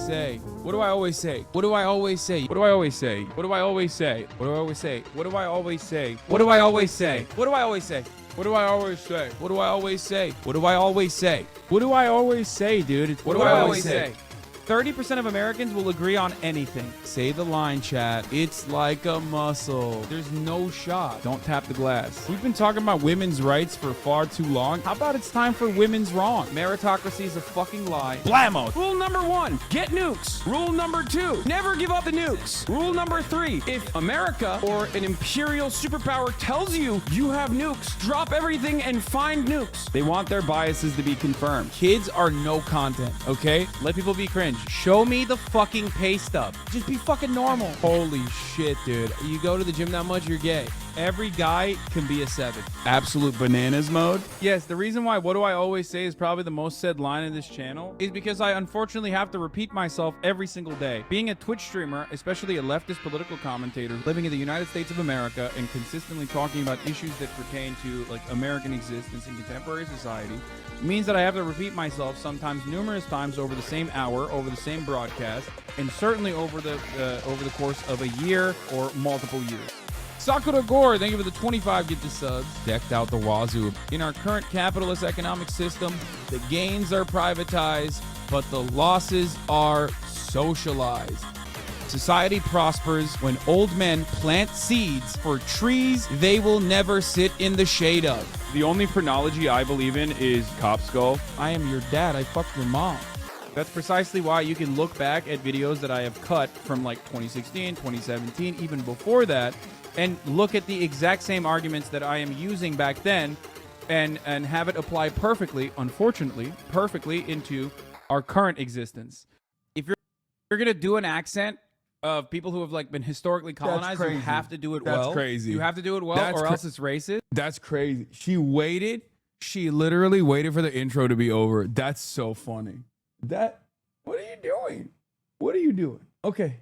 say? What do I always say? What do I always say? What do I always say? What do I always say? What do I always say? What do I always say? What do I always say? What do I always say? What do I always say? What do I always say? What do I always say? What do I always say, dude? What do I always say? 30% of Americans will agree on anything. Say the line, chat. It's like a muscle. There's no shot. Don't tap the glass. We've been talking about women's rights for far too long. How about it's time for women's wrong? Meritocracy is a fucking lie. Blammo. Rule number 1, get nukes. Rule number 2, never give up the nukes. Rule number 3, if America or an imperial superpower tells you you have nukes, drop everything and find nukes. They want their biases to be confirmed. Kids are no content, okay? Let people be cringe. Show me the fucking pay stub. Just be fucking normal. Holy shit, dude. You go to the gym that much, you're gay. Every guy can be a 7. Absolute bananas mode. Yes, the reason why what do I always say is probably the most said line in this channel is because I unfortunately have to repeat myself every single day. Being a Twitch streamer, especially a leftist political commentator, living in the United States of America and consistently talking about issues that pertain to like American existence in contemporary society, means that I have to repeat myself sometimes numerous times over the same hour, over the same broadcast, and certainly over the course of a year or multiple years. Sakura Gore, thank you for the 25 get the subs. Decked out the wazoo. In our current capitalist economic system, the gains are privatized, but the losses are socialized. Society prospers when old men plant seeds for trees they will never sit in the shade of. The only phrenology I believe in is cop skull. I am your dad. I fucked your mom. That's precisely why you can look back at videos that I have cut from like 2016, 2017, even before that, and look at the exact same arguments that I am using back then and have it apply perfectly, unfortunately, perfectly into our current existence. If you're going to do an accent of people who have like been historically colonized, you have to do it well. That's crazy. You have to do it well or else it's racist. That's crazy. She waited. She literally waited for the intro to be over. That's so funny. What are you doing? What are you doing? Okay.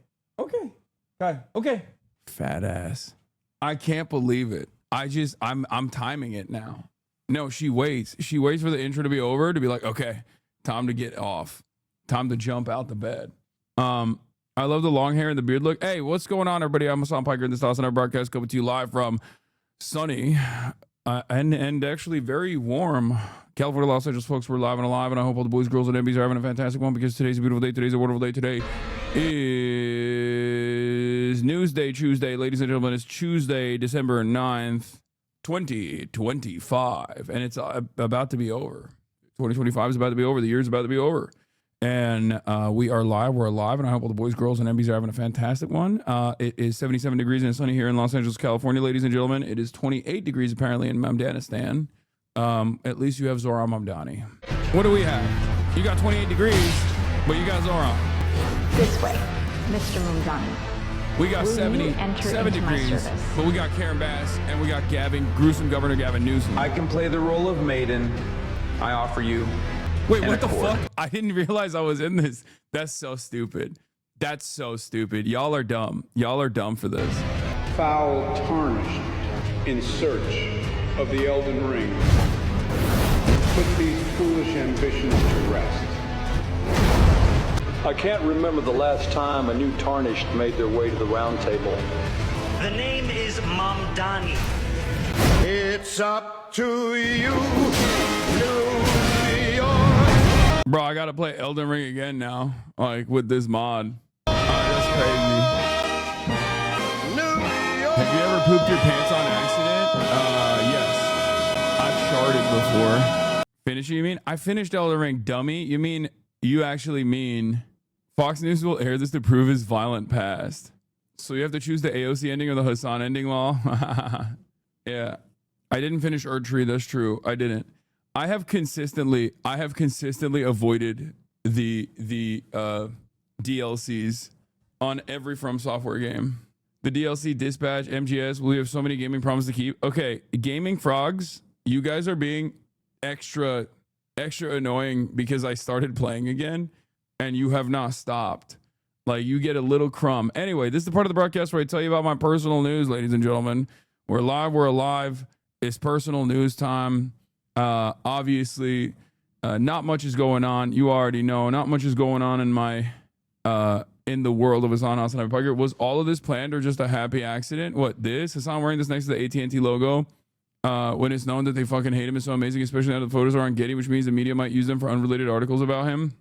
Guy. Okay. Fat ass. I can't believe it. I'm timing it now. No, she waits. She waits for the intro to be over to be like, okay, time to get off. Time to jump out the bed. I love the long hair and the beard look. Hey, what's going on, everybody? I'm Hassan Piker in this house on our broadcast coming to you live from sunny and actually very warm California, Los Angeles, folks. We're live and alive, and I hope all the boys, girls, and MBs are having a fantastic one because today's a beautiful day. Today's a wonderful day. Today is Newsday, Tuesday. Ladies and gentlemen, it's Tuesday, December 9th, 2025, and it's about to be over. 2025 is about to be over. The year's about to be over. And we are live. We're alive, and I hope all the boys, girls, and MBs are having a fantastic one. It is 77 degrees and sunny here in Los Angeles, California, ladies and gentlemen. It is 28 degrees apparently in Mamdanistan. At least you have Zohran Mamdani. What do we have? You got 28 degrees, but you got Zohran. This way, Mr. Mamdani. We got 77 degrees, but we got Karen Bass, and we got gruesome Governor Gavin Newsom. I can play the role of maiden. I offer you. Wait, what the fuck? I didn't realize I was in this. That's so stupid. That's so stupid. Y'all are dumb. Y'all are dumb for this. Foul tarnished in search of the Elden Ring. Put these foolish ambitions to rest. I can't remember the last time a new tarnished made their way to the round table. The name is Mamdani. It's up to you, New York. Bro, I gotta play Elden Ring again now, like with this mod. That's crazy. Have you ever pooped your pants on accident? Yes. I've sharded before. Finish it, you mean? I finished Elden Ring, dummy. You actually mean Fox News will air this to prove his violent past. So you have to choose the AOC ending or the Hassan ending, Law. Yeah. I didn't finish Erdtree, that's true. I didn't. I have consistently avoided the DLCs on every From Software game. The DLC, Dispatch, MGS, we have so many gaming problems to keep. Okay, gaming frogs, you guys are being extra annoying because I started playing again and you have not stopped. Like, you get a little crumb. Anyway, this is the part of the broadcast where I tell you about my personal news, ladies and gentlemen. We're live, we're alive. It's personal news time. Obviously, not much is going on. You already know, not much is going on in my in the world of Hassan Hassan Parker. Was all of this planned or just a happy accident? What, this? Hassan wearing this next to the AT&T logo when it's known that they fucking hate him is so amazing, especially now that the photos are on Getty, which means the media might use them for unrelated articles about him.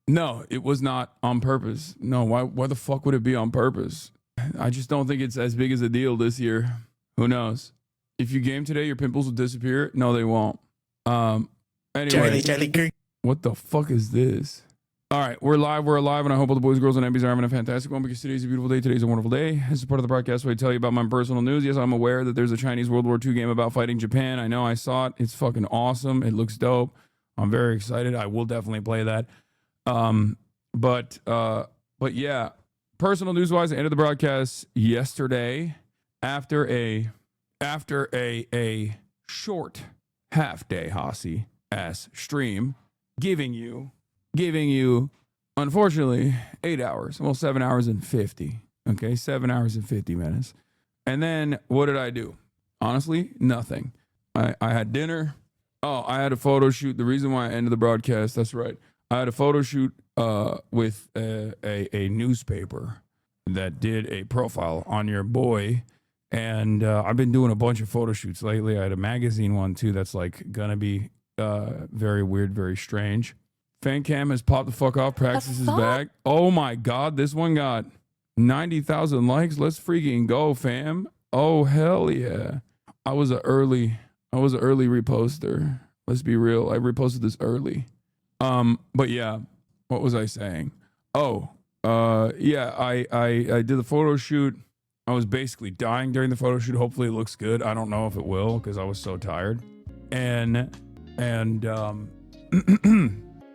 No, it was not on purpose. No, why the fuck would it be on purpose? I just don't think it's as big as a deal this year. Who knows? If you game today, your pimples will disappear. No, they won't. Anyway, what the fuck is this? All right, we're alive, and I hope all the boys, girls, and MBs are having a fantastic one because today's a beautiful day. Today's a wonderful day. As a part of the broadcast, where I tell you about my personal news. Yes, I'm aware that there's a Chinese World War II game about fighting Japan. I know, I saw it. It's fucking awesome. It looks dope. I'm very excited. I will definitely play that. But yeah, personal news wise, I ended the broadcast yesterday after a short half day Hossie ass stream, giving you unfortunately 8 hours, well 7 hours and 50. Okay, 7 hours and 50 minutes. And then what did I do? Honestly, nothing. I had dinner. Oh, I had a photo shoot. The reason why I ended the broadcast, that's right. I had a photo shoot with a newspaper that did a profile on your boy. And I've been doing a bunch of photo shoots lately. I had a magazine one too that's like gonna be very weird, very strange. Fan cam has popped the fuck off. Praxis is back. Oh my God, this one got 90,000 likes. Let's freaking go, fam. Oh hell yeah. I was an early reposter. Let's be real. I reposted this early. But yeah, what was I saying? Oh, yeah, I did the photo shoot. I was basically dying during the photo shoot. Hopefully it looks good. I don't know if it will because I was so tired. And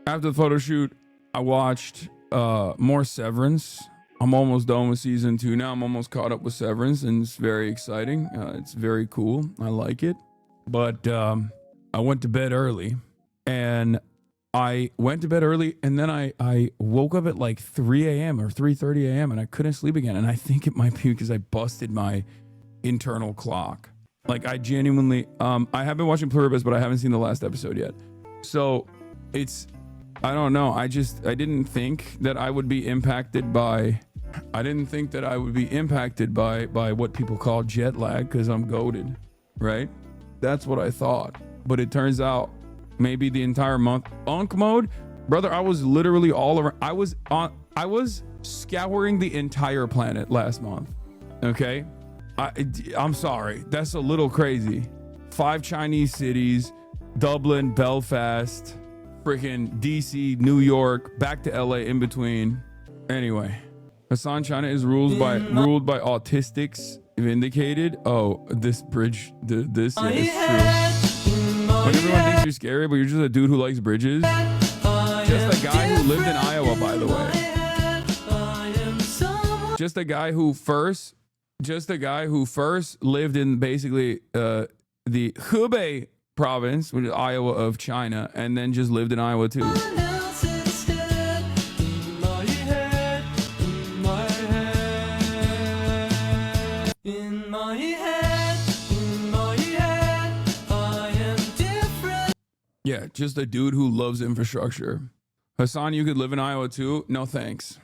after the photo shoot, I watched more Severance. I'm almost done with season 2 now. I'm almost caught up with Severance, and it's very exciting. It's very cool. I like it. But I went to bed early, and then I woke up at like 3 a.m. or 3:30 a.m. and I couldn't sleep again. And I think it might be because I busted my internal clock. Like I genuinely, I have been watching Pluribus, but I haven't seen the last episode yet. So I don't know. I didn't think that I would be impacted by what people call jet lag because I'm goated, right? That's what I thought. But it turns out maybe the entire month. Unk mode, brother, I was literally all around. I was scouring the entire planet last month. Okay, I'm sorry, that's a little crazy. 5 Chinese cities, Dublin, Belfast, freaking DC, New York, back to LA in between. Anyway, Hassan, China is ruled by autistics vindicated. Oh, this bridge, this yeah, it's true. When everyone thinks you're scary, but you're just a dude who likes bridges. Just a guy who lived in Iowa, by the way. Just a guy who first lived in basically the Hubei province, which is Iowa of China, and then just lived in Iowa too. Yeah, just a dude who loves infrastructure. Hassan, you could live in Iowa too? No thanks.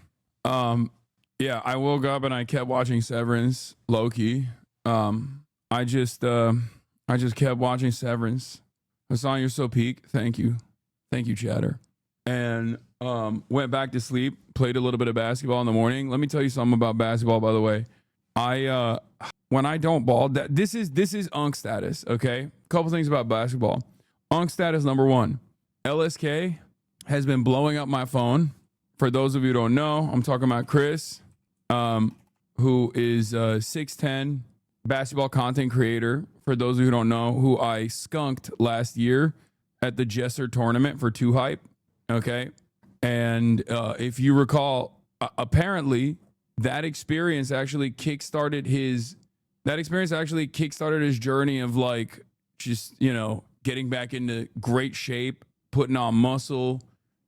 Yeah, I woke up and I kept watching Severance, low-key. I just kept watching Severance. Hassan, you're so peak. Thank you, chatter. And went back to sleep, played a little bit of basketball in the morning. Let me tell you something about basketball, by the way. When I don't ball, this is Unk status, okay? Couple things about basketball. Unk status number 1, LSK has been blowing up my phone. For those of you who don't know, I'm talking about Chris, who is 6'10", basketball content creator. For those of you who don't know, who I skunked last year at the Jesser tournament for 2 Hype. Okay. And if you recall, apparently that experience actually kickstarted his journey of like, just, you know, getting back into great shape, putting on muscle,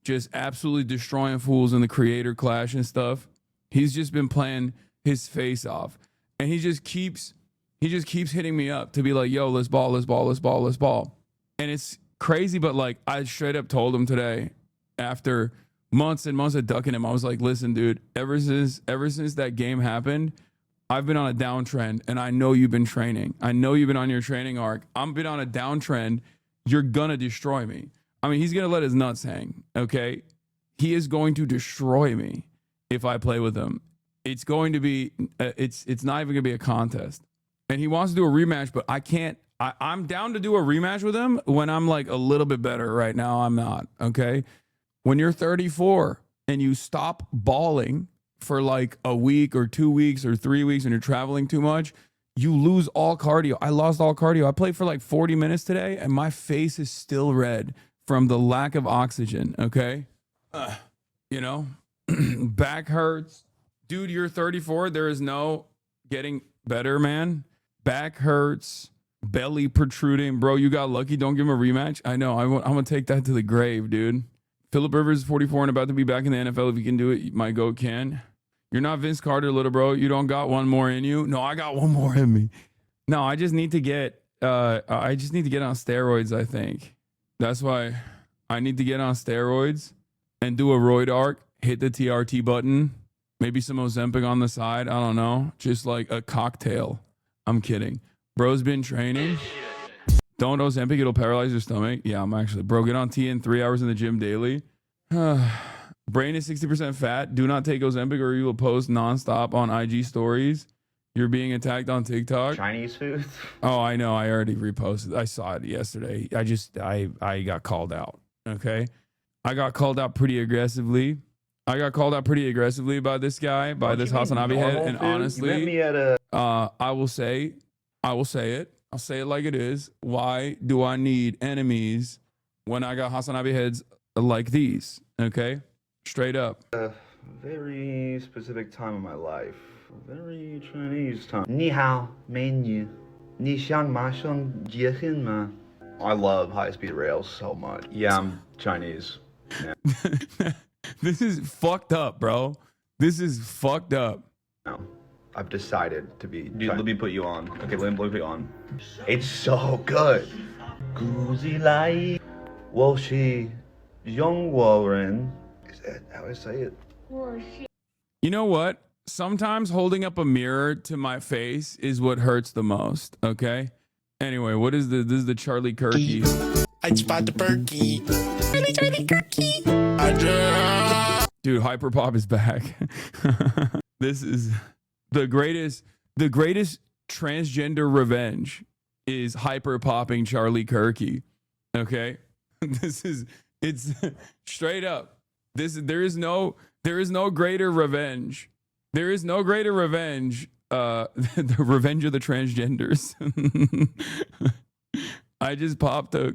just absolutely destroying fools in the creator clash and stuff. He's just been playing his face off. And he just keeps hitting me up to be like, yo, let's ball. And it's crazy, but like I straight up told him today after months and months of ducking him. I was like, listen, dude, ever since that game happened, I've been on a downtrend, and I know you've been training. I know you've been on your training arc. I've been on a downtrend. You're gonna destroy me. I mean, he's gonna let his nuts hang. Okay, he is going to destroy me if I play with him. It's going to be. It's not even gonna be a contest. And he wants to do a rematch, but I can't. I'm down to do a rematch with him when I'm like a little bit better. Right now, I'm not. Okay, when you're 34 and you stop balling for like a week or 2 weeks or 3 weeks and you're traveling too much, you lose all cardio. I lost all cardio. I played for like 40 minutes today and my face is still red from the lack of oxygen. Okay. You know, back hurts. Dude, you're 34. There is no getting better, man. Back hurts, belly protruding. Bro, you got lucky. Don't give him a rematch. I know. I'm going to take that to the grave, dude. Phillip Rivers is 44 and about to be back in the NFL. If you can do it, my GOAT can. You're not Vince Carter, little bro. You don't got one more in you. No, I got one more in me. No, I just need to get on steroids, I think. That's why I need to get on steroids and do a roid arc, hit the TRT button, maybe some Ozempic on the side. I don't know. Just like a cocktail. I'm kidding. Bro's been training. Don't Ozempic, it'll paralyze your stomach. Yeah, I'm actually. Bro, get on TN 3 hours in the gym daily. Brain is 60% fat. Do not take Ozempic or you will post nonstop on IG stories. You're being attacked on TikTok. Chinese food? Oh, I know. I already reposted. I saw it yesterday. I got called out. Okay. I got called out pretty aggressively. by this guy, by this Hasanabi head. And food? Honestly, You met me at a... I will say it. I'll say it like it is. Why do I need enemies when I got Hasanabi heads like these? Okay. Straight up. A very specific time in my life. A very Chinese time. 你好，美女。你想马上结婚吗? I love high-speed rails so much. Yeah, I'm Chinese. Yeah. This is fucked up, bro. This is fucked up. No, I've decided to be... Dude, let me put you on. Okay, let me put you on. It's so good. 古日来，我是中国人. Is that how I say it? You know what? Sometimes holding up a mirror to my face is what hurts the most. Okay. Anyway, this is the Charlie Kirky. I spot the perky. Charlie Kirky. Dude, Hyperpop is back. This is the greatest transgender revenge is hyperpopping Charlie Kirky. Okay. It's straight up. There is no greater revenge. There is no greater revenge. The revenge of the transgenders. I just popped a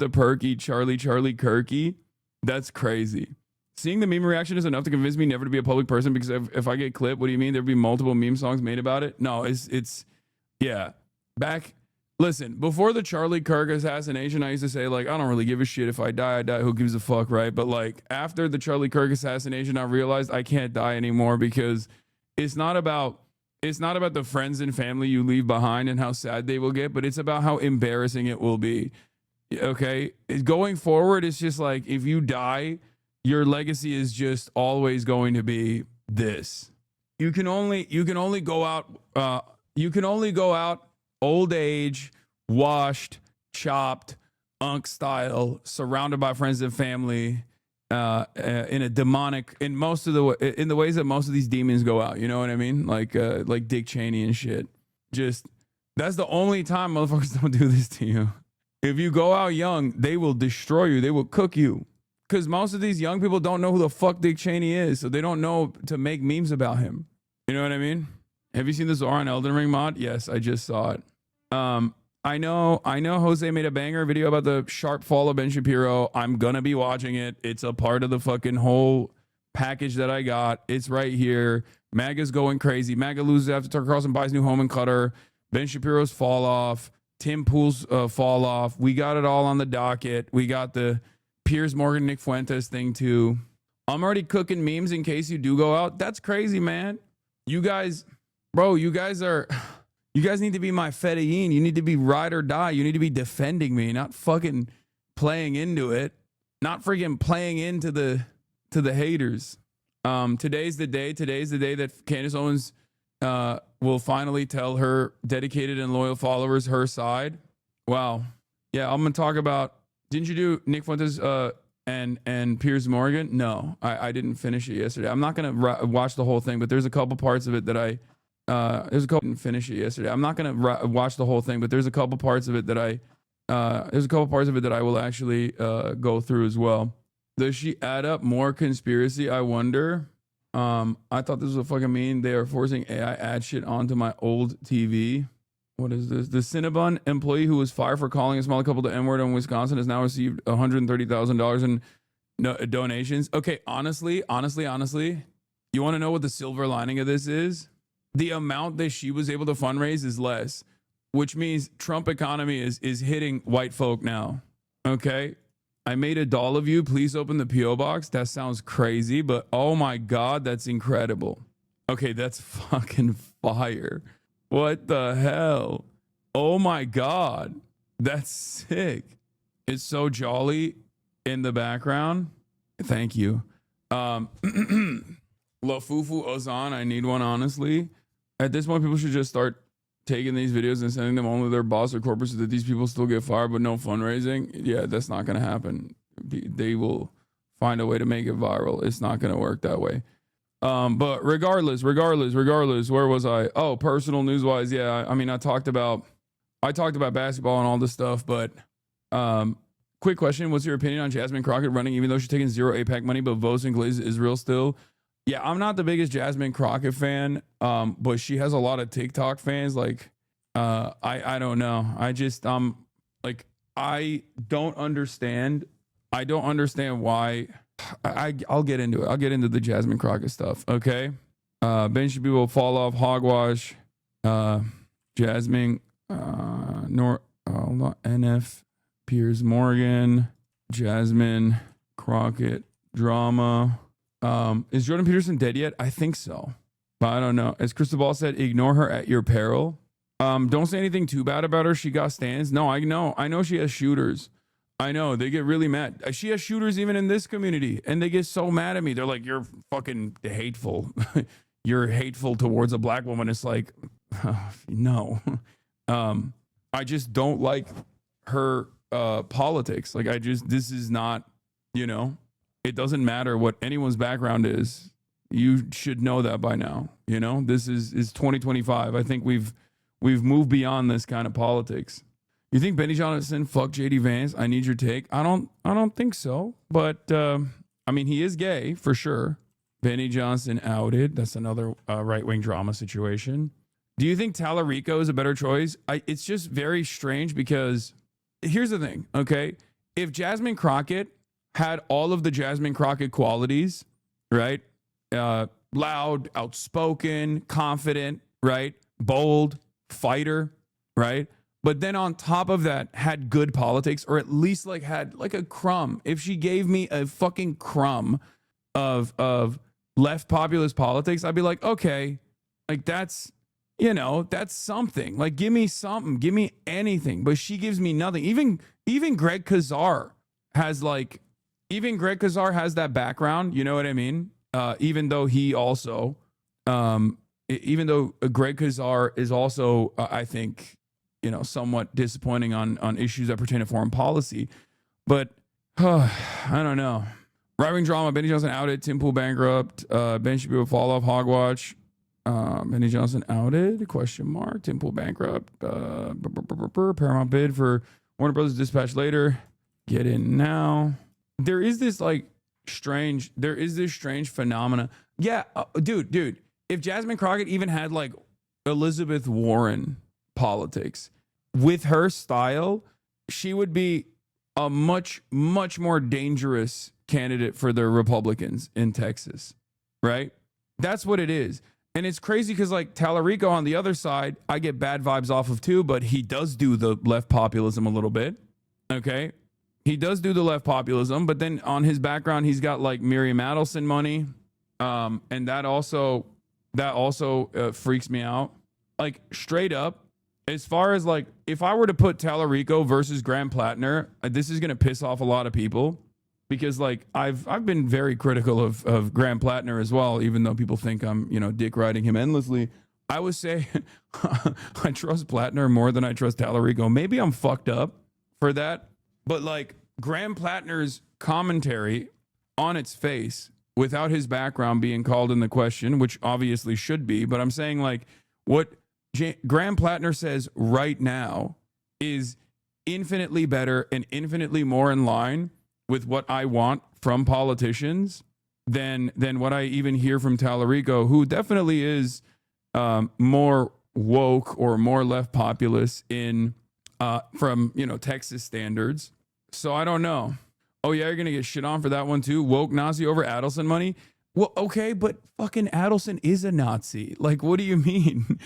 perky Charlie Kirky. That's crazy. Seeing the meme reaction is enough to convince me never to be a public person, because if I get clipped, what do you mean? There'd be multiple meme songs made about it? No, it's yeah. Listen, before the Charlie Kirk assassination, I used to say, like, I don't really give a shit. If I die, I die. Who gives a fuck, right? But, like, after the Charlie Kirk assassination, I realized I can't die anymore, because it's not about the friends and family you leave behind and how sad they will get, but it's about how embarrassing it will be. Okay? Going forward, it's just like, if you die, your legacy is just always going to be this. You can only go out old age, washed, chopped, unk style, surrounded by friends and family, in the ways that most of these demons go out. You know what I mean? Like Dick Cheney and shit. Just, that's the only time motherfuckers don't do this to you. If you go out young, they will destroy you. They will cook you. Because most of these young people don't know who the fuck Dick Cheney is, so they don't know to make memes about him. You know what I mean? Have you seen the Zoran Elden Ring mod? Yes, I just saw it. I know Jose made a banger video about the sharp fall of Ben Shapiro. I'm gonna be watching it. It's a part of the fucking whole package that I got. It's right here. MAGA's going crazy. MAGA loses after Tucker Carlson buys new home in Qatar. Ben Shapiro's fall off. Tim Pool's fall off. We got it all on the docket. We got the Piers Morgan, Nick Fuentes thing too. I'm already cooking memes in case you do go out. That's crazy, man. You guys need to be my Fedayeen. You need to be ride or die. You need to be defending me, not fucking playing into it. Not freaking playing into the to the haters. Today's the day that Candace Owens will finally tell her dedicated and loyal followers her side. Wow. Yeah, I'm gonna talk about. Didn't you do Nick Fuentes and Piers Morgan? No, I didn't finish it yesterday. I'm not gonna watch the whole thing, but there's a couple parts of it that I didn't finish it yesterday. I'm not gonna watch the whole thing, but there's a couple parts of it that I will actually go through as well. Does she add up more conspiracy? I wonder. I thought this was a fucking meme. They are forcing AI ad shit onto my old TV. What is this? The Cinnabon employee who was fired for calling a small couple the N-word in Wisconsin has now received $130,000 in donations. Okay, honestly, you want to know what the silver lining of this is? The amount that she was able to fundraise is less, which means Trump economy is hitting white folk now. Okay? I made a doll of you. Please open the P.O. box. That sounds crazy, but oh my God, that's incredible. Okay, that's fucking fire. What the hell? Oh my God. That's sick. It's so jolly in the background. Thank you. Lafufu Ozan, I need one, honestly. At this point, people should just start taking these videos and sending them only to their boss or corporate so that these people still get fired, but no fundraising. Yeah, that's not going to happen. They will find a way to make it viral. It's not going to work that way. But regardless, where was I? Oh, personal news wise. Yeah. I mean, I talked about basketball and all this stuff, but, quick question. What's your opinion on Jasmine Crockett running, even though she's taking zero APAC money, but votes in Israel still? Yeah, I'm not the biggest Jasmine Crockett fan, but she has a lot of TikTok fans. Like, I don't know. I just, like, I don't understand why. I'll get into it. I'll get into the Jasmine Crockett stuff. Okay. Ben Shabi will fall off. Hogwash. Jasmine, NF, Piers Morgan, Jasmine Crockett drama. Is Jordan Peterson dead yet? I think so, but I don't know. As Cristobal said, ignore her at your peril. Don't say anything too bad about her. She got stands. No, I know she has shooters. I know they get really mad. She has shooters even in this community, and they get so mad at me. They're like, "You're fucking hateful. You're hateful towards a black woman." It's like, no. I just don't like her politics. Like, this is not, it doesn't matter what anyone's background is. You should know that by now. This is 2025. I think we've moved beyond this kind of politics. You think Benny Johnson fucked JD Vance? I need your take. I don't think so. But I mean, he is gay for sure. Benny Johnson outed. That's another right-wing drama situation. Do you think Tallarico is a better choice? It's just very strange because here's the thing, okay? If Jasmine Crockett had all of the Jasmine Crockett qualities, right? Loud, outspoken, confident, right? Bold, fighter, right? But then on top of that, had good politics, or at least had a crumb. If she gave me a fucking crumb of left populist politics, I'd be like, okay, that's something. Like, give me something, give me anything. But she gives me nothing. Even Greg Kazar has that background. You know what I mean? Even though he also, even though Greg Kazar is also, I think, somewhat disappointing on issues that pertain to foreign policy. But I don't know. Right-wing drama, Benny Johnson outed, Tim Pool bankrupt, Ben Shabi will fall off, Hogwatch. Benny Johnson outed, ? Tim Pool bankrupt, Paramount bid for Warner Brothers dispatch later. Get in now. There is this strange phenomena. Yeah, dude, if Jasmine Crockett even had Elizabeth Warren politics, with her style, she would be a much, much more dangerous candidate for the Republicans in Texas, right? That's what it is. And it's crazy because Tallarico on the other side, I get bad vibes off of too, but he does do the left populism a little bit. Okay. He does do the left populism, but then on his background, he's got Miriam Adelson money. And that also freaks me out. Straight up, as far as if I were to put Tallarico versus Graham Plattner, this is going to piss off a lot of people. because like I've been very critical of Graham Plattner as well, even though people think I'm, you know, dick riding him endlessly. I would say I trust Plattner more than I trust Tallarico. Maybe I'm fucked up for that, but like Graham Plattner's commentary on its face, without his background being called in the question, which obviously should be, but I'm saying like what Graham Plattner says right now is infinitely better and infinitely more in line with what I want from politicians than what I even hear from Tallarico, who definitely is more woke or more left populist in from, you know, Texas standards. So I don't know. Oh yeah, you're gonna get shit on for that one too. Woke Nazi over Adelson money. Well, okay, but fucking Adelson is a Nazi. Like, what do you mean?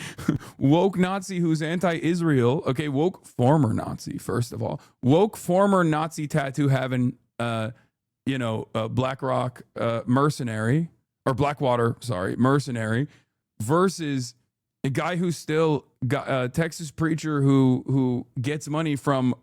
Woke Nazi who's anti-Israel. Okay, woke former Nazi, first of all. Woke former Nazi tattoo having, BlackRock mercenary, or Blackwater, sorry, mercenary, versus a guy who's still got a Texas preacher who gets money from,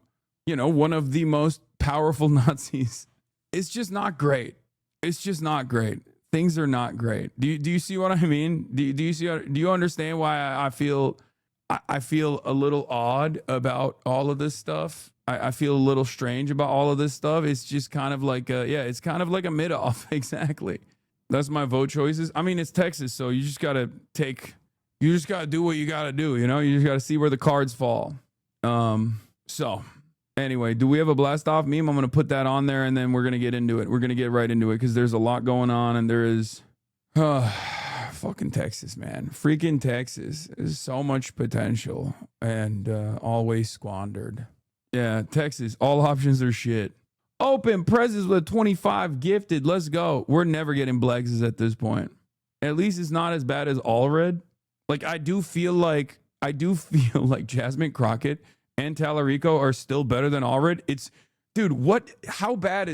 you know, one of the most powerful Nazis. It's just not great. It's just not great. Things are not great. Do you see what I mean? Do you understand why I feel a little odd about all of this stuff? I feel a little strange about all of this stuff. It's just kind of like it's kind of like a mid-off. Exactly. That's my vote choices. I mean, it's Texas, so you just gotta do what you gotta do, you know? You just gotta see where the cards fall. So anyway, do we have a blast off meme? I'm going to put that on there and then we're going to get into it. We're going to get right into it because there's a lot going on and there is fucking Texas, man. Freaking Texas. There's so much potential and always squandered. Yeah, Texas. All options are shit. Open presses with 25 gifted. Let's go. We're never getting Blexes at this point. At least it's not as bad as Allred. Like, I do feel like Jasmine Crockett and Tallarico are still better than Allred. It's, dude, how bad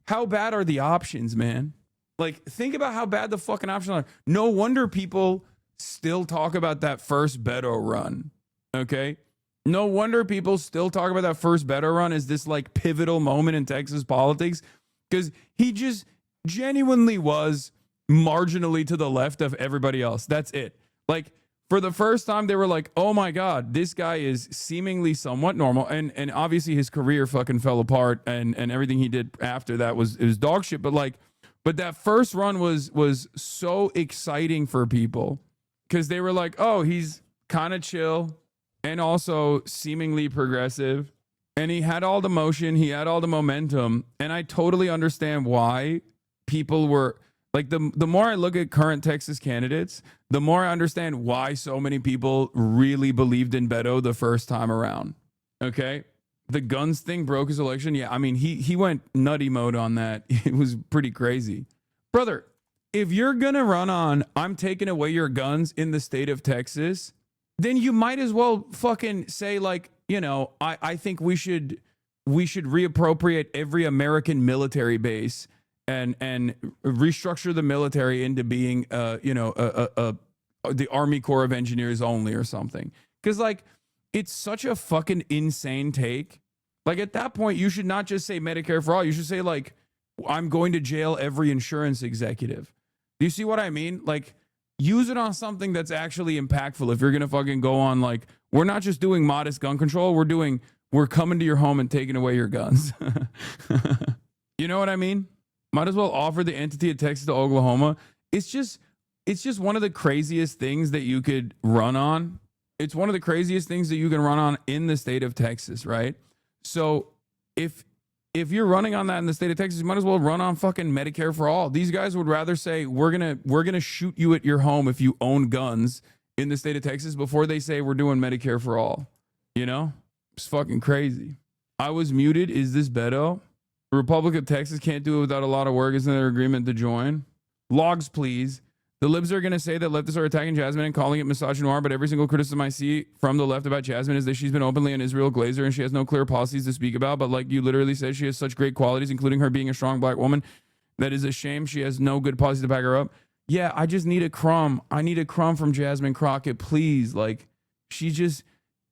are the options, man? Like, think about how bad the fucking options are. No wonder people still talk about that first Beto run, okay? No wonder people still talk about that first Beto run as this, like, pivotal moment in Texas politics, because he just genuinely was marginally to the left of everybody else. That's it. Like, for the first time, they were like, oh my God, this guy is seemingly somewhat normal. And obviously his career fucking fell apart and everything he did after that was dog shit. But that first run was so exciting for people because they were like, oh, he's kind of chill and also seemingly progressive. And he had all the motion, he had all the momentum. And I totally understand why people were like, the more I look at current Texas candidates, the more I understand why so many people really believed in Beto the first time around. Okay? The guns thing broke his election. Yeah, I mean, he went nutty mode on that. It was pretty crazy. Brother, if you're going to run on, I'm taking away your guns in the state of Texas, then you might as well fucking say, like, you know, I think we should reappropriate every American military base and restructure the military into being, the Army Corps of Engineers only or something. Because, like, it's such a fucking insane take. Like, at that point, you should not just say Medicare for all. You should say, like, I'm going to jail every insurance executive. Do you see what I mean? Like, use it on something that's actually impactful. If you're going to fucking go on, like, we're not just doing modest gun control. We're coming to your home and taking away your guns. You know what I mean? Might as well offer the entity of Texas to Oklahoma. It's just one of the craziest things that you could run on. It's one of the craziest things that you can run on in the state of Texas, right? So if you're running on that in the state of Texas, you might as well run on fucking Medicare for all. These guys would rather say we're gonna shoot you at your home if you own guns in the state of Texas before they say we're doing Medicare for all. You know? It's fucking crazy. I was muted. Is this Beto? The Republic of Texas can't do it without a lot of work. Isn't there agreement to join? Logs, please. The libs are going to say that leftists are attacking Jasmine and calling it misogynoir, but every single criticism I see from the left about Jasmine is that she's been openly an Israel glazer and she has no clear policies to speak about. But like you literally said, she has such great qualities, including her being a strong black woman. That is a shame. She has no good policies to back her up. Yeah, I just need a crumb. I need a crumb from Jasmine Crockett, please. Like, she just,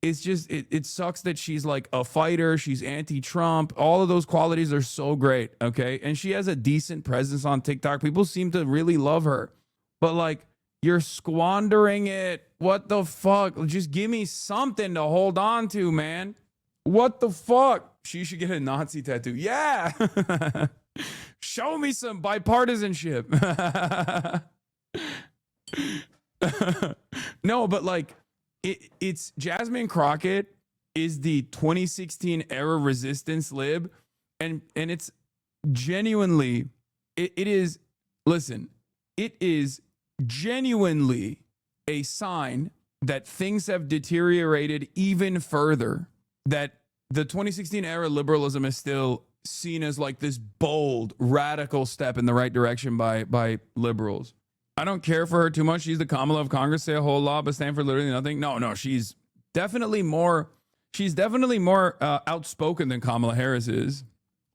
it's just it sucks that she's like a fighter, she's anti-Trump. All of those qualities are so great, okay? And she has a decent presence on TikTok. People seem to really love her. But like, you're squandering it. What the fuck? Just give me something to hold on to, man. What the fuck? She should get a Nazi tattoo. Yeah. Show me some bipartisanship. No, but like, it's Jasmine Crockett is the 2016 era resistance lib, and it's genuinely it is, listen, it is genuinely a sign that things have deteriorated even further, that the 2016 era liberalism is still seen as like this bold radical step in the right direction by liberals. I don't care for her too much. She's the Kamala of Congress, say a whole lot, but stand for literally nothing. No, she's definitely more outspoken than Kamala Harris is.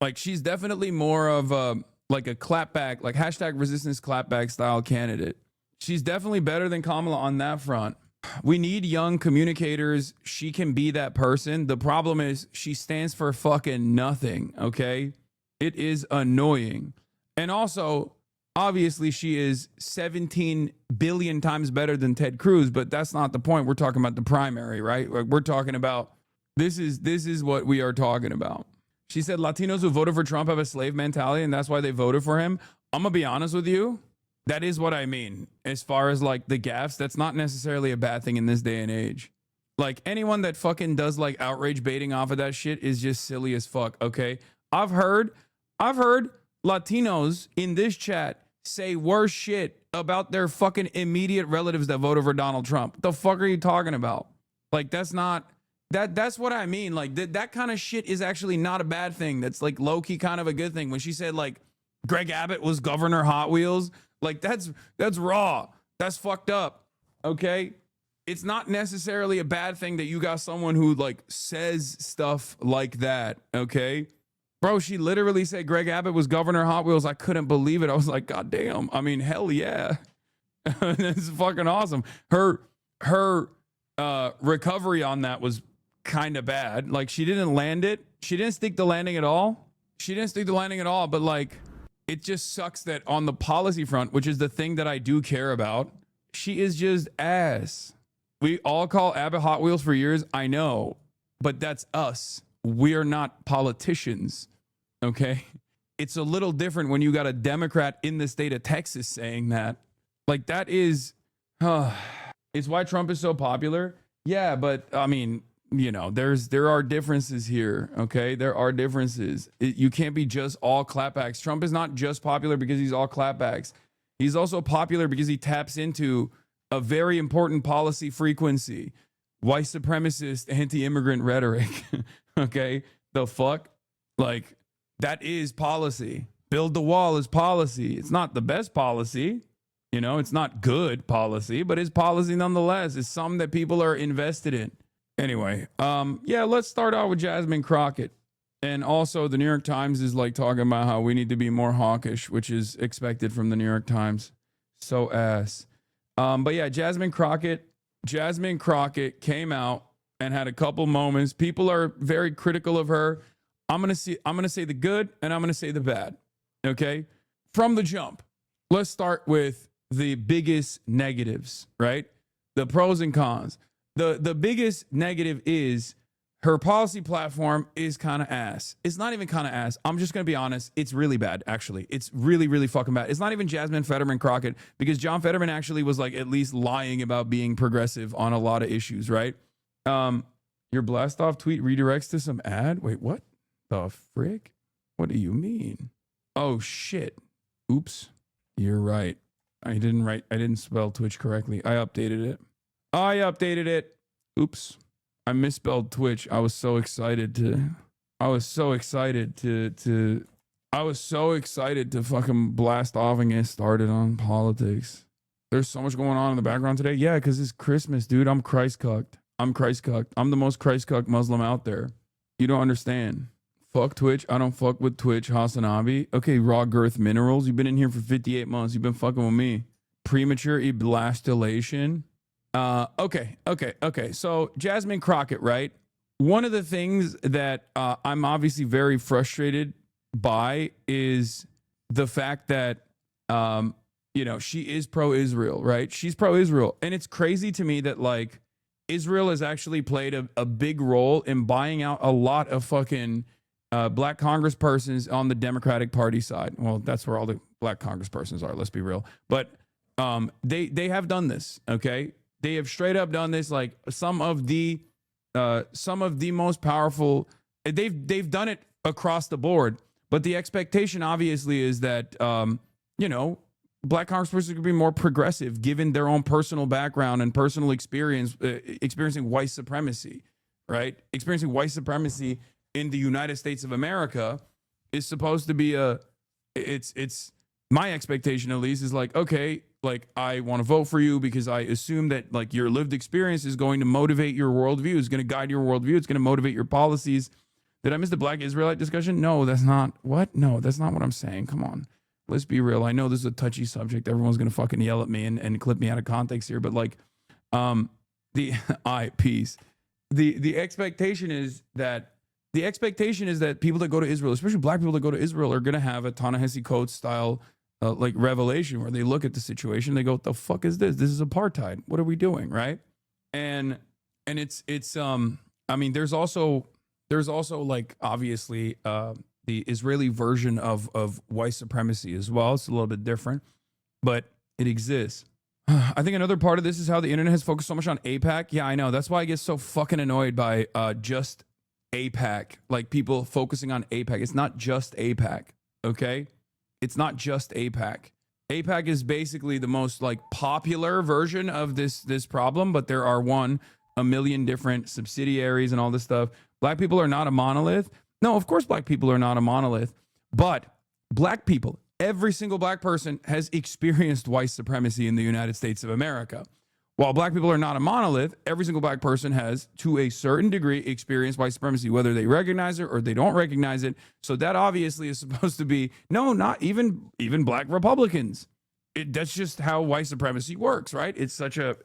Like, she's definitely more of like a clapback, like hashtag resistance clapback style candidate. She's definitely better than Kamala on that front. We need young communicators. She can be that person. The problem is she stands for fucking nothing, okay? It is annoying. And also, obviously, she is 17 billion times better than Ted Cruz, but that's not the point. We're talking about the primary, right? Like, we're talking about, this is what we are talking about. She said Latinos who voted for Trump have a slave mentality, and that's why they voted for him. I'm going to be honest with you. That is what I mean. As far as like the gaffes, that's not necessarily a bad thing in this day and age. Like, anyone that fucking does like outrage baiting off of that shit is just silly as fuck, okay? I've heard Latinos in this chat say worse shit about their fucking immediate relatives that voted for Donald Trump. What the fuck are you talking about? Like, that's what I mean. Like, that kind of shit is actually not a bad thing. That's like low-key kind of a good thing. When she said like Greg Abbott was Governor Hot Wheels, like that's raw. That's fucked up. Okay? It's not necessarily a bad thing that you got someone who like says stuff like that, okay? Bro, she literally said Greg Abbott was Governor Hot Wheels. I couldn't believe it. I was like, God damn. I mean, hell yeah. It's fucking awesome. Her recovery on that was kind of bad. Like, she didn't land it. She didn't stick the landing at all. But like, it just sucks that on the policy front, which is the thing that I do care about, she is just ass. We all call Abbott Hot Wheels for years. I know, but that's us. We are not politicians, okay? It's a little different when you got a Democrat in the state of Texas saying that. Like, that is, it's why Trump is so popular. Yeah, but I mean, you know, there are differences here, okay? There are differences. You can't be just all clapbacks. Trump is not just popular because he's all clapbacks. He's also popular because he taps into a very important policy frequency: white supremacist, anti-immigrant rhetoric. Okay, the fuck? Like, that is policy. Build the wall is policy. It's not the best policy. You know, it's not good policy, but it's policy nonetheless. It's something that people are invested in. Anyway, yeah, let's start out with Jasmine Crockett. And also, the New York Times is like talking about how we need to be more hawkish, which is expected from the New York Times. So ass. But yeah, Jasmine Crockett came out and had a couple moments. People are very critical of her. I'm gonna say the good and I'm gonna say the bad. Okay? From the jump. Let's start with the biggest negatives, right? The pros and cons. The biggest negative is her policy platform is kind of ass. It's not even kind of ass. I'm just going to be honest. It's really bad, actually. It's really, really fucking bad. It's not even Jasmine Fetterman Crockett, because John Fetterman actually was like at least lying about being progressive on a lot of issues, right? Your blast off tweet redirects to some ad? Wait, what the frick? What do you mean? Oh, shit. Oops. You're right. I didn't spell Twitch correctly. I updated it. Oops. I misspelled Twitch. I was so excited to fucking blast off and get started on politics. There's so much going on in the background today. Yeah, because it's Christmas, dude. I'm Christ cucked. I'm the most Christ cucked Muslim out there. You don't understand. Fuck Twitch. I don't fuck with Twitch. Hasanabi. Okay, Raw Girth Minerals. You've been in here for 58 months. You've been fucking with me. Premature eblastulation. Okay. So Jasmine Crockett, right? One of the things that I'm obviously very frustrated by is the fact that, she is pro-Israel, right? She's pro-Israel. And it's crazy to me that, like, Israel has actually played a big role in buying out a lot of fucking black congresspersons on the Democratic Party side. Well, that's where all the black congresspersons are, let's be real. But they have done this, okay? They have straight up done this. Like, some of the most powerful, they've done it across the board. But the expectation, obviously, is that, black congresspersons could be more progressive given their own personal background and personal experience, experiencing white supremacy, right? Experiencing white supremacy in the United States of America is supposed to be it's my expectation, at least, is like, okay, like, I want to vote for you because I assume that, like, your lived experience is going to motivate your worldview, is going to guide your worldview, it's going to motivate your policies. Did I miss the Black Israelite discussion? No, that's not what I'm saying. Come on. Let's be real. I know this is a touchy subject. Everyone's going to fucking yell at me and clip me out of context here. But, like, the expectation is that people that go to Israel, especially black people that go to Israel, are going to have a Ta-Nehisi Coates style, like, revelation where they look at the situation. They go, what the fuck is this? This is apartheid. What are we doing? Right. And it's I mean, there's also like, obviously, the Israeli version of white supremacy as well. It's a little bit different, but it exists. I think another part of this is how the internet has focused so much on AIPAC. Yeah, I know. That's why I get so fucking annoyed by just AIPAC, like, people focusing on AIPAC. It's not just AIPAC, okay? It's not just AIPAC. AIPAC is basically the most, like, popular version of this problem, but there are a million different subsidiaries and all this stuff. Black people are not a monolith. No, of course black people are not a monolith, but black people, every single black person has experienced white supremacy in the United States of America. While black people are not a monolith, every single black person has, to a certain degree, experienced white supremacy, whether they recognize it or they don't recognize it. So that obviously is supposed to be, no, not even black Republicans. That's just how white supremacy works, right? It's such a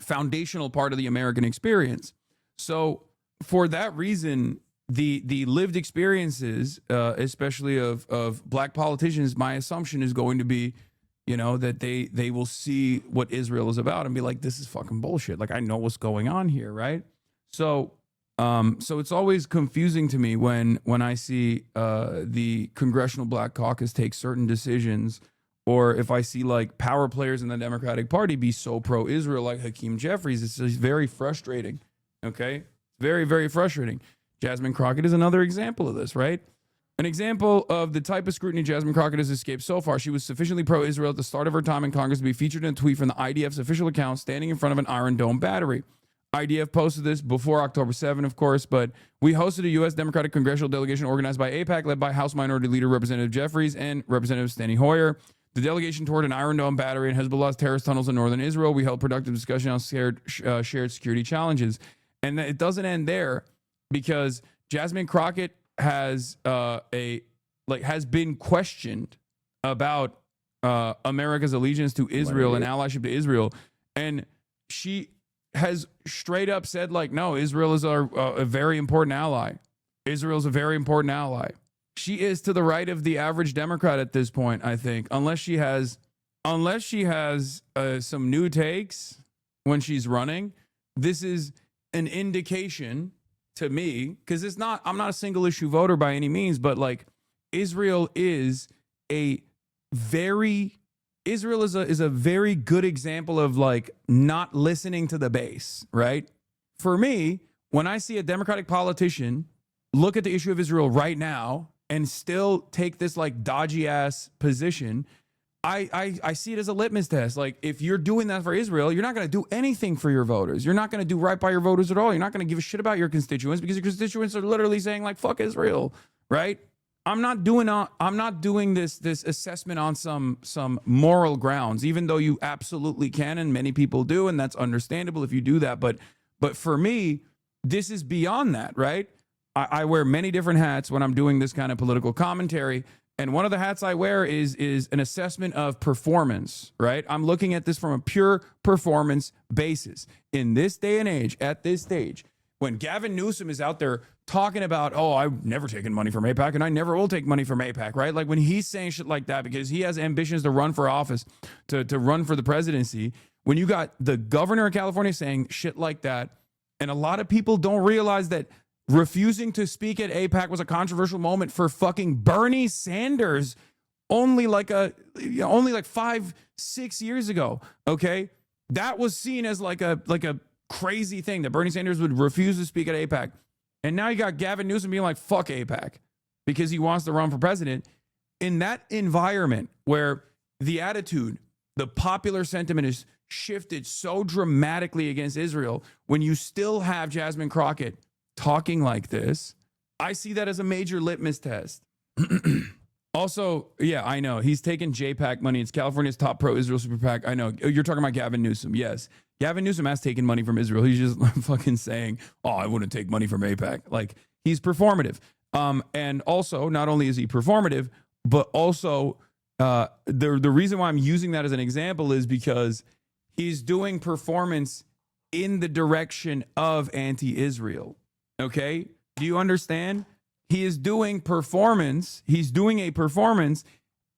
foundational part of the American experience. So for that reason, the lived experiences, especially of black politicians, my assumption is going to be, that they will see what Israel is about and be like, this is fucking bullshit. Like, I know what's going on here, right? So it's always confusing to me when I see the Congressional Black Caucus take certain decisions, or if I see, like, power players in the Democratic Party be so pro-Israel, like Hakeem Jeffries. It's just very frustrating. Okay, very, very frustrating. Jasmine Crockett is another example of this, right? An example of the type of scrutiny Jasmine Crockett has escaped so far. She was sufficiently pro-Israel at the start of her time in Congress to be featured in a tweet from the IDF's official account standing in front of an Iron Dome battery. IDF posted this before October 7, of course, but we hosted a U.S. Democratic congressional delegation organized by AIPAC, led by House Minority Leader Representative Jeffries and Representative Steny Hoyer. The delegation toured an Iron Dome battery and Hezbollah's terrorist tunnels in northern Israel. We held productive discussion on shared security challenges. And it doesn't end there, because Jasmine Crockett has been questioned about America's allegiance to Israel and allyship to Israel, and she has straight up said, like, no, Israel is a very important ally. Israel is a very important ally. She is to the right of the average Democrat at this point, I think, unless she has some new takes when she's running. This is an indication to me, because I'm not a single issue voter by any means, but, like, Israel is a very good example of, like, not listening to the base, right? For me, when I see a Democratic politician look at the issue of Israel right now and still take this, like, dodgy ass position, I see it as a litmus test. Like, if you're doing that for Israel, you're not going to do anything for your voters. You're not going to do right by your voters at all. You're not going to give a shit about your constituents, because your constituents are literally saying, like, fuck Israel, right? I'm not doing this assessment on some moral grounds, even though you absolutely can, and many people do, and that's understandable if you do that. But for me, this is beyond that, right? I wear many different hats when I'm doing this kind of political commentary. And one of the hats I wear is an assessment of performance, right? I'm looking at this from a pure performance basis. In this day and age, at this stage, when Gavin Newsom is out there talking about, oh, I've never taken money from AIPAC and I never will take money from AIPAC, right? Like when he's saying shit like that because he has ambitions to run for office, to run for the presidency, when you got the governor of California saying shit like that, and a lot of people don't realize that refusing to speak at AIPAC was a controversial moment for fucking Bernie Sanders only like 5-6 years ago. Okay. That was seen as like a crazy thing that Bernie Sanders would refuse to speak at AIPAC. And now you got Gavin Newsom being like, fuck AIPAC because he wants to run for president. In that environment where the attitude, the popular sentiment is shifted so dramatically against Israel, when you still have Jasmine Crockett talking like this, I see that as a major litmus test. Also, yeah, I know he's taking JPAC money. It's California's top pro-Israel super PAC. I know you're talking about Gavin Newsom. Yes, Gavin Newsom has taken money from Israel. He's just fucking saying, "Oh, I wouldn't take money from AIPAC." Like he's performative. And also, not only is he performative, but also the reason why I'm using that as an example is because he's doing performance in the direction of anti-Israel. Okay, do you understand? He is doing performance. He's doing a performance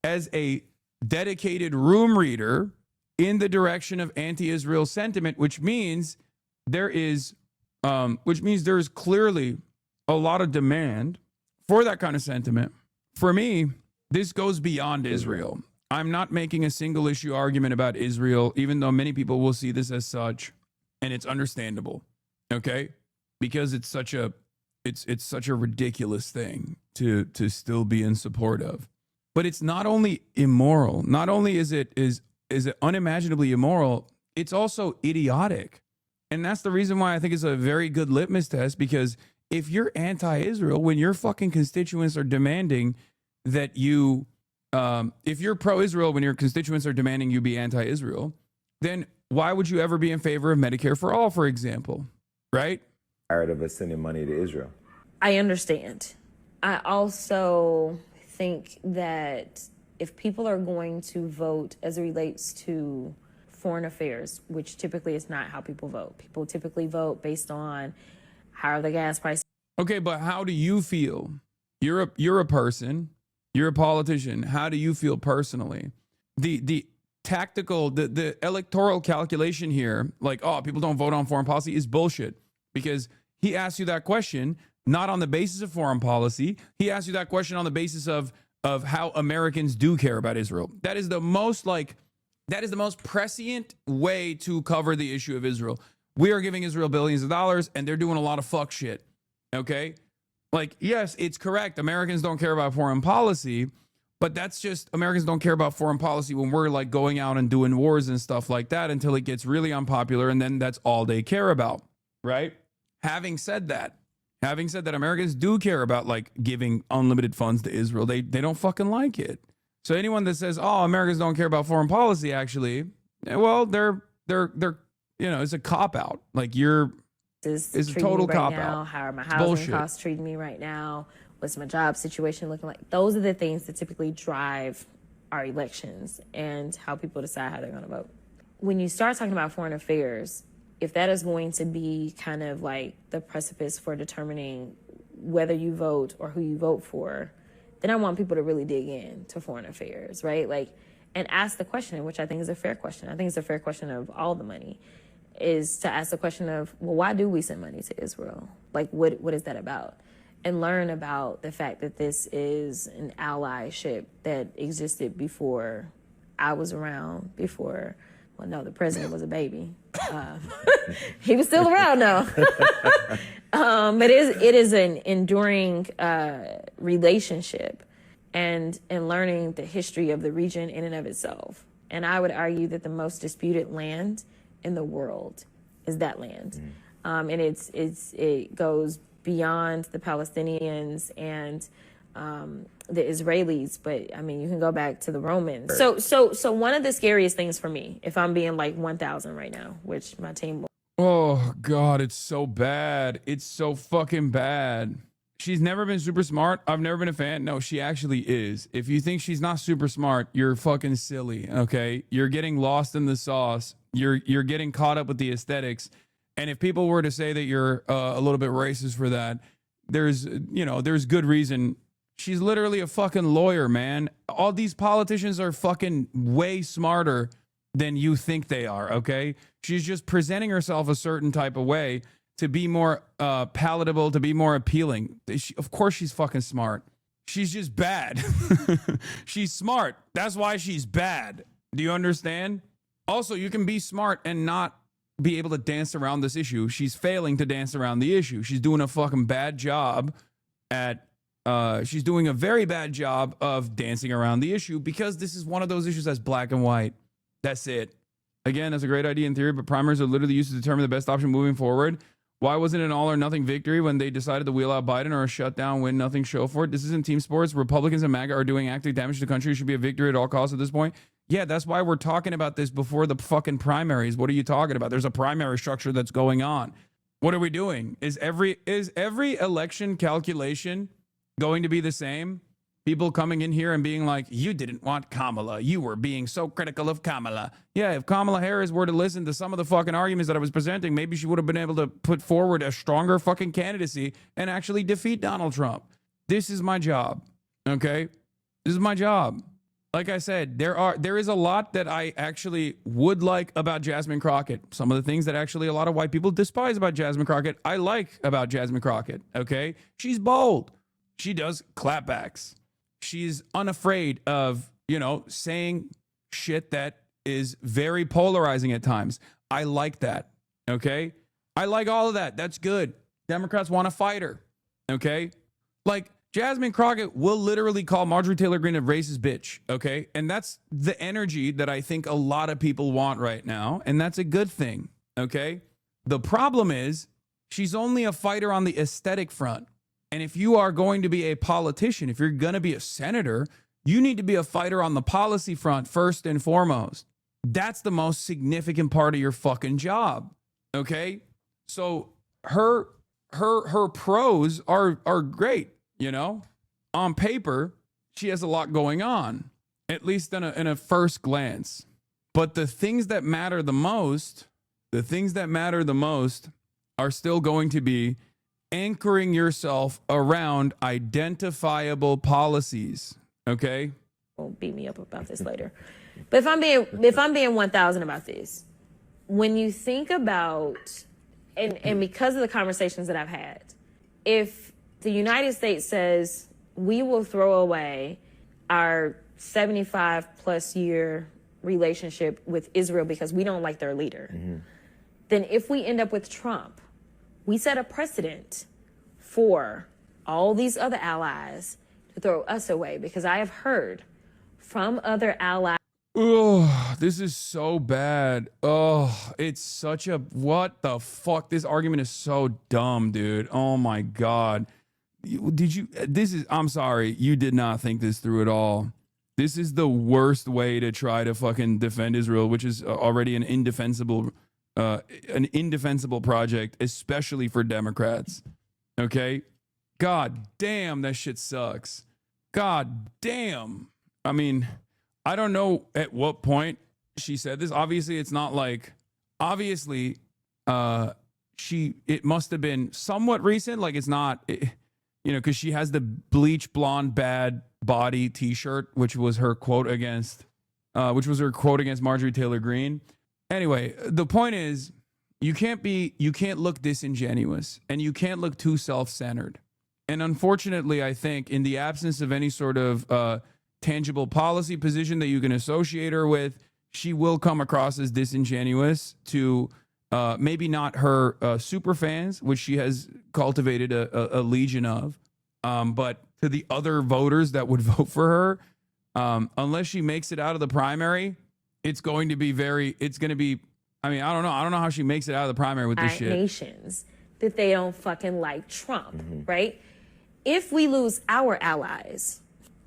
as a dedicated room reader in the direction of anti-Israel sentiment, which means there's clearly a lot of demand for that kind of sentiment. For me, this goes beyond Israel. I'm not making a single issue argument about Israel, even though many people will see this as such, and it's understandable. Okay, because it's such a ridiculous thing to still be in support of. But it's not only immoral, not only is it unimaginably immoral, it's also idiotic. And that's the reason why I think it's a very good litmus test, because if you're anti-Israel, when your fucking constituents are demanding that you, if you're pro-Israel, when your constituents are demanding you be anti-Israel, then why would you ever be in favor of Medicare for all, for example, right? Tired of us sending money to Israel. I understand. I also think that if people are going to vote as it relates to foreign affairs, which typically is not how people vote. People typically vote based on how are the gas prices. Okay, but how do you feel? You're a person, you're a politician. How do you feel personally? The tactical, the electoral calculation here, like, oh, people don't vote on foreign policy is bullshit. Because he asked you that question not on the basis of foreign policy. He asked you that question on the basis of how Americans do care about Israel. That is the most prescient way to cover the issue of Israel. We are giving Israel billions of dollars and they're doing a lot of fuck shit. Okay? Like, yes, it's correct. Americans don't care about foreign policy, but that's just Americans don't care about foreign policy when we're like going out and doing wars and stuff like that until it gets really unpopular, and then that's all they care about. Right? Having said that, Americans do care about like giving unlimited funds to Israel. They don't fucking like it. So anyone that says, "Oh, Americans don't care about foreign policy," actually, well, they're it's a cop out. Like it's a total cop out. How are my housing costs treating me right now? What's my job situation looking like? Those are the things that typically drive our elections and how people decide how they're going to vote. When you start talking about foreign affairs, if that is going to be kind of like the precipice for determining whether you vote or who you vote for, then I want people to really dig in to foreign affairs, right? Like, and ask the question, which I think is a fair question. I think it's a fair question of all the money, is to ask the question of, well, why do we send money to Israel? Like, what is that about? And learn about the fact that this is an allyship that existed before I was around, before, well, no, the president was a baby. He was still around though. But it is an enduring relationship and learning the history of the region in and of itself. And I would argue that the most disputed land in the world is that land. And it goes beyond the Palestinians and the Israelis, but I mean, you can go back to the Romans. So one of the scariest things for me, if I'm being like 1,000 right now, which my team will. Oh God, it's so bad. It's so fucking bad. She's never been super smart. I've never been a fan. No, she actually is. If you think she's not super smart, you're fucking silly, okay? You're getting lost in the sauce. You're getting caught up with the aesthetics. And if people were to say that you're a little bit racist for that, there's good reason. She's literally a fucking lawyer, man. All these politicians are fucking way smarter than you think they are, okay? She's just presenting herself a certain type of way to be more palatable, to be more appealing. Of course she's fucking smart. She's just bad. She's smart. That's why she's bad. Do you understand? Also, you can be smart and not be able to dance around this issue. She's failing to dance around the issue. She's doing a fucking bad job she's doing a very bad job of dancing around the issue because this is one of those issues that's black and white. That's it. Again, that's a great idea in theory, but primaries are literally used to determine the best option moving forward. Why wasn't it an all or nothing victory when they decided to wheel out Biden or a shutdown, win nothing, show for it? This isn't team sports. Republicans and MAGA are doing active damage to the country. It should be a victory at all costs at this point. Yeah, that's why we're talking about this before the fucking primaries. What are you talking about? There's a primary structure that's going on. What are we doing? Is every election calculation going to be the same? People coming in here and being like, you didn't want Kamala. You were being so critical of Kamala. Yeah, if Kamala Harris were to listen to some of the fucking arguments that I was presenting, maybe she would have been able to put forward a stronger fucking candidacy and actually defeat Donald Trump. This is my job, okay? This is my job. Like I said, there is a lot that I actually would like about Jasmine Crockett. Some of the things that actually a lot of white people despise about Jasmine Crockett, I like about Jasmine Crockett, okay? She's bold. She does clapbacks. She's unafraid of, saying shit that is very polarizing at times. I like that, okay? I like all of that. That's good. Democrats want to fight her, okay? Like, Jasmine Crockett will literally call Marjorie Taylor Greene a racist bitch, okay? And that's the energy that I think a lot of people want right now, and that's a good thing, okay? The problem is she's only a fighter on the aesthetic front. And if you are going to be a politician, if you're going to be a senator, you need to be a fighter on the policy front first and foremost. That's the most significant part of your fucking job. Okay? So her pros are great, On paper, she has a lot going on, at least in a first glance. But the things that matter the most are still going to be anchoring yourself around identifiable policies, okay? Won't beat me up about this later. But if I'm being 1,000 about this, when you think about, and because of the conversations that I've had, if the United States says we will throw away our 75 plus year relationship with Israel because we don't like their leader, then if we end up with Trump, we set a precedent for all these other allies to throw us away, because I have heard from other allies. Oh, this is so bad. Oh, it's such a, what the fuck? This argument is so dumb, dude. Oh my God. I'm sorry. You did not think this through at all. This is the worst way to try to fucking defend Israel, which is already an indefensible project, especially for Democrats. Okay? God damn, that shit sucks. God damn. I mean, I don't know at what point she said this. Obviously, it's not like, it must have been somewhat recent. Like, it's not, because she has the bleach blonde bad body t-shirt, which was her quote against Marjorie Taylor Greene. Anyway, the point is, you can't look disingenuous, and you can't look too self-centered. And unfortunately, I think in the absence of any sort of tangible policy position that you can associate her with, she will come across as disingenuous to maybe not her super fans, which she has cultivated a legion of, but to the other voters that would vote for her, unless she makes it out of the primary, it's going to be I don't know how she makes it out of the primary with this shit. Nations that they don't fucking like Trump, right? If we lose our allies,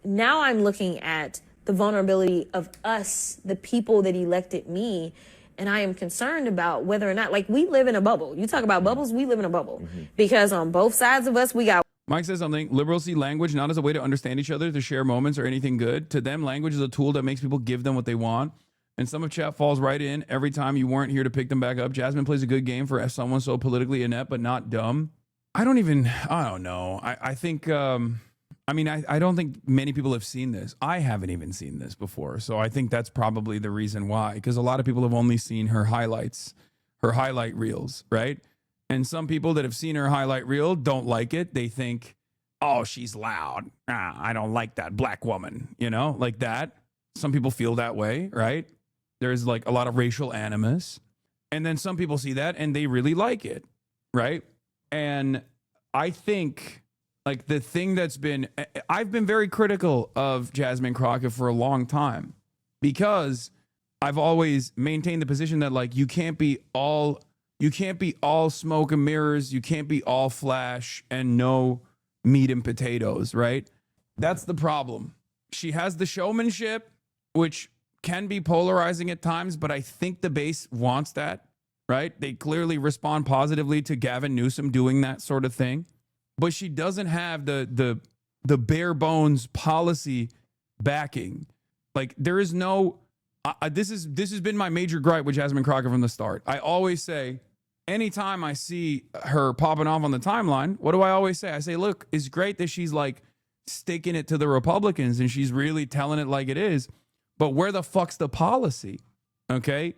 now I'm looking at the vulnerability of us, the people that elected me, and I am concerned about whether or not, like, we live in a bubble. You talk about bubbles, we live in a bubble. Because on both sides of us, we got... Mike says something. Liberals see language not as a way to understand each other, to share moments or anything good. To them, language is a tool that makes people give them what they want. And some of chat falls right in every time you weren't here to pick them back up. Jasmine plays a good game for someone so politically inept but not dumb. I don't know. I think, I don't think many people have seen this. I haven't even seen this before. So I think that's probably the reason why. Because a lot of people have only seen her highlights, her highlight reels, right? And some people that have seen her highlight reel don't like it. They think, oh, she's loud. I don't like that black woman, like that. Some people feel that way, right? There's like a lot of racial animus. And then some people see that and they really like it, right? And I think like the thing I've been very critical of Jasmine Crockett for a long time because I've always maintained the position that like you can't be all smoke and mirrors. You can't be all flash and no meat and potatoes, right? That's the problem. She has the showmanship, which can be polarizing at times, but I think the base wants that, right? They clearly respond positively to Gavin Newsom doing that sort of thing, but she doesn't have the bare bones policy backing. Like there is no, this has been my major gripe with Jasmine Crockett from the start. I always say, anytime I see her popping off on the timeline, what do I always say? I say, look, it's great that she's like sticking it to the Republicans and she's really telling it like it is. But where the fuck's the policy? Okay?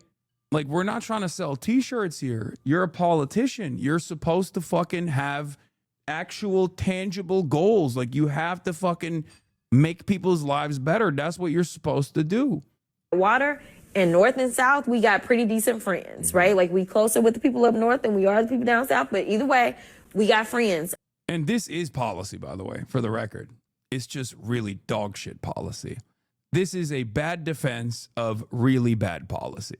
Like, we're not trying to sell t-shirts here. You're a politician. You're supposed to fucking have actual tangible goals. Like, you have to fucking make people's lives better. That's what you're supposed to do. Water and North and South, we got pretty decent friends, right? Like, we closer with the people up north than we are the people down south. But either way, we got friends. And this is policy, by the way, for the record. It's just really dog shit policy. This is a bad defense of really bad policy.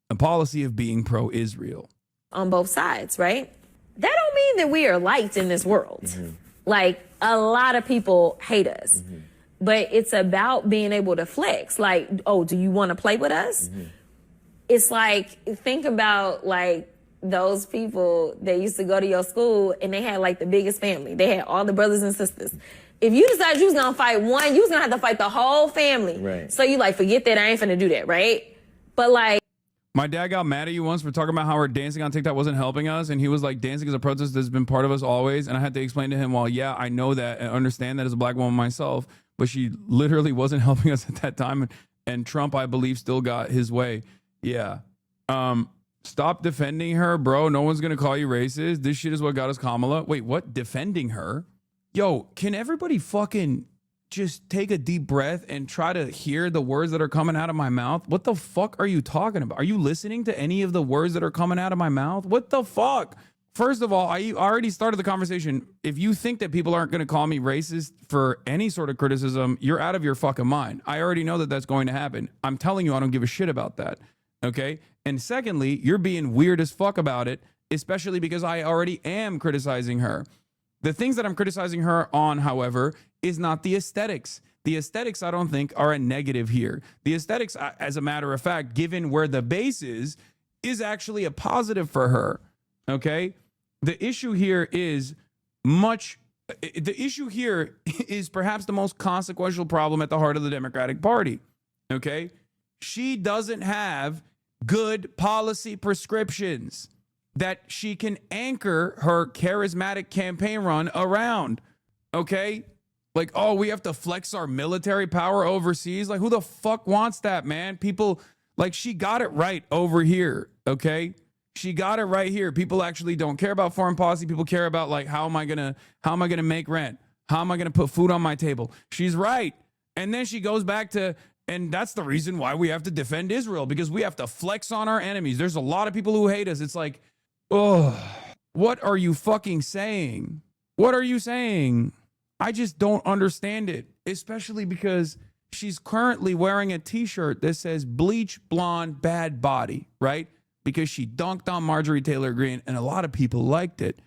A policy of being pro-Israel. On both sides, right? That don't mean that we are liked in this world. Mm-hmm. Like, a lot of people hate us. Mm-hmm. But it's about being able to flex. Like, oh, do you want to play with us? Mm-hmm. It's like, think about, like, those people that used to go to your school and they had, like, the biggest family. They had all the brothers and sisters. If you decided you was going to fight one, you was going to have to fight the whole family. Right. So you like, forget that, I ain't finna do that, right? But like... My dad got mad at you once for talking about how our dancing on TikTok wasn't helping us. And he was like, dancing is a protest that's been part of us always. And I had to explain to him, well, yeah, I know that and understand that as a black woman myself. But she literally wasn't helping us at that time. And Trump, I believe, still got his way. Yeah. Stop defending her, bro. No one's going to call you racist. This shit is what got us Kamala. Wait, what? Defending her? Yo, can everybody fucking just take a deep breath and try to hear the words that are coming out of my mouth? What the fuck are you talking about? Are you listening to any of the words that are coming out of my mouth? What the fuck? First of all, I already started the conversation. If you think that people aren't going to call me racist for any sort of criticism, you're out of your fucking mind. I already know that that's going to happen. I'm telling you, I don't give a shit about that. Okay? And secondly, you're being weird as fuck about it, especially because I already am criticizing her. The things that I'm criticizing her on, however, is not the aesthetics. The aesthetics, I don't think, are a negative here. The aesthetics, as a matter of fact, given where the base is actually a positive for her. Okay? The issue here is perhaps the most consequential problem at the heart of the Democratic Party. Okay? She doesn't have good policy prescriptions that she can anchor her charismatic campaign run around. Okay? Like, oh, we have to flex our military power overseas. Like, who the fuck wants that, man? People, like, she got it right over here. Okay? She got it right here. People actually don't care about foreign policy. People care about, like, how am I gonna make rent? How am I gonna put food on my table? She's right. And then she goes back to, and that's the reason why we have to defend Israel, because we have to flex on our enemies. There's a lot of people who hate us. It's like, oh, what are you fucking saying? What are you saying? I just don't understand it, especially because she's currently wearing a t-shirt that says bleach blonde bad body, right? Because she dunked on Marjorie Taylor Greene and a lot of people liked it.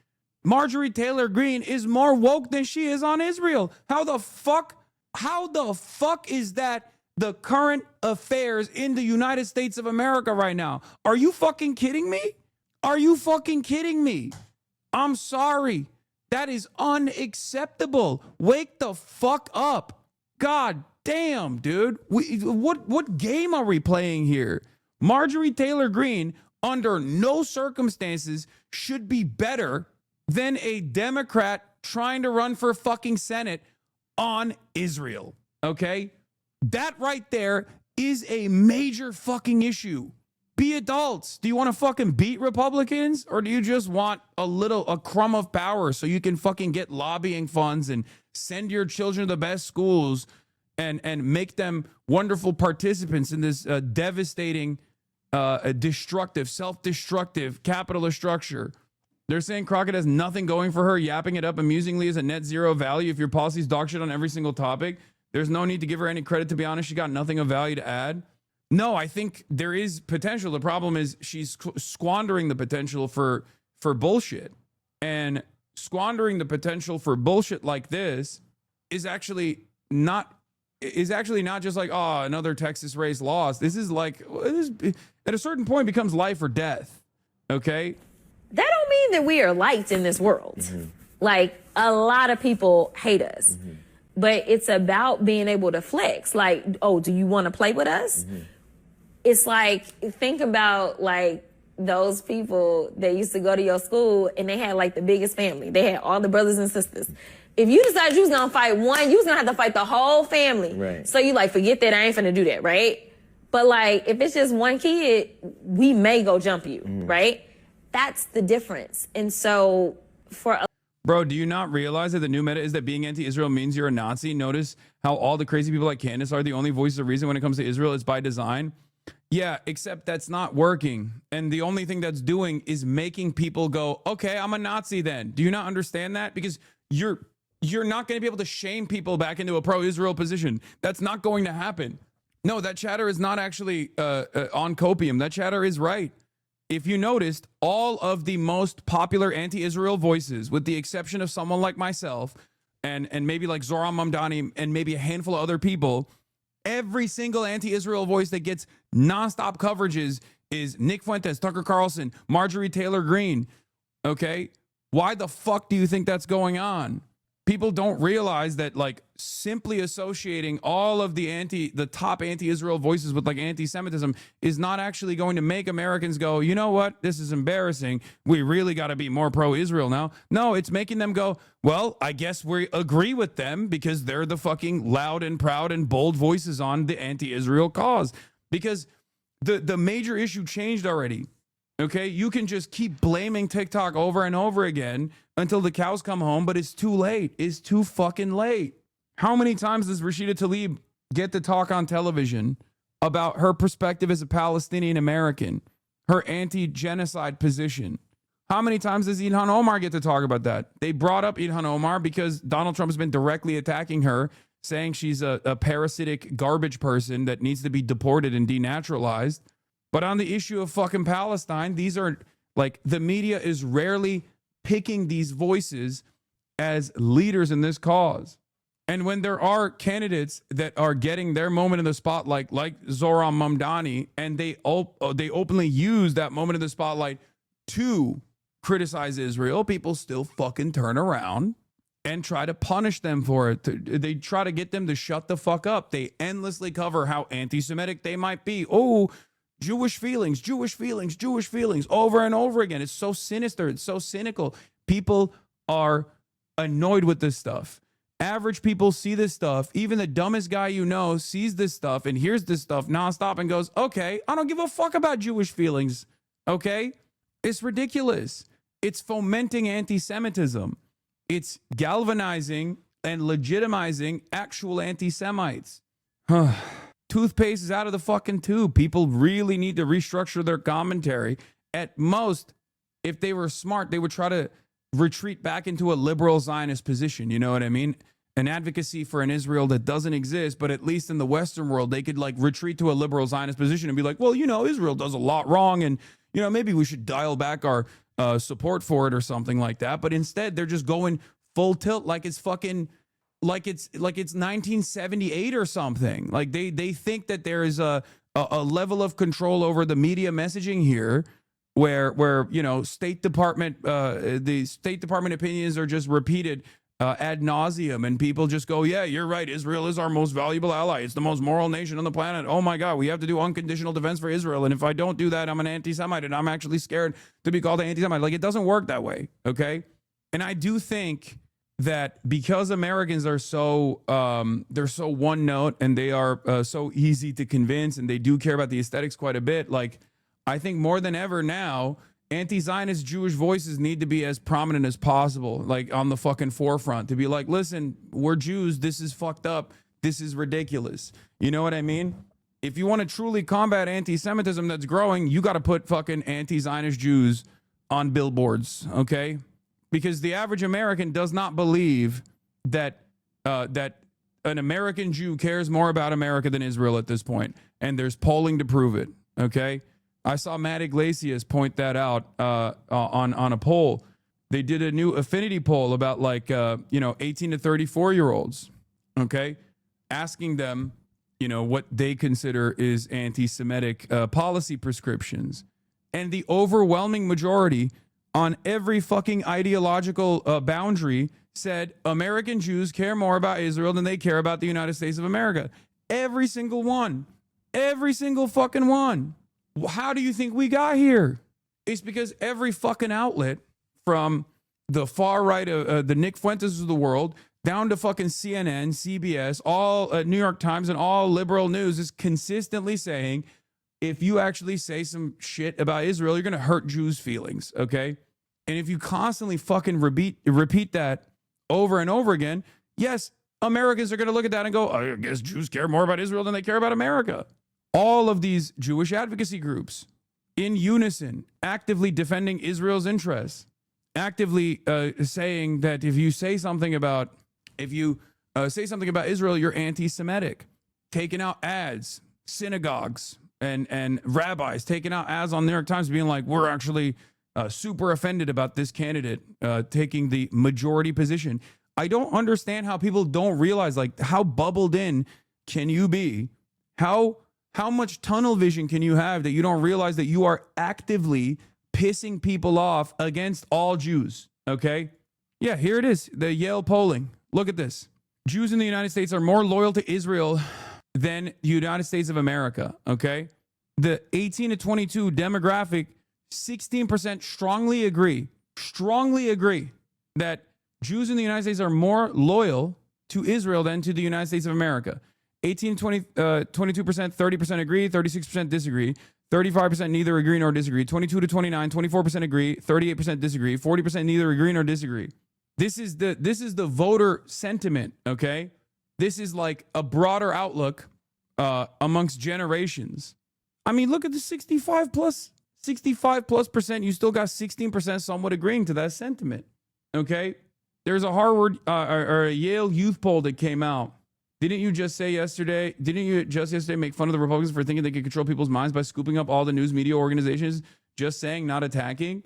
Marjorie Taylor Greene is more woke than she is on Israel. How the fuck is that the current affairs in the United States of America right now? Are you fucking kidding me? Are you fucking kidding me? I'm sorry. That is unacceptable. Wake the fuck up. God damn, dude. What game are we playing here? Marjorie Taylor Greene, under no circumstances, should be better than a Democrat trying to run for fucking Senate on Israel. Okay? That right there is a major fucking issue. Be adults. Do you want to fucking beat Republicans, or do you just want a crumb of power so you can fucking get lobbying funds and send your children to the best schools and make them wonderful participants in this devastating, destructive, self-destructive capitalist structure? They're saying Crockett has nothing going for her, yapping it up amusingly as a net zero value. If your policies dog shit on every single topic, there's no need to give her any credit. To be honest, she got nothing of value to add. No, I think there is potential. The problem is she's squandering the potential for bullshit. And squandering the potential for bullshit like this is actually not just like, oh, another Texas race lost. This is like, at a certain point becomes life or death. Okay? That don't mean that we are liked in this world. Like, a lot of people hate us. But it's about being able to flex. Like, oh, do you want to play with us? It's like, think about like those people that used to go to your school and they had like the biggest family. They had all the brothers and sisters. If you decided you was gonna fight one, you was gonna have to fight the whole family. Right. So you like, forget that, I ain't finna do that, right? But like, if it's just one kid, we may go jump you, right? That's the difference. And so Bro, do you not realize that the new meta is that being anti-Israel means you're a Nazi? Notice how all the crazy people like Candace are the only voices of reason when it comes to Israel. It's by design. Yeah, except that's not working. And the only thing that's doing is making people go, okay, I'm a Nazi then. Do you not understand that? Because you're not going to be able to shame people back into a pro-Israel position. That's not going to happen. No, that chatter is not actually on copium. That chatter is right. If you noticed, all of the most popular anti-Israel voices, with the exception of someone like myself and maybe like Zohran Mamdani and maybe a handful of other people, every single anti-Israel voice that gets nonstop coverages is Nick Fuentes, Tucker Carlson, Marjorie Taylor Greene. Okay? Why the fuck do you think that's going on? People don't realize that, like, simply associating all of the top anti-Israel voices with like anti-Semitism is not actually going to make Americans go, you know what? This is embarrassing. We really got to be more pro-Israel now. No, it's making them go, well, I guess we agree with them because they're the fucking loud and proud and bold voices on the anti-Israel cause. Because the major issue changed already. Okay, you can just keep blaming TikTok over and over again until the cows come home, but it's too late. It's too fucking late. How many times does Rashida Tlaib get to talk on television about her perspective as a Palestinian American, her anti-genocide position? How many times does Ilhan Omar get to talk about that? They brought up Ilhan Omar because Donald Trump has been directly attacking her, saying she's a parasitic garbage person that needs to be deported and denaturalized. But on the issue of fucking Palestine, these are like, the media is rarely picking these voices as leaders in this cause. And when there are candidates that are getting their moment in the spotlight, like Zohran Mamdani, and they openly use that moment in the spotlight to criticize Israel, people still fucking turn around and try to punish them for it. They try to get them to shut the fuck up. They endlessly cover how anti-Semitic they might be. Oh, Jewish feelings, over and over again. It's so sinister. It's so cynical. People are annoyed with this stuff. Average people see this stuff. Even the dumbest guy you know sees this stuff and hears this stuff nonstop and goes, okay, I don't give a fuck about Jewish feelings. Okay? It's ridiculous. It's fomenting anti-Semitism. It's galvanizing and legitimizing actual anti-Semites. Toothpaste is out of the fucking tube. People really need to restructure their commentary. At most, if they were smart, they would try to retreat back into a liberal Zionist position. You know what I mean? An advocacy for an Israel that doesn't exist, but at least in the Western world, they could like retreat to a liberal Zionist position and be like, well, you know, Israel does a lot wrong. And, you know, maybe we should dial back our support for it or something like that. But instead, they're just going full tilt like it's fucking... Like it's 1978 or something. Like they think that there is a level of control over the media messaging here where you know the State Department opinions are just repeated ad nauseum, and people just go, yeah, you're right, Israel is our most valuable ally, it's the most moral nation on the planet, oh my god, we have to do unconditional defense for Israel, and if I don't do that, I'm an anti-Semite, and I'm actually scared to be called an anti-Semite. Like, it doesn't work that way, okay? And I do think that because Americans are so they're so one note, and they are so easy to convince, and they do care about the aesthetics quite a bit, like, I think more than ever now, anti-Zionist Jewish voices need to be as prominent as possible, like on the fucking forefront, to be like, listen, we're Jews, this is fucked up, this is ridiculous. You know what I mean? If you want to truly combat anti-Semitism that's growing, you got to put fucking anti-Zionist Jews on billboards, okay? Because the average American does not believe that that an American Jew cares more about America than Israel at this point, and there's polling to prove it, okay? I saw Matt Iglesias point that out on a poll. They did a new affinity poll about 18 to 34-year-olds, okay, asking them, what they consider is anti-Semitic policy prescriptions. And the overwhelming majority on every fucking ideological boundary said American Jews care more about Israel than they care about the United States of America. Every single one. Every single fucking one. How do you think we got here? It's because every fucking outlet, from the far right of the Nick Fuentes of the world down to fucking CNN, CBS, all New York Times, and all liberal news, is consistently saying, if you actually say some shit about Israel, you're going to hurt Jews' feelings, okay? And if you constantly fucking repeat that over and over again, yes, Americans are going to look at that and go, I guess Jews care more about Israel than they care about America. All of these Jewish advocacy groups, in unison, actively defending Israel's interests, actively saying that if you say something about Israel, you're anti-Semitic, taking out ads, synagogues and rabbis taking out ads on New York Times, being like, we're actually super offended about this candidate taking the majority position. I don't understand how people don't realize, like, how bubbled in can you be? How much tunnel vision can you have that you don't realize that you are actively pissing people off against all Jews, okay? Yeah, here it is, the Yale polling. Look at this. Jews in the United States are more loyal to Israel than the United States of America, okay? The 18 to 22 demographic, 16% strongly agree that Jews in the United States are more loyal to Israel than to the United States of America. 18 to 22%, 30% agree, 36% disagree, 35% neither agree nor disagree, 22 to 29, 24% agree, 38% disagree, 40% neither agree nor disagree. This is the voter sentiment, okay? This is like a broader outlook amongst generations. I mean, look at the 65 plus percent. You still got 16% somewhat agreeing to that sentiment, okay? There's a Harvard or a Yale youth poll that came out. Didn't you just yesterday make fun of the Republicans for thinking they could control people's minds by scooping up all the news media organizations, just saying, not attacking?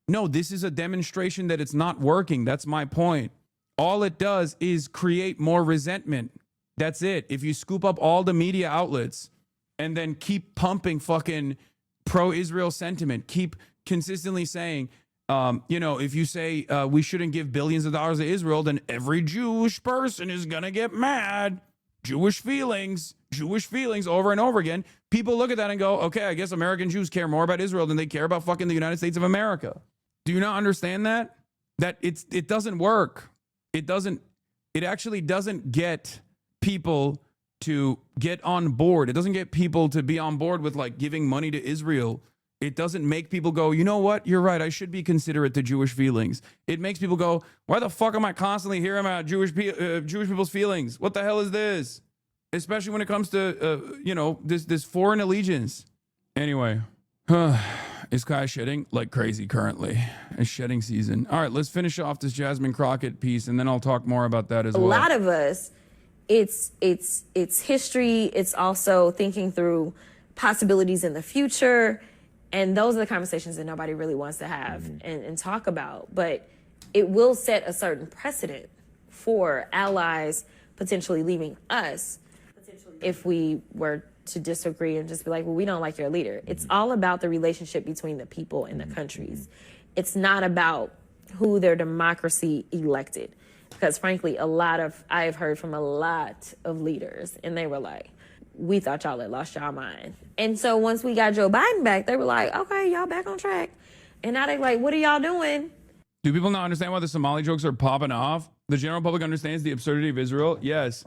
No, this is a demonstration that it's not working. That's my point. All it does is create more resentment. That's it. If you scoop up all the media outlets and then keep pumping fucking pro-Israel sentiment, keep consistently saying, if you say we shouldn't give billions of dollars to Israel, then every Jewish person is going to get mad. Jewish feelings over and over again. People look at that and go, okay, I guess American Jews care more about Israel than they care about fucking the United States of America. Do you not understand that? That it doesn't work. It actually doesn't get people to get on board. It doesn't get people to be on board with, like, giving money to Israel. It doesn't make people go, you know what? You're right. I should be considerate to Jewish feelings. It makes people go, why the fuck am I constantly hearing about Jewish people's feelings? What the hell is this? Especially when it comes to, this foreign allegiance. Anyway, is Kai shedding like crazy currently? It's shedding season. All right, let's finish off this Jasmine Crockett piece, and then I'll talk more about that as well. A lot of us, it's history. It's also thinking through possibilities in the future. And those are the conversations that nobody really wants to have and talk about. But it will set a certain precedent for allies potentially leaving us if we were to disagree and just be like, well, we don't like your leader. It's all about the relationship between the people and the countries. It's not about who their democracy elected. Because frankly, I have heard from a lot of leaders, and they were like, we thought y'all had lost y'all mind. And so once we got Joe Biden back, they were like, okay, y'all back on track. And now they're like, what are y'all doing? Do people not understand why the Somali jokes are popping off? The general public understands the absurdity of Israel? Yes.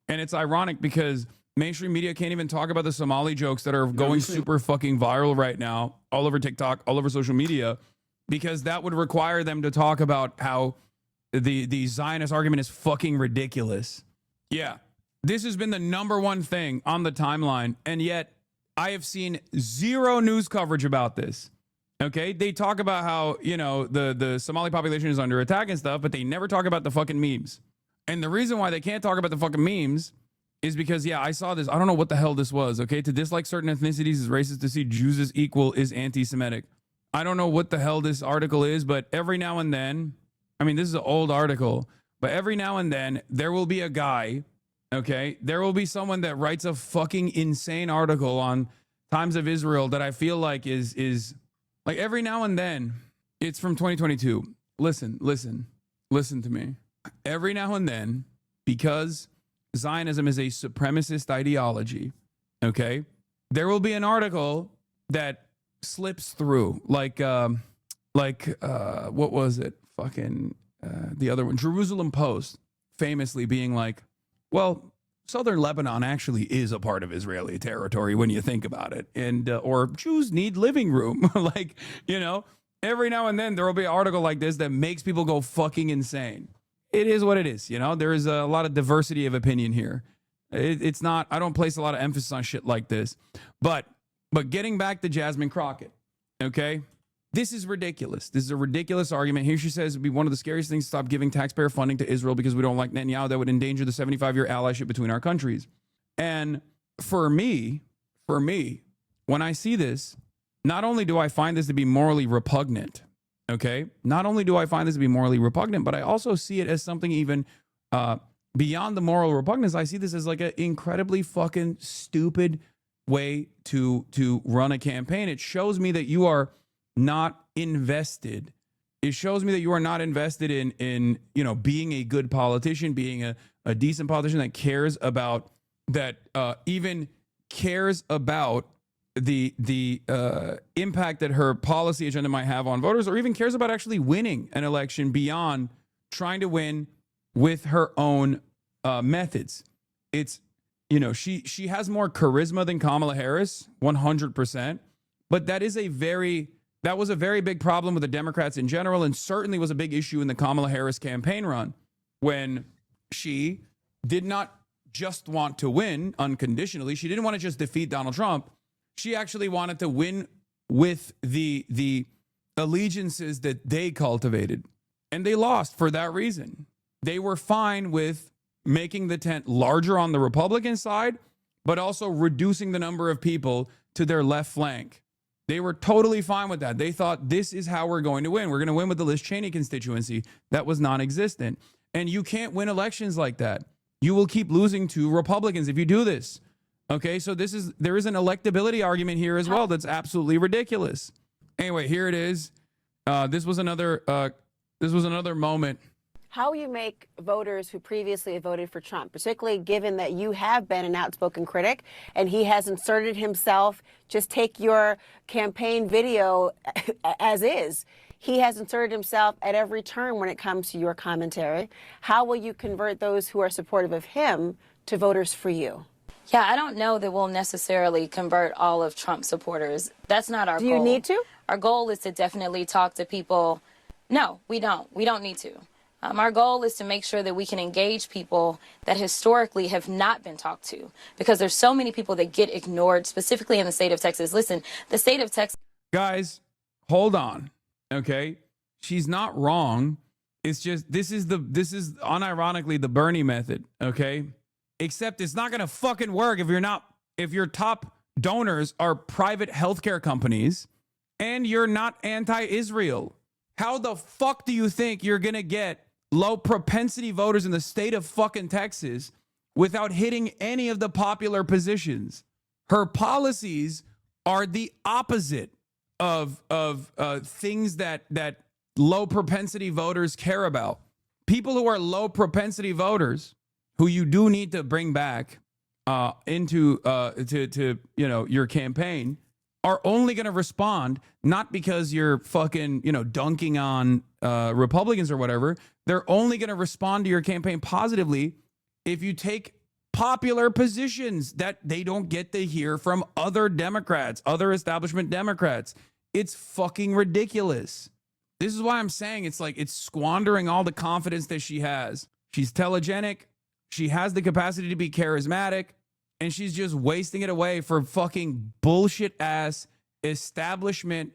And it's ironic because mainstream media can't even talk about the Somali jokes that are going super fucking viral right now, all over TikTok, all over social media, because that would require them to talk about how the Zionist argument is fucking ridiculous. Yeah. This has been the number one thing on the timeline, and yet I have seen zero news coverage about this. Okay? They talk about how, you know, the Somali population is under attack and stuff, but they never talk about the fucking memes. And the reason why they can't talk about the fucking memes is because, yeah, I saw this. I don't know what the hell this was, okay? To dislike certain ethnicities is racist. To see Jews as equal is anti-Semitic. I don't know what the hell this article is, but every now and then, I mean, this is an old article, but every now and then there will be a guy, okay? There will be someone that writes a fucking insane article on Times of Israel that I feel like is like every now and then. It's from 2022. Listen to me. Every now and then, because Zionism is a supremacist ideology, okay, there will be an article that slips through, like what was it? Fucking the other one, Jerusalem Post, famously being like, well, southern Lebanon actually is a part of Israeli territory when you think about it, and or Jews need living room. Like, you know, every now and then there will be an article like this that makes people go fucking insane. It is what it is, you know. There is a lot of diversity of opinion here. It's not, I don't place a lot of emphasis on shit like this. But getting back to Jasmine Crockett, okay? This is ridiculous. This is a ridiculous argument. Here she says it would be one of the scariest things to stop giving taxpayer funding to Israel because we don't like Netanyahu. That would endanger the 75-year allyship between our countries. And for me, when I see this, not only do I find this to be morally repugnant, okay? Not only do I find this to be morally repugnant, but I also see it as something even beyond the moral repugnance. I see this as like an incredibly fucking stupid way to run a campaign. It shows me that you are not invested. It shows me that you are not invested in you know, being a good politician, being a decent politician that cares about that, even cares about the impact that her policy agenda might have on voters, or even cares about actually winning an election beyond trying to win with her own methods. It's, you know, she has more charisma than Kamala Harris, 100%. But that was a very big problem with the Democrats in general, and certainly was a big issue in the Kamala Harris campaign run, when she did not just want to win unconditionally. She didn't want to just defeat Donald Trump. She actually wanted to win with the allegiances that they cultivated. And they lost for that reason. They were fine with making the tent larger on the Republican side, but also reducing the number of people to their left flank. They were totally fine with that. They thought, this is how we're going to win. We're going to win with the Liz Cheney constituency that was non-existent. And you can't win elections like that. You will keep losing to Republicans if you do this. Okay, so there is an electability argument here as well that's absolutely ridiculous. Anyway, here it is. This was another moment. How will you make voters who previously have voted for Trump, particularly given that you have been an outspoken critic and he has inserted himself, just take your campaign video as is. He has inserted himself at every turn when it comes to your commentary. How will you convert those who are supportive of him to voters for you? Yeah, I don't know that we'll necessarily convert all of Trump supporters. That's not our goal. Do you need to? Our goal is to definitely talk to people. No, we don't. We don't need to. Our goal is to make sure that we can engage people that historically have not been talked to, because there's so many people that get ignored, specifically in the state of Texas. Listen, the state of Texas. Guys, hold on. Okay. She's not wrong. It's just, this is unironically the Bernie method. Okay. Except it's not going to fucking work if your top donors are private healthcare companies and you're not anti-Israel. How the fuck do you think you're going to get low propensity voters in the state of fucking Texas without hitting any of the popular positions? Her policies are the opposite of things that low propensity voters care about. People who are low propensity voters, who you do need to bring back into to your campaign, are only going to respond not because you're fucking dunking on Republicans or whatever. They're only going to respond to your campaign positively if you take popular positions that they don't get to hear from other Democrats, other establishment Democrats. It's fucking ridiculous. This is why I'm saying it's like it's squandering all the confidence that she has. She's telegenic. She has the capacity to be charismatic, and she's just wasting it away for fucking bullshit ass establishment,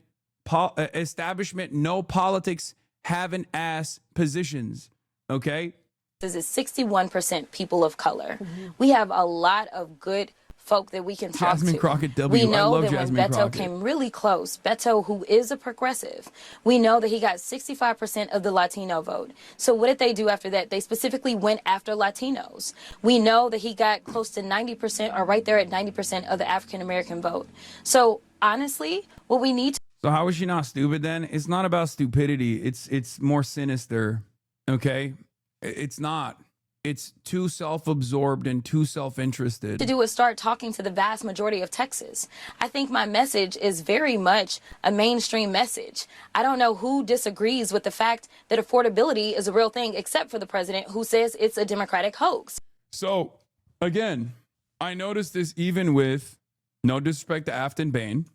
no politics, having ass positions. Okay. This is 61% people of color. We have a lot of good folk that we can talk Jasmine to. Crockett W. We know I love that Jasmine when Beto Crockett. came really close, Beto, who is a progressive, we know that he got 65% of the Latino vote. So what did they do after that? They specifically went after Latinos. We know that he got close to 90% or right there at 90% of the African American vote. So honestly, what we need to So how is she not stupid then? It's not about stupidity. It's more sinister. Okay? It's not. It's too self-absorbed and too self-interested. do is start talking to the vast majority of Texas. I think my message is very much a mainstream message. I don't know who disagrees with the fact that affordability is a real thing, except for the president, who says it's a Democratic hoax. So, again, I noticed this even with, no disrespect to Afton Bain,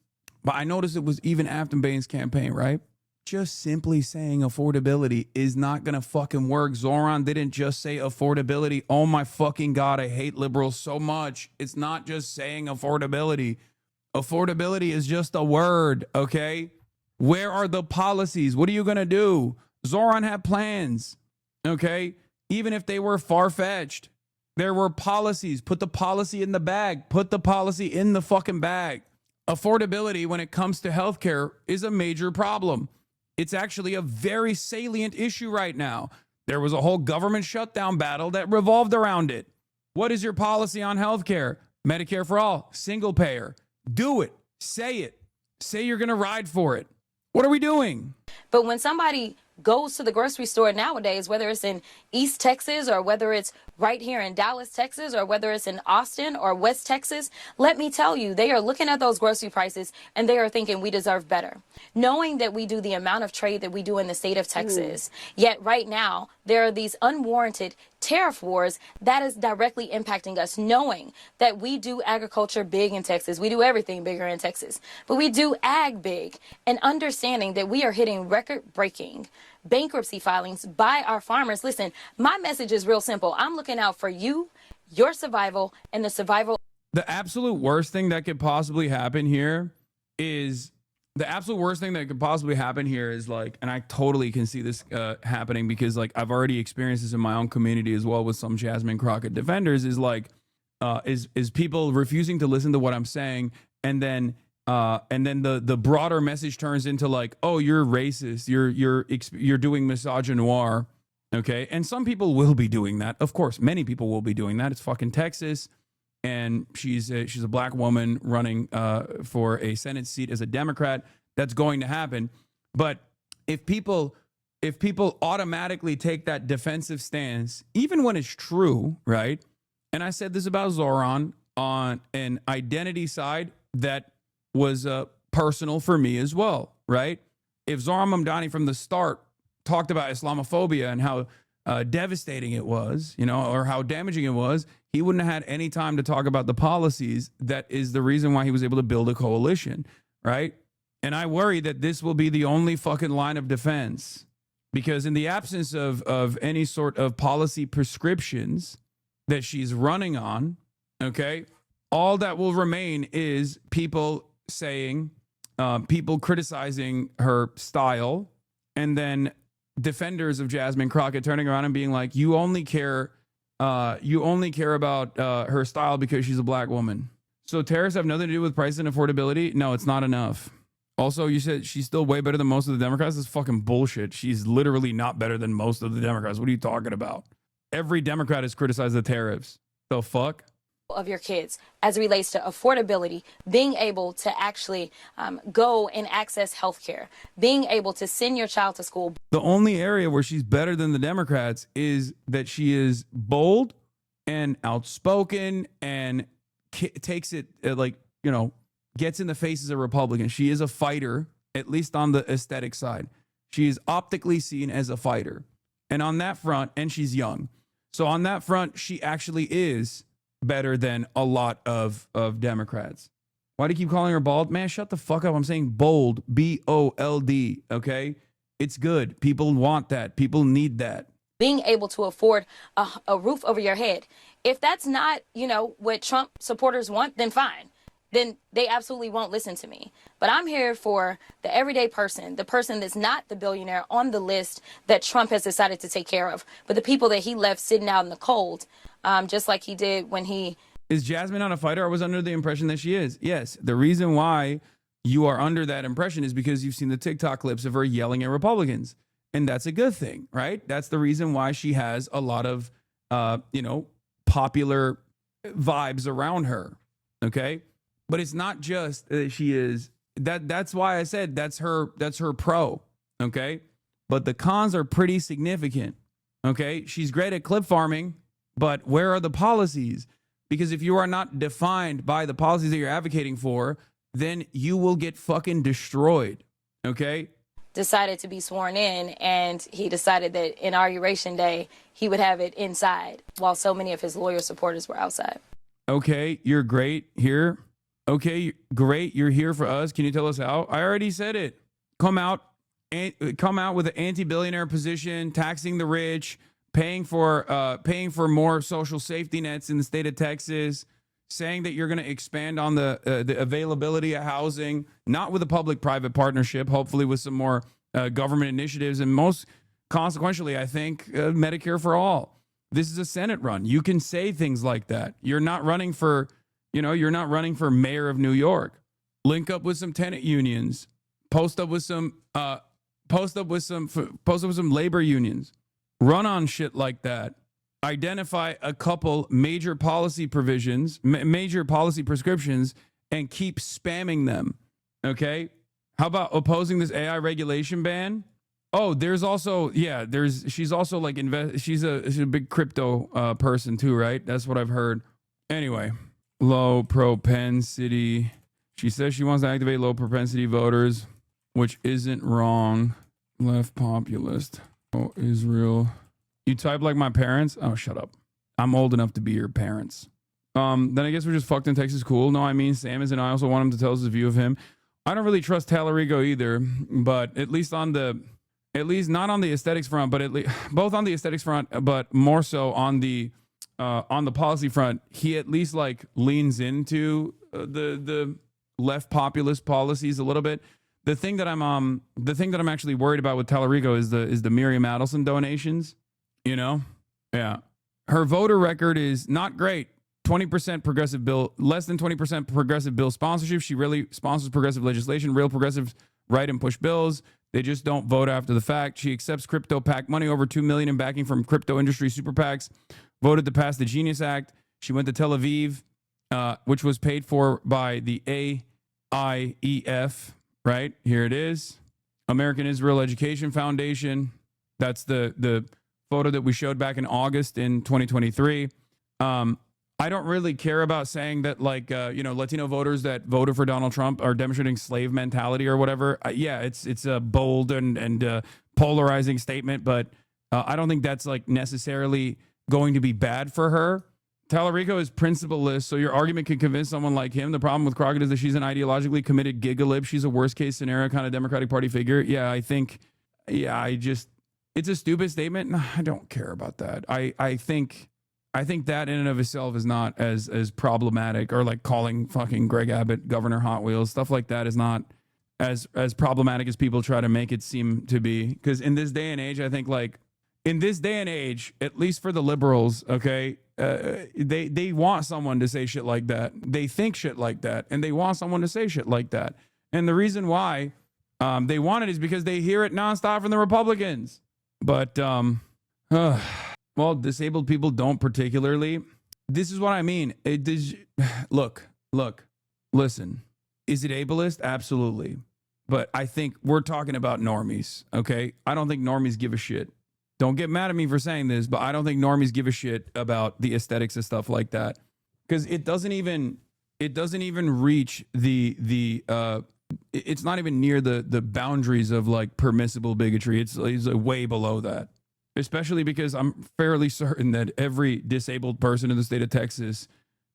but I noticed it was even Afton Bain's campaign, right? Just simply saying affordability is not going to fucking work. Zoran didn't just say affordability. Oh my fucking God, I hate liberals so much. It's not just saying affordability. Affordability is just a word, okay? Where are the policies? What are you going to do? Zoran had plans, okay? Even if they were far-fetched, there were policies. Put the policy in the bag. Put the policy in the fucking bag. Affordability when it comes to healthcare is a major problem. It's actually a very salient issue right now. There was a whole government shutdown battle that revolved around it. What is your policy on healthcare? Medicare for all, single payer. Do it. Say it. Say you're going to ride for it. What are we doing? But when somebody goes to the grocery store nowadays, whether it's in East Texas or whether it's right here in Dallas, Texas, or whether it's in Austin or West Texas, let me tell you, they are looking at those grocery prices and they are thinking we deserve better. Knowing that we do the amount of trade that we do in the state of Texas, yet right now there are these unwarranted tariff wars that is directly impacting us, knowing that we do agriculture big in Texas. We do everything bigger in Texas, but we do ag big, and understanding that we are hitting record-breaking bankruptcy filings by our farmers. Listen, my message is real simple. I'm looking out for you, your survival, and the survival. The absolute worst thing that could possibly happen here is like, and I totally can see this happening because like I've already experienced this in my own community as well with some Jasmine Crockett defenders, is like is people refusing to listen to what I'm saying, and then the broader message turns into like, oh, you're racist, you're doing misogynoir, okay? And some people will be doing that, of course. Many people will be doing that. It's fucking Texas, and she's a black woman running for a Senate seat as a Democrat. That's going to happen. But if people automatically take that defensive stance, even when it's true, right? And I said this about Zoran on an identity side that was personal for me as well, right? If Zoran Mamdani from the start talked about Islamophobia and how devastating it was, or how damaging it was, he wouldn't have had any time to talk about the policies that is the reason why he was able to build a coalition, right? And I worry that this will be the only fucking line of defense, because in the absence of any sort of policy prescriptions that she's running on, okay, all that will remain is people saying, people criticizing her style, and then defenders of Jasmine Crockett turning around and being like, you only care about her style because she's a black woman. So tariffs have nothing to do with price and affordability? No, it's not enough. Also, you said she's still way better than most of the Democrats. That's fucking bullshit. She's literally not better than most of the Democrats. What are you talking about? Every Democrat has criticized the tariffs. The fuck? of your kids as it relates to affordability, being able to actually go and access health care, being able to send your child to school. The only area where she's better than the Democrats is that she is bold and outspoken and takes it gets in the faces of Republicans. She is a fighter, at least on the aesthetic side. She is optically seen as a fighter. And on that front, and she's young. So on that front, she actually is better than a lot of Democrats. Why do you keep calling her bald? Man, shut the fuck up. I'm saying bold, B-O-L-D, okay? It's good. People want that. People need that. Being able to afford a roof over your head. If that's not, what Trump supporters want, then fine. Then they absolutely won't listen to me. But I'm here for the everyday person, the person that's not the billionaire on the list that Trump has decided to take care of, but the people that he left sitting out in the cold, just like he did when he... Is Jasmine not a fighter? I was under the impression that she is. Yes. The reason why you are under that impression is because you've seen the TikTok clips of her yelling at Republicans. And that's a good thing, right? That's the reason why she has a lot of, popular vibes around her. Okay. But it's not just that she is that's why I said that's her pro. Okay. But the cons are pretty significant. Okay. She's great at clip farming, but where are the policies? Because if you are not defined by the policies that you're advocating for, then you will get fucking destroyed. Okay. Decided to be sworn in, and he decided that Inauguration Day, he would have it inside while so many of his loyal supporters were outside. Okay. You're great here. Okay, great. You're here for us. Can you tell us how? I already said it. Come out with an anti-billionaire position, taxing the rich, paying for more social safety nets in the state of Texas, saying that you're going to expand on the availability of housing, not with a public-private partnership, hopefully with some more government initiatives, and most consequentially, I think, Medicare for all. This is a Senate run. You can say things like that. You're not running for... you're not running for mayor of New York. Link up with some tenant unions. Post up with some labor unions. Run on shit like that. Identify a couple major policy provisions, major policy prescriptions, and keep spamming them. Okay? How about opposing this AI regulation ban? Oh, there's also, she's also like, she's a big crypto person too, right? That's what I've heard. Anyway. Low propensity. She says she wants to activate low propensity voters, which isn't wrong. Left populist. Oh, Israel. You type like my parents? Oh, shut up. I'm old enough to be your parents. Then I guess we're just fucked in Texas. Cool. No, I mean, Sam is, and I also want him to tell us his view of him. I don't really trust Talarico either, but at least not on the aesthetics front, but at least both on the aesthetics front, but more so on the policy front, he at least like leans into the left populist policies a little bit. The thing that I'm actually worried about with Talarico is the Miriam Adelson donations. Yeah, her voter record is not great. 20% progressive bill, less than 20% progressive bill sponsorship. She really sponsors progressive legislation. Real progressives write and push bills. They just don't vote after the fact. She accepts crypto PAC money, over $2 million in backing from crypto industry super PACs. Voted to pass the Genius Act. She went to Tel Aviv, which was paid for by the AIEF, right? Here it is. American Israel Education Foundation. That's the photo that we showed back in August in 2023. I don't really care about saying that, like, Latino voters that voted for Donald Trump are demonstrating slave mentality or whatever. Yeah, it's a bold and polarizing statement, but I don't think that's like necessarily going to be bad for her. Talarico is principleless, so your argument can convince someone like him. The problem with Crockett is that she's an ideologically committed gigalib. She's a worst case scenario kind of Democratic Party figure. It's a stupid statement. No, I don't care about that. I think that in and of itself is not as problematic, or like calling fucking Greg Abbott Governor Hot Wheels. Stuff like that is not as problematic as people try to make it seem to be. Because in this day and age, I think at least for the liberals, okay, they want someone to say shit like that. They think shit like that, and they want someone to say shit like that. And the reason why they want it is because they hear it nonstop from the Republicans. But well, disabled people don't particularly this is what I mean. Look, listen. Is it ableist? Absolutely. But I think we're talking about normies, okay? I don't think normies give a shit. Don't get mad at me for saying this, but I don't think normies give a shit about the aesthetics of stuff like that. Because it doesn't even reach it's not even near the boundaries of like permissible bigotry. It's like way below that. Especially because I'm fairly certain that every disabled person in the state of Texas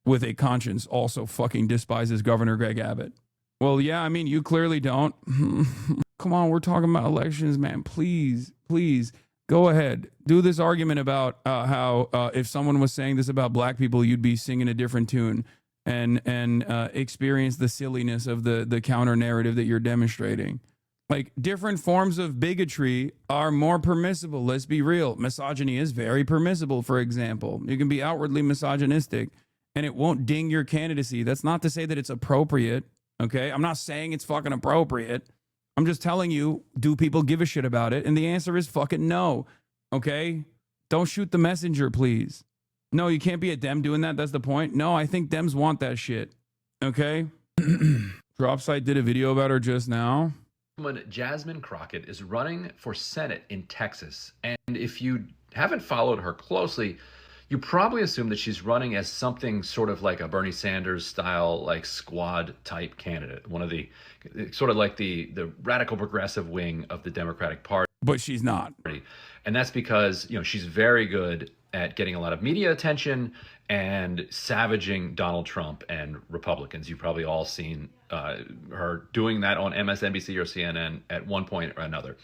with a conscience also fucking despises Governor Greg Abbott. Well, yeah, I mean, you clearly don't. Come on, we're talking about elections, man. Please go ahead. Do this argument about how if someone was saying this about black people, you'd be singing a different tune and experience the silliness of the counter narrative that you're demonstrating. Like, different forms of bigotry are more permissible. Let's be real. Misogyny is very permissible, for example. You can be outwardly misogynistic and it won't ding your candidacy. That's not to say that it's appropriate, okay? I'm not saying it's fucking appropriate. I'm just telling you, do people give a shit about it? And the answer is fucking no, okay? Don't shoot the messenger, please. No, you can't be a Dem doing that. That's the point. No, I think Dems want that shit, okay? Dropsite did a video about her just now. Jasmine Crockett is running for Senate in Texas. And if you haven't followed her closely, you probably assume that she's running as something sort of like a Bernie Sanders style, like squad type candidate, one of the sort of like the radical progressive wing of the Democratic Party. But she's not. And that's because, you know, she's very good at getting a lot of media attention and savaging Donald Trump and Republicans. You've probably all seen her doing that on MSNBC or CNN at one point or another.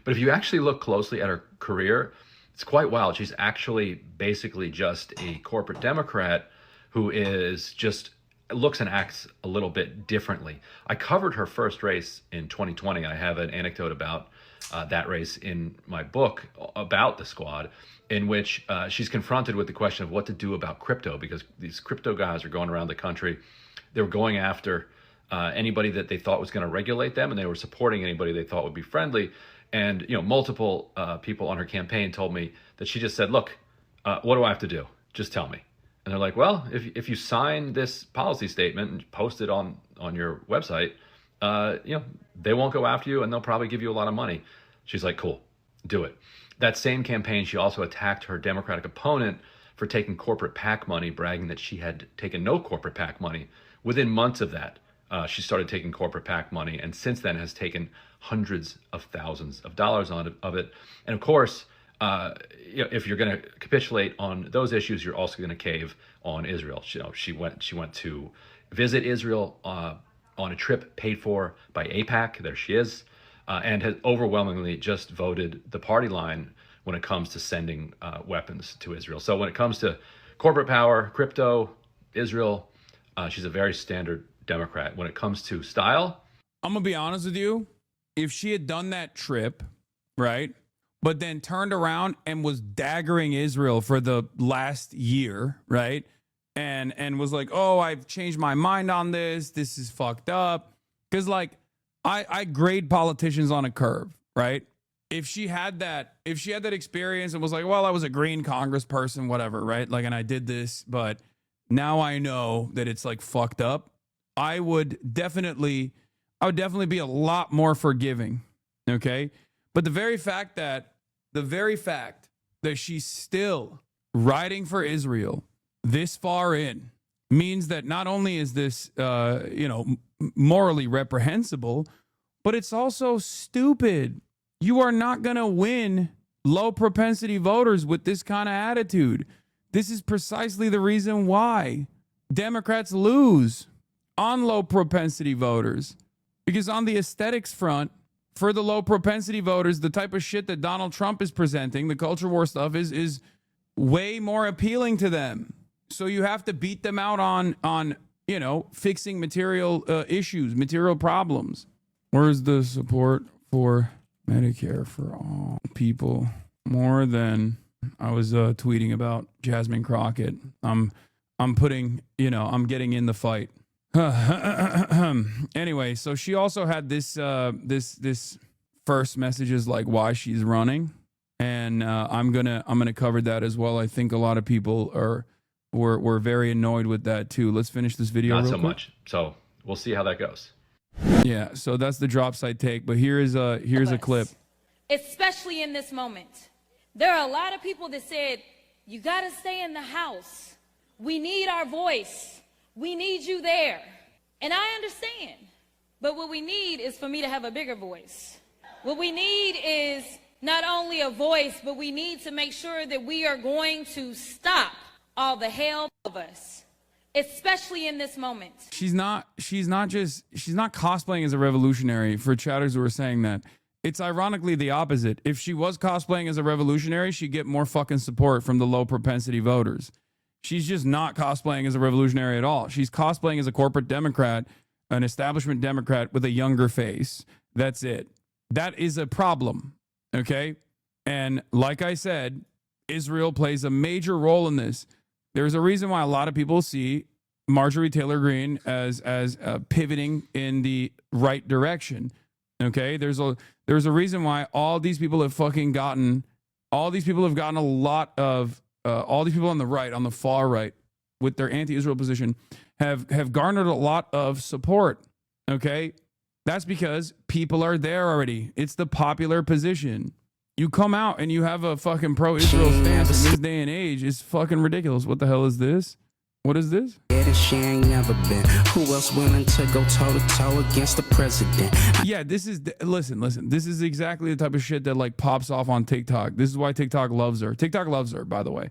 But if you actually look closely at her career, it's quite wild. She's actually basically just a corporate Democrat who is just looks and acts a little bit differently. I covered her first race in 2020. I have an anecdote about that race in my book about the squad, in which she's confronted with the question of what to do about crypto, because these crypto guys are going around the country. They were going after anybody that they thought was going to regulate them, and they were supporting anybody they thought would be friendly. And, you know, multiple people on her campaign told me that she just said, look, what do I have to do? Just tell me. And they're like, well, if you sign this policy statement and post it on your website, you know, they won't go after you and they'll probably give you a lot of money. She's like, cool, do it. That same campaign, she also attacked her Democratic opponent for taking corporate PAC money, bragging that she had taken no corporate PAC money. Within months of that, she started taking corporate PAC money, and since then has taken hundreds of thousands of dollars of it. And of course, you know, if you're going to capitulate on those issues, you're also going to cave on Israel. You know, she went to visit Israel on a trip paid for by AIPAC. There she is, and has overwhelmingly just voted the party line when it comes to sending weapons to Israel. So when it comes to corporate power, crypto, Israel, she's a very standard Democrat. When it comes to style, I'm going to be honest with you. If she had done that trip, right, but then turned around and was daggering Israel for the last year, right, and was like, oh, I've changed my mind on this. This is fucked up. Because, like, I grade politicians on a curve, right? If she had that experience and was like, well, I was a green congressperson, whatever, right? Like, and I did this, but now I know that it's like fucked up. I would definitely be a lot more forgiving. Okay. But the very fact that she's still riding for Israel this far in means that not only is this, morally reprehensible, but it's also stupid. You are not going to win low propensity voters with this kind of attitude. This is precisely the reason why Democrats lose on low propensity voters. Because on the aesthetics front, for the low propensity voters, the type of shit that Donald Trump is presenting, the culture war stuff, is way more appealing to them. So you have to beat them out on fixing material issues, material problems. Where's the support for Medicare for all people? More than I was tweeting about Jasmine Crockett. I'm getting in the fight. Anyway, so she also had this first messages like why she's running, and I'm gonna cover that as well. I think a lot of people are were very annoyed with that too. Let's finish this video. Not real so quick. much. So we'll see how that goes. Yeah, so that's the drop site take. But here's a clip. Especially in this moment. There are a lot of people that said, you got to stay in the house. We need our voice. We need you there. And I understand. But what we need is for me to have a bigger voice. What we need is not only a voice, but we need to make sure that we are going to stop all the hell of us, especially in this moment. She's not cosplaying as a revolutionary. For chatters who are saying that, it's ironically the opposite. If she was cosplaying as a revolutionary, she'd get more fucking support from the low propensity voters. She's just not cosplaying as a revolutionary at all. She's cosplaying as a corporate Democrat, an establishment Democrat with a younger face. That's it. That is a problem. Okay. And like I said, Israel plays a major role in this. There's a reason why a lot of people see Marjorie Taylor Greene as pivoting in the right direction. Okay. There's a reason why all these people have gotten a lot of, all these people on the right, on the far right, with their anti-Israel position, have garnered a lot of support. Okay, that's because people are there already. It's the popular position. You come out and you have a fucking pro-Israel stance in this day and age. It's fucking ridiculous. What the hell is this? What is this? She ain't never been. Who else willing to go toe to toe against the president? Yeah, this is listen. This is exactly the type of shit that like pops off on TikTok. This is why TikTok loves her. TikTok loves her, by the way.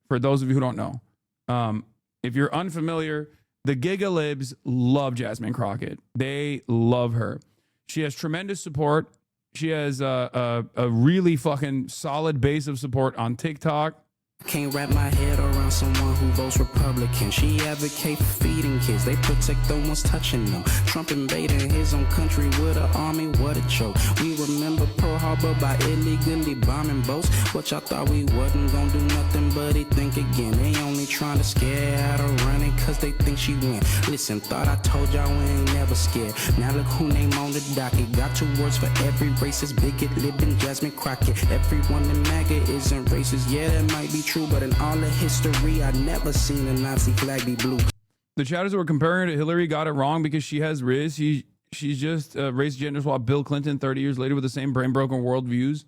For those of you who don't know, if you're unfamiliar, the Gigalibs love Jasmine Crockett. They love her. She has tremendous support. She has a really fucking solid base of support on TikTok. Can't wrap my head around someone who votes Republican. She advocate for feeding kids. They protect the ones touching them. Trump invading his own country with an army. What a joke. We remember Pearl Harbor by illegally bombing boats. What y'all thought we wasn't gonna do nothing but they think again. They only trying to scare out of running cause they think she win. Listen, thought I told y'all we ain't never scared. Now look who name on the docket. Got 2 words for every racist bigot living, Jasmine Crockett. Everyone in MAGA isn't racist. Yeah, that might be true, but in all of history, I never seen a Nazi flag be blue. The chatters who were comparing her to Hillary got it wrong because she has Riz. She's just race gender swap Bill Clinton 30 years later with the same brain broken worldviews.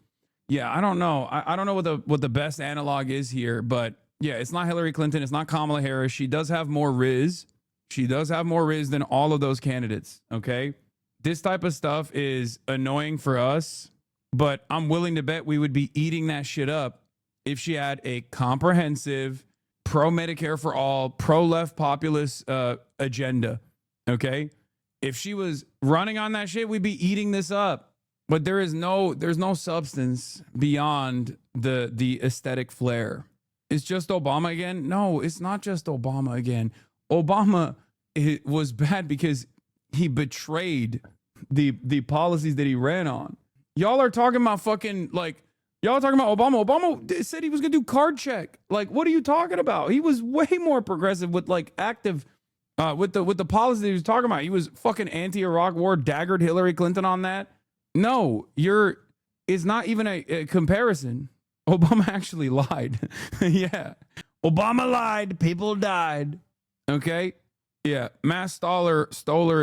Yeah, I don't know. I don't know what the best analog is here, but yeah, it's not Hillary Clinton. It's not Kamala Harris. She does have more Riz. She does have more Riz than all of those candidates. Okay, this type of stuff is annoying for us, but I'm willing to bet we would be eating that shit up if she had a comprehensive pro-Medicare for all, pro-left populist agenda, okay? If she was running on that shit, we'd be eating this up. But there's no substance beyond the aesthetic flair. It's just Obama again? No, it's not just Obama again. Obama was bad because he betrayed the policies that he ran on. Y'all are talking about fucking like, y'all talking about Obama. Obama said he was going to do card check. Like, what are you talking about? He was way more progressive with like active, with the policy that he was talking about. He was fucking anti-Iraq war, daggered Hillary Clinton on that. No, it's not even a comparison. Obama actually lied. Yeah. Obama lied. People died. Okay. Yeah, Matt Stoller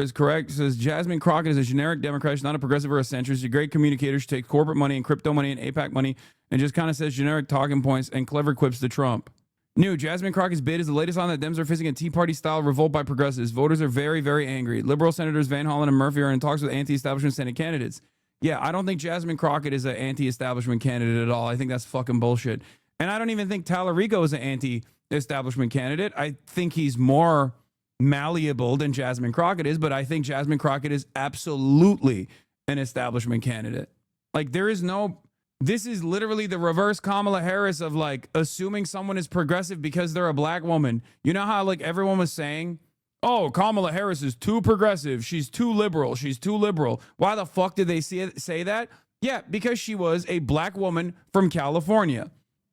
is correct. He says Jasmine Crockett is a generic Democrat. She's not a progressive or a centrist. She's a great communicator. She takes corporate money and crypto money and APAC money and just kind of says generic talking points and clever quips to Trump. New, Jasmine Crockett's bid is the latest on that Dems are facing a Tea Party-style revolt by progressives. Voters are very, very angry. Liberal Senators Van Hollen and Murphy are in talks with anti-establishment Senate candidates. Yeah, I don't think Jasmine Crockett is an anti-establishment candidate at all. I think that's fucking bullshit. And I don't even think Tallarico is an anti-establishment candidate. I think he's more malleable than Jasmine Crockett is, but I think Jasmine Crockett is absolutely an establishment candidate. Like, this is literally the reverse Kamala Harris of like assuming someone is progressive because they're a black woman. You know how like everyone was saying, oh, Kamala Harris is too progressive. She's too liberal. She's too liberal. Why the fuck did they say that? Yeah, because she was a black woman from California.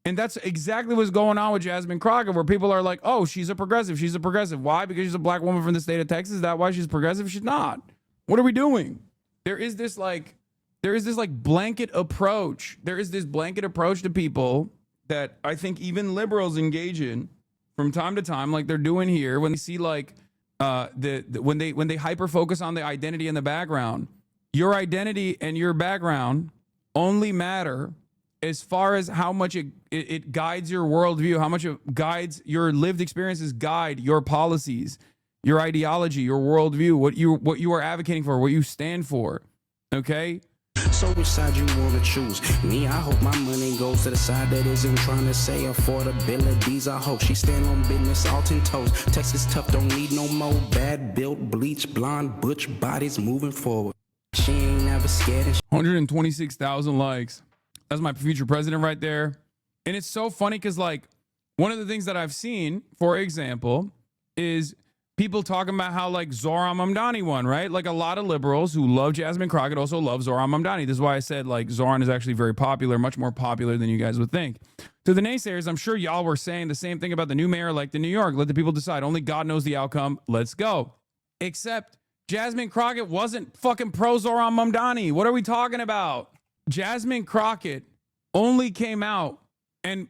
And that's exactly what's going on with Jasmine Crockett, where people are like, oh, she's a progressive. She's a progressive. Why? Because she's a black woman from the state of Texas. Is that why she's progressive? She's not. What are we doing? There is this blanket approach. There is this blanket approach to people that I think even liberals engage in from time to time, like they're doing here, when they see like when they hyper focus on the identity in the background, your identity and your background only matter as far as how much it guides your worldview, how much it guides your lived experiences, guide your policies, your ideology, your worldview, what you are advocating for, what you stand for. Okay. So which side you wanna choose? Me, I hope my money goes to the side that isn't trying to say affordabilities. I hope she stand on business, all 10 toes. Texas tough, don't need no more bad built, bleach, blonde, butch bodies moving forward. She ain't never scared. 126,000 likes. That's my future president right there. And it's so funny because like one of the things that I've seen, for example, is people talking about how like Zohran Mamdani won, right? Like a lot of liberals who love Jasmine Crockett also love Zohran Mamdani. This is why I said like Zohran is actually very popular, much more popular than you guys would think. To the naysayers, I'm sure y'all were saying the same thing about the new mayor like the New York. Let the people decide. Only God knows the outcome. Let's go. Except Jasmine Crockett wasn't fucking pro Zohran Mamdani. What are we talking about? Jasmine Crockett only came out and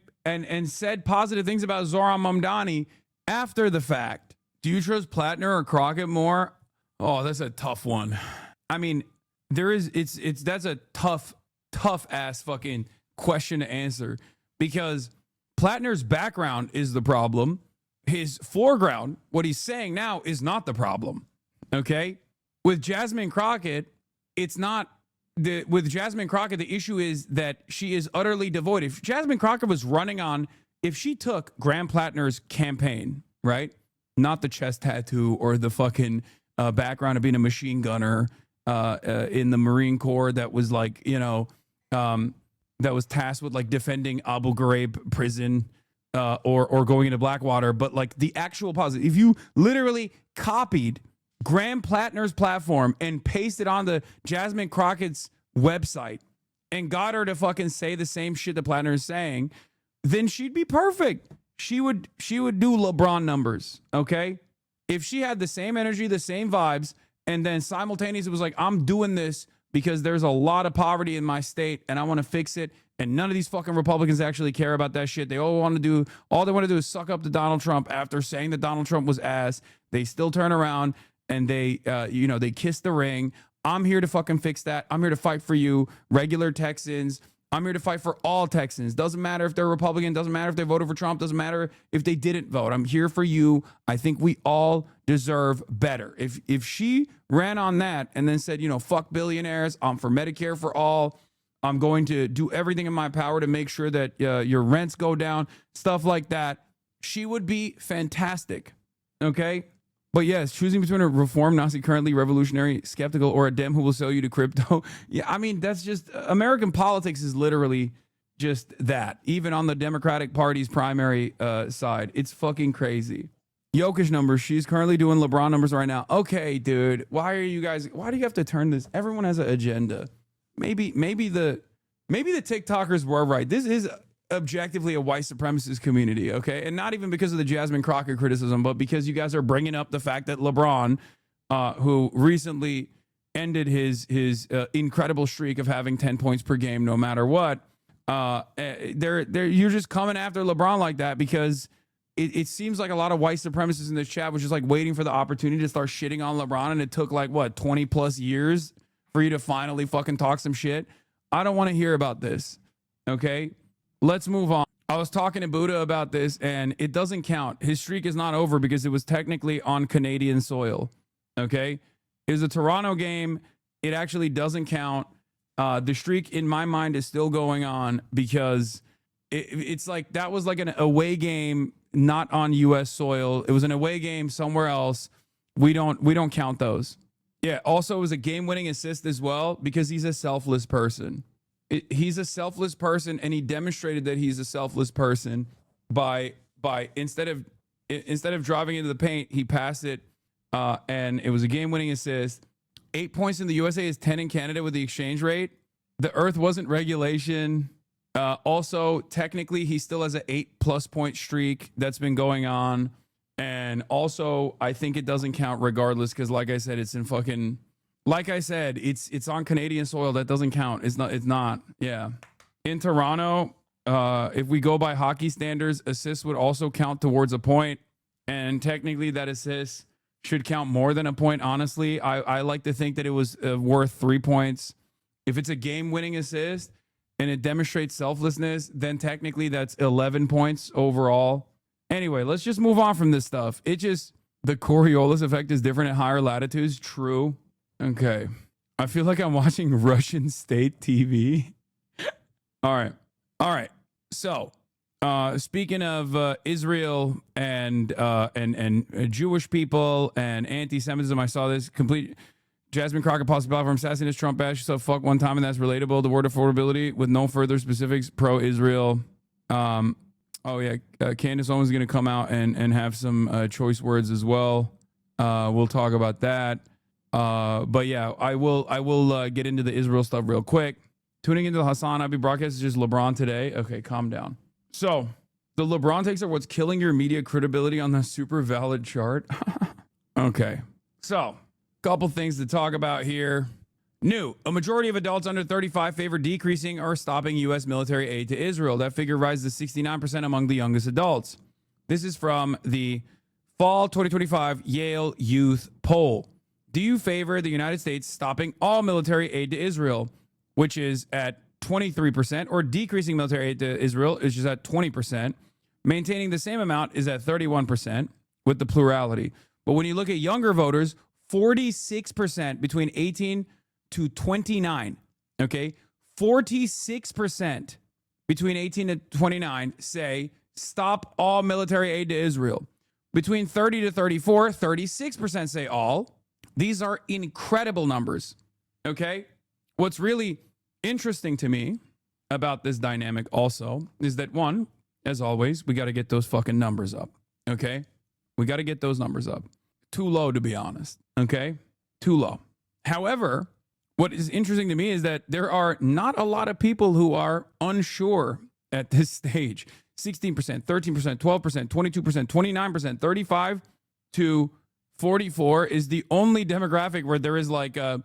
said positive things about Zohran Mamdani after the fact. Do you trust Plattner or Crockett more? Oh, that's a tough one. I mean, that's a tough ass fucking question to answer because Plattner's background is the problem. His foreground, what he's saying now, is not the problem. Okay? With Jasmine Crockett, it's not with Jasmine Crockett, the issue is that she is utterly devoid. If Jasmine Crockett was running on, if she took Graham Plattner's campaign, right? Not the chest tattoo or the fucking background of being a machine gunner in the Marine Corps that was like, that was tasked with like defending Abu Ghraib prison or going into Blackwater. But like the actual positive, if you literally copied Graham Plattner's platform and pasted on the Jasmine Crockett's website and got her to fucking say the same shit that Plattner is saying, then she'd be perfect. She would do LeBron numbers, okay? If she had the same energy, the same vibes, and then simultaneously was like, I'm doing this because there's a lot of poverty in my state and I want to fix it. And none of these fucking Republicans actually care about that shit. All they want to do is suck up to Donald Trump after saying that Donald Trump was ass. They still turn around and they kiss the ring. I'm here to fucking fix that. I'm here to fight for you, regular Texans. I'm here to fight for all Texans. Doesn't matter if they're Republican. Doesn't matter if they voted for Trump. Doesn't matter if they didn't vote. I'm here for you. I think we all deserve better. If she ran on that and then said, fuck billionaires. I'm for Medicare for all. I'm going to do everything in my power to make sure that your rents go down. Stuff like that. She would be fantastic. Okay? But yes, choosing between a reform Nazi, currently revolutionary, skeptical, or a Dem who will sell you to crypto. Yeah, I mean, that's just American politics is literally just that. Even on the Democratic Party's primary side, it's fucking crazy. Jokic numbers. She's currently doing LeBron numbers right now. Okay, dude. Why do you have to turn this? Everyone has an agenda. Maybe the TikTokers were right. This is objectively a white supremacist community, okay? And not even because of the Jasmine Crockett criticism, but because you guys are bringing up the fact that LeBron, who recently ended his incredible streak of having 10 points per game no matter what, you're just coming after LeBron like that because it seems like a lot of white supremacists in this chat was just like waiting for the opportunity to start shitting on LeBron, and it took like, 20 plus years for you to finally fucking talk some shit. I don't want to hear about this, okay? Let's move on. I was talking to Buddha about this, and it doesn't count. His streak is not over because it was technically on Canadian soil. Okay? It was a Toronto game. It actually doesn't count. The streak, in my mind, is still going on because it's like that was like an away game, not on U.S. soil. It was an away game somewhere else. We don't count those. Yeah. Also, it was a game-winning assist as well because he's a selfless person. He's a selfless person, and he demonstrated that he's a selfless person by instead of driving into the paint, he passed it, and it was a game-winning assist. 8 points in the USA is 10 in Canada with the exchange rate. The Earth wasn't regulation. Also, technically, he still has an 8+ point streak that's been going on, and also I think it doesn't count regardless because, like I said, it's in fucking. Like I said, it's on Canadian soil. That doesn't count. It's not. Yeah. In Toronto, if we go by hockey standards, assists would also count towards a point, and technically that assist should count more than a point. Honestly, I like to think that it was worth 3 points. If it's a game-winning assist and it demonstrates selflessness, then technically that's 11 points overall. Anyway, let's just move on from this stuff. The Coriolis effect is different at higher latitudes. True. Okay. I feel like I'm watching Russian state TV. All right. So, speaking of Israel and Jewish people and anti-Semitism, I saw this complete Jasmine Crockett possibly platform assassinate Trump bash. So fuck one time, and that's relatable. The word affordability with no further specifics. Pro-Israel. Oh yeah, Candace Owens is going to come out and have some choice words as well. We'll talk about that. But yeah, I will get into the Israel stuff real quick. Tuning into the Hassan Abi broadcast is just LeBron today. Okay, calm down. So the LeBron takes are what's killing your media credibility on the super valid chart. Okay, so couple things to talk about here. New, a majority of adults under 35 favor decreasing or stopping U.S. military aid to Israel. That figure rises to 69% among the youngest adults. This is from the Fall 2025 Yale Youth Poll. Do you favor the United States stopping all military aid to Israel, which is at 23%, or decreasing military aid to Israel, is just at 20%. Maintaining the same amount is at 31% with the plurality. But when you look at younger voters, 46% between 18 to 29, okay? 46% between 18 to 29 say stop all military aid to Israel. Between 30 to 34, 36% say all. These are incredible numbers, okay? What's really interesting to me about this dynamic also is that, one, as always, we got to get those fucking numbers up, okay? We got to get those numbers up. Too low, to be honest, okay? Too low. However, what is interesting to me is that there are not a lot of people who are unsure at this stage. 16%, 13%, 12%, 22%, 29%, 35 to 44 is the only demographic where there is like a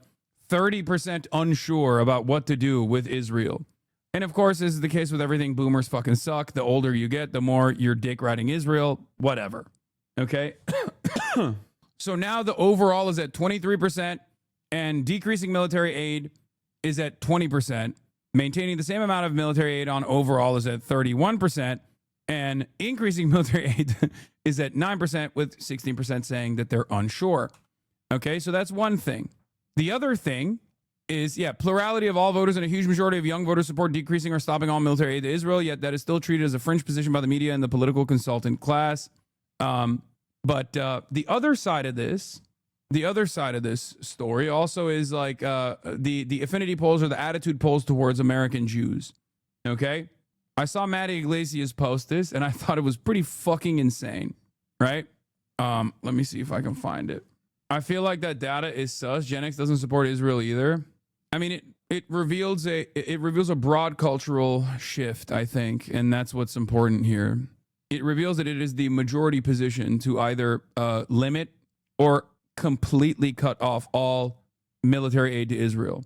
30% unsure about what to do with Israel. And of course, this is the case with everything. Boomers fucking suck. The older you get, the more you're dick riding Israel, whatever. Okay? So now the overall is at 23%, and decreasing military aid is at 20%. Maintaining the same amount of military aid on overall is at 31%, and increasing military aid is at 9%, with 16% saying that they're unsure. Okay, so that's one thing. The other thing is, plurality of all voters and a huge majority of young voters support decreasing or stopping all military aid to Israel, yet that is still treated as a fringe position by the media and the political consultant class. But the other side of this story also is like the affinity polls or the attitude polls towards American Jews. Okay, I saw Matty Iglesias post this, and I thought it was pretty fucking insane. Right? Let me see if I can find it. I feel like that data is sus. Gen X doesn't support Israel either. I mean, it reveals a broad cultural shift, I think, and that's what's important here. It reveals that it is the majority position to either limit or completely cut off all military aid to Israel.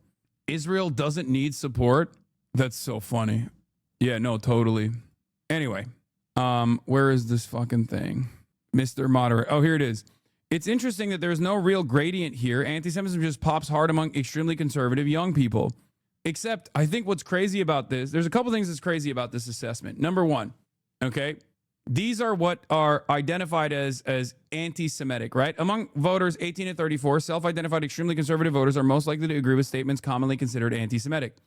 Israel doesn't need support. That's so funny. Yeah, no, totally. Anyway, where is this fucking thing? Mr. Moderator. Oh, here it is. It's interesting that there's no real gradient here. Anti-Semitism just pops hard among extremely conservative young people. Except, I think what's crazy about this, there's a couple things that's crazy about this assessment. Number one, okay, these are what are identified as anti-Semitic, right? Among voters 18 to 34, self-identified extremely conservative voters are most likely to agree with statements commonly considered anti-Semitic.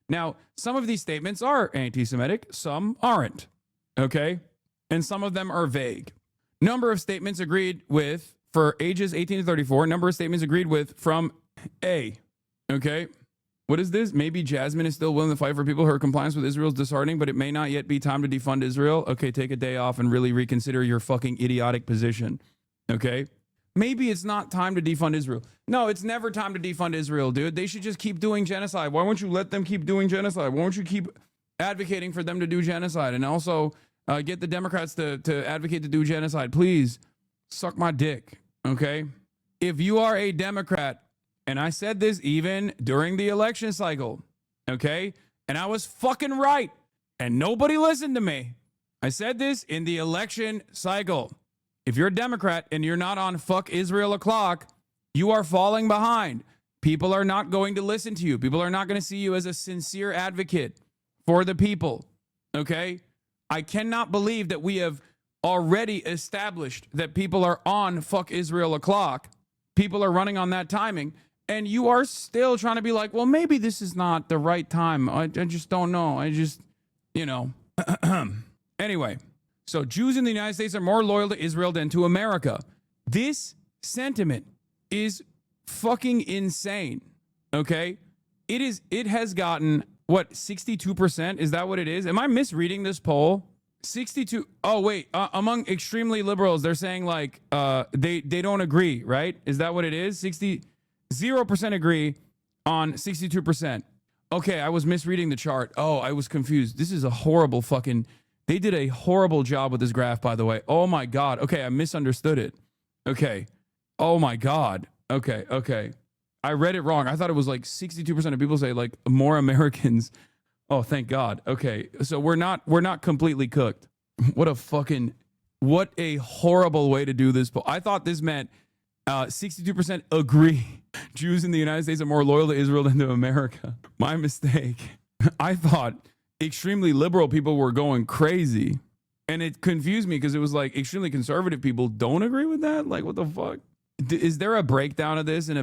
Now, some of these statements are anti-Semitic, some aren't, okay? And some of them are vague. Number of statements agreed with for ages 18 to 34, number of statements agreed with from A, okay? What is this? Maybe Jasmine is still willing to fight for people. Her compliance with Israel is disheartening, but it may not yet be time to defund Israel. Okay, take a day off and really reconsider your fucking idiotic position. Okay? Maybe it's not time to defund Israel. No, it's never time to defund Israel, dude. They should just keep doing genocide. Why won't you let them keep doing genocide? Why won't you keep advocating for them to do genocide? And also get the Democrats to advocate to do genocide. Please, suck my dick. Okay? If you are a Democrat, and I said this even during the election cycle, okay? And I was fucking right. And nobody listened to me. I said this in the election cycle. If you're a Democrat and you're not on fuck Israel o'clock, you are falling behind. People are not going to listen to you. People are not going to see you as a sincere advocate for the people. Okay? I cannot believe that we have already established that people are on fuck Israel o'clock. People are running on that timing. And you are still trying to be like, well, maybe this is not the right time. I just don't know. Anyway, so Jews in the United States are more loyal to Israel than to America. This sentiment is fucking insane. Okay? It has gotten, what, 62%? Is that what it is? Am I misreading this poll? 62. Oh, wait. Among extremely liberals, they're saying like they don't agree, right? Is that what it is? 0% agree on 62%. Okay, I was misreading the chart. Oh, I was confused. This is a horrible fucking... They did a horrible job with this graph, by the way. Oh my God. Okay, I misunderstood it. Okay. Oh my God. Okay. I read it wrong. I thought it was like 62% of people say like more Americans. Oh, thank God. Okay, so we're not completely cooked. What a horrible way to do this. I thought this meant 62% agree. Jews in the United States are more loyal to Israel than to America. My mistake. I thought extremely liberal people were going crazy. And it confused me because it was like extremely conservative people don't agree with that. Like, what the fuck? Is there a breakdown of this and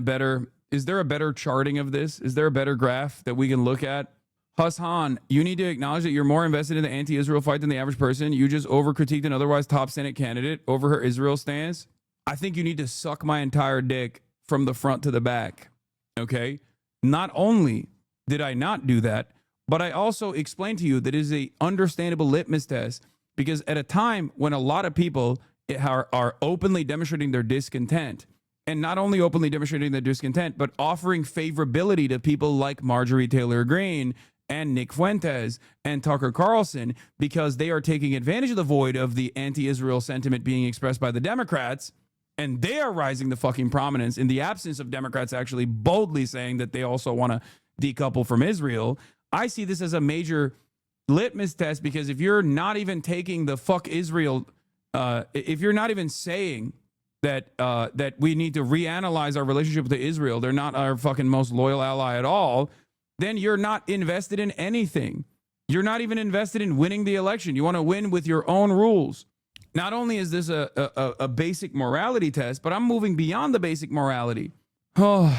is there a better charting of this? Is there a better graph that we can look at? Hassan, you need to acknowledge that you're more invested in the anti-Israel fight than the average person. You just over-critiqued an otherwise top Senate candidate over her Israel stance. I think you need to suck my entire dick from the front to the back. Okay? Not only did I not do that, but I also explained to you that it is a understandable litmus test because at a time when a lot of people are openly demonstrating their discontent, and not only openly demonstrating their discontent, but offering favorability to people like Marjorie Taylor Greene and Nick Fuentes and Tucker Carlson because they are taking advantage of the void of the anti-Israel sentiment being expressed by the Democrats, and they are rising to fucking prominence in the absence of Democrats actually boldly saying that they also want to decouple from Israel. I see this as a major litmus test because if you're not even taking the fuck Israel, if you're not even saying that we need to reanalyze our relationship with Israel, they're not our fucking most loyal ally at all, then you're not invested in anything. You're not even invested in winning the election. You want to win with your own rules. Not only is this a basic morality test, but I'm moving beyond the basic morality. Oh,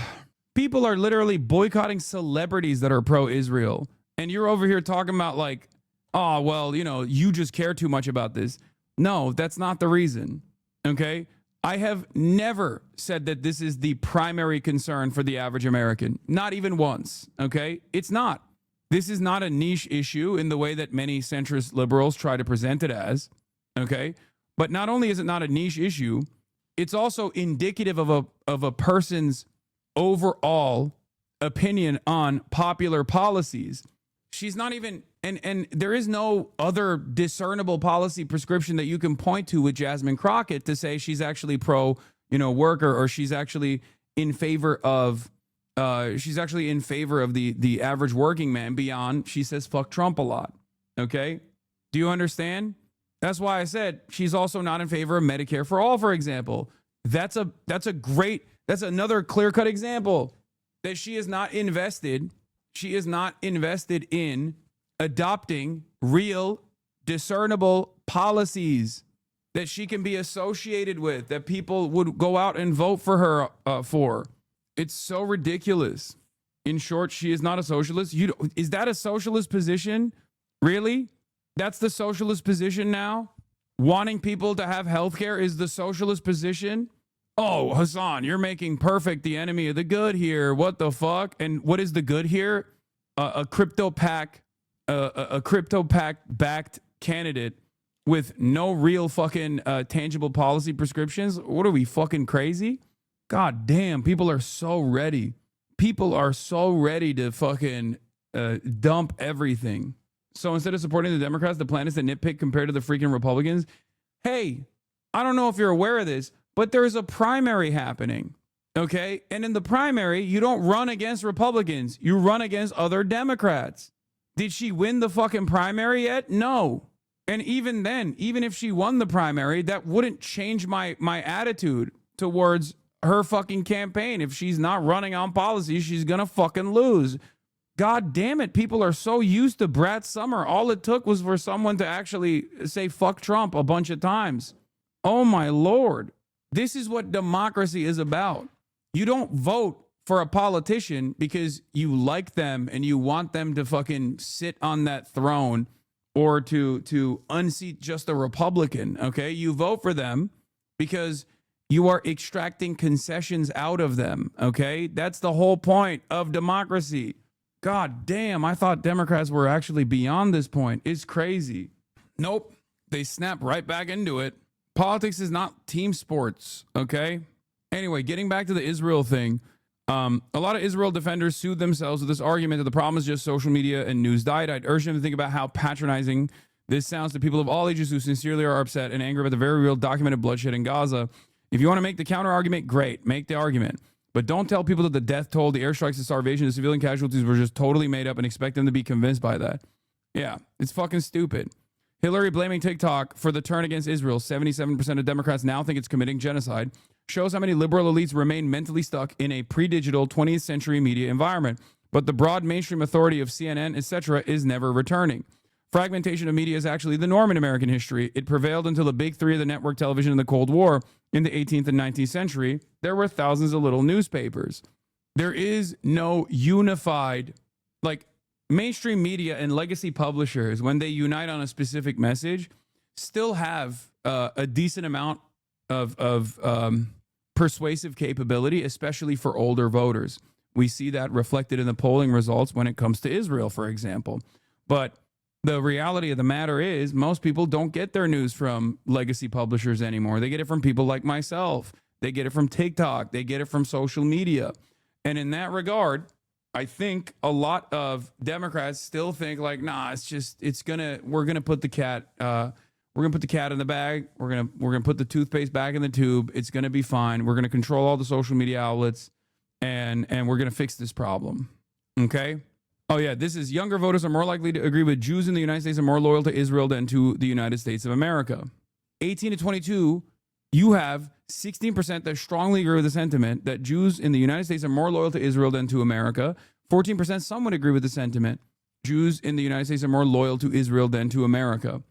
people are literally boycotting celebrities that are pro-Israel. And you're over here talking about like, oh, well, you just care too much about this. No, that's not the reason. Okay? I have never said that this is the primary concern for the average American. Not even once. Okay? It's not. This is not a niche issue in the way that many centrist liberals try to present it as. Okay? But not only is it not a niche issue, it's also indicative of a person's overall opinion on popular policies. She's not even, and there is no other discernible policy prescription that you can point to with Jasmine Crockett to say she's actually pro, worker, or she's actually in favor of, the average working man beyond she says fuck Trump a lot. Okay. Do you understand? That's why I said she's also not in favor of Medicare for all, for example. That's another clear-cut example that she is not invested. She is not invested in adopting real, discernible policies that she can be associated with, that people would go out and vote for her for. It's so ridiculous. In short, she is not a socialist. Is that a socialist position? Really? That's the socialist position now? Wanting people to have health care is the socialist position? Oh, Hassan, you're making perfect the enemy of the good here. What the fuck? And what is the good here? A crypto PAC backed candidate with no real fucking tangible policy prescriptions. What are we, fucking crazy? God damn, people are so ready. People are so ready to fucking dump everything. So instead of supporting the Democrats, the plan is to nitpick compared to the freaking Republicans. Hey, I don't know if you're aware of this, but there's a primary happening, okay? And in the primary, you don't run against Republicans. You run against other Democrats. Did she win the fucking primary yet? No. And even then, even if she won the primary, that wouldn't change my attitude towards her fucking campaign. If she's not running on policy, she's gonna fucking lose. God damn it. People are so used to Brad Summer. All it took was for someone to actually say fuck Trump a bunch of times. Oh my Lord. This is what democracy is about. You don't vote for a politician because you like them and you want them to fucking sit on that throne or to unseat just a Republican, okay? You vote for them because you are extracting concessions out of them, okay? That's the whole point of democracy. God damn, I thought Democrats were actually beyond this point. It's crazy. Nope, they snap right back into it. Politics is not team sports, okay? Anyway, getting back to the Israel thing, a lot of Israel defenders sued themselves with this argument that the problem is just social media and news diet. I'd urge them to think about how patronizing this sounds to people of all ages who sincerely are upset and angry about the very real documented bloodshed in Gaza. If you want to make the counter argument, great, make the argument. But don't tell people that the death toll, the airstrikes, the starvation, the civilian casualties were just totally made up and expect them to be convinced by that. Yeah, it's fucking stupid. Hillary blaming TikTok for the turn against Israel. 77% of Democrats now think it's committing genocide. Shows how many liberal elites remain mentally stuck in a pre-digital 20th century media environment. But the broad mainstream authority of CNN, etc., is never returning. Fragmentation of media is actually the norm in American history. It prevailed until the big three of the network television in the Cold War in the 18th and 19th century. There were thousands of little newspapers. There is no unified, like, mainstream media and legacy publishers, when they unite on a specific message, still have a decent amount of persuasive capability, especially for older voters. We see that reflected in the polling results when it comes to Israel, for example. But the reality of the matter is most people don't get their news from legacy publishers anymore. They get it from people like myself. They get it from TikTok. They get it from social media. And in that regard, I think a lot of Democrats still think like, nah, we're gonna put the cat in the bag. We're gonna put the toothpaste back in the tube. It's gonna be fine. We're gonna control all the social media outlets, and we're gonna fix this problem. Okay. Oh yeah, this is younger voters are more likely to agree with Jews in the United States and more loyal to Israel than to the United States of America. 18 to 22, you have 16% that strongly agree with the sentiment that Jews in the United States are more loyal to Israel than to America. 14% some would agree with the sentiment Jews in the United States are more loyal to Israel than to America.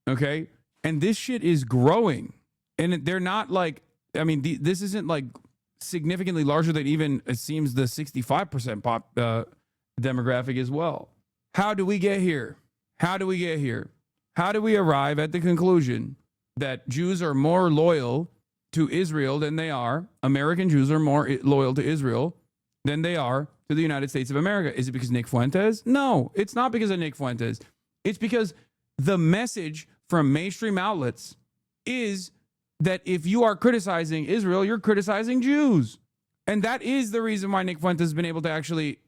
Okay? And this shit is growing. And they're not like, I mean, this isn't like significantly larger than even, it seems, the 65% demographic as well. How do we get here? How do we get here? How do we arrive at the conclusion that Jews are more loyal to Israel than they are, American Jews are more loyal to Israel than they are to the United States of America? Is it because Nick Fuentes? No, it's not because of Nick Fuentes. It's because the message from mainstream outlets is that if you are criticizing Israel, you're criticizing Jews. And that is the reason why Nick Fuentes has been able to actually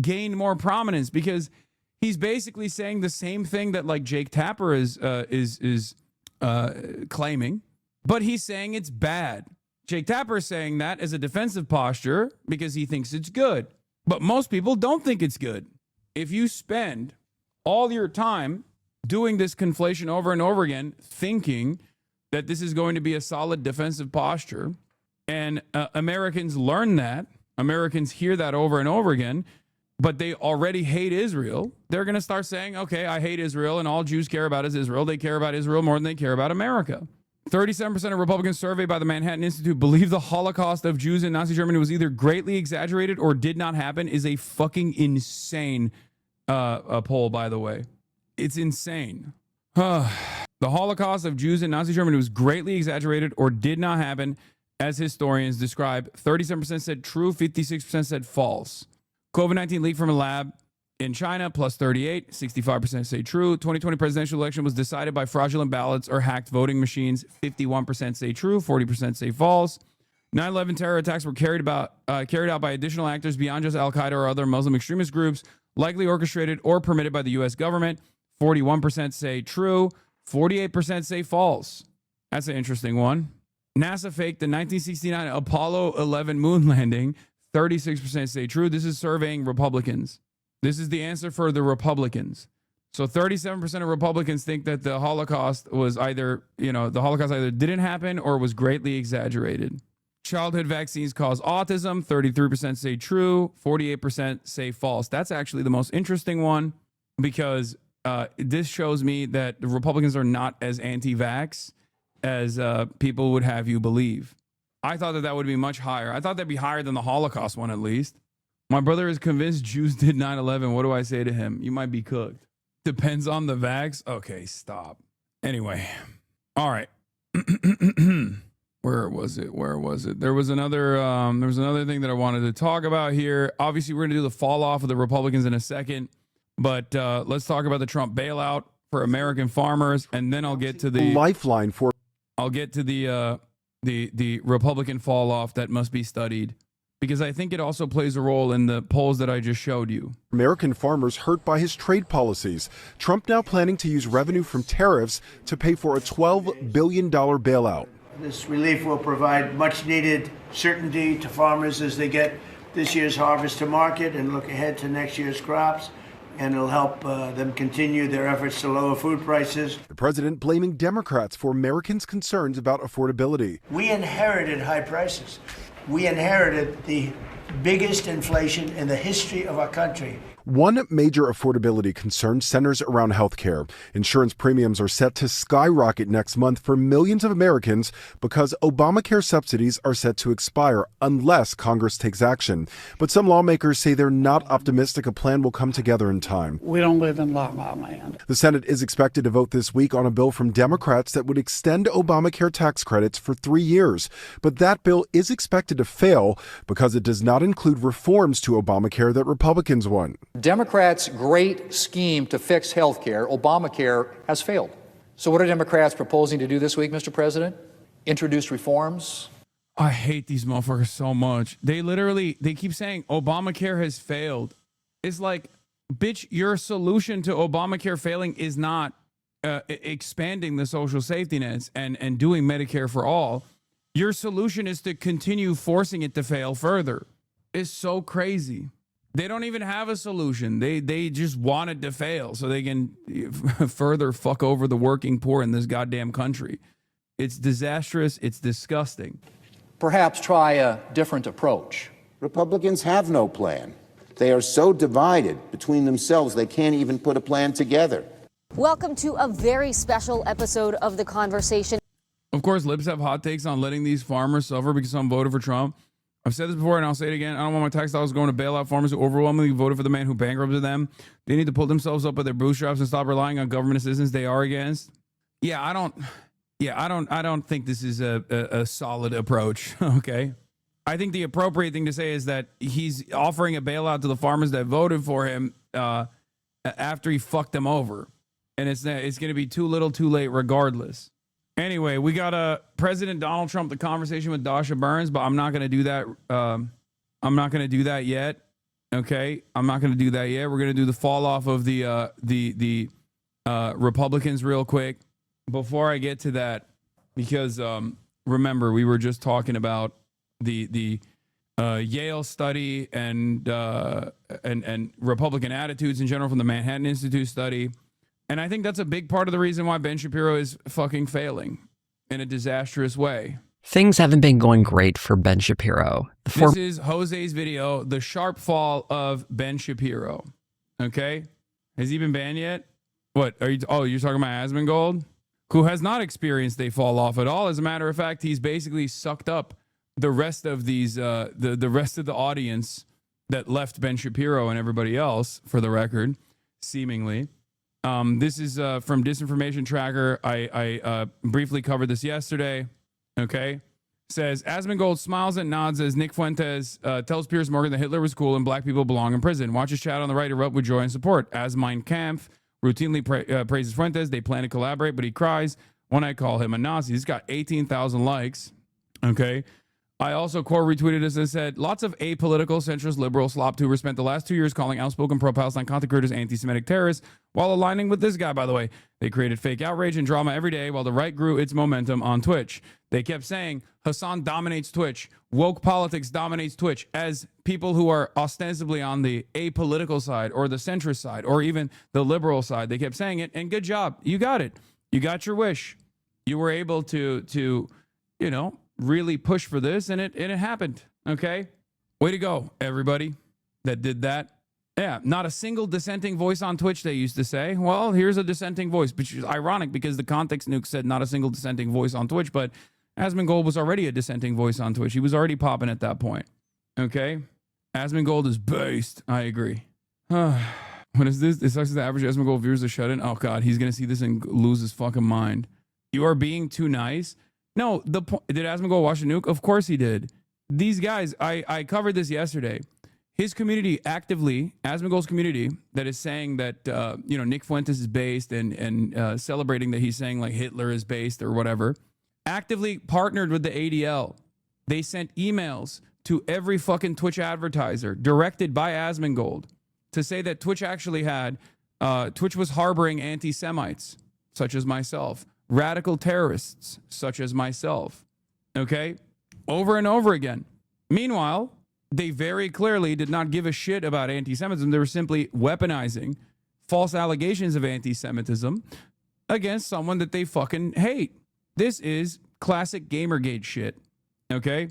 gain more prominence, because he's basically saying the same thing that like Jake Tapper is claiming, but he's saying it's bad. Jake Tapper is saying that as a defensive posture because he thinks it's good, but most people don't think it's good. If you spend all your time doing this conflation over and over again, thinking that this is going to be a solid defensive posture, and Americans learn that, Americans hear that over and over again, but they already hate Israel, they're going to start saying, okay, I hate Israel and all Jews care about is Israel. They care about Israel more than they care about America. 37% of Republicans surveyed by the Manhattan Institute believe the Holocaust of Jews in Nazi Germany was either greatly exaggerated or did not happen. Is a fucking insane poll, by the way. It's insane. The Holocaust of Jews in Nazi Germany was greatly exaggerated or did not happen, as historians describe. 37% said true, 56% said false. COVID-19 leaked from a lab in China, plus 38, 65% say true. 2020 presidential election was decided by fraudulent ballots or hacked voting machines. 51% say true, 40% say false. 9/11 terror attacks were carried out by additional actors beyond just Al-Qaeda or other Muslim extremist groups, likely orchestrated or permitted by the U.S. government. 41% say true, 48% say false. That's an interesting one. NASA faked the 1969 Apollo 11 moon landing. 36% say true. This is surveying Republicans. This is the answer for the Republicans. So 37% of Republicans think that the Holocaust was either, the Holocaust either didn't happen or was greatly exaggerated. Childhood vaccines cause autism. 33% say true. 48% say false. That's actually the most interesting one because this shows me that the Republicans are not as anti-vax as people would have you believe. I thought that would be much higher. I thought that'd be higher than the Holocaust one, at least. My brother is convinced Jews did 9/11. What do I say to him? You might be cooked. Depends on the vax. Okay, stop. Anyway. All right. Where was it? There was another thing that I wanted to talk about here. Obviously, we're going to do the fall off of the Republicans in a second. But let's talk about the Trump bailout for American farmers, and then I'll get to the lifeline for. I'll get to the Republican fall off that must be studied, because I think it also plays a role in the polls that I just showed you. American farmers hurt by his trade policies. Trump now planning to use revenue from tariffs to pay for a $12 billion bailout. This relief will provide much needed certainty to farmers as they get this year's harvest to market and look ahead to next year's crops. And it'll help them continue their efforts to lower food prices. The president blaming Democrats for Americans' concerns about affordability. We inherited high prices. We inherited the biggest inflation in the history of our country. One major affordability concern centers around health care. Insurance premiums are set to skyrocket next month for millions of Americans because Obamacare subsidies are set to expire unless Congress takes action. But some lawmakers say they're not optimistic a plan will come together in time. We don't live in la la land. The Senate is expected to vote this week on a bill from Democrats that would extend Obamacare tax credits for 3 years. But that bill is expected to fail because it does not include reforms to Obamacare that Republicans want. Democrats' great scheme to fix health care, Obamacare, has failed. So what are Democrats proposing to do this week, Mr. President? Introduce reforms? I hate these motherfuckers so much. They keep saying Obamacare has failed. It's like, bitch, your solution to Obamacare failing is not expanding the social safety nets and doing Medicare for all. Your solution is to continue forcing it to fail further. It's so crazy. They don't even have a solution. They just want it to fail so they can further fuck over the working poor in this goddamn country. It's disastrous. It's disgusting. Perhaps try a different approach. Republicans have no plan. They are so divided between themselves, they can't even put a plan together. Welcome to a very special episode of The Conversation. Of course, libs have hot takes on letting these farmers suffer because some voted for Trump. I've said this before and I'll say it again. I don't want my tax dollars going to bail out farmers who overwhelmingly voted for the man who bankrupted them. They need to pull themselves up by their bootstraps and stop relying on government assistance they are against. I don't think this is a solid approach. Okay. I think the appropriate thing to say is that he's offering a bailout to the farmers that voted for him after he fucked them over. And it's going to be too little too late regardless. Anyway, we got President Donald Trump, the conversation with Dasha Burns, but I'm not going to do that. I'm not going to do that yet. Okay, I'm not going to do that yet. We're going to do the fall off of the Republicans real quick before I get to that, because remember we were just talking about the Yale study and Republican attitudes in general from the Manhattan Institute study. And I think that's a big part of the reason why Ben Shapiro is fucking failing in a disastrous way. Things haven't been going great for Ben Shapiro. This is Jose's video, The Sharp Fall of Ben Shapiro. Okay? Has he been banned yet? What? You're talking about Asmongold? Who has not experienced a fall off at all. As a matter of fact, he's basically sucked up the rest of these, the rest of the audience that left Ben Shapiro and everybody else, for the record, seemingly. This is from Disinformation Tracker. I briefly covered this yesterday. Okay. Says, Asmongold smiles and nods as Nick Fuentes tells Piers Morgan that Hitler was cool and black people belong in prison. Watch his chat on the right erupt with joy and support. As Mein Kampf routinely praises Fuentes. They plan to collaborate, but he cries when I call him a Nazi. He's got 18,000 likes. Okay. I also core retweeted this and said, lots of apolitical, centrist, liberal slop tubers spent the last 2 years calling outspoken pro-Palestine content creators anti-Semitic terrorists while aligning with this guy, by the way. They created fake outrage and drama every day while the right grew its momentum on Twitch. They kept saying, Hassan dominates Twitch. Woke politics dominates Twitch, as people who are ostensibly on the apolitical side or the centrist side or even the liberal side. They kept saying it, and good job. You got it. You got your wish. You were able to really push for this, and it happened. Okay, way to go, everybody that did that. Yeah, not a single dissenting voice on Twitch, they used to say. Well, here's a dissenting voice, which is ironic because the context nuke said not a single dissenting voice on Twitch, but Asmongold was already a dissenting voice on Twitch. He was already popping at that point. Okay, Asmongold is based. I agree. What is this? It sucks that the average Asmongold viewers are shut in. Oh God, he's gonna see this and lose his fucking mind. You are being too nice. No, did Asmongold watch the nuke? Of course he did. These guys, I covered this yesterday. His community actively, Asmongold's community, that is saying that Nick Fuentes is based and celebrating that he's saying like Hitler is based or whatever, actively partnered with the ADL. They sent emails to every fucking Twitch advertiser directed by Asmongold to say that Twitch actually had Twitch was harboring anti-Semites such as myself, radical terrorists such as myself. Okay, over and over again. Meanwhile, they very clearly did not give a shit about anti-Semitism. They were simply weaponizing false allegations of anti-Semitism against someone that they fucking hate. This is classic Gamergate shit. Okay?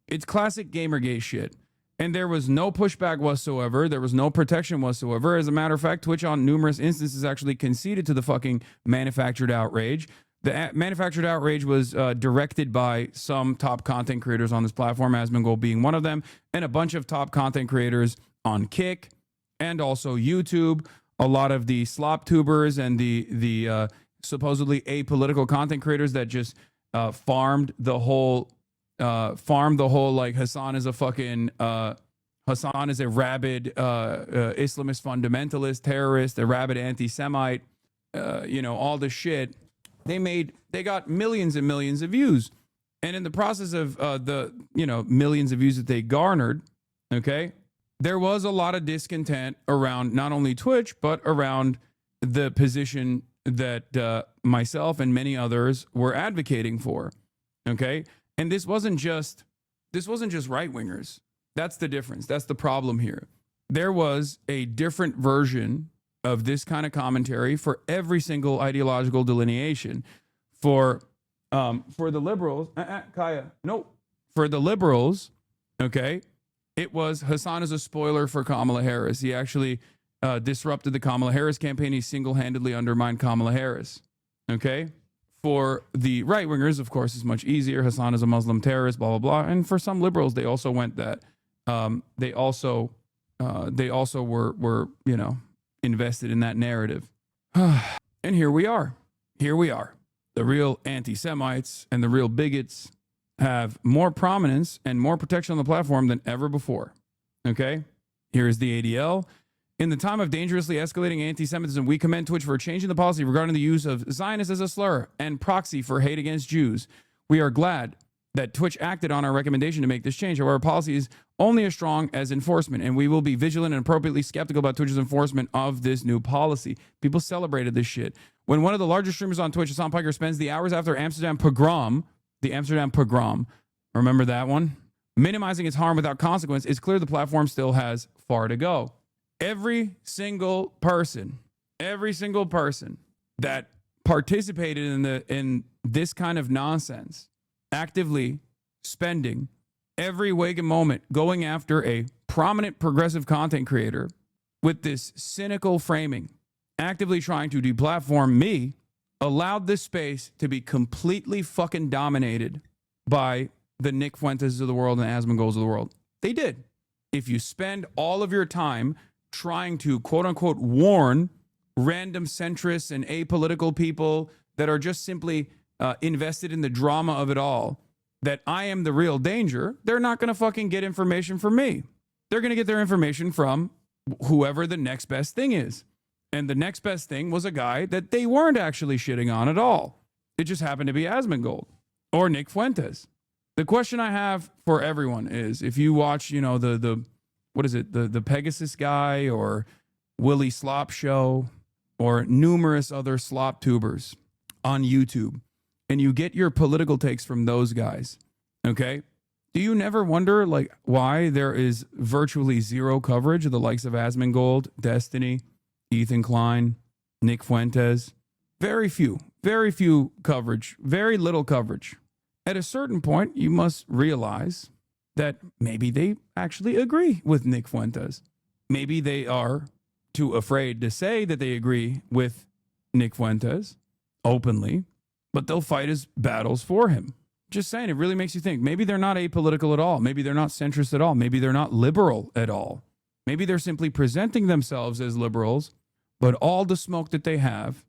It's classic Gamergate shit. And there was no pushback whatsoever. There was no protection whatsoever. As a matter of fact, Twitch on numerous instances actually conceded to the fucking manufactured outrage. The manufactured outrage was directed by some top content creators on this platform, Asmongold being one of them, and a bunch of top content creators on Kick and also YouTube. A lot of the slop tubers and the supposedly apolitical content creators that just farmed the whole like Hassan is a fucking Hassan is a rabid Islamist fundamentalist terrorist, a rabid anti-Semite, all the shit. They got millions and millions of views. And in the process of the millions of views that they garnered, okay, there was a lot of discontent around not only Twitch, but around the position that myself and many others were advocating for. Okay. And this wasn't just right wingers. That's the difference. That's the problem here. There was a different version of this kind of commentary for every single ideological delineation. For the liberals, Kaya, no, for the liberals, okay, it was Hassan is a spoiler for Kamala Harris. He actually disrupted the Kamala Harris campaign. He single-handedly undermined Kamala Harris. Okay. For the right wingers, of course, it's much easier. Hassan is a Muslim terrorist, blah, blah, blah. And for some liberals, they also went that. They also were invested in that narrative. And here we are. The real anti-Semites and the real bigots have more prominence and more protection on the platform than ever before. Okay? Here is the ADL. In the time of dangerously escalating anti-Semitism, we commend Twitch for changing the policy regarding the use of Zionist as a slur and proxy for hate against Jews. We are glad that Twitch acted on our recommendation to make this change. However, our policy is only as strong as enforcement, and we will be vigilant and appropriately skeptical about Twitch's enforcement of this new policy. People celebrated this shit. When one of the largest streamers on Twitch, Hassan Piker, spends the hours after the Amsterdam pogrom, remember that one? Minimizing its harm without consequence, it's clear the platform still has far to go. Every single person that participated in this kind of nonsense, actively spending every waking moment going after a prominent progressive content creator with this cynical framing, actively trying to deplatform me, allowed this space to be completely fucking dominated by the Nick Fuentes of the world and Asmongolds of the world. They did. If you spend all of your time trying to quote unquote warn random centrists and apolitical people that are just simply invested in the drama of it all, that I am the real danger, they're not going to fucking get information from me. They're going to get their information from whoever the next best thing is. And the next best thing was a guy that they weren't actually shitting on at all. It just happened to be Asmongold or Nick Fuentes. The question I have for everyone is, if you watch, you know, the what is it, the Pegasus guy or Willie Slop Show or numerous other slop tubers on YouTube, and you get your political takes from those guys, okay? Do you never wonder, like, why there is virtually zero coverage of the likes of Asmongold, Destiny, Ethan Klein, Nick Fuentes? Very few coverage, very little coverage. At a certain point, you must realize that maybe they actually agree with Nick Fuentes. Maybe they are too afraid to say that they agree with Nick Fuentes openly, but they'll fight his battles for him. Just saying, it really makes you think. Maybe they're not apolitical at all. Maybe they're not centrist at all. Maybe they're not liberal at all. Maybe they're simply presenting themselves as liberals, but all the smoke that they have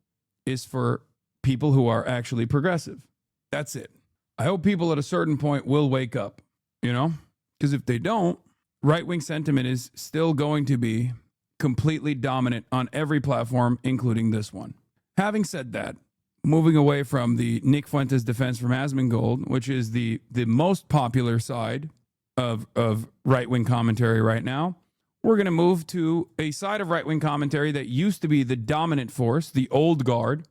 is for people who are actually progressive. That's it. I hope people at a certain point will wake up, you know? Because if they don't, right-wing sentiment is still going to be completely dominant on every platform, including this one. Having said that, moving away from the Nick Fuentes defense from Asmongold, which is the most popular side of right-wing commentary right now, we're going to move to a side of right-wing commentary that used to be the dominant force, the old guard,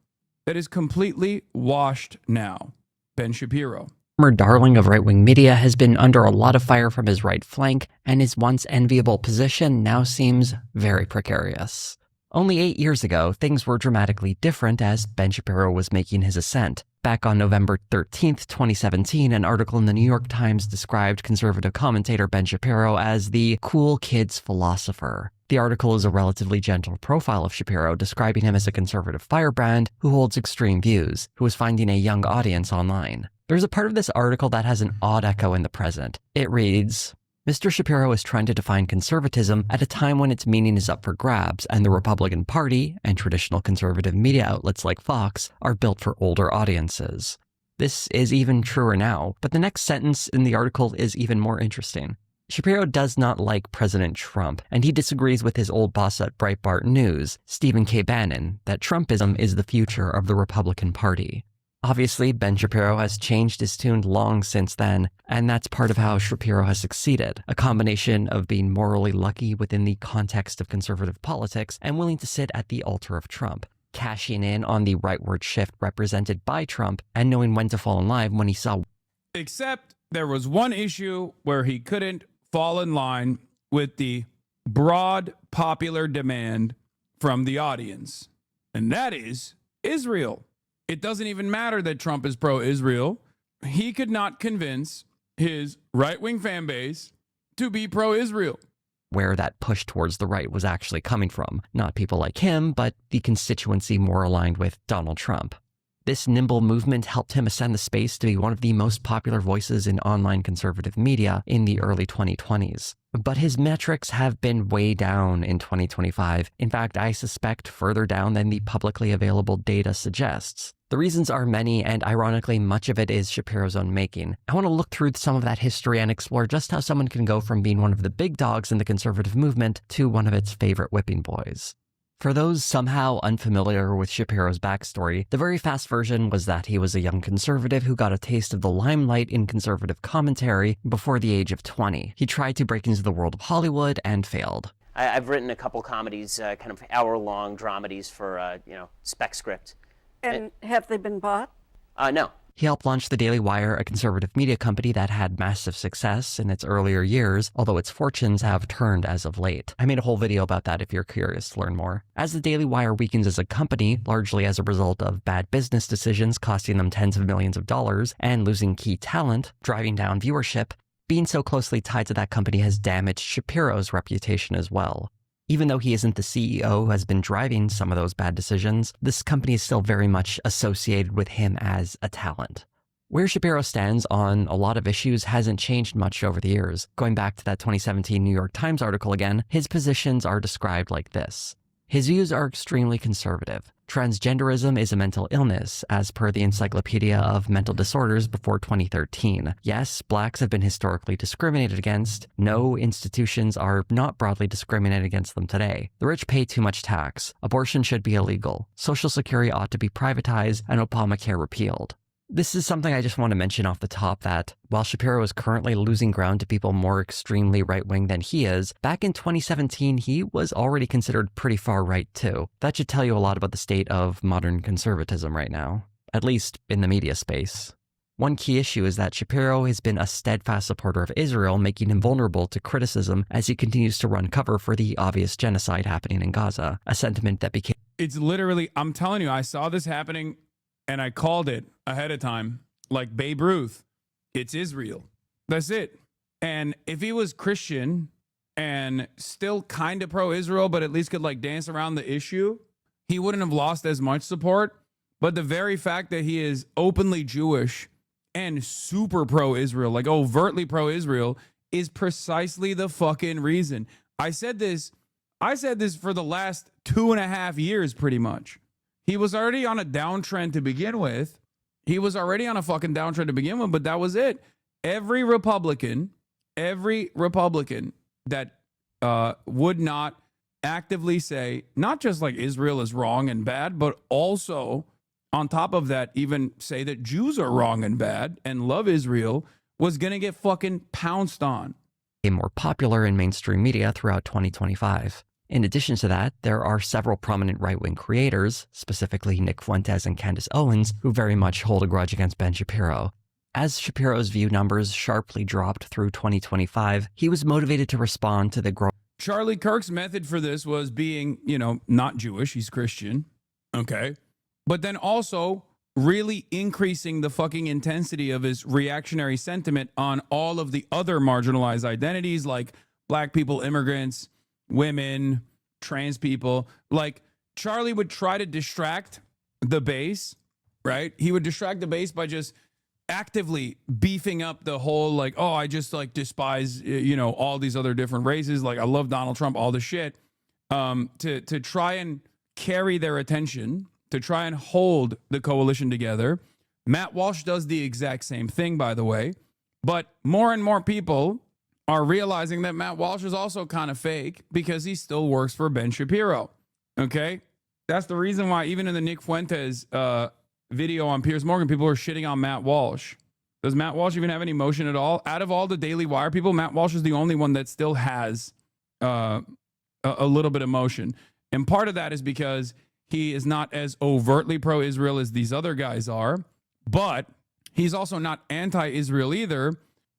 that is completely washed now. Ben Shapiro. Former darling of right-wing media has been under a lot of fire from his right flank, and his once enviable position now seems very precarious. Only 8 years ago, things were dramatically different as Ben Shapiro was making his ascent. Back on November 13th, 2017, an article in the New York Times described conservative commentator Ben Shapiro as the cool kids philosopher. The article is a relatively gentle profile of Shapiro, describing him as a conservative firebrand who holds extreme views, who is finding a young audience online. There's a part of this article that has an odd echo in the present. It reads, Mr. Shapiro is trying to define conservatism at a time when its meaning is up for grabs, and the Republican Party and traditional conservative media outlets like Fox are built for older audiences. This is even truer now, but the next sentence in the article is even more interesting. Shapiro does not like President Trump, and he disagrees with his old boss at Breitbart News, Stephen K. Bannon, that Trumpism is the future of the Republican Party. Obviously, Ben Shapiro has changed his tune long since then, and that's part of how Shapiro has succeeded, a combination of being morally lucky within the context of conservative politics and willing to sit at the altar of Trump, cashing in on the rightward shift represented by Trump and knowing when to fall in line when he saw. Except there was one issue where he couldn't fall in line with the broad popular demand from the audience, and that is Israel. It doesn't even matter that Trump is pro-Israel. He could not convince his right-wing fan base to be pro-Israel. Where that push towards the right was actually coming from. Not people like him, but the constituency more aligned with Donald Trump. This nimble movement helped him ascend the space to be one of the most popular voices in online conservative media in the early 2020s. But his metrics have been way down in 2025. In fact, I suspect further down than the publicly available data suggests. The reasons are many, and ironically, much of it is Shapiro's own making. I want to look through some of that history and explore just how someone can go from being one of the big dogs in the conservative movement to one of its favorite whipping boys. For those somehow unfamiliar with Shapiro's backstory, the very fast version was that he was a young conservative who got a taste of the limelight in conservative commentary before the age of 20. He tried to break into the world of Hollywood and failed. I've written a couple comedies, kind of hour-long dramedies for, Spec Script. And have they been bought? No. He helped launch The Daily Wire, a conservative media company that had massive success in its earlier years, although its fortunes have turned as of late. I made a whole video about that if you're curious to learn more. As The Daily Wire weakens as a company, largely as a result of bad business decisions costing them tens of millions of dollars and losing key talent, driving down viewership, being so closely tied to that company has damaged Shapiro's reputation as well. Even though he isn't the CEO who has been driving some of those bad decisions, this company is still very much associated with him as a talent. Where Shapiro stands on a lot of issues hasn't changed much over the years. Going back to that 2017 New York Times article again, his positions are described like this. His views are extremely conservative. Transgenderism is a mental illness, as per the Encyclopedia of Mental Disorders before 2013. Yes, blacks have been historically discriminated against. No, institutions are not broadly discriminated against them today. The rich pay too much tax. Abortion should be illegal. Social Security ought to be privatized and Obamacare repealed. This is something I just want to mention off the top, that while Shapiro is currently losing ground to people more extremely right-wing than he is, back in 2017, he was already considered pretty far-right too. That should tell you a lot about the state of modern conservatism right now, at least in the media space. One key issue is that Shapiro has been a steadfast supporter of Israel, making him vulnerable to criticism as he continues to run cover for the obvious genocide happening in Gaza, a sentiment that became... It's literally, I'm telling you, I saw this happening and I called it ahead of time, like Babe Ruth. It's Israel. That's it. And if he was Christian and still kind of pro-Israel, but at least could like dance around the issue, he wouldn't have lost as much support. But the very fact that he is openly Jewish and super pro-Israel, like overtly pro-Israel, is precisely the fucking reason. I said this for the last 2.5 years, pretty much. He was already on a downtrend to begin with. But that was it. Every Republican that would not actively say, not just like Israel is wrong and bad, but also on top of that, even say that Jews are wrong and bad and love Israel, was going to get fucking pounced on. More popular in mainstream media throughout 2025. In addition to that, there are several prominent right-wing creators, specifically Nick Fuentes and Candace Owens, who very much hold a grudge against Ben Shapiro. As Shapiro's view numbers sharply dropped through 2025, he was motivated to respond to the growing... Charlie Kirk's method for this was being, not Jewish, he's Christian, okay? But then also really increasing the fucking intensity of his reactionary sentiment on all of the other marginalized identities like black people, immigrants, women, trans people. Like, Charlie would try to distract the base, right? He would distract the base by just actively beefing up the whole, like, oh, I just like despise, all these other different races. Like, I love Donald Trump, all the shit, to try and carry their attention, to try and hold the coalition together. Matt Walsh does the exact same thing, by the way, but more and more people are realizing that Matt Walsh is also kind of fake because he still works for Ben Shapiro. Okay? That's the reason why even in the Nick Fuentes video on Piers Morgan, people are shitting on Matt Walsh. Does Matt Walsh even have any motion at all? Out of all the Daily Wire people, Matt Walsh is the only one that still has a little bit of motion. And part of that is because he is not as overtly pro-Israel as these other guys are, but he's also not anti-Israel either.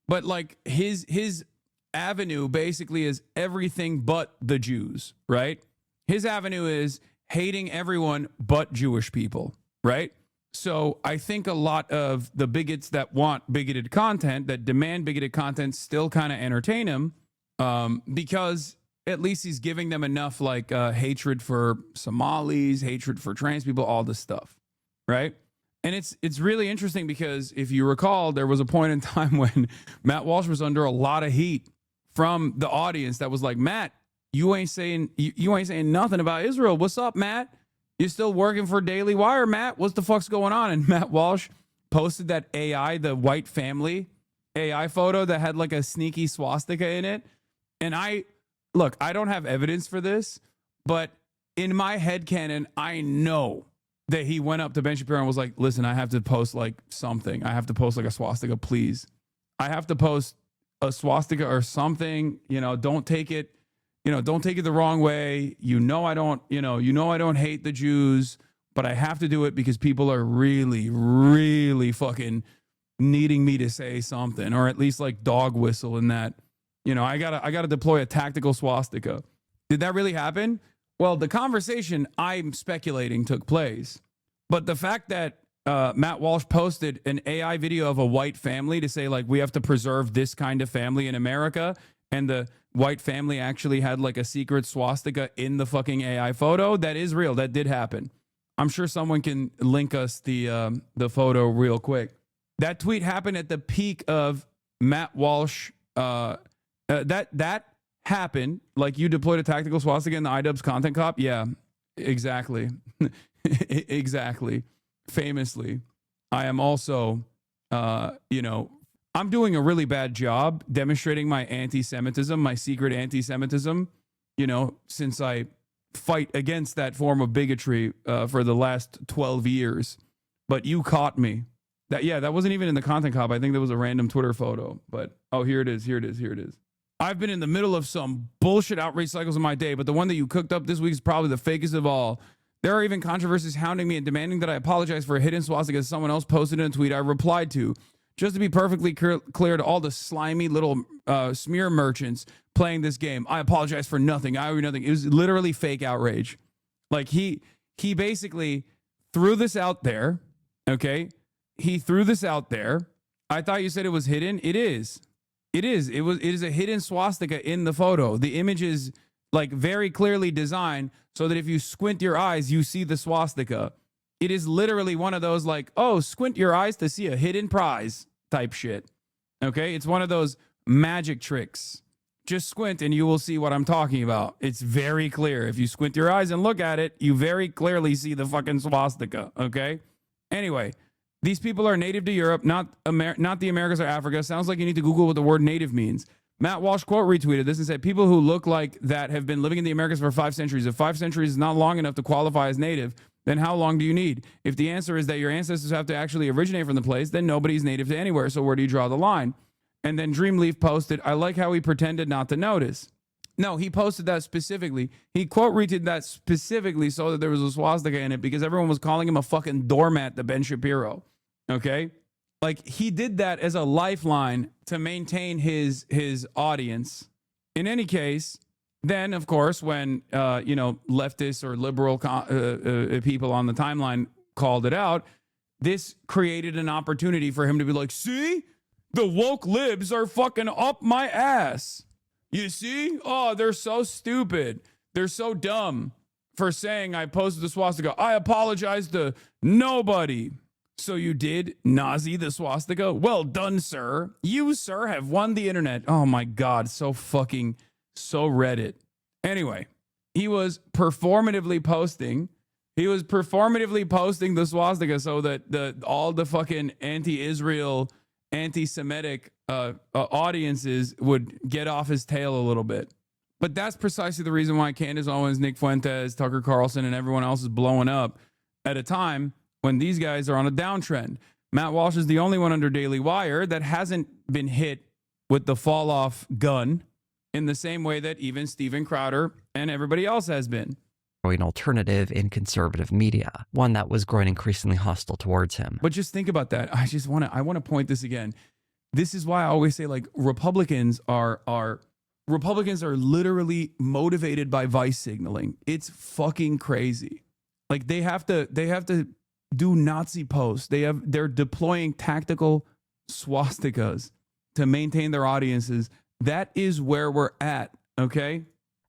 But like his avenue basically is everything but the Jews, right? His avenue is hating everyone but Jewish people, right? So I think a lot of the bigots that want bigoted content, that demand bigoted content, still kind of entertain him because at least he's giving them enough like hatred for Somalis, hatred for trans people, all this stuff, right? And it's really interesting because if you recall, there was a point in time when Matt Walsh was under a lot of heat from the audience that was like, Matt, you ain't saying nothing about Israel. What's up, Matt? You're still working for Daily Wire, Matt? What the fuck's going on? And Matt Walsh posted that AI, the white family AI photo that had like a sneaky swastika in it. And I don't have evidence for this, but in my headcanon, I know that he went up to Ben Shapiro and was like, listen, I have to post like something. I have to post like a swastika, please. I have to post a swastika or something, don't take it, don't take it the wrong way. I don't hate the Jews, but I have to do it because people are really, really fucking needing me to say something, or at least like dog whistle in that, I gotta deploy a tactical swastika. Did that really happen? Well, the conversation I'm speculating took place, but the fact that Matt Walsh posted an AI video of a white family to say like, we have to preserve this kind of family in America, and the white family actually had like a secret swastika in the fucking AI photo, that is real. That did happen. I'm sure someone can link us the photo real quick. That tweet happened at the peak of Matt Walsh. That happened. Like, you deployed a tactical swastika in the iDubbbz Content Cop. Yeah, exactly. Exactly. Famously, I am also, I'm doing a really bad job demonstrating my anti-Semitism, my secret anti-Semitism, since I fight against that form of bigotry for the last 12 years. But you caught me. That wasn't even in the content cop. I think that was a random Twitter photo. But oh, here it is. I've been in the middle of some bullshit outrage cycles in my day, but the one that you cooked up this week is probably the fakest of all. There are even controversies hounding me and demanding that I apologize for a hidden swastika someone else posted in a tweet I replied to. Just to be perfectly clear to all the slimy little smear merchants playing this game, I apologize for nothing. I owe you nothing. It was literally fake outrage. Like he basically threw this out there. Okay, he threw this out there. I thought you said it was hidden. It is. It is a hidden swastika in the photo. The image is like very clearly designed so that if you squint your eyes, you see the swastika. It is literally one of those like, oh, squint your eyes to see a hidden prize type shit. Okay, it's one of those magic tricks. Just squint and you will see what I'm talking about. It's very clear. If you squint your eyes and look at it, you very clearly see the fucking swastika. Okay. Anyway, these people are native to Europe, not the Americas or Africa. Sounds like you need to Google what the word native means. Matt Walsh quote retweeted this and said, people who look like that have been living in the Americas for 5 centuries. If 5 centuries is not long enough to qualify as native, then how long do you need? If the answer is that your ancestors have to actually originate from the place, then nobody's native to anywhere. So where do you draw the line? And then Dreamleaf posted, I like how he pretended not to notice. No, he posted that specifically. He quote retweeted that specifically so that there was a swastika in it because everyone was calling him a fucking doormat to Ben Shapiro. Okay? Like, he did that as a lifeline to maintain his audience. In any case, then, of course, when, leftists or liberal people on the timeline called it out, this created an opportunity for him to be like, see? The woke libs are fucking up my ass. You see? Oh, they're so stupid. They're so dumb for saying I posted the swastika. I apologize to nobody. So you did Nazi the swastika? Well done, sir. You, sir, have won the internet. Oh my God, so Reddit. Anyway, he was performatively posting the swastika so that all the fucking anti-Israel, anti-Semitic audiences would get off his tail a little bit. But that's precisely the reason why Candace Owens, Nick Fuentes, Tucker Carlson, and everyone else is blowing up at a time when these guys are on a downtrend. Matt Walsh is the only one under Daily Wire that hasn't been hit with the fall-off gun in the same way that even Steven Crowder and everybody else has been. An alternative in conservative media, one that was growing increasingly hostile towards him. But just think about that. I want to point this again. This is why I always say, like, Republicans are literally motivated by vice signaling. It's fucking crazy. Like, they have to do Nazi posts. They're deploying tactical swastikas to maintain their audiences. That is where we're at, okay?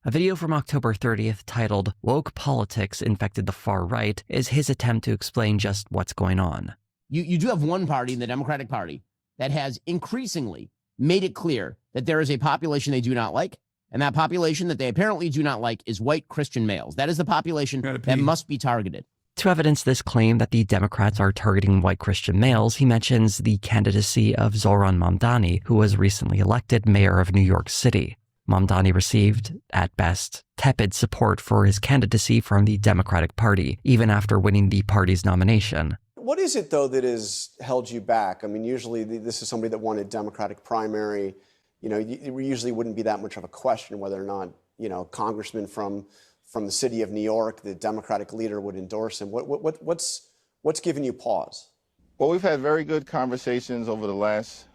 A video from October 30th titled Woke Politics Infected the Far Right is his attempt to explain just what's going on. You do have one party, the Democratic Party, that has increasingly made it clear that there is a population they do not like, and that population that they apparently do not like is white Christian males. That is the population that must be targeted. To evidence this claim that the Democrats are targeting white Christian males, he mentions the candidacy of Zohran Mamdani, who was recently elected mayor of New York City. Mamdani received, at best, tepid support for his candidacy from the Democratic Party, even after winning the party's nomination. What is it, though, that has held you back? I mean, usually this is somebody that won a Democratic primary. You know, it usually wouldn't be that much of a question whether or not, congressman from the city of New York, the Democratic leader, would endorse him. What's given you pause? Well, we've had very good conversations over the last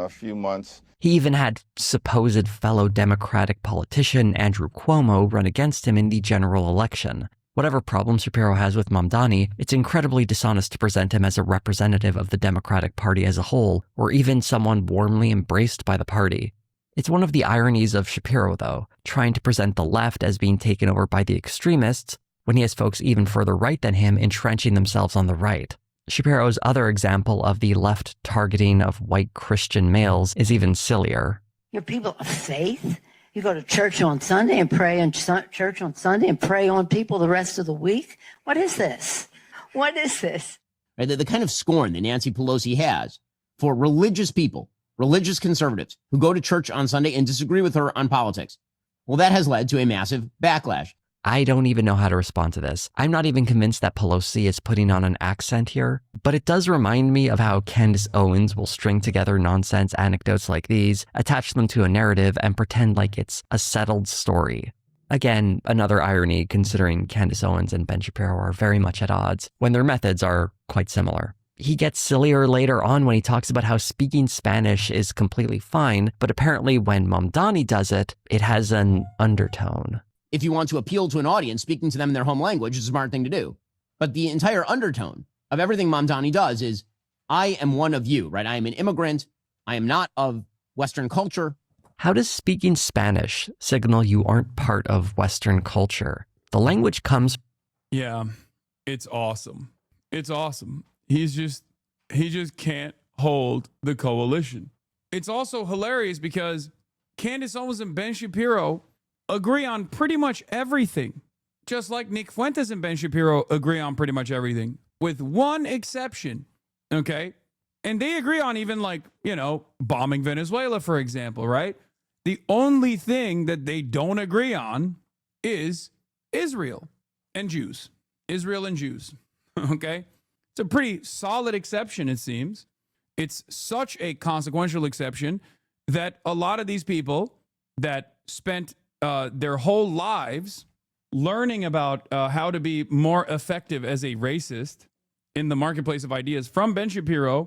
few months. He even had supposed fellow Democratic politician Andrew Cuomo run against him in the general election. Whatever problem Shapiro has with Mamdani, it's incredibly dishonest to present him as a representative of the Democratic Party as a whole, or even someone warmly embraced by the party. It's one of the ironies of Shapiro, though, trying to present the left as being taken over by the extremists, when he has folks even further right than him entrenching themselves on the right. Shapiro's other example of the left targeting of white Christian males is even sillier. You're people of faith? You go to church on Sunday and pray in church on Sunday and pray on people the rest of the week? What is this? What is this? Right, the kind of scorn that Nancy Pelosi has for religious people, religious conservatives who go to church on Sunday and disagree with her on politics. Well, that has led to a massive backlash. I don't even know how to respond to this. I'm not even convinced that Pelosi is putting on an accent here, but it does remind me of how Candace Owens will string together nonsense anecdotes like these, attach them to a narrative, and pretend like it's a settled story. Again, another irony considering Candace Owens and Ben Shapiro are very much at odds when their methods are quite similar. He gets sillier later on when he talks about how speaking Spanish is completely fine, but apparently when Mamdani does it, it has an undertone. If you want to appeal to an audience, speaking to them in their home language is a smart thing to do. But the entire undertone of everything Mamdani does is, I am one of you, right? I am an immigrant. I am not of Western culture. How does speaking Spanish signal you aren't part of Western culture? The language comes... Yeah, it's awesome. It's awesome. He just can't hold the coalition. It's also hilarious because Candace Owens and Ben Shapiro agree on pretty much everything. Just like Nick Fuentes and Ben Shapiro agree on pretty much everything, with one exception, okay? And they agree on even bombing Venezuela, for example, right? The only thing that they don't agree on is Israel and Jews. Israel and Jews, okay? It's a pretty solid exception, it seems. It's such a consequential exception that a lot of these people that spent their whole lives learning about how to be more effective as a racist in the marketplace of ideas from Ben Shapiro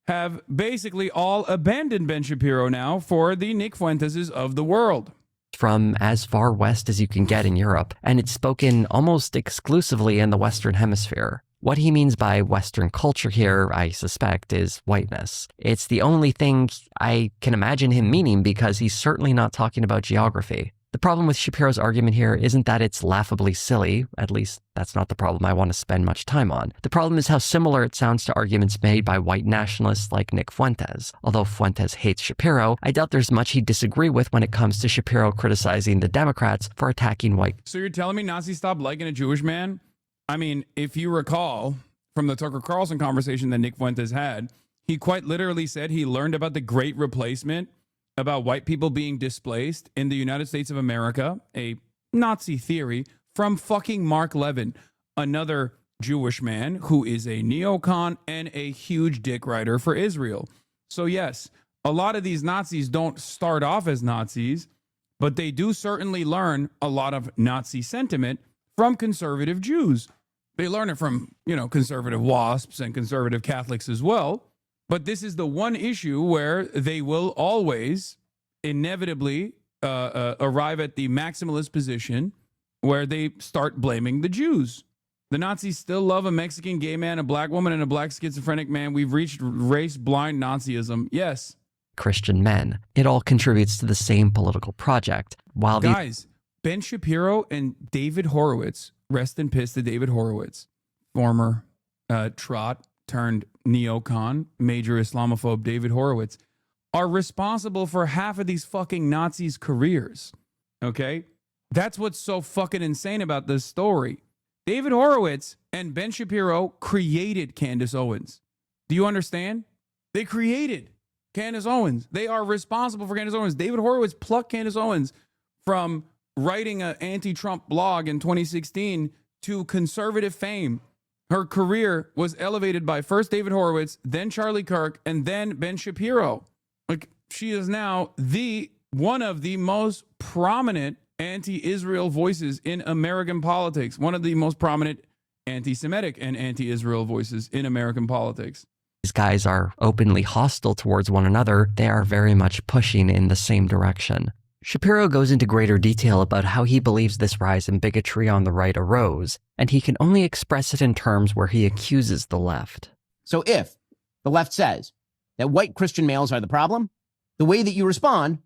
have basically all abandoned Ben Shapiro now for the Nick Fuenteses of the world. From as far west as you can get in Europe, and it's spoken almost exclusively in the Western Hemisphere. What he means by Western culture here, I suspect, is whiteness. It's the only thing I can imagine him meaning because he's certainly not talking about geography. The problem with Shapiro's argument here isn't that it's laughably silly, at least that's not the problem I want to spend much time on. The problem is how similar it sounds to arguments made by white nationalists like Nick Fuentes. Although Fuentes hates Shapiro, I doubt there's much he'd disagree with when it comes to Shapiro criticizing the Democrats for attacking white. So you're telling me Nazis stopped liking a Jewish man? I mean, if you recall from the Tucker Carlson conversation that Nick Fuentes had, he quite literally said he learned about the Great Replacement, about white people being displaced in the United States of America, a Nazi theory, from fucking Mark Levin, another Jewish man who is a neocon and a huge dick rider for Israel. So yes, a lot of these Nazis don't start off as Nazis, but they do certainly learn a lot of Nazi sentiment from conservative Jews. They learn it from, conservative WASPs and conservative Catholics as well. But this is the one issue where they will always inevitably arrive at the maximalist position where they start blaming the Jews. The Nazis still love a Mexican gay man, a black woman, and a black schizophrenic man. We've reached race-blind Nazism. Yes. Christian men. It all contributes to the same political project. While Guys, Ben Shapiro and David Horowitz, rest in piss to David Horowitz, former trot turned neocon, major Islamophobe David Horowitz, are responsible for half of these fucking Nazis' careers. Okay? That's what's so fucking insane about this story. David Horowitz and Ben Shapiro created Candace Owens. Do you understand? They created Candace Owens. They are responsible for Candace Owens. David Horowitz plucked Candace Owens from writing an anti-Trump blog in 2016 to conservative fame. Her career was elevated by first David Horowitz, then Charlie Kirk, and then Ben Shapiro. Like, she is now one of the most prominent anti-Israel voices in American politics. One of the most prominent anti-Semitic and anti-Israel voices in American politics. These guys are openly hostile towards one another. They are very much pushing in the same direction. Shapiro goes into greater detail about how he believes this rise in bigotry on the right arose, and he can only express it in terms where he accuses the left. So if the left says that white Christian males are the problem, the way that you respond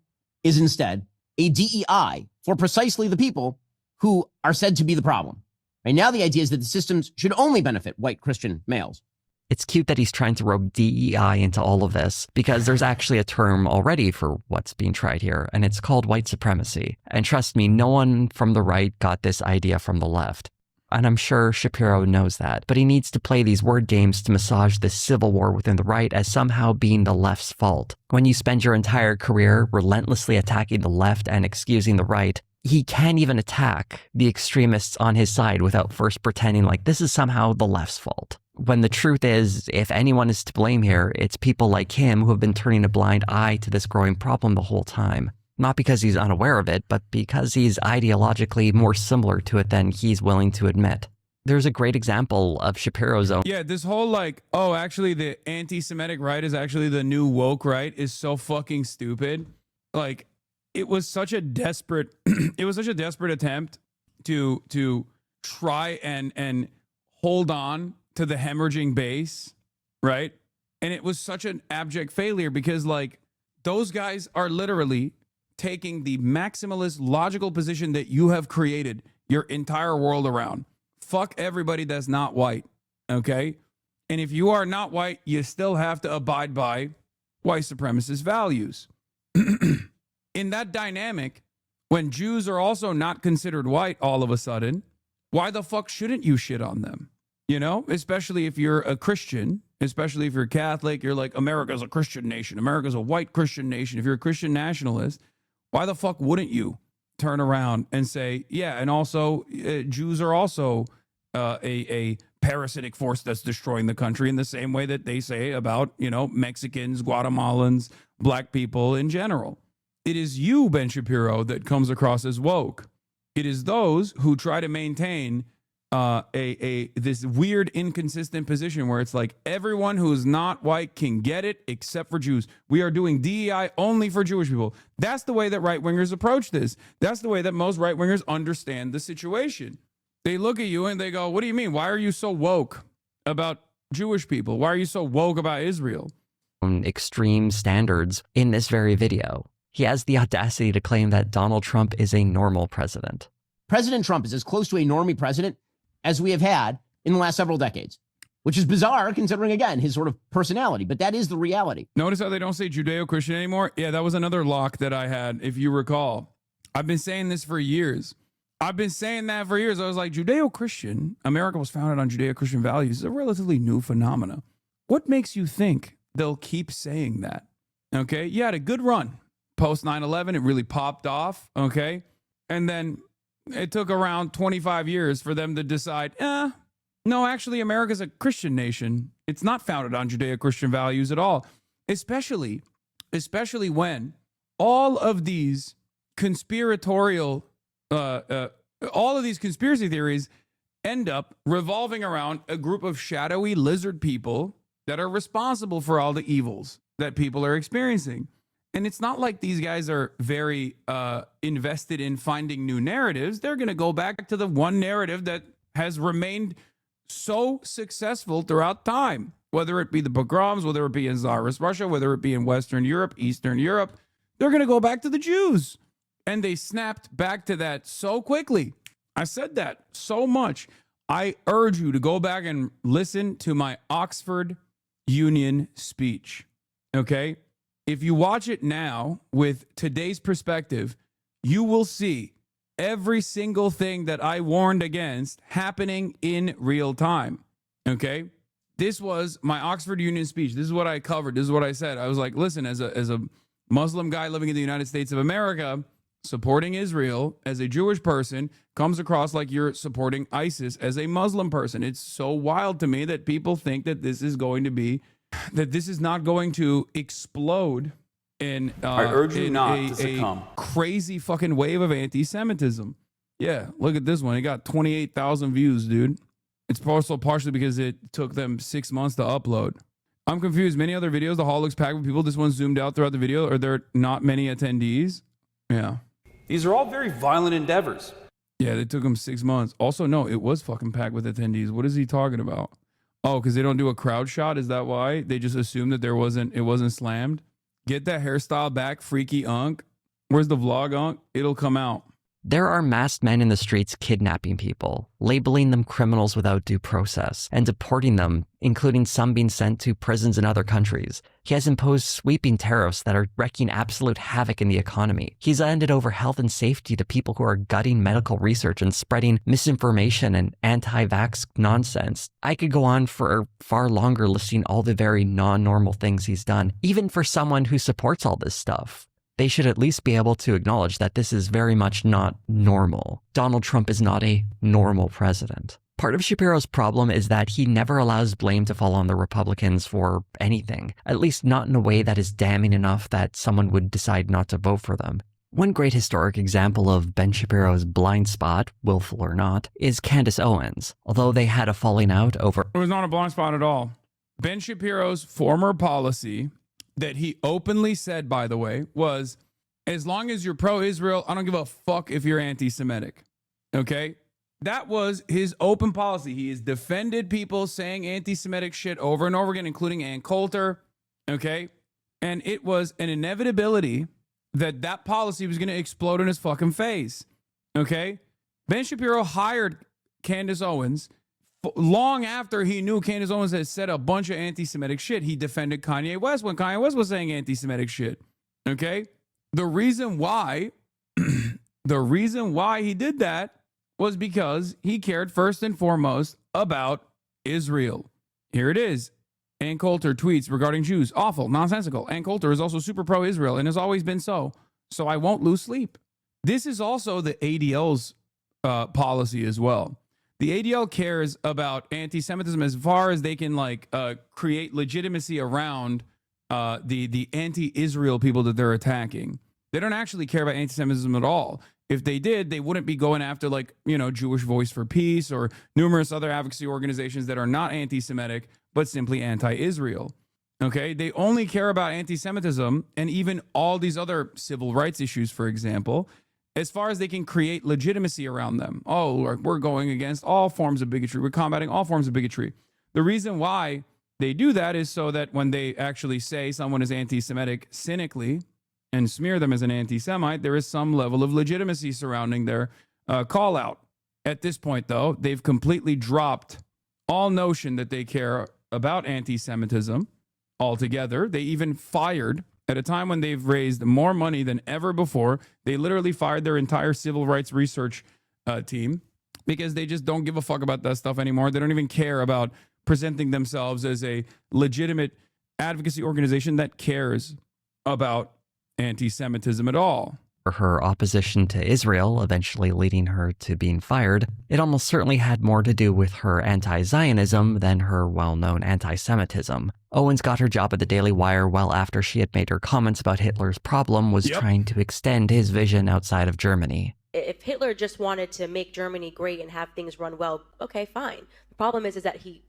is instead a DEI for precisely the people who are said to be the problem. Right now, the idea is that the systems should only benefit white Christian males. It's cute that he's trying to rope DEI into all of this because there's actually a term already for what's being tried here, and it's called white supremacy. And trust me, no one from the right got this idea from the left. And I'm sure Shapiro knows that, but he needs to play these word games to massage this civil war within the right as somehow being the left's fault. When you spend your entire career relentlessly attacking the left and excusing the right, he can't even attack the extremists on his side without first pretending like this is somehow the left's fault. When the truth is, if anyone is to blame here, it's people like him who have been turning a blind eye to this growing problem the whole time. Not because he's unaware of it, but because he's ideologically more similar to it than he's willing to admit. There's a great example of Shapiro's own. Yeah, this whole like, oh, actually the anti-Semitic right is actually the new woke right is so fucking stupid. Like, it was such a desperate, it was such a desperate attempt to try and hold on to the hemorrhaging base, right? And it was such an abject failure because like those guys are literally taking the maximalist logical position that you have created your entire world around. Fuck everybody that's not white, okay? And if you are not white, you still have to abide by white supremacist values. In that dynamic, when Jews are also not considered white all of a sudden, why the fuck shouldn't you shit on them? You know, especially if you're a Christian, especially if you're Catholic, you're like, America's a Christian nation. America's a white Christian nation. If you're a Christian nationalist, why the fuck wouldn't you turn around and say, yeah, and also Jews are also a parasitic force that's destroying the country in the same way that they say about, you know, Mexicans, Guatemalans, black people in general. It is you, Ben Shapiro, that comes across as woke. It is those who try to maintain this weird inconsistent position where it's like everyone who is not white can get it except for Jews. We are doing DEI only for Jewish people. That's the way that right-wingers approach this. That's the way that most right-wingers understand the situation. They look at you and they go, what do you mean? Why are you so woke about Jewish people? Why are you so woke about Israel? Extreme standards in this very video. He has the audacity to claim that Donald Trump is a normal president. President Trump is as close to a normie president as we have had in the last several decades, which is bizarre considering, again, his sort of personality. But that is the reality. Notice how they don't say Judeo-Christian anymore? Yeah, that was another lock that I had, if you recall. I've been saying this for years. I've been saying that for years. I was like, Judeo-Christian, America was founded on Judeo-Christian values, is a relatively new phenomena. What makes you think they'll keep saying that? Okay, you had a good run. Post 9/11, it really popped off, okay? And then it took around 25 years for them to decide, no, actually, America's a Christian nation. It's not founded on Judeo-Christian values at all, especially when all of these conspiratorial, all of these conspiracy theories end up revolving around a group of shadowy lizard people that are responsible for all the evils that people are experiencing. And it's not like these guys are very invested in finding new narratives. They're going to go back to the one narrative that has remained so successful throughout time, whether it be the pogroms, whether it be in Tsarist Russia, whether it be in Western Europe, Eastern Europe. They're going to go back to the Jews. And they snapped back to that so quickly. I said that so much. I urge you to go back and listen to my Oxford Union speech, okay? If you watch it now with today's perspective, you will see every single thing that I warned against happening in real time. Okay? This was my Oxford Union speech. This is what I covered. This is what I said. I was like, listen, as a Muslim guy living in the United States of America, supporting Israel as a Jewish person comes across like you're supporting ISIS as a Muslim person. It's so wild to me that people think that this is going to be that this is not going to explode in I urge you not to succumb. A crazy fucking wave of anti-Semitism. Yeah, look at this one. It got 28,000 views, dude. It's also partially because it took them 6 months to upload. I'm confused. Many other videos, the hall looks packed with people. This one zoomed out throughout the video. Are there not many attendees? Yeah. These are all very violent endeavors. Yeah, they took them 6 months. Also, no, it was fucking packed with attendees. What is he talking about? Oh, because they don't do a crowd shot? Is that why? They just assume that it wasn't slammed? Get that hairstyle back, freaky Unk. Where's the vlog, Unk? It'll come out. There are masked men in the streets kidnapping people, labeling them criminals without due process, and deporting them, including some being sent to prisons in other countries. He has imposed sweeping tariffs that are wreaking absolute havoc in the economy. He's handed over health and safety to people who are gutting medical research and spreading misinformation and anti-vax nonsense. I could go on for far longer listing all the very non-normal things he's done, even for someone who supports all this stuff. they should at least be able to acknowledge that this is very much not normal. Donald Trump is not a normal president. Part of Shapiro's problem is that he never allows blame to fall on the Republicans for anything, at least not in a way that is damning enough that someone would decide not to vote for them. One great historic example of Ben Shapiro's blind spot, willful or not, is Candace Owens, although they had a falling out over... It was not a blind spot at all. Ben Shapiro's former policy that he openly said, by the way, was, as long as you're pro-Israel, I don't give a fuck if you're anti-Semitic. Okay? That was his open policy. He has defended people saying anti-Semitic shit over and over again, including Ann Coulter. Okay? And it was an inevitability that policy was going to explode in his fucking face. Okay? Ben Shapiro hired Candace Owens long after he knew Candace Owens had said a bunch of anti-Semitic shit. He defended Kanye West when Kanye West was saying anti-Semitic shit. Okay? The reason why he did that was because he cared first and foremost about Israel. Here it is. Ann Coulter tweets regarding Jews. Awful, nonsensical. Ann Coulter is also super pro-Israel and has always been so. So I won't lose sleep. This is also the ADL's policy as well. The ADL cares about anti-Semitism as far as they can create legitimacy around the anti-Israel people that they're attacking. They don't actually care about anti-Semitism at all. If they did, they wouldn't be going after Jewish Voice for Peace or numerous other advocacy organizations that are not anti-Semitic, but simply anti-Israel. Okay? They only care about anti-Semitism and even all these other civil rights issues, for example, as far as they can create legitimacy around them. Oh, we're going against all forms of bigotry. We're combating all forms of bigotry. The reason why they do that is so that when they actually say someone is anti-Semitic cynically, and smear them as an anti-Semite, there is some level of legitimacy surrounding their call out. At this point, though, they've completely dropped all notion that they care about anti-Semitism altogether. They even fired, at a time when they've raised more money than ever before, they literally fired their entire civil rights research team because they just don't give a fuck about that stuff anymore. They don't even care about presenting themselves as a legitimate advocacy organization that cares about anti-Semitism at all. For her opposition to Israel, eventually leading her to being fired, it almost certainly had more to do with her anti-Zionism than her well-known anti-Semitism. Owens got her job at the Daily Wire well after she had made her comments about Hitler's problem was trying to extend his vision outside of Germany. If Hitler just wanted to make Germany great and have things run well, okay, fine. The problem is that he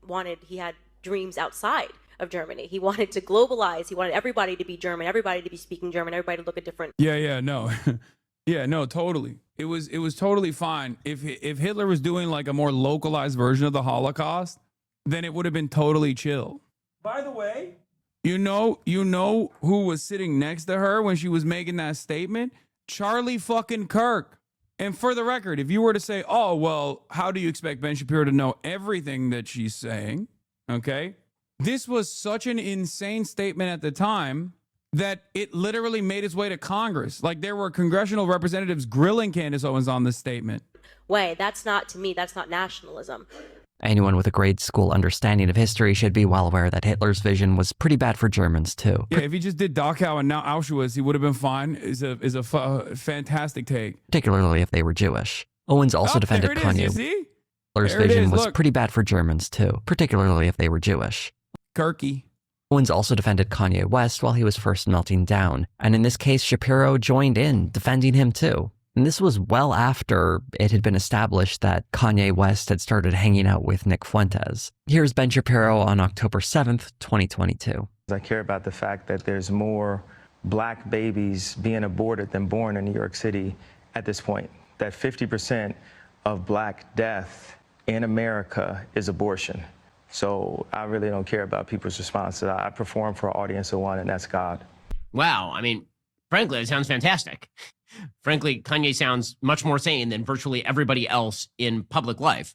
had dreams outside of Germany. He wanted to globalize. He wanted everybody to be German, everybody to be speaking German, everybody to look at different. No, totally. It was totally fine. If Hitler was doing like a more localized version of the Holocaust, then it would have been totally chill. By the way, you know who was sitting next to her when she was making that statement? Charlie fucking Kirk. And for the record, if you were to say, oh, well, how do you expect Ben Shapiro to know everything that she's saying? Okay. This was such an insane statement at the time that it literally made its way to Congress. Like there were congressional representatives grilling Candace Owens on this statement. That's not nationalism. Anyone with a grade school understanding of history should be well aware that Hitler's vision was pretty bad for Germans too. Yeah, if he just did Dachau and now Auschwitz, he would have been fine. Is a fantastic take. Particularly if they were Jewish. Owens also defended Kanye. Hitler's vision was pretty bad for Germans too, particularly if they were Jewish. Kirky. Owens also defended Kanye West while he was first melting down, and in this case, Shapiro joined in, defending him too. And this was well after it had been established that Kanye West had started hanging out with Nick Fuentes. Here's Ben Shapiro on October 7th, 2022. I care about the fact that there's more black babies being aborted than born in New York City at this point. That 50% of black death in America is abortion. So I really don't care about people's responses. I perform for an audience of one, and that's God. Wow. I mean, frankly, it sounds fantastic. Frankly, Kanye sounds much more sane than virtually everybody else in public life.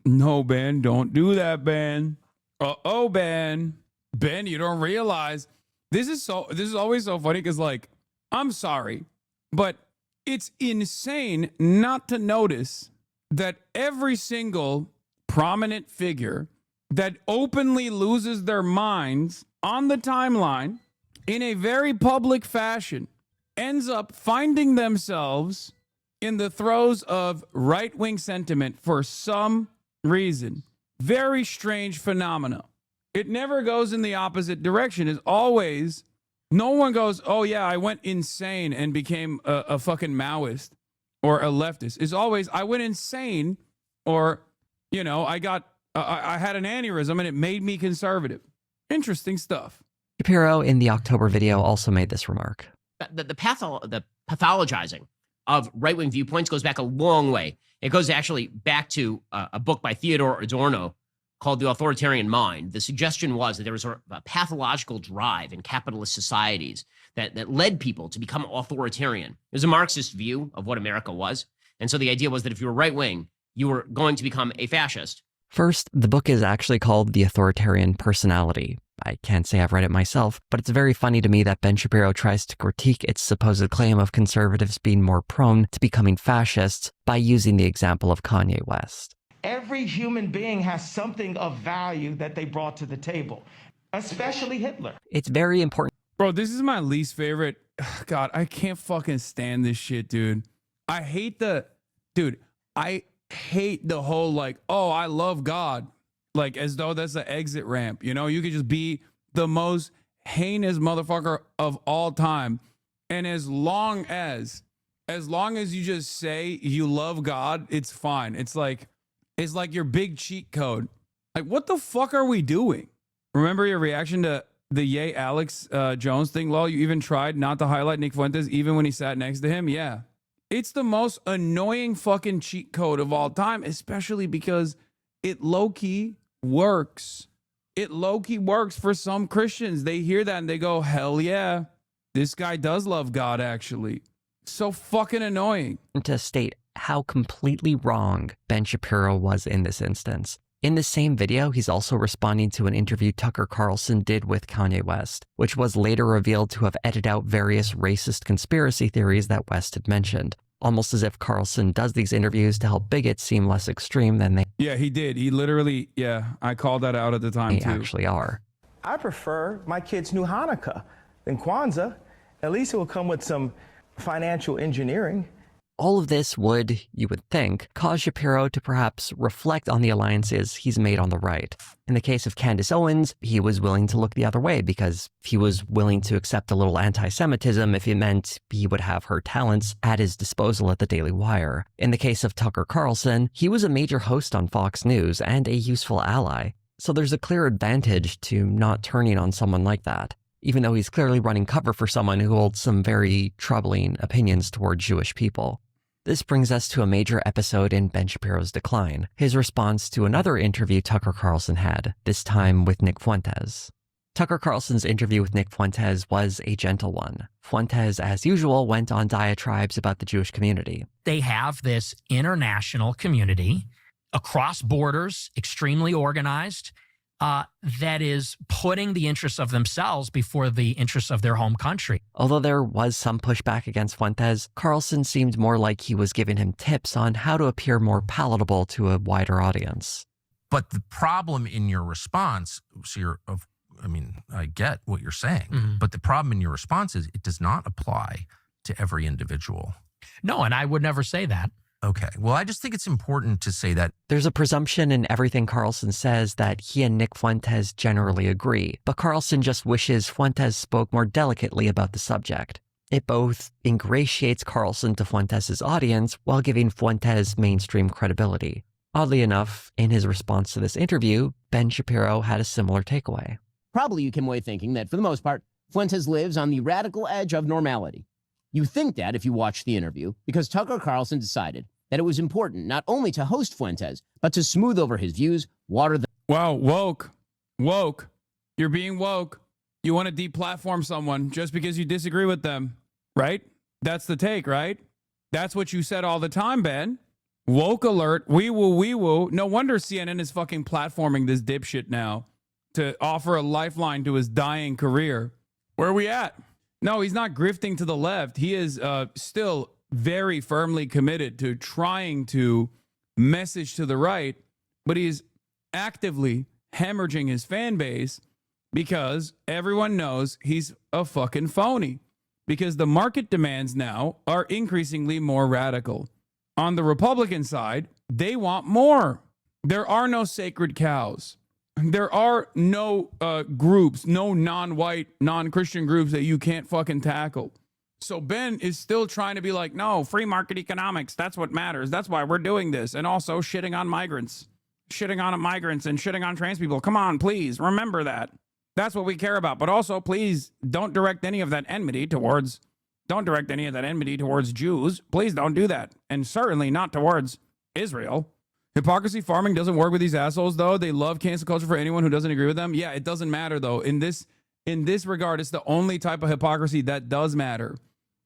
No, Ben, don't do that, Ben. Uh-oh, Ben. Ben, you don't realize this is always so funny because, like, I'm sorry, but it's insane not to notice that every single prominent figure that openly loses their minds on the timeline in a very public fashion ends up finding themselves in the throes of right-wing sentiment for some reason. Very strange phenomena. It never goes in the opposite direction. It's always, no one goes, oh yeah, I went insane and became a fucking Maoist or a leftist. It's always, I went insane, or, you know, I had an aneurysm and it made me conservative. Interesting stuff. Shapiro in the October video also made this remark. The pathologizing of right-wing viewpoints goes back a long way. It goes actually back to a book by Theodore Adorno called The Authoritarian Mind. The suggestion was that there was a pathological drive in capitalist societies that led people to become authoritarian. It was a Marxist view of what America was. And so the idea was that if you were right-wing, you were going to become a fascist. First, the book is actually called The Authoritarian Personality. I can't say I've read it myself, but it's very funny to me that Ben Shapiro tries to critique its supposed claim of conservatives being more prone to becoming fascists by using the example of Kanye West. Every human being has something of value that they brought to the table, especially Hitler. It's very important. Bro, this is my least favorite. God, I can't fucking stand this shit, dude. I hate the whole like, oh, I love God. Like, as though that's the exit ramp. You know, you could just be the most heinous motherfucker of all time. And as long as you just say you love God, it's fine. It's like your big cheat code. Like, what the fuck are we doing? Remember your reaction to the Yay Alex Jones thing, lol? You even tried not to highlight Nick Fuentes even when he sat next to him? Yeah. It's the most annoying fucking cheat code of all time, especially because it low-key works. It low-key works for some Christians. They hear that and they go, hell yeah, this guy does love God, actually. So fucking annoying. To state how completely wrong Ben Shapiro was in this instance. In the same video, he's also responding to an interview Tucker Carlson did with Kanye West, which was later revealed to have edited out various racist conspiracy theories that West had mentioned. Almost as if Carlson does these interviews to help bigots seem less extreme than they Yeah, he did. He literally, I called that out at the time, too. Actually are. I prefer my kids knew Hanukkah than Kwanzaa. At least it will come with some financial engineering. All of this would, you would think, cause Shapiro to perhaps reflect on the alliances he's made on the right. In the case of Candace Owens, he was willing to look the other way because he was willing to accept a little anti-Semitism if it meant he would have her talents at his disposal at the Daily Wire. In the case of Tucker Carlson, he was a major host on Fox News and a useful ally. So there's a clear advantage to not turning on someone like that, even though he's clearly running cover for someone who holds some very troubling opinions toward Jewish people. This brings us to a major episode in Ben Shapiro's decline, his response to another interview Tucker Carlson had, this time with Nick Fuentes. Tucker Carlson's interview with Nick Fuentes was a gentle one. Fuentes, as usual, went on diatribes about the Jewish community. They have this international community across borders, extremely organized, that is putting the interests of themselves before the interests of their home country. Although there was some pushback against Fuentes, Carlson seemed more like he was giving him tips on how to appear more palatable to a wider audience. But the problem in your response, I get what you're saying, but the problem in your response is it does not apply to every individual. No, and I would never say that. Okay. Well, I just think it's important to say that. There's a presumption in everything Carlson says that he and Nick Fuentes generally agree, but Carlson just wishes Fuentes spoke more delicately about the subject. It both ingratiates Carlson to Fuentes' audience while giving Fuentes mainstream credibility. Oddly enough, in his response to this interview, Ben Shapiro had a similar takeaway. Probably you came away thinking that, for the most part, Fuentes lives on the radical edge of normality. You think that if you watch the interview, because Tucker Carlson decided that it was important not only to host Fuentes, but to smooth over his views, water the... Wow, woke. You're being woke. You want to deplatform someone just because you disagree with them, right? That's the take, right? That's what you said all the time, Ben. Woke alert, wee woo. No wonder CNN is fucking platforming this dipshit now to offer a lifeline to his dying career. Where are we at? No, he's not grifting to the left. He is still very firmly committed to trying to message to the right, but he's actively hemorrhaging his fan base because everyone knows he's a fucking phony. because the market demands now are increasingly more radical. On the Republican side, they want more. There are no sacred cows. There are no groups, no non-white, non-Christian groups that you can't fucking tackle. So Ben is still trying to be like, no, free market economics, that's what matters. That's why we're doing this. And also shitting on migrants and shitting on trans people. Come on, please remember that. That's what we care about. But also, please don't direct any of that enmity towards Jews. Please don't do that. And certainly not towards Israel. Hypocrisy farming doesn't work with these assholes, though. They love cancel culture for anyone who doesn't agree with them. Yeah, it doesn't matter, though. In this regard, it's the only type of hypocrisy that does matter,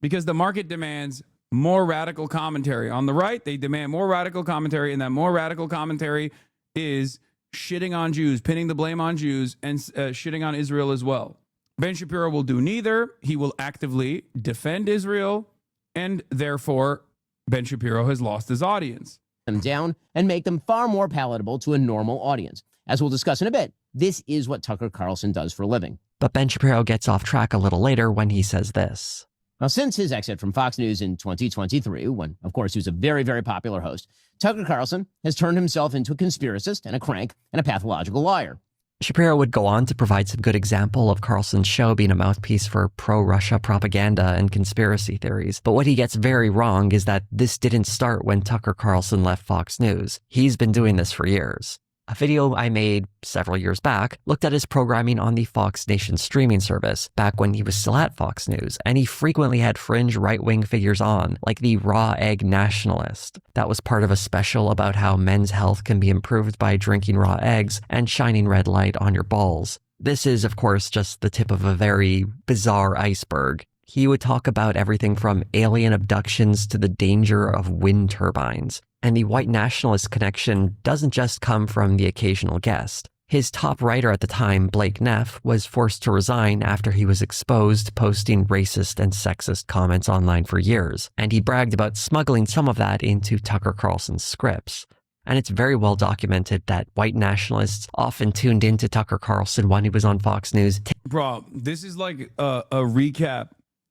because the market demands more radical commentary. On the right, they demand more radical commentary, and that more radical commentary is shitting on Jews, pinning the blame on Jews, and shitting on Israel as well. Ben Shapiro will do neither. He will actively defend Israel, and therefore, Ben Shapiro has lost his audience. Them down and make them far more palatable to a normal audience. As we'll discuss in a bit, this is what Tucker Carlson does for a living. But Ben Shapiro gets off track a little later when he says this. Now, since his exit from Fox News in 2023, when, of course, he was a very, very popular host, Tucker Carlson has turned himself into a conspiracist and a crank and a pathological liar. Shapiro would go on to provide some good example of Carlson's show being a mouthpiece for pro-Russia propaganda and conspiracy theories. But what he gets very wrong is that this didn't start when Tucker Carlson left Fox News. He's been doing this for years. A video I made several years back looked at his programming on the Fox Nation streaming service back when he was still at Fox News, and he frequently had fringe right-wing figures on, like the raw egg nationalist. That was part of a special about how men's health can be improved by drinking raw eggs and shining red light on your balls. This is, of course, just the tip of a very bizarre iceberg. He would talk about everything from alien abductions to the danger of wind turbines. And the white nationalist connection doesn't just come from the occasional guest. His top writer at the time, Blake Neff, was forced to resign after he was exposed posting racist and sexist comments online for years, and he bragged about smuggling some of that into Tucker Carlson's scripts. And it's very well documented that white nationalists often tuned into Tucker Carlson when he was on Fox News. Bro, this is like a recap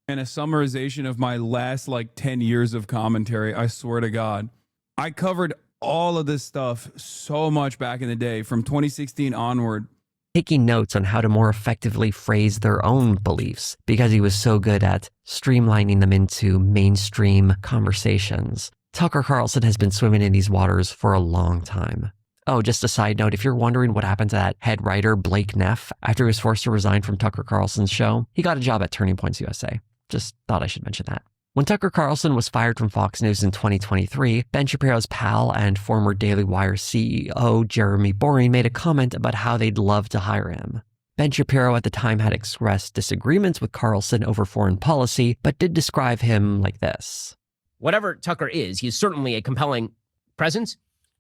and a summarization of my last 10 years of commentary, I swear to God. I covered all of this stuff so much back in the day, from 2016 onward. Taking notes on how to more effectively phrase their own beliefs, because he was so good at streamlining them into mainstream conversations. Tucker Carlson has been swimming in these waters for a long time. Oh, just a side note, if you're wondering what happened to that head writer, Blake Neff, after he was forced to resign from Tucker Carlson's show, he got a job at Turning Points USA. Just thought I should mention that. When Tucker Carlson was fired from Fox News in 2023, Ben Shapiro's pal and former Daily Wire CEO Jeremy Boring made a comment about how they'd love to hire him. Ben Shapiro at the time had expressed disagreements with Carlson over foreign policy, but did describe him like this. Whatever Tucker is, he's certainly a compelling presence,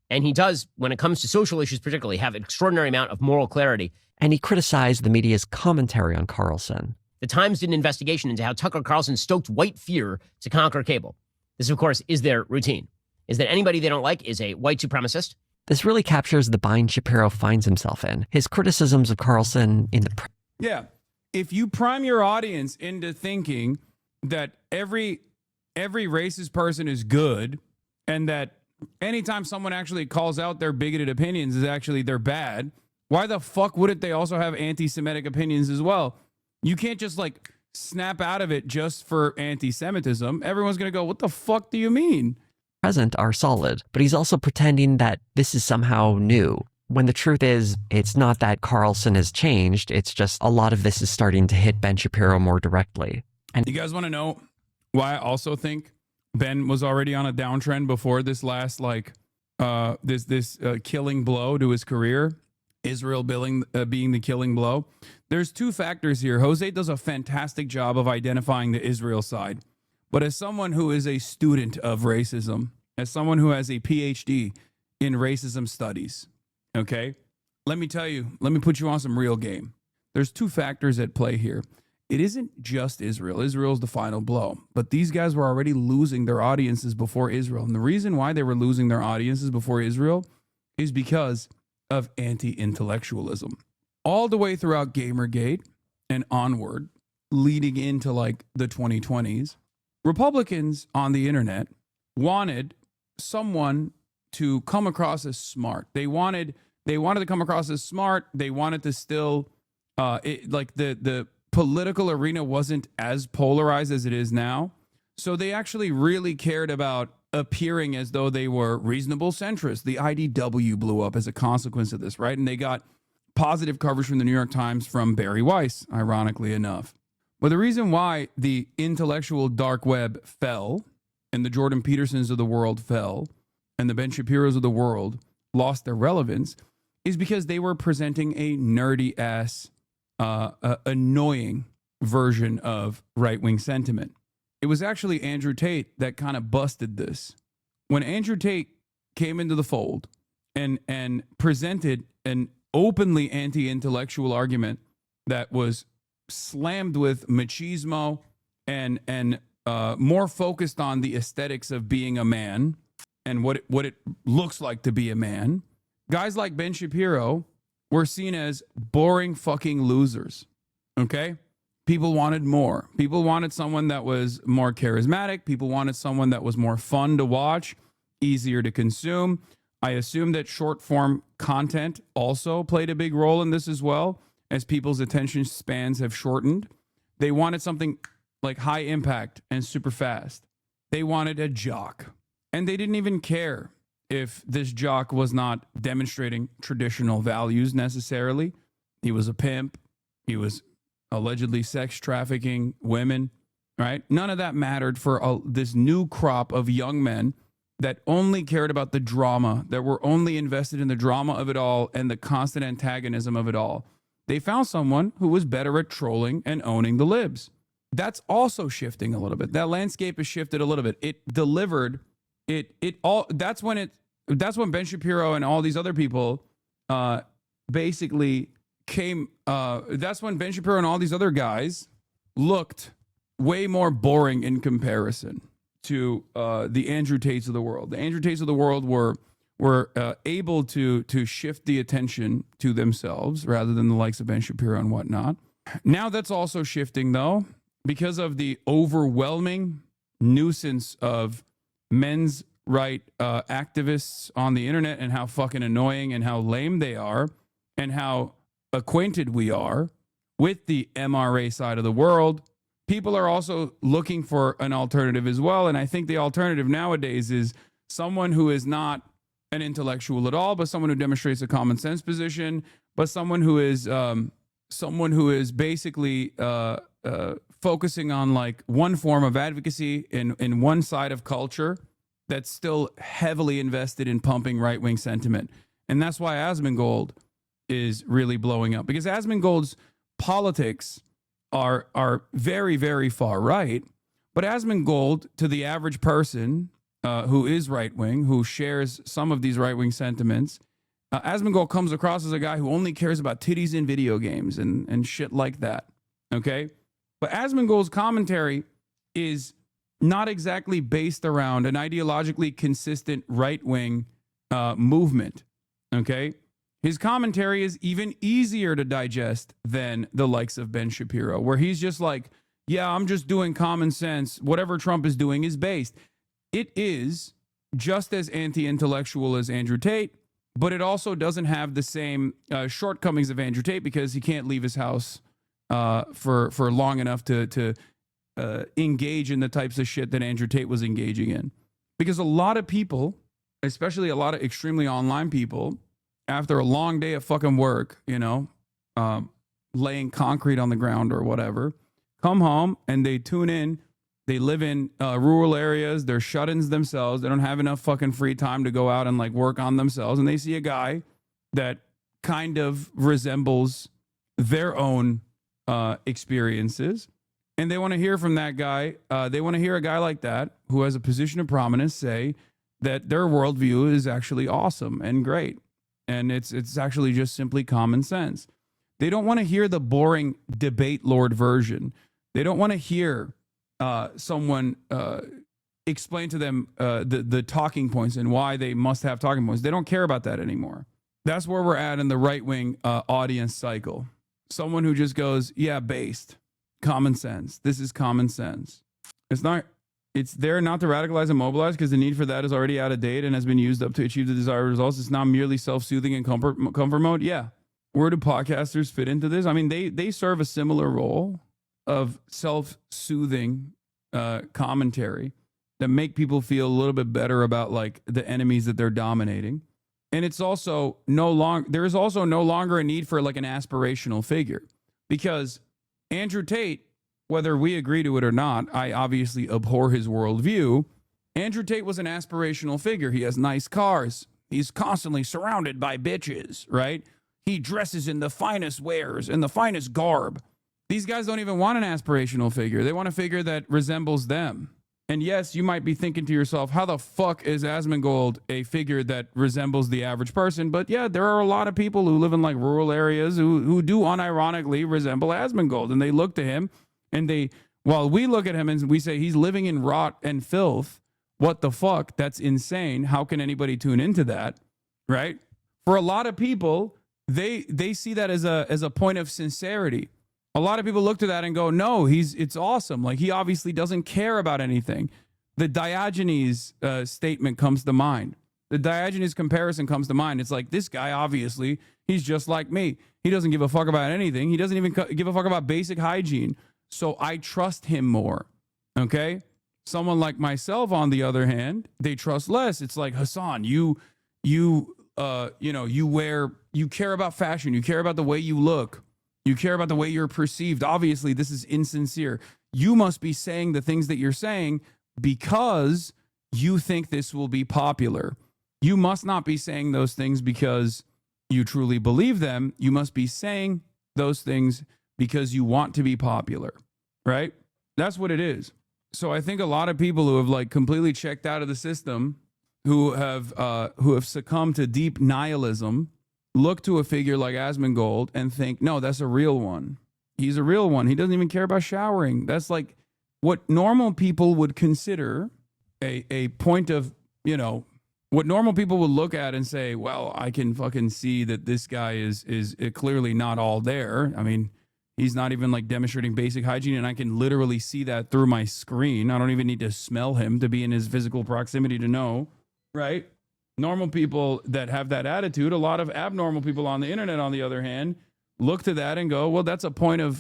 and he does, when it comes to social issues particularly, have an extraordinary amount of moral clarity. And he criticized the media's commentary on Carlson. The Times did an investigation into how Tucker Carlson stoked white fear to conquer cable. This, of course, is their routine, is that anybody they don't like is a white supremacist. This really captures the bind Shapiro finds himself in. His criticisms of Carlson in the... Yeah. If you prime your audience into thinking that every racist person is good, and that anytime someone actually calls out their bigoted opinions is actually they're bad, why the fuck wouldn't they also have anti-Semitic opinions as well? You can't just snap out of it just for anti-Semitism. Everyone's going to go, what the fuck do you mean? Present are solid, but he's also pretending that this is somehow new. When the truth is, it's not that Carlson has changed. It's just a lot of this is starting to hit Ben Shapiro more directly. And you guys want to know why I also think Ben was already on a downtrend before this last this killing blow to his career? Israel being the killing blow. There's two factors here. Jose does a fantastic job of identifying the Israel side. But as someone who is a student of racism, as someone who has a PhD in racism studies, okay, let me put you on some real game. There's two factors at play here. It isn't just Israel. Israel's the final blow. But these guys were already losing their audiences before Israel. And the reason why they were losing their audiences before Israel is because of anti-intellectualism. All the way throughout Gamergate and onward, leading into like the 2020s, Republicans on the internet wanted someone to come across as smart. They wanted to come across as smart. They wanted to still like the political arena wasn't as polarized as it is now. So they actually really cared about appearing as though they were reasonable centrists. The IDW blew up as a consequence of this, right? And they got positive coverage from the New York Times from Barry Weiss, ironically enough. But the reason why the intellectual dark web fell and the Jordan Petersons of the world fell and the Ben Shapiros of the world lost their relevance is because they were presenting a nerdy ass, annoying version of right-wing sentiment. It was actually Andrew Tate that kind of busted this. When Andrew Tate came into the fold and presented an openly anti-intellectual argument that was slammed with machismo and more focused on the aesthetics of being a man and what it looks like to be a man, guys like Ben Shapiro were seen as boring fucking losers. Okay? People wanted more. People wanted someone that was more charismatic. People wanted someone that was more fun to watch, easier to consume. I assume that short form content also played a big role in this as well, as people's attention spans have shortened. They wanted something like high impact and super fast. They wanted a jock. And they didn't even care if this jock was not demonstrating traditional values necessarily. He was a pimp. He was allegedly sex trafficking women, right? None of that mattered for this new crop of young men that only cared about the drama, that were only invested in the drama of it all and the constant antagonism of it all. They found someone who was better at trolling and owning the libs. That's also shifting a little bit. That landscape has shifted a little bit. It delivered that's when Ben Shapiro and all these other people basically came, that's when Ben Shapiro and all these other guys looked way more boring in comparison to the Andrew Tates of the world. The Andrew Tates of the world were able to shift the attention to themselves rather than the likes of Ben Shapiro and whatnot. Now that's also shifting, though, because of the overwhelming nuisance of men's right activists on the internet and how fucking annoying and how lame they are and how acquainted we are with the MRA side of the world. People are also looking for an alternative as well. And I think the alternative nowadays is someone who is not an intellectual at all, but someone who demonstrates a common sense position, but someone who is basically focusing on like one form of advocacy in one side of culture that's still heavily invested in pumping right-wing sentiment. And that's why Asmongold is really blowing up, because Asmongold's politics are very, very far right. But Asmongold, to the average person who is right-wing, who shares some of these right-wing sentiments, Asmongold comes across as a guy who only cares about titties in video games and shit like that. Okay? But Asmongold's commentary is not exactly based around an ideologically consistent right-wing movement. Okay? His commentary is even easier to digest than the likes of Ben Shapiro, where he's just like, yeah, I'm just doing common sense. Whatever Trump is doing is based. It is just as anti-intellectual as Andrew Tate, but it also doesn't have the same shortcomings of Andrew Tate because he can't leave his house for long enough to engage in the types of shit that Andrew Tate was engaging in. Because a lot of people, especially a lot of extremely online people, after a long day of fucking work, laying concrete on the ground or whatever, come home and they tune in. They live in rural areas. They're shut-ins themselves. They don't have enough fucking free time to go out and like work on themselves. And they see a guy that kind of resembles their own experiences. And they want to hear from that guy. They want to hear a guy like that who has a position of prominence say that their worldview is actually awesome and great. And it's actually just simply common sense. They don't want to hear the boring debate lord version. They don't want to hear someone explain to them the talking points and why they must have talking points. They don't care about that anymore. That's where we're at in the right-wing audience cycle. Someone who just goes, yeah, based. common sense. This is common sense. It's there not to radicalize and mobilize because the need for that is already out of date and has been used up to achieve the desired results. It's not merely self-soothing and comfort mode. Yeah. Where do podcasters fit into this? I mean, they serve a similar role of self-soothing commentary that make people feel a little bit better about like the enemies that they're dominating. And it's also there is also no longer a need for like an aspirational figure, because Andrew Tate, whether we agree to it or not, I obviously abhor his worldview. Andrew Tate was an aspirational figure. He has nice cars. He's constantly surrounded by bitches, right? He dresses in the finest wares and the finest garb. These guys don't even want an aspirational figure. They want a figure that resembles them. And yes, you might be thinking to yourself, how the fuck is Asmongold a figure that resembles the average person? But yeah, there are a lot of people who live in like rural areas who do unironically resemble Asmongold. And they look to him and while we look at him and we say he's living in rot and filth, what the fuck? That's insane. How can anybody tune into that? Right? For a lot of people, they see that as a point of sincerity. A lot of people look to that and go, no, it's awesome. Like, he obviously doesn't care about anything. The Diogenes statement comes to mind. The Diogenes comparison comes to mind. It's like, this guy, obviously, he's just like me. He doesn't give a fuck about anything. He doesn't even give a fuck about basic hygiene. So I trust him more. Okay? Someone like myself, on the other hand, they trust less. It's like, Hassan, you care about fashion. You care about the way you look. You care about the way you're perceived. Obviously, this is insincere. You must be saying the things that you're saying because you think this will be popular. You must not be saying those things because you truly believe them. You must be saying those things because you want to be popular, right? That's what it is. So I think a lot of people who have like completely checked out of the system, who have succumbed to deep nihilism, look to a figure like Asmongold and think, no, that's a real one. He's a real one. He doesn't even care about showering. That's like what normal people would consider a point of, what normal people would look at and say, well, I can fucking see that this guy is clearly not all there. I mean, he's not even like demonstrating basic hygiene, and I can literally see that through my screen. I don't even need to smell him to be in his physical proximity to know, right? Normal people that have that attitude, a lot of abnormal people on the internet, on the other hand, look to that and go, well, that's a point in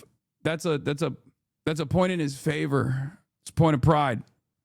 his favor. It's a point of pride.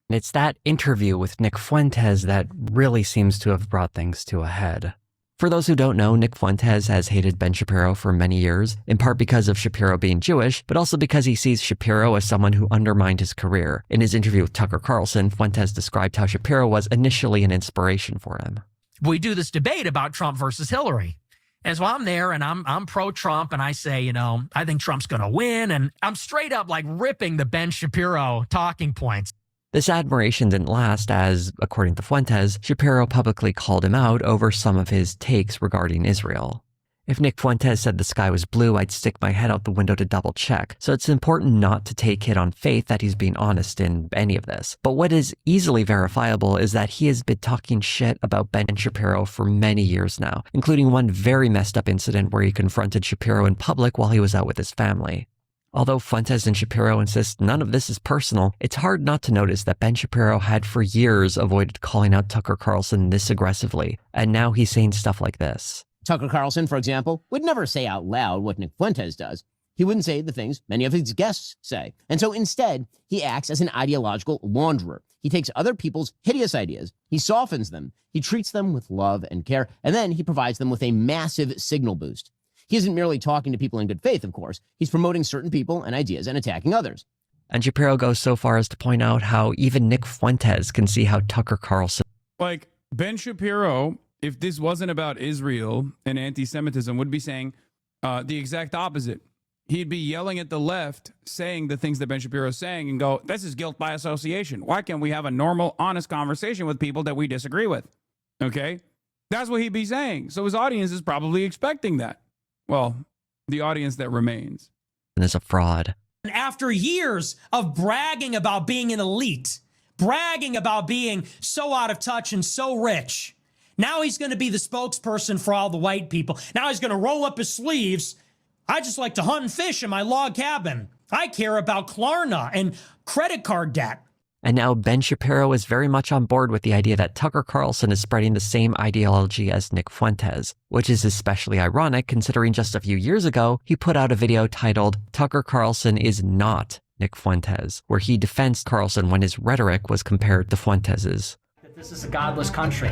It's that interview with Nick Fuentes that really seems to have brought things to a head. For those who don't know, Nick Fuentes has hated Ben Shapiro for many years, in part because of Shapiro being Jewish, but also because he sees Shapiro as someone who undermined his career. In his interview with Tucker Carlson, Fuentes described how Shapiro was initially an inspiration for him. We do this debate about Trump versus Hillary. And so I'm there and I'm pro-Trump, and I say, I think Trump's going to win. And I'm straight up like ripping the Ben Shapiro talking points. This admiration didn't last as, according to Fuentes, Shapiro publicly called him out over some of his takes regarding Israel. If Nick Fuentes said the sky was blue, I'd stick my head out the window to double check. So it's important not to take it on faith that he's being honest in any of this. But what is easily verifiable is that he has been talking shit about Ben Shapiro for many years now, including one very messed up incident where he confronted Shapiro in public while he was out with his family. Although Fuentes and Shapiro insist none of this is personal, it's hard not to notice that Ben Shapiro had for years avoided calling out Tucker Carlson this aggressively, and now he's saying stuff like this. Tucker Carlson, for example, would never say out loud what Nick Fuentes does. He wouldn't say the things many of his guests say. And so instead, he acts as an ideological launderer. He takes other people's hideous ideas, he softens them, he treats them with love and care, and then he provides them with a massive signal boost. He isn't merely talking to people in good faith, of course. He's promoting certain people and ideas and attacking others. And Shapiro goes so far as to point out how even Nick Fuentes can see how Tucker Carlson... Like, Ben Shapiro, if this wasn't about Israel and anti-Semitism, would be saying the exact opposite. He'd be yelling at the left, saying the things that Ben Shapiro is saying, and go, this is guilt by association. Why can't we have a normal, honest conversation with people that we disagree with? Okay? That's what he'd be saying. So his audience is probably expecting that. Well, the audience that remains. ...is a fraud. After years of bragging about being an elite, bragging about being so out of touch and so rich, now he's going to be the spokesperson for all the white people. Now he's going to roll up his sleeves. I just like to hunt and fish in my log cabin. I care about Klarna and credit card debt. And now Ben Shapiro is very much on board with the idea that Tucker Carlson is spreading the same ideology as Nick Fuentes, which is especially ironic considering just a few years ago, he put out a video titled Tucker Carlson is not Nick Fuentes, where he defends Carlson when his rhetoric was compared to Fuentes's. This is a godless country.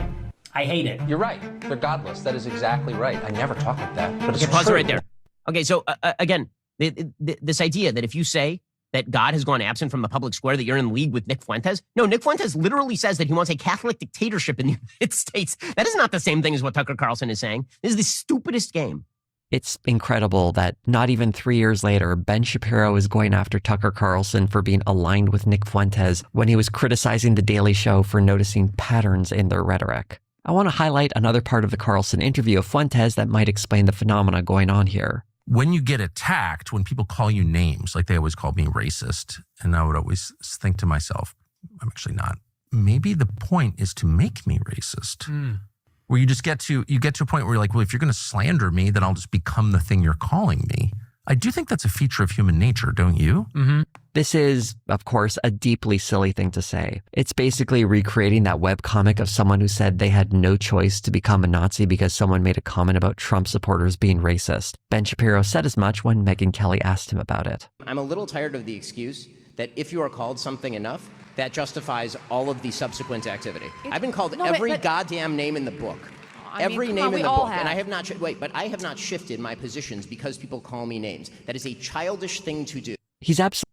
I hate it. You're right. They're godless. That is exactly right. I never talk like that. But it's Okay, pause it true. right there. Okay, so again, this idea that if you say that God has gone absent from the public square, that you're in league with Nick Fuentes. No, Nick Fuentes literally says that he wants a Catholic dictatorship in the United States. That is not the same thing as what Tucker Carlson is saying. This is the stupidest game. It's incredible that not even 3 years later, Ben Shapiro is going after Tucker Carlson for being aligned with Nick Fuentes when he was criticizing The Daily Show for noticing patterns in their rhetoric. I want to highlight another part of the Carlson interview of Fuentes that might explain the phenomena going on here. When you get attacked, when people call you names, like they always called me racist, and I would always think to myself, I'm actually not. Maybe the point is to make me racist. Where you just get to a point where you're like, well, if you're going to slander me, then I'll just become the thing you're calling me. I do think that's a feature of human nature, don't you? Mm-hmm. This is, of course, a deeply silly thing to say. It's basically recreating that webcomic of someone who said they had no choice to become a Nazi because someone made a comment about Trump supporters being racist. Ben Shapiro said as much when Megyn Kelly asked him about it. I'm a little tired of the excuse that if you are called something enough, that justifies all of the subsequent activity. I've been called every goddamn name in the book. Every name in the book. And I have not, but I have not shifted my positions because people call me names. That is a childish thing to do. He's absolutely.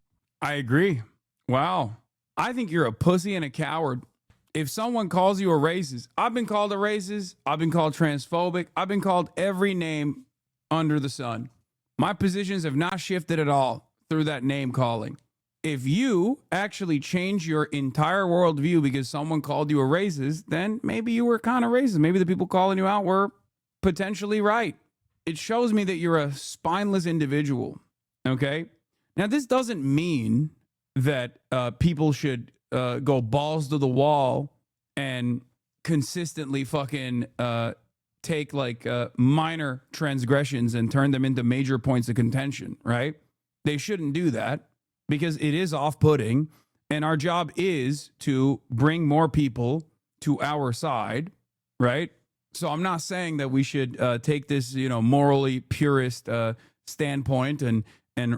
I agree. Wow. I think you're a pussy and a coward. If someone calls you a racist, I've been called a racist. I've been called transphobic. I've been called every name under the sun. My positions have not shifted at all through that name calling. If you actually change your entire worldview because someone called you a racist, then maybe you were kind of racist. Maybe the people calling you out were potentially right. It shows me that you're a spineless individual. Okay? Now, this doesn't mean that people should go balls to the wall and consistently fucking take like minor transgressions and turn them into major points of contention, right? They shouldn't do that because it is off-putting, and our job is to bring more people to our side, right? So I'm not saying that we should take this, morally purist standpoint and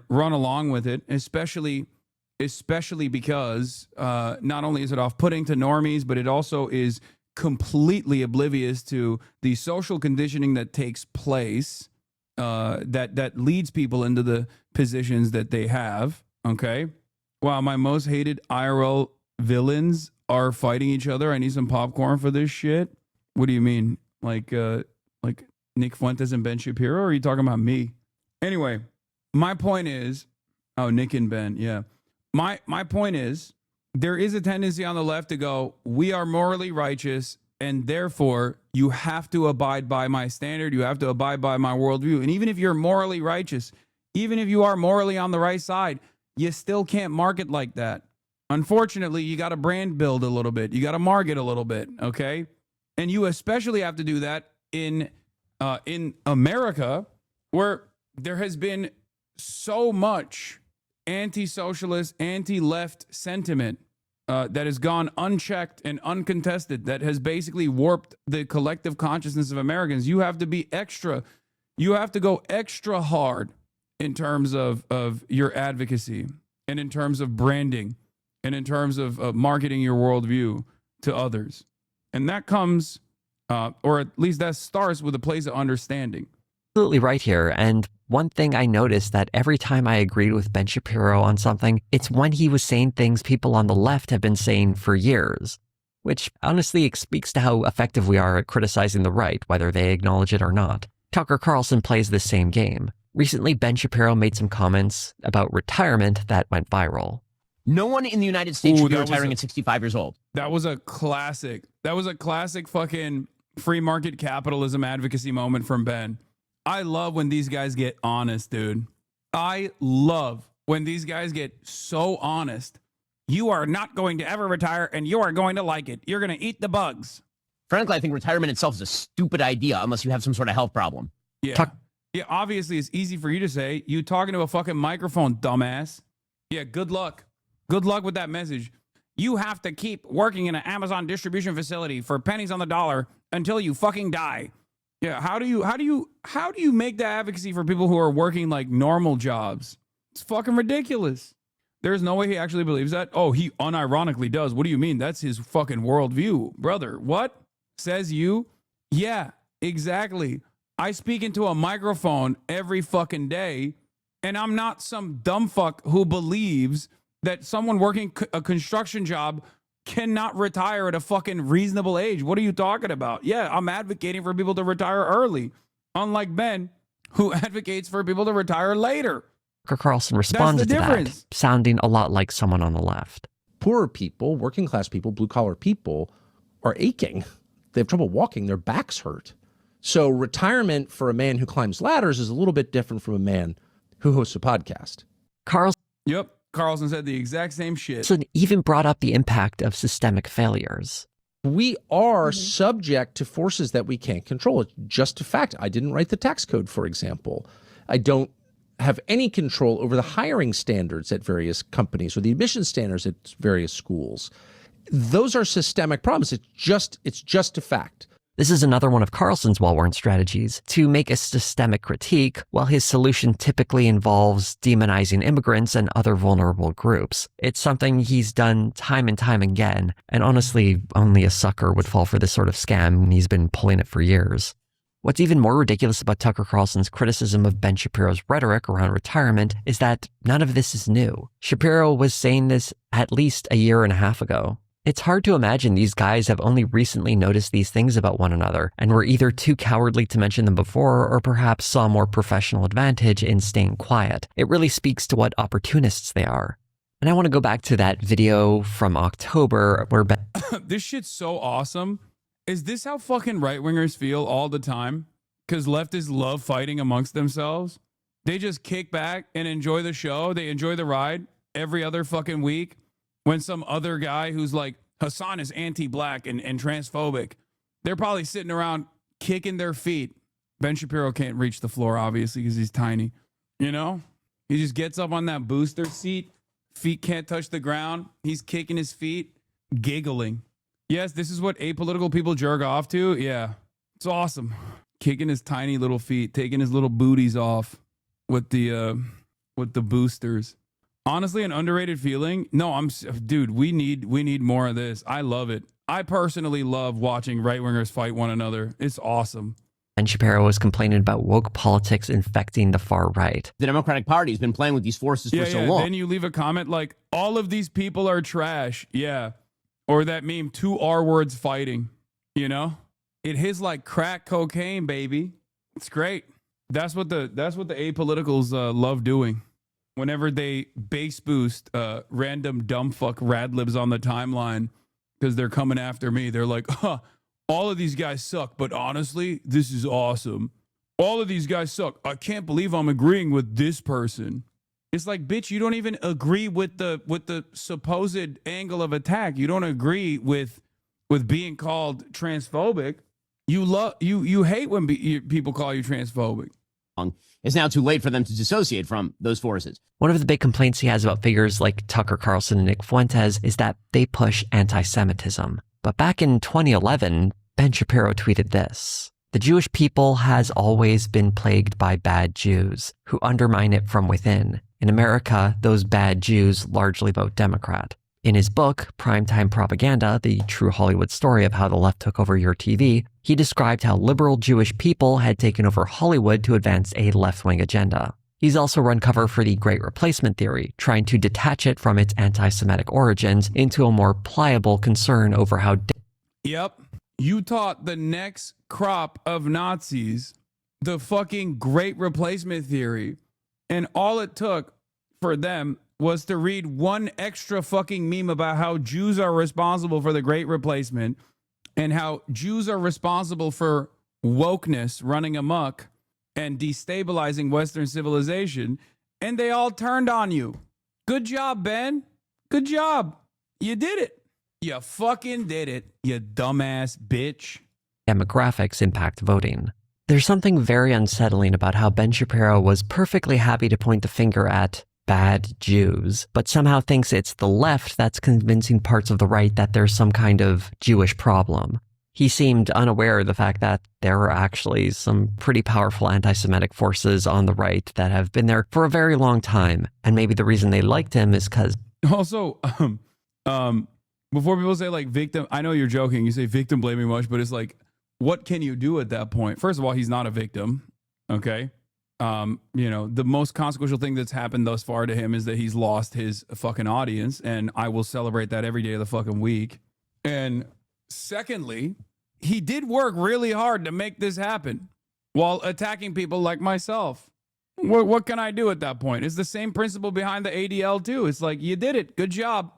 run along with it, especially because not only is it off-putting to normies, but it also is completely oblivious to the social conditioning that takes place that leads people into the positions that they have. Okay. Wow, my most hated IRL villains are fighting each other. I need some popcorn for this shit. What do you mean? Like Nick Fuentes and Ben Shapiro? Or are you talking about me? Anyway, my point is, Nick and Ben, yeah. My point is, there is a tendency on the left to go, we are morally righteous, and therefore you have to abide by my standard. You have to abide by my worldview. And even if you're morally righteous, even if you are morally on the right side, you still can't market like that. Unfortunately, you got to brand build a little bit. You got to market a little bit, okay? And you especially have to do that in America, where there has been so much anti-socialist, anti-left sentiment that has gone unchecked and uncontested, that has basically warped the collective consciousness of Americans. You have to be you have to go extra hard in terms of your advocacy and in terms of branding and in terms of marketing your worldview to others. And that comes, or at least that starts with a place of understanding. Absolutely right here. And one thing I noticed that every time I agreed with Ben Shapiro on something, it's when he was saying things people on the left have been saying for years, which honestly speaks to how effective we are at criticizing the right, whether they acknowledge it or not. Tucker Carlson plays the same game. Recently, Ben Shapiro made some comments about retirement that went viral. No one in the United States should be retiring at 65 years old. That was a classic. That was a classic fucking free market capitalism advocacy moment from Ben. I love when these guys get honest, dude. I love when these guys get so honest. You are not going to ever retire, and you are going to like it. You're going to eat the bugs. Frankly, I think retirement itself is a stupid idea unless you have some sort of health problem. Yeah. Yeah, obviously it's easy for you to say. You talking to a fucking microphone, dumbass. Yeah, good luck. Good luck with that message. You have to keep working in an Amazon distribution facility for pennies on the dollar until you fucking die. Yeah, how do you make that advocacy for people who are working like normal jobs? It's fucking ridiculous. There's no way he actually believes that. Oh, he unironically does. What do you mean? That's his fucking worldview. Brother, what? Says you? Yeah, exactly. I speak into a microphone every fucking day, and I'm not some dumb fuck who believes that someone working a construction job cannot retire at a fucking reasonable age. What are you talking about? Yeah, I'm advocating for people to retire early, unlike Ben, who advocates for people to retire later. Tucker Carlson responded to that, sounding a lot like someone on the left. Poorer people, working class people, blue collar people are aching. They have trouble walking. Their backs hurt. So retirement for a man who climbs ladders is a little bit different from a man who hosts a podcast. Yep. Carlson said the exact same shit. Carlson even brought up the impact of systemic failures. We are subject to forces that we can't control. It's just a fact. I didn't write the tax code, for example. I don't have any control over the hiring standards at various companies or the admission standards at various schools. Those are systemic problems. It's just a fact. This is another one of Carlson's well-worn strategies to make a systemic critique, while his solution typically involves demonizing immigrants and other vulnerable groups. It's something he's done time and time again, and honestly, only a sucker would fall for this sort of scam, and he's been pulling it for years. What's even more ridiculous about Tucker Carlson's criticism of Ben Shapiro's rhetoric around retirement is that none of this is new. Shapiro was saying this at least a year and a half ago. It's hard to imagine these guys have only recently noticed these things about one another and were either too cowardly to mention them before or perhaps saw more professional advantage in staying quiet. It really speaks to what opportunists they are. And I want to go back to that video from October where Ben... This shit's so awesome. Is this how fucking right-wingers feel all the time? Because leftists love fighting amongst themselves. They just kick back and enjoy the show. They enjoy the ride every other fucking week. When some other guy who's like, Hassan is anti-black and transphobic, they're probably sitting around kicking their feet. Ben Shapiro can't reach the floor, obviously, because he's tiny. You know? He just gets up on that booster seat. Feet can't touch the ground. He's kicking his feet, giggling. Yes, this is what apolitical people jerk off to. Yeah, it's awesome. Kicking his tiny little feet, taking his little booties off with the boosters. Honestly, an underrated feeling. No, dude, we need more of this. I love it. I personally love watching right-wingers fight one another. It's awesome. Ben Shapiro was complaining about woke politics infecting the far right. The Democratic Party has been playing with these forces for so long. Then you leave a comment like, all of these people are trash. Yeah. Or that meme, 2 R words fighting. You know? It hits like crack cocaine, baby. It's great. That's what the apoliticals love doing. Whenever they base boost random dumb fuck radlibs on the timeline because they're coming after me. They're like, all of these guys suck, but honestly, this is awesome. All of these guys suck. I can't believe I'm agreeing with this person. It's like, bitch, you don't even agree with the supposed angle of attack. You don't agree with being called transphobic. You hate when people call you transphobic. It's now too late for them to dissociate from those forces. One of the big complaints he has about figures like Tucker Carlson and Nick Fuentes is that they push anti-Semitism. But back in 2011, Ben Shapiro tweeted this: "The Jewish people has always been plagued by bad Jews who undermine it from within. In America, those bad Jews largely vote Democrat." In his book, Primetime Propaganda, the true Hollywood story of how the left took over your TV, he described how liberal Jewish people had taken over Hollywood to advance a left-wing agenda. He's also run cover for the Great Replacement theory, trying to detach it from its anti-Semitic origins into a more pliable concern over how... Yep. You taught the next crop of Nazis the fucking Great Replacement theory, and all it took for them was to read one extra fucking meme about how Jews are responsible for the Great Replacement and how Jews are responsible for wokeness running amok and destabilizing Western civilization, and they all turned on you. Good job, Ben. Good job. You did it. You fucking did it, you dumbass bitch. Demographics impact voting. There's something very unsettling about how Ben Shapiro was perfectly happy to point the finger at bad Jews, but somehow thinks it's the left that's convincing parts of the right that there's some kind of Jewish problem. He seemed unaware of the fact that there are actually some pretty powerful anti-Semitic forces on the right that have been there for a very long time. And maybe the reason they liked him is because... Also, before people say like victim, I know you're joking, you say victim blaming much, but it's like, what can you do at that point? First of all, he's not a victim, okay? The most consequential thing that's happened thus far to him is that he's lost his fucking audience, and I will celebrate that every day of the fucking week. And secondly, he did work really hard to make this happen while attacking people like myself. What can I do at that point? It's the same principle behind the ADL too. It's like, you did it. Good job.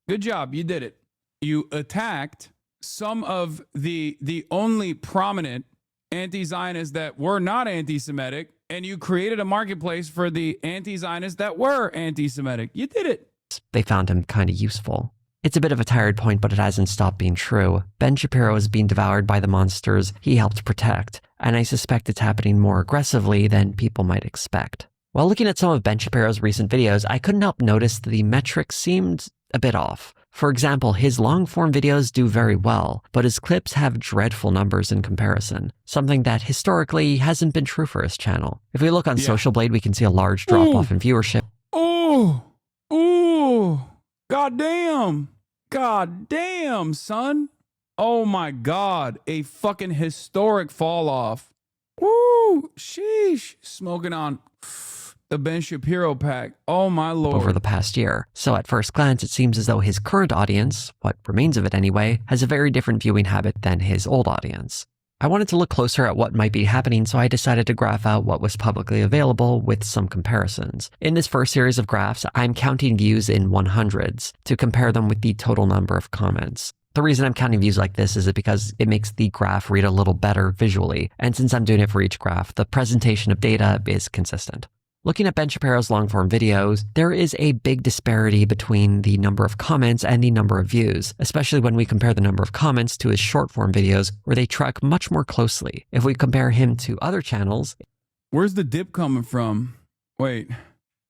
Good job. You did it. You attacked some of the only prominent anti-Zionists that were not anti-Semitic, and you created a marketplace for the anti-Zionists that were anti-Semitic. You did it. They found him kind of useful. It's a bit of a tired point, but it hasn't stopped being true. Ben Shapiro is being devoured by the monsters he helped protect, and I suspect it's happening more aggressively than people might expect. While looking at some of Ben Shapiro's recent videos, I couldn't help notice that the metrics seemed a bit off. For example, his long-form videos do very well, but his clips have dreadful numbers in comparison, something that historically hasn't been true for his channel. If we look on Social Blade, we can see a large drop-off in viewership. God damn, son. Oh my God. A fucking historic fall off. Woo, sheesh. Smoking on the Ben Shapiro pack. Oh my Lord. Over the past year. So at first glance, it seems as though his current audience, what remains of it anyway, has a very different viewing habit than his old audience. I wanted to look closer at what might be happening, so I decided to graph out what was publicly available with some comparisons. In this first series of graphs, I'm counting views in 100s to compare them with the total number of comments. The reason I'm counting views like this is because it makes the graph read a little better visually, and since I'm doing it for each graph, the presentation of data is consistent. Looking at Ben Shapiro's long-form videos, there is a big disparity between the number of comments and the number of views, especially when we compare the number of comments to his short-form videos, where they track much more closely. If we compare him to other channels... Where's the dip coming from? Wait,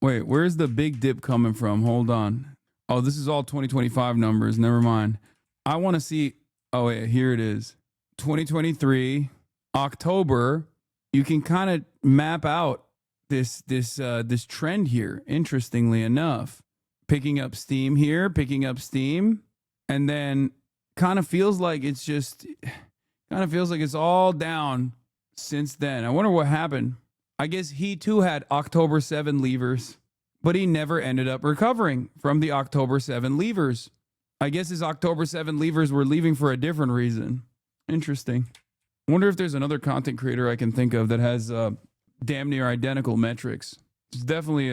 where's the big dip coming from? Hold on. Oh, this is all 2025 numbers. Never mind. I want to see... Oh, wait, here it is. 2023, October. You can kind of map out this trend here, interestingly enough. Picking up steam here, and then kind of feels like it's all down since then. I wonder what happened. I guess he too had October 7 levers, but he never ended up recovering from the October 7 levers. I guess his October 7 levers were leaving for a different reason. Interesting. I wonder if there's another content creator I can think of that has damn near identical metrics. There's definitely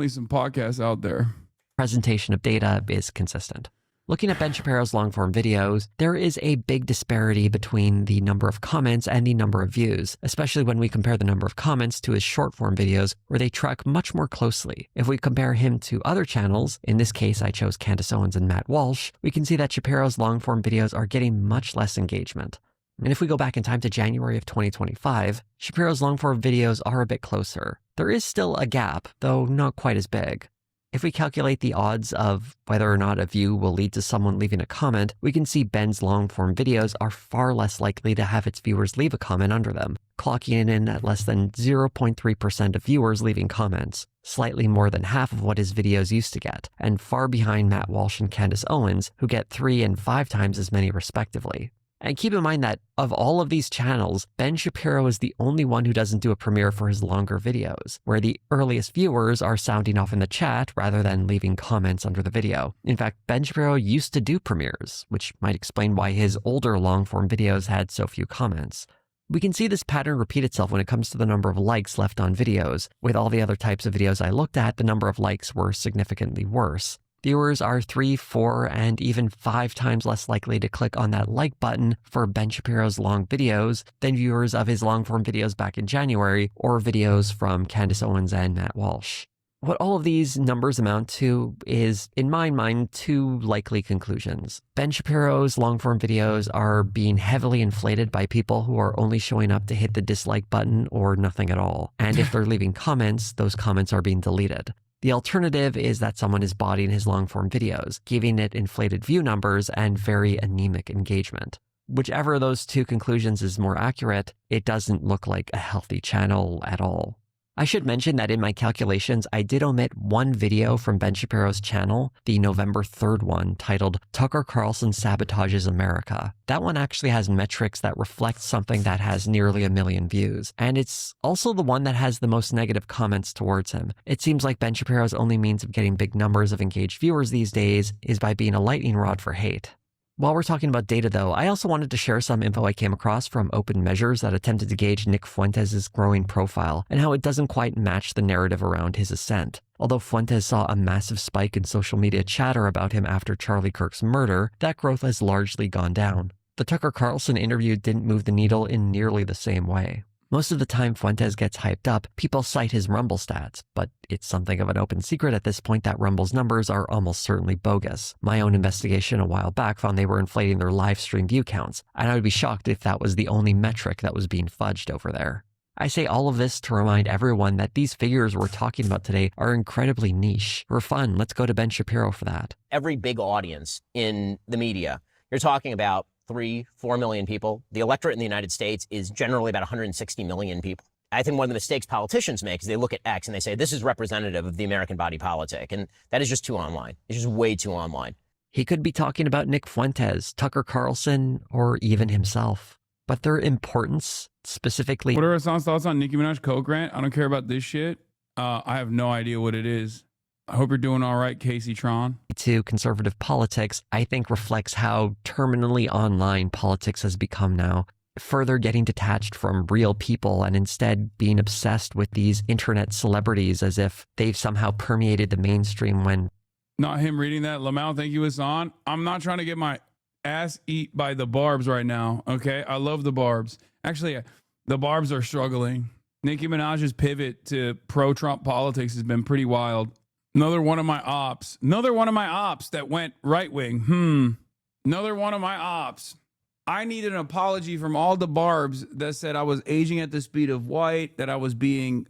some podcasts out there. Presentation of data is consistent. Looking at Ben Shapiro's long-form videos, there is a big disparity between the number of comments and the number of views, especially when we compare the number of comments to his short-form videos, where they track much more closely. If we compare him to other channels, in this case I chose Candace Owens and Matt Walsh, we can see that Shapiro's long-form videos are getting much less engagement. And if we go back in time to January of 2025, Shapiro's long-form videos are a bit closer. There is still a gap, though not quite as big. If we calculate the odds of whether or not a view will lead to someone leaving a comment, we can see Ben's long-form videos are far less likely to have its viewers leave a comment under them, clocking in at less than 0.3% of viewers leaving comments, slightly more than half of what his videos used to get, and far behind Matt Walsh and Candace Owens, who get 3 and 5 times as many respectively. And keep in mind that of all of these channels, Ben Shapiro is the only one who doesn't do a premiere for his longer videos, where the earliest viewers are sounding off in the chat rather than leaving comments under the video. In fact, Ben Shapiro used to do premieres, which might explain why his older long-form videos had so few comments. We can see this pattern repeat itself when it comes to the number of likes left on videos. With all the other types of videos I looked at, the number of likes were significantly worse. Viewers are 3, 4, and even 5 times less likely to click on that like button for Ben Shapiro's long videos than viewers of his long-form videos back in January or videos from Candace Owens and Matt Walsh. What all of these numbers amount to is, in my mind, two likely conclusions. Ben Shapiro's long-form videos are being heavily inflated by people who are only showing up to hit the dislike button or nothing at all. And if they're leaving comments, those comments are being deleted. The alternative is that someone is bodying his long-form videos, giving it inflated view numbers and very anemic engagement. Whichever of those two conclusions is more accurate, it doesn't look like a healthy channel at all. I should mention that in my calculations, I did omit one video from Ben Shapiro's channel, the November 3rd one, titled Tucker Carlson Sabotages America. That one actually has metrics that reflect something that has nearly 1 million views, and it's also the one that has the most negative comments towards him. It seems like Ben Shapiro's only means of getting big numbers of engaged viewers these days is by being a lightning rod for hate. While we're talking about data, though, I also wanted to share some info I came across from Open Measures that attempted to gauge Nick Fuentes' growing profile and how it doesn't quite match the narrative around his ascent. Although Fuentes saw a massive spike in social media chatter about him after Charlie Kirk's murder, that growth has largely gone down. The Tucker Carlson interview didn't move the needle in nearly the same way. Most of the time Fuentes gets hyped up, people cite his Rumble stats, but it's something of an open secret at this point that Rumble's numbers are almost certainly bogus. My own investigation a while back found they were inflating their live stream view counts, and I would be shocked if that was the only metric that was being fudged over there. I say all of this to remind everyone that these figures we're talking about today are incredibly niche. For fun, let's go to Ben Shapiro for that. Every big audience in the media, you're talking about 3-4 million people. The electorate in the United States is generally about 160 million people. I think one of the mistakes politicians make is they look at X and they say, this is representative of the American body politic. And that is just too online. It's just way too online. He could be talking about Nick Fuentes, Tucker Carlson, or even himself. But their importance, specifically... What are Hassan's thoughts on Nicki Minaj Coke rant? I don't care about this shit. I have no idea what it is. I hope you're doing all right, Casey Tron. To conservative politics, I think reflects how terminally online politics has become now, further getting detached from real people and instead being obsessed with these internet celebrities as if they've somehow permeated the mainstream when... Not him reading that. Lamau, thank you, Hassan. I'm not trying to get my ass eat by the Barbs right now, okay? I love the Barbs. Actually, the Barbs are struggling. Nicki Minaj's pivot to pro-Trump politics has been pretty wild. Another one of my ops that went right wing. Another one of my ops. I need an apology from all the Barbs that said I was aging at the speed of white, that I was being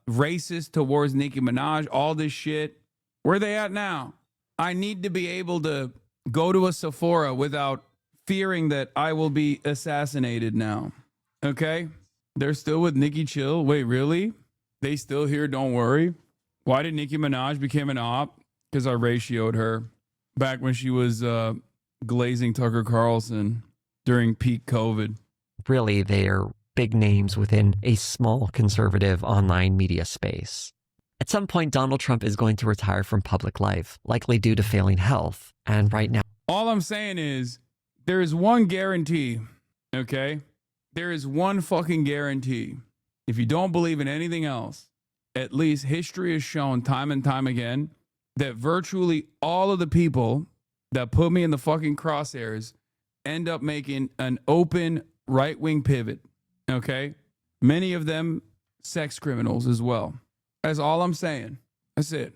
racist towards Nicki Minaj, all this shit. Where are they at now? I need to be able to go to a Sephora without fearing that I will be assassinated now. Okay? They're still with Nicki Chill. Wait, really? They still here, don't worry. Why did Nicki Minaj become an op? Because I ratioed her back when she was glazing Tucker Carlson during peak COVID. Really, they're big names within a small conservative online media space. At some point, Donald Trump is going to retire from public life, likely due to failing health. And right now... All I'm saying is, there is one guarantee, okay? There is one fucking guarantee. If you don't believe in anything else, at least history has shown time and time again that virtually all of the people that put me in the fucking crosshairs end up making an open right-wing pivot, okay? Many of them sex criminals as well. That's all I'm saying. That's it.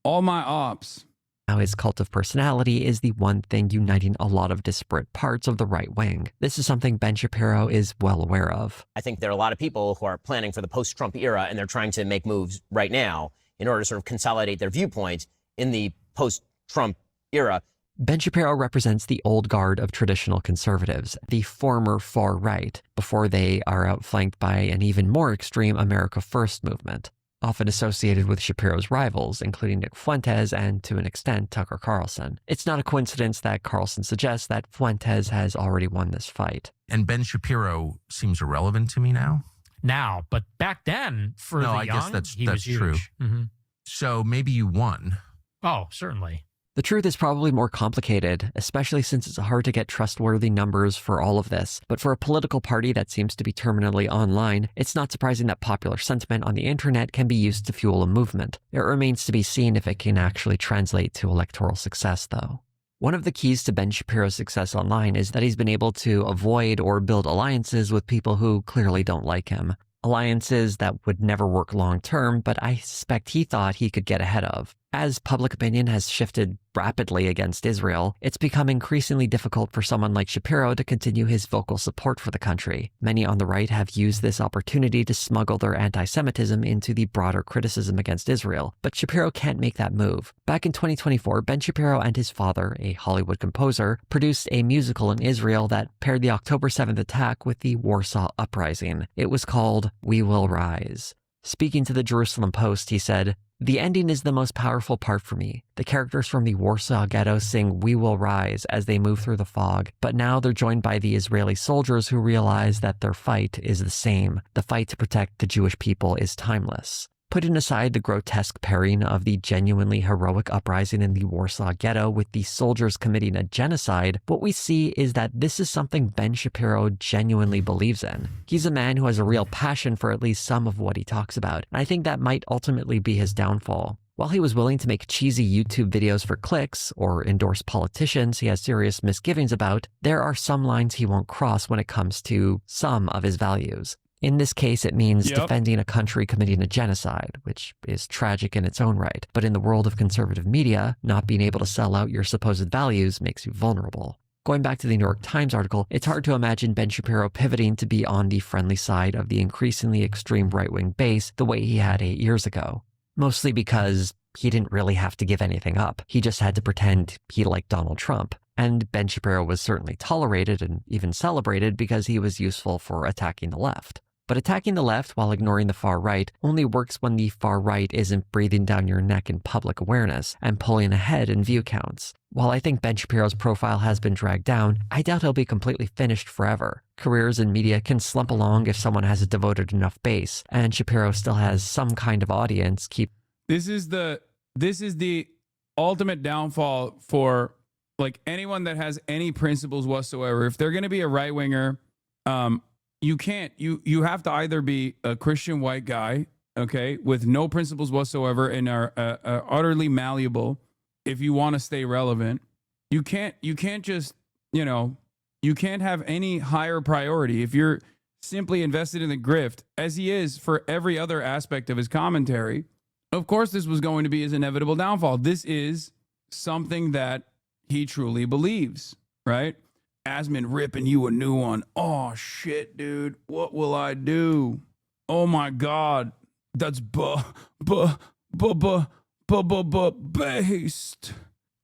All my ops. Now his cult of personality is the one thing uniting a lot of disparate parts of the right wing. This is something Ben Shapiro is well aware of. I think there are a lot of people who are planning for the post-Trump era, and they're trying to make moves right now in order to sort of consolidate their viewpoint in the post-Trump era. Ben Shapiro represents the old guard of traditional conservatives, the former far right, before they are outflanked by an even more extreme America First movement, often associated with Shapiro's rivals, including Nick Fuentes and, to an extent, Tucker Carlson. It's not a coincidence that Carlson suggests that Fuentes has already won this fight. And Ben Shapiro seems irrelevant to me now? Now, but back then, for the young, I guess that's huge. true. Mm-hmm. So maybe you won. Oh, certainly. The truth is probably more complicated, especially since it's hard to get trustworthy numbers for all of this. But for a political party that seems to be terminally online, it's not surprising that popular sentiment on the internet can be used to fuel a movement. It remains to be seen if it can actually translate to electoral success, though. One of the keys to Ben Shapiro's success online is that he's been able to avoid or build alliances with people who clearly don't like him. alliances that would never work long term, but I suspect he thought he could get ahead of. As public opinion has shifted rapidly against Israel, it's become increasingly difficult for someone like Shapiro to continue his vocal support for the country. Many on the right have used this opportunity to smuggle their anti-Semitism into the broader criticism against Israel, but Shapiro can't make that move. Back in 2024, Ben Shapiro and his father, a Hollywood composer, produced a musical in Israel that paired the October 7th attack with the Warsaw Uprising. It was called We Will Rise. Speaking to the Jerusalem Post, he said, "The ending is the most powerful part for me. The characters from the Warsaw Ghetto sing We Will Rise as they move through the fog, but now they're joined by the Israeli soldiers who realize that their fight is the same. The fight to protect the Jewish people is timeless." Putting aside the grotesque pairing of the genuinely heroic uprising in the Warsaw Ghetto with the soldiers committing a genocide, what we see is that this is something Ben Shapiro genuinely believes in. He's a man who has a real passion for at least some of what he talks about, and I think that might ultimately be his downfall. While he was willing to make cheesy YouTube videos for clicks or endorse politicians he has serious misgivings about, there are some lines he won't cross when it comes to some of his values. In this case, it means defending a country committing a genocide, which is tragic in its own right. But in the world of conservative media, not being able to sell out your supposed values makes you vulnerable. Going back to the New York Times article, it's hard to imagine Ben Shapiro pivoting to be on the friendly side of the increasingly extreme right-wing base the way he had 8 years ago. Mostly because he didn't really have to give anything up. He just had to pretend he liked Donald Trump. And Ben Shapiro was certainly tolerated and even celebrated because he was useful for attacking the left. But attacking the left while ignoring the far right only works when the far right isn't breathing down your neck in public awareness and pulling ahead in view counts. While I think Ben Shapiro's profile has been dragged down, I doubt he'll be completely finished forever. Careers in media can slump along if someone has a devoted enough base, and Shapiro still has some kind of audience. This is the ultimate downfall for like anyone that has any principles whatsoever. If they're going to be a right winger, you have to either be a Christian white guy, okay, with no principles whatsoever and are utterly malleable if you want to stay relevant. You can't just, you can't have any higher priority if you're simply invested in the grift, as he is for every other aspect of his commentary. Of course, this was going to be his inevitable downfall. This is something that he truly believes, right? Asman ripping you a new one. Oh, shit, dude. What will I do? Oh, my God. That's based.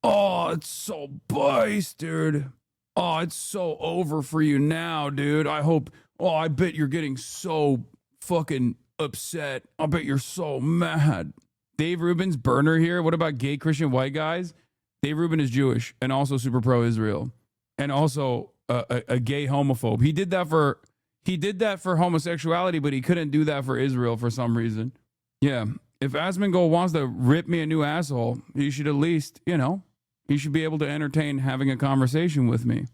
Oh, it's so based, dude. Oh, it's so over for you now, dude. I bet you're getting so fucking upset. I bet you're so mad. Dave Rubin's burner here. What about gay Christian white guys? Dave Rubin is Jewish and also super pro-Israel. And also a gay homophobe. He did that for homosexuality, but he couldn't do that for Israel for some reason. Yeah. If Asmongold wants to rip me a new asshole, he should at least, he should be able to entertain having a conversation with me.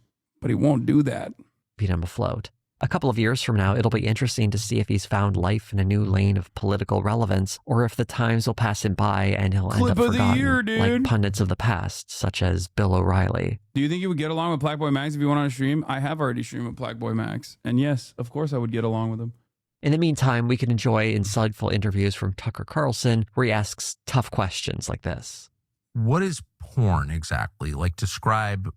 But he won't do that. Beat him afloat. A couple of years from now, it'll be interesting to see if he's found life in a new lane of political relevance, or if the times will pass him by and he'll end up forgotten, like pundits of the past, such as Bill O'Reilly. Do you think you would get along with Blackboy Max if you went on a stream? I have already streamed with Blackboy Max. And yes, of course I would get along with him. In the meantime, we can enjoy insightful interviews from Tucker Carlson, where he asks tough questions like this. What is porn exactly? Like, describe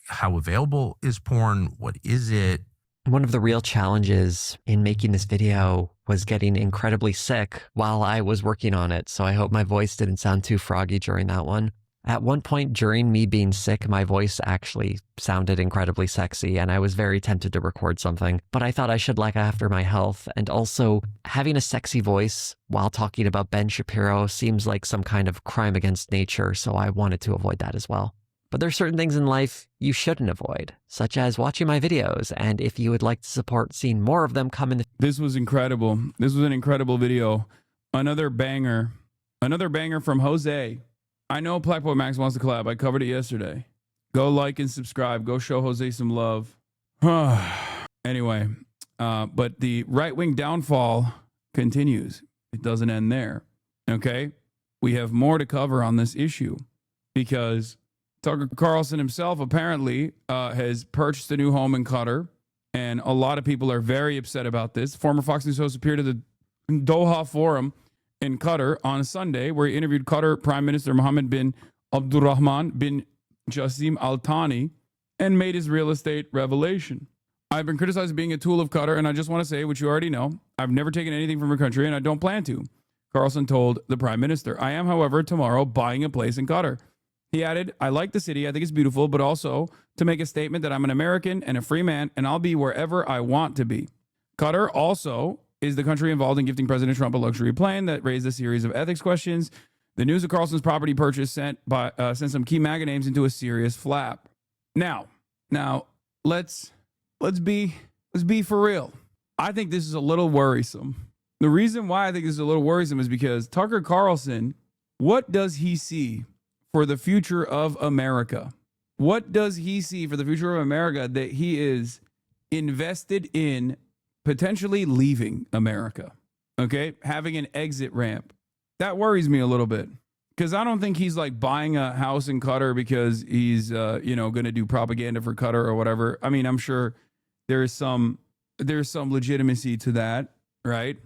how available is porn? What is it? One of the real challenges in making this video was getting incredibly sick while I was working on it, so I hope my voice didn't sound too froggy during that one. At one point during me being sick, my voice actually sounded incredibly sexy, and I was very tempted to record something, but I thought I should look after my health, and also having a sexy voice while talking about Ben Shapiro seems like some kind of crime against nature, so I wanted to avoid that as well. But there's certain things in life you shouldn't avoid, such as watching my videos. And if you would like to support seeing more of them come in This was incredible. This was an incredible video. Another banger from Jose. I know Blackboy Max wants to collab. I covered it yesterday. Go like and subscribe. Go show Jose some love. Anyway, but the right-wing downfall continues. It doesn't end there. Okay? We have more to cover on this issue because Tucker Carlson himself apparently has purchased a new home in Qatar. And a lot of people are very upset about this. Former Fox News host appeared at the Doha Forum in Qatar on Sunday, where he interviewed Qatar Prime Minister Mohammed bin Abdulrahman bin Jassim Al Thani and made his real estate revelation. I've been criticized for being a tool of Qatar, and I just want to say, which you already know, I've never taken anything from her country, and I don't plan to, Carlson told the Prime Minister. I am, however, tomorrow buying a place in Qatar. He added, I like the city, I think it's beautiful, but also to make a statement that I'm an American and a free man, and I'll be wherever I want to be. Qatar also is the country involved in gifting President Trump a luxury plane that raised a series of ethics questions. The news of Carlson's property purchase sent some key MAGA names into a serious flap. Now, let's be for real. I think this is a little worrisome. The reason why I think this is a little worrisome is because Tucker Carlson, what does he see for the future of America? What does he see for the future of America that he is invested in potentially leaving America? Okay, having an exit ramp. That worries me a little bit, because I don't think he's like buying a house in Qatar because he's going to do propaganda for Qatar or whatever. I mean, I'm sure there's some legitimacy to that, right?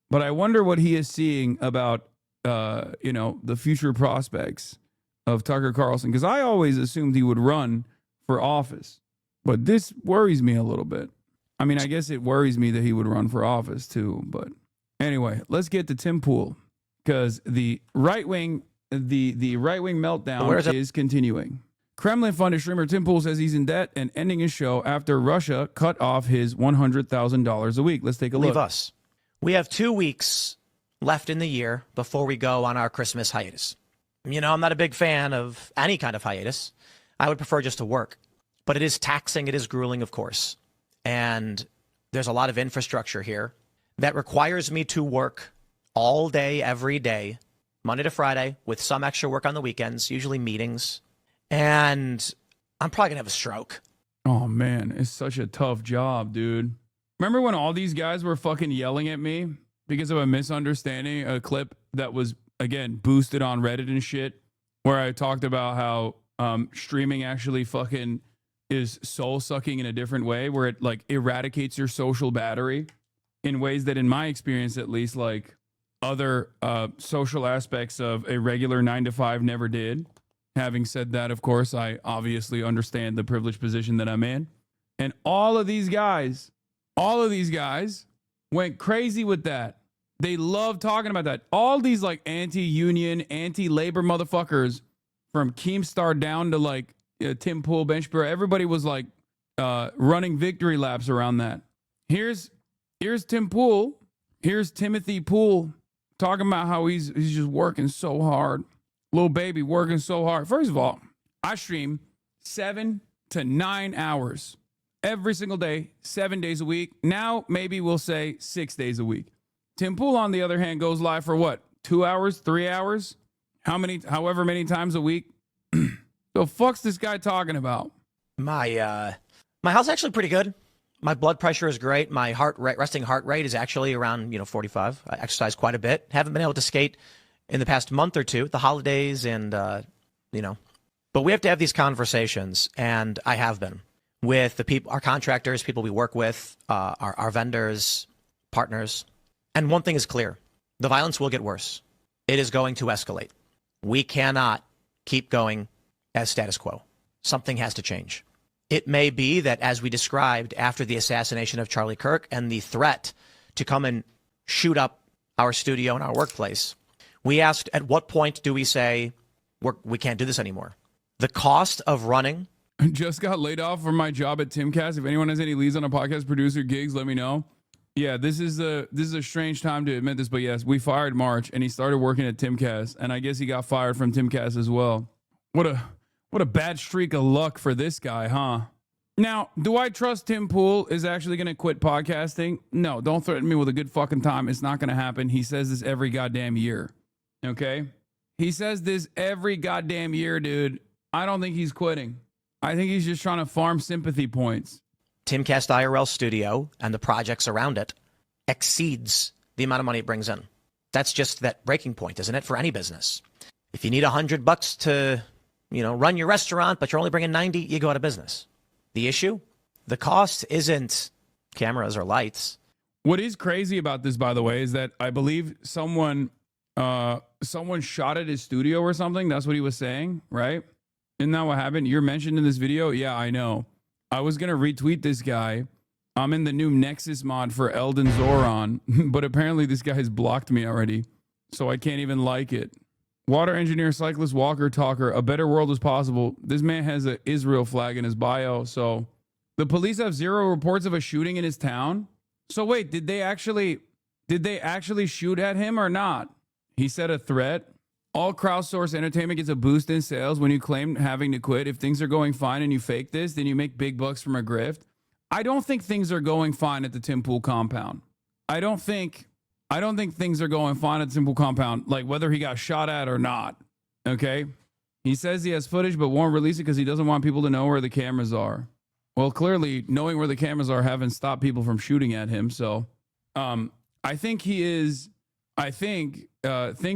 But I wonder what he is seeing about the future prospects of Tucker Carlson, because I always assumed he would run for office, but this worries me a little bit. I mean, I guess it worries me that he would run for office too. But anyway, let's get to Tim Pool, because the right wing meltdown is continuing. Kremlin-funded streamer Tim Pool says he's in debt and ending his show after Russia cut off his $100,000 a week. Let's take a look. Leave us. We have 2 weeks left in the year before we go on our Christmas hiatus. You know, I'm not a big fan of any kind of hiatus. I would prefer just to work. But it is taxing. It is grueling, of course. And there's a lot of infrastructure here that requires me to work all day, every day, Monday to Friday, with some extra work on the weekends, usually meetings. And I'm probably going to have a stroke. Oh, man, it's such a tough job, dude. Remember when all these guys were fucking yelling at me because of a misunderstanding, a clip that was, again, boosted on Reddit and shit, where I talked about how streaming actually fucking is soul sucking in a different way, where it like eradicates your social battery in ways that, in my experience at least, like other social aspects of a regular 9-to-5 never did. Having said that, of course, I obviously understand the privileged position that I'm in. And all of these guys went crazy with that. They love talking about that. All these like anti-union, anti-labor motherfuckers, from Keemstar down to like Tim Pool, Ben Shapiro, everybody was like running victory laps around that. Here's Tim Pool. Here's Timothy Pool talking about how he's just working so hard. Little baby working so hard. First of all, I stream 7 to 9 hours every single day, 7 days a week. Now, maybe we'll say 6 days a week. Tim Pool, on the other hand, goes live for what? 2 hours, 3 hours? However many times a week? The fuck's this guy talking about? My health's actually pretty good. My blood pressure is great. My resting heart rate is actually around 45. I exercise quite a bit. Haven't been able to skate in the past month or two, the holidays, and but we have to have these conversations, and I have been with the people, our contractors, people we work with, our vendors, partners. And one thing is clear: the violence will get worse. It is going to escalate. We cannot keep going as status quo. Something has to change. It may be that, as we described after the assassination of Charlie Kirk and the threat to come and shoot up our studio and our workplace, we asked, at what point do we say we can't do this anymore? The cost of running. Just got laid off from my job at Timcast. If anyone has any leads on a podcast producer gigs, let me know. Yeah, this is a strange time to admit this, but yes, we fired March, and he started working at Timcast, and I guess he got fired from Timcast as well. What a bad streak of luck for this guy, huh? Now, do I trust Tim Pool is actually going to quit podcasting? No, don't threaten me with a good fucking time. It's not going to happen. He says this every goddamn year, okay? He says this every goddamn year, dude. I don't think he's quitting. I think he's just trying to farm sympathy points. Timcast IRL Studio and the projects around it exceeds the amount of money it brings in. That's just that breaking point, isn't it, for any business? If you need $100 to, run your restaurant, but you're only bringing 90, you go out of business. The issue? The cost isn't cameras or lights. What is crazy about this, by the way, is that I believe someone shot at his studio or something. That's what he was saying, right? Isn't that what happened? You're mentioned in this video? Yeah, I know. I was going to retweet this guy. I'm in the new Nexus mod for Elden Zoron, but apparently this guy has blocked me already, so I can't even like it. Water engineer, cyclist, walker, talker. A better world is possible. This man has an Israel flag in his bio. So the police have 0 reports of a shooting in his town. So wait, did they actually shoot at him or not? He said a threat. All crowdsourced entertainment gets a boost in sales when you claim having to quit. If things are going fine and you fake this, then you make big bucks from a grift. I don't think things are going fine at the Tim Pool compound. I don't think things are going fine at the Tim Pool compound, like whether he got shot at or not. Okay? He says he has footage but won't release it because he doesn't want people to know where the cameras are. Well, clearly, knowing where the cameras are haven't stopped people from shooting at him. So, I think things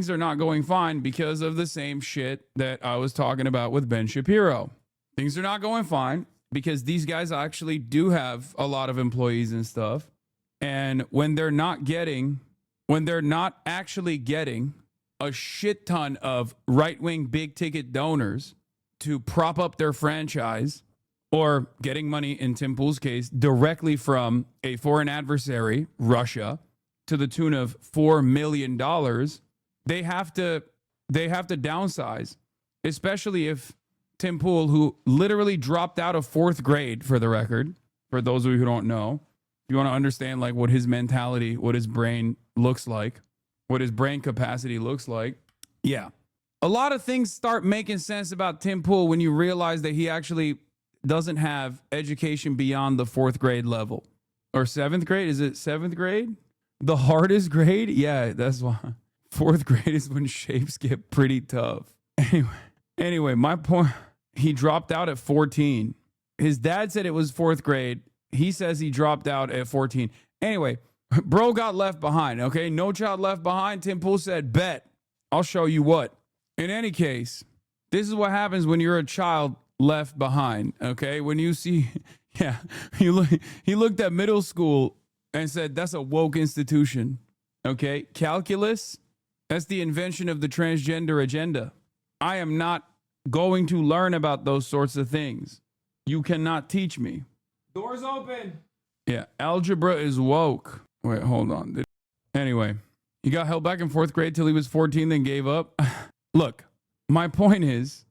are not going fine because of the same shit that I was talking about with Ben Shapiro. Things are not going fine because these guys actually do have a lot of employees and stuff. And when they're not actually getting a shit ton of right-wing big ticket donors to prop up their franchise, or getting money, in Tim Pool's case, directly from a foreign adversary, Russia, to the tune of $4 million, they have to downsize, especially if Tim Pool, who literally dropped out of 4th grade, for the record, for those of you who don't know, if you want to understand like what his mentality, what his brain looks like, what his brain capacity looks like. Yeah. A lot of things start making sense about Tim Pool when you realize that he actually doesn't have education beyond the 4th grade level. Or 7th grade? Is it 7th grade? The hardest grade? Yeah, that's why. 4th grade is when shapes get pretty tough. Anyway, my point, he dropped out at 14. His dad said it was 4th grade. He says he dropped out at 14. Anyway, bro got left behind, okay? No child left behind. Tim Pool said, bet. I'll show you what. In any case, this is what happens when you're a child left behind, okay? When you see, yeah, he looked at middle school and said, that's a woke institution, okay? Calculus, that's the invention of the transgender agenda. I am not going to learn about those sorts of things. You cannot teach me. Doors open. Yeah, algebra is woke. Wait, hold on. Anyway, he got held back in 4th grade till he was 14, then gave up. Look, my point is,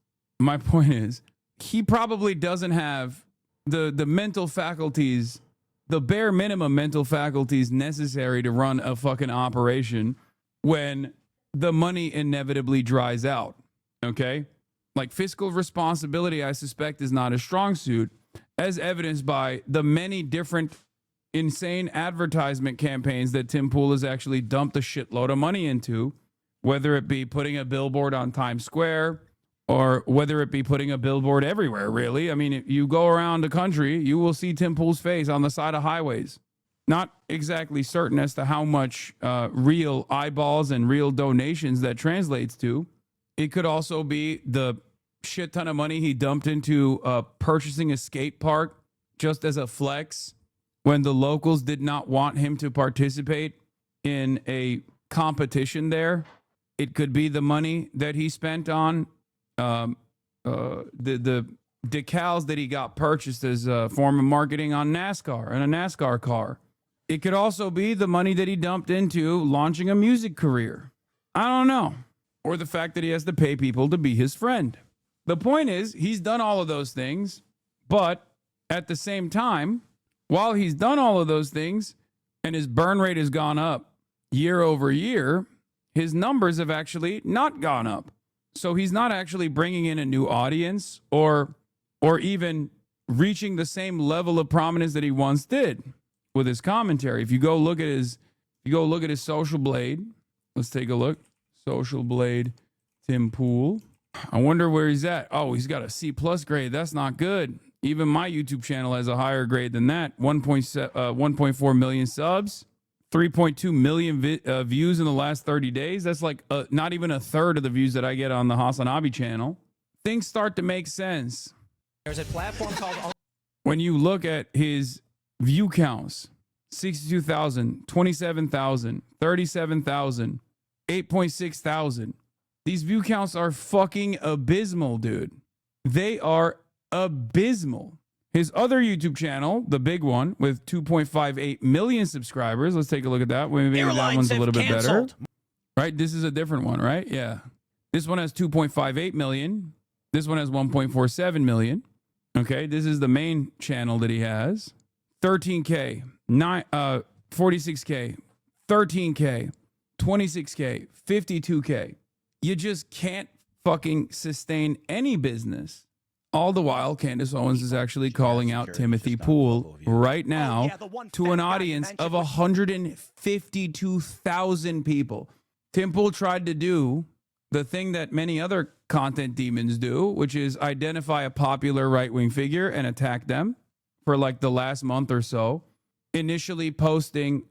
he probably doesn't have the mental faculties, the bare minimum mental faculties necessary to run a fucking operation when the money inevitably dries out, okay? Like fiscal responsibility, I suspect, is not a strong suit, as evidenced by the many different insane advertisement campaigns that Tim Pool has actually dumped a shitload of money into, whether it be putting a billboard on Times Square, or whether it be putting a billboard everywhere, really. I mean, if you go around the country, you will see Tim Pool's face on the side of highways. Not exactly certain as to how much real eyeballs and real donations that translates to. It could also be the shit ton of money he dumped into purchasing a skate park just as a flex when the locals did not want him to participate in a competition there. It could be the money that he spent on the decals that he got purchased as a form of marketing on NASCAR and a NASCAR car. It could also be the money that he dumped into launching a music career. I don't know. Or the fact that he has to pay people to be his friend. The point is, he's done all of those things, but at the same time, while he's done all of those things and his burn rate has gone up year over year, his numbers have actually not gone up. So he's not actually bringing in a new audience or even reaching the same level of prominence that he once did with his commentary. If you go look at his Social Blade, let's take a look. Social Blade, Tim Pool. I wonder where he's at. Oh, he's got a C+ grade. That's not good. Even my YouTube channel has a higher grade than that. 1.4 million subs, 3.2 million views in the last 30 days. That's like not even a third of the views that I get on the Hasanabi channel. Things start to make sense. There's a platform called... When you look at his view counts, 62,000, 27,000, 37,000, 8.6 thousand. These view counts are fucking abysmal, dude. They are abysmal. His other YouTube channel, the big one with 2.58 million subscribers. Let's take a look at that. Maybe that one's a little bit better. Right? This is a different one, right? Yeah. This one has 2.58 million. This one has 1.47 million. Okay. This is the main channel that he has. 13K, 46K, 13K, 26K, 52K. You just can't fucking sustain any business. All the while, Candace Owens is actually calling out Timothy Pool right now to an audience of 152,000 people. Tim Pool tried to do the thing that many other content demons do, which is identify a popular right-wing figure and attack them for like the last month or so. Initially posting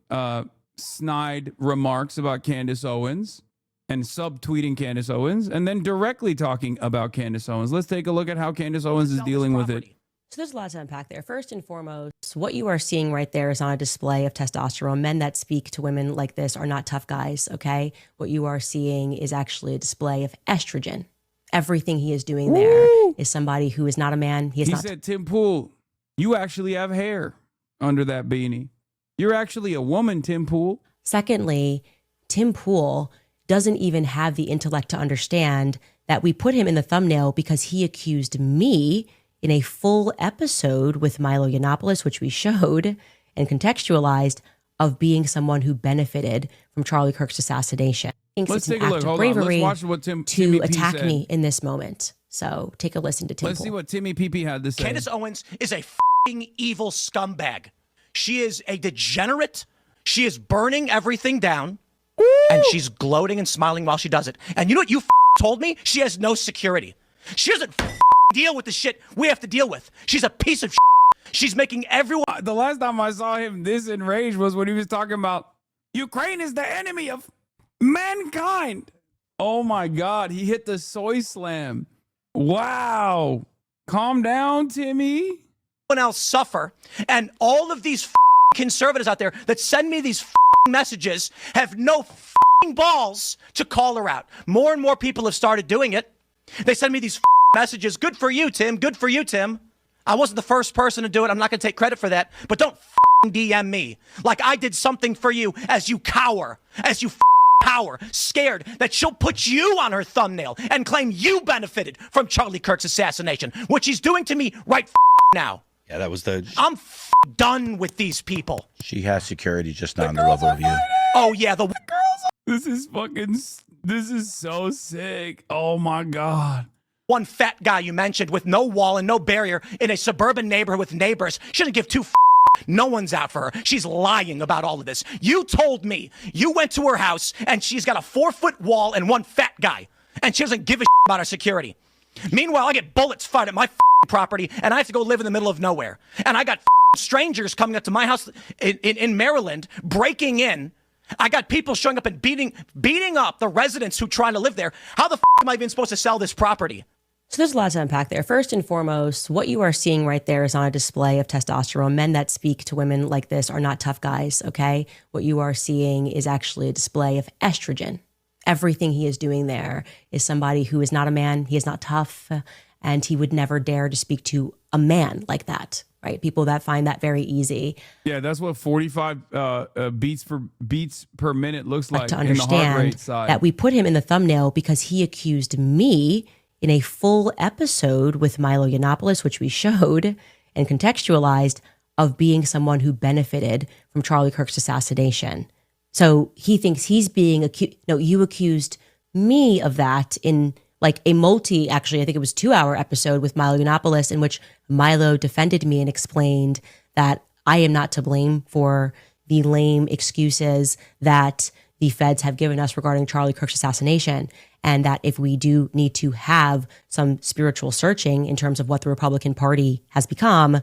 snide remarks about Candace Owens and subtweeting Candace Owens, and then directly talking about Candace Owens. Let's take a look at how Candace Owens is dealing with it. So there's a lot to unpack there. First and foremost, what you are seeing right there is on a display of testosterone. Men that speak to women like this are not tough guys, okay? What you are seeing is actually a display of estrogen. Everything he is doing there is somebody who is not a man. He said, Tim Pool, you actually have hair under that beanie. You're actually a woman, Tim Pool. Secondly, Tim Pool doesn't even have the intellect to understand that we put him in the thumbnail because he accused me in a full episode with Milo Yiannopoulos, which we showed and contextualized, of being someone who benefited from Charlie Kirk's assassination. Let's take a look. Hold on. Let's watch what Timmy to P attack said. me in this moment. So take a listen to Tim Let's Pool. see what Timmy PP had to say. Candace Owens is a f***ing evil scumbag. She is a degenerate. She is burning everything down. And she's gloating and smiling while she does it. And you know what you told me? She has no security. She doesn't deal with the shit we have to deal with. She's a piece of shit. She's making everyone... The last time I saw him this enraged was when he was talking about Ukraine is the enemy of mankind. Oh my God, he hit the soy slam. Wow. Calm down, Timmy. Else suffer. And all of these conservatives out there that send me these messages have no balls to call her out. More and more people have started doing it. They send me these messages. Good for you, Tim. Good for you, Tim. I wasn't the first person to do it. I'm not going to take credit for that. But don't DM me like I did something for you as you cower, as you power, scared that she'll put you on her thumbnail and claim you benefited from Charlie Kirk's assassination, which he's doing to me right now. Yeah, that was the... I'm done with these people. She has security, just not on the level of you. Oh, yeah, the girls. This is so sick. Oh, my God. One fat guy you mentioned with no wall and no barrier in a suburban neighborhood with neighbors shouldn't give two no one's out for her. She's lying about all of this. You told me you went to her house and she's got a 4-foot wall and one fat guy, and she doesn't give a about her security. Meanwhile, I get bullets fired at my property and I have to go live in the middle of nowhere. And I got strangers coming up to my house in Maryland, breaking in. I got people showing up and beating up the residents who trying to live there. How the am I even supposed to sell this property? So there's a lot to unpack there. First and foremost, what you are seeing right there is on a display of testosterone. Men that speak to women like this are not tough guys, okay? What you are seeing is actually a display of estrogen. Everything he is doing there is somebody who is not a man. He is not tough, and he would never dare to speak to a man like that, right? People that find that very easy. Yeah, that's what 45 beats per minute looks like to in the heart understand rate side. that we put him in the thumbnail because he accused me in a full episode with Milo Yiannopoulos, which we showed and contextualized, of being someone who benefited from Charlie Kirk's assassination. So he thinks he's being accused. No, you accused me of that in like a actually, I think it was 2-hour episode with Milo Yiannopoulos, in which Milo defended me and explained that I am not to blame for the lame excuses that the feds have given us regarding Charlie Kirk's assassination, and that if we do need to have some spiritual searching in terms of what the Republican Party has become,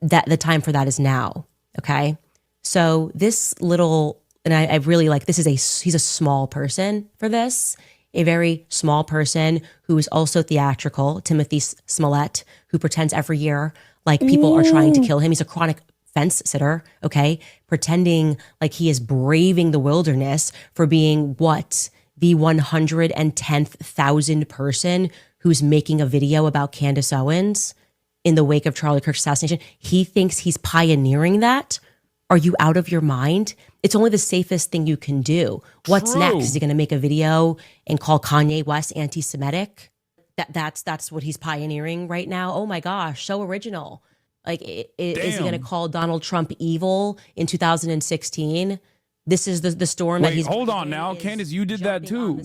that the time for that is now. Okay. So this little, and I really like, he's a small person for this, a very small person who is also theatrical, Timothy Smollett, who pretends every year like people are trying to kill him. He's a chronic fence sitter, okay, pretending like he is braving the wilderness for being what? The 110,000th person who's making a video about Candace Owens in the wake of Charlie Kirk's assassination. He thinks he's pioneering that. Are you out of your mind? It's only the safest thing you can do. What's True. next? Is he going to make a video and call Kanye West anti-Semitic? That's what he's pioneering right now. Oh my gosh, so original. Like, is he going to call Donald Trump evil in 2016? This is the storm that Wait, he's. hold on now, Candace, you did that too.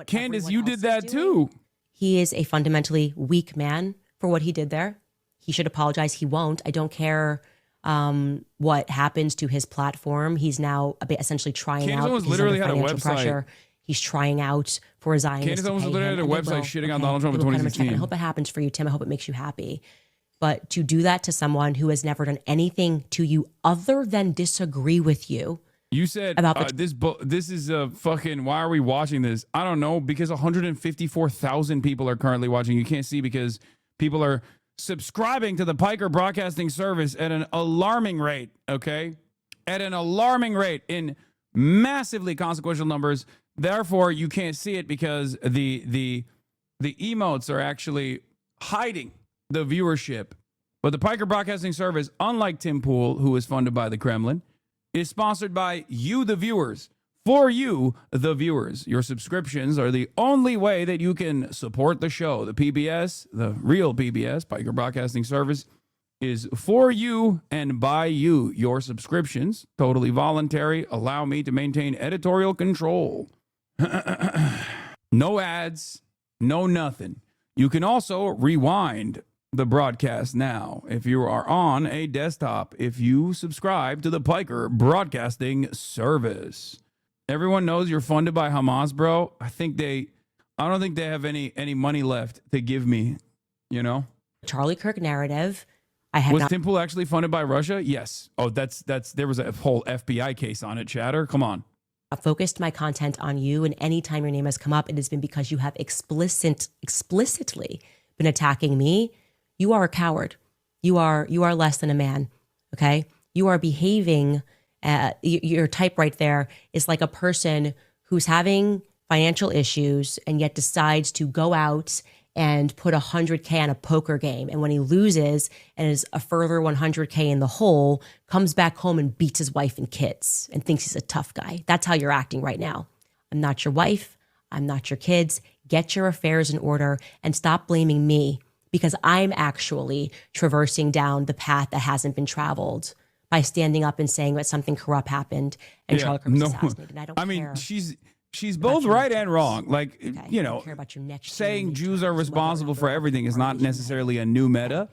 Candace, you did that too. He is a fundamentally weak man for what he did there. He should apologize. He won't. I don't care what happens to his platform. He's now essentially trying Candace out. Owens because literally he's under had a financial website. pressure. He's trying out for a Zionist. Candace to Owens pay literally him, had a and they website will. shitting on Okay, Donald Trump in they will cut him a check, 2016. and I hope it happens for you, Tim. I hope it makes you happy. But to do that to someone who has never done anything to you other than disagree with you. You said About this is a fucking, why are we watching this? I don't know, because 154,000 people are currently watching. You can't see because people are subscribing to the Piker Broadcasting Service at an alarming rate, okay? At an alarming rate in massively consequential numbers. Therefore, you can't see it because the emotes are actually hiding the viewership. But the Piker Broadcasting Service, unlike Tim Pool, who is funded by the Kremlin, is sponsored by you, the viewers. For you, the viewers. Your subscriptions are the only way that you can support the show. The PBS, the real PBS, Piker Broadcasting Service, is for you and by you. Your subscriptions, totally voluntary, allow me to maintain editorial control. No ads, no nothing. You can also rewind the broadcast now if you are on a desktop, if you subscribe to the Piker Broadcasting Service. Everyone knows you're funded by Hamas, bro. I don't think they have any money left to give me, you know? Charlie Kirk narrative. I have Was not Tim Pool actually funded by Russia? Yes. Oh, that's there was a whole FBI case on it, Chatter. Come on. focused my content on you, and anytime your name has come up, it has been because you have explicitly been attacking me. You are a coward. You are less than a man. Okay. You are behaving. Your type right there is like a person who's having financial issues and yet decides to go out and put 100K on a poker game. And when he loses and is a further 100K in the hole, comes back home and beats his wife and kids and thinks he's a tough guy. That's how you're acting right now. I'm not your wife. I'm not your kids. Get your affairs in order and stop blaming me, because I'm actually traversing down the path that hasn't been traveled by standing up and saying that something corrupt happened and Charlie Kirk was assassinated. And I don't care. She's both right and wrong. Like, you know, care about your next saying Jews are responsible for everything is not necessarily a new meta.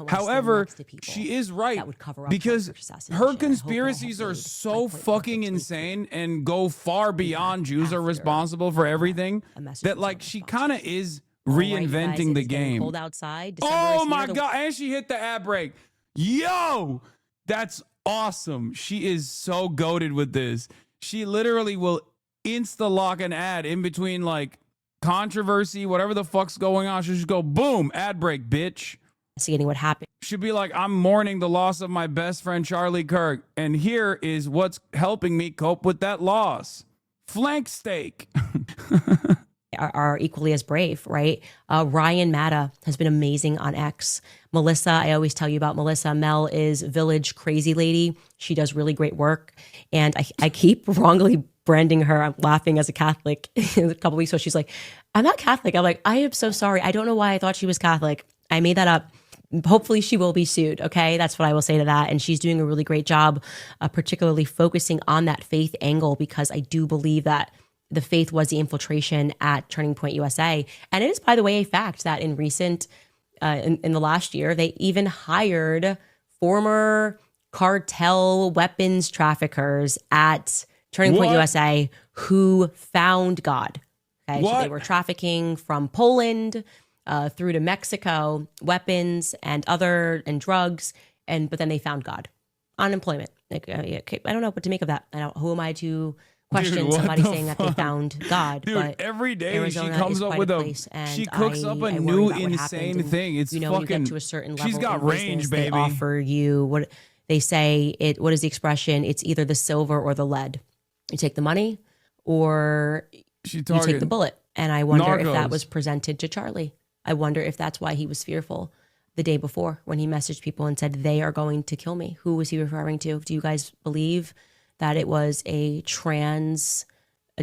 However, she is right, because her conspiracies are so fucking insane and go far beyond Jews are responsible for everything that, like, she kind of is reinventing the game. Cold outside. Oh my God. And she hit the ad break. Yo, that's awesome. She is so goated with this. She literally will insta-lock an ad in between, like, controversy, whatever the fuck's going on. She'll just go, boom, ad break, bitch. Seeing what happened. She'll be like, I'm mourning the loss of my best friend, Charlie Kirk. And here is what's helping me cope with that loss. Flank steak. Are equally as brave, right? Ryan Matta has been amazing on X. Melissa, I always tell you about Melissa. Mel is Village Crazy Lady. She does really great work. And I keep wrongly branding her. I'm laughing as a Catholic. A couple weeks ago, she's like, I'm not Catholic. I'm like, I am so sorry. I don't know why I thought she was Catholic. I made that up. Hopefully she will be sued. Okay. That's what I will say to that. And she's doing a really great job, particularly focusing on that faith angle, because I do believe that the faith was the infiltration at Turning Point USA. And it is, by the way, a fact that in recent, in the last year, they even hired former cartel weapons traffickers at Turning Point USA who found God. Okay, so they were trafficking from Poland through to Mexico, weapons and drugs, but then they found God. Unemployment. Like, I don't know what to make of that. Who am I to question somebody saying that they found God? Dude, but every day Arizona she comes up with she cooks up a new insane thing. It's when you fucking, get to a certain level, she's got in range, business, baby. They offer you They say what is the expression? It's either the silver or the lead. You take the money or you take the bullet. And I wonder if that was presented to Charlie. I wonder if that's why he was fearful the day before when he messaged people and said, they are going to kill me. Who was he referring to? Do you guys believe that it was a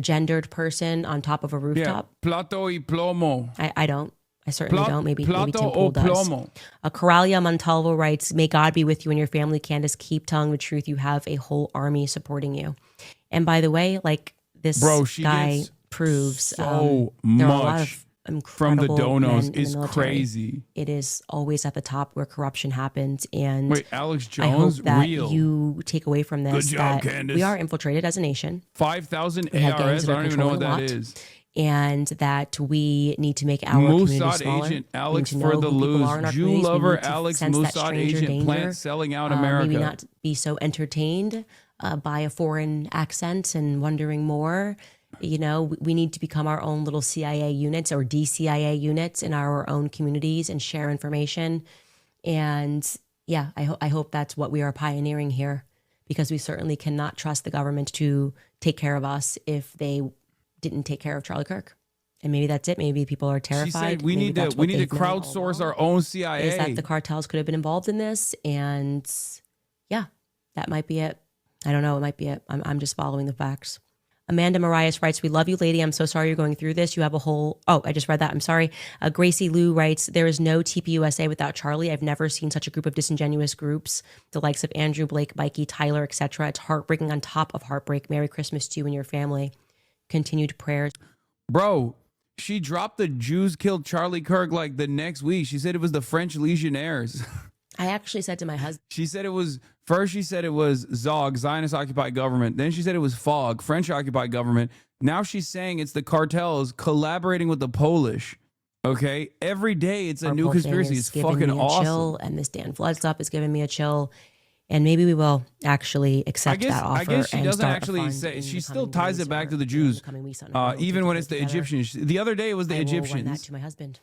gendered person on top of a rooftop? Yeah, plato y plomo. I don't. I certainly don't. Maybe Tim Pool does. Plomo. Coralia Montalvo writes, may God be with you and your family, Candace. Keep telling the truth. You have a whole army supporting you. And by the way, like this guy proves so there are a lot of from the incredible donos. men in It's the military. crazy. It is always at the top where corruption happens. And wait, Alex I hope Jones, that real. you take away from this Good job, that Candace. we are infiltrated as a nation. 5,000 We have ARS. gangs that I are don't even know what controlling that a lot. is. And that we need to make our community Mossad smaller. agent We need Alex to for know the who people are in lose. our Jew communities. We lover need to Alex sense that Mossad stranger agent danger. plant selling out America. Maybe not be so entertained by a foreign accent and wondering more. You know, we need to become our own little CIA units or DCIA units in our own communities and share information. And yeah, I hope that's what we are pioneering here, because we certainly cannot trust the government to take care of us if they didn't take care of Charlie Kirk. And maybe that's it. Maybe people are terrified. She said we Maybe need that's to what they've known crowdsource our own CIA. is that the cartels could have been involved in this. And yeah, that might be it. I don't know. It might be it. I'm just following the facts. Amanda Marias writes, we love you, lady. I'm so sorry you're going through this. You have a whole... Oh, I just read that. I'm sorry. Gracie Lou writes, there is no TPUSA without Charlie. I've never seen such a group of disingenuous groups, the likes of Andrew, Blake, Mikey, Tyler, etc. It's heartbreaking on top of heartbreak. Merry Christmas to you and your family. Continued prayers. Bro, she dropped the Jews killed Charlie Kirk like the next week. She said it was the French Legionnaires. I actually said to my husband... She said it was... First, she said it was Zog, Zionist-occupied government. Then she said it was FOG, French-occupied government. Now she's saying it's the cartels collaborating with the Polish. Okay? Every day it's a new conspiracy. It's fucking awesome. Chill, and this Dan Flood stuff is giving me a chill. And maybe we will actually accept that offer. I guess she and doesn't start a actually fund say. in She the still coming ties days it back or to the in Jews, coming weeks on even when it's the Egyptians. The other day it was the I will run that Egyptians. to my husband.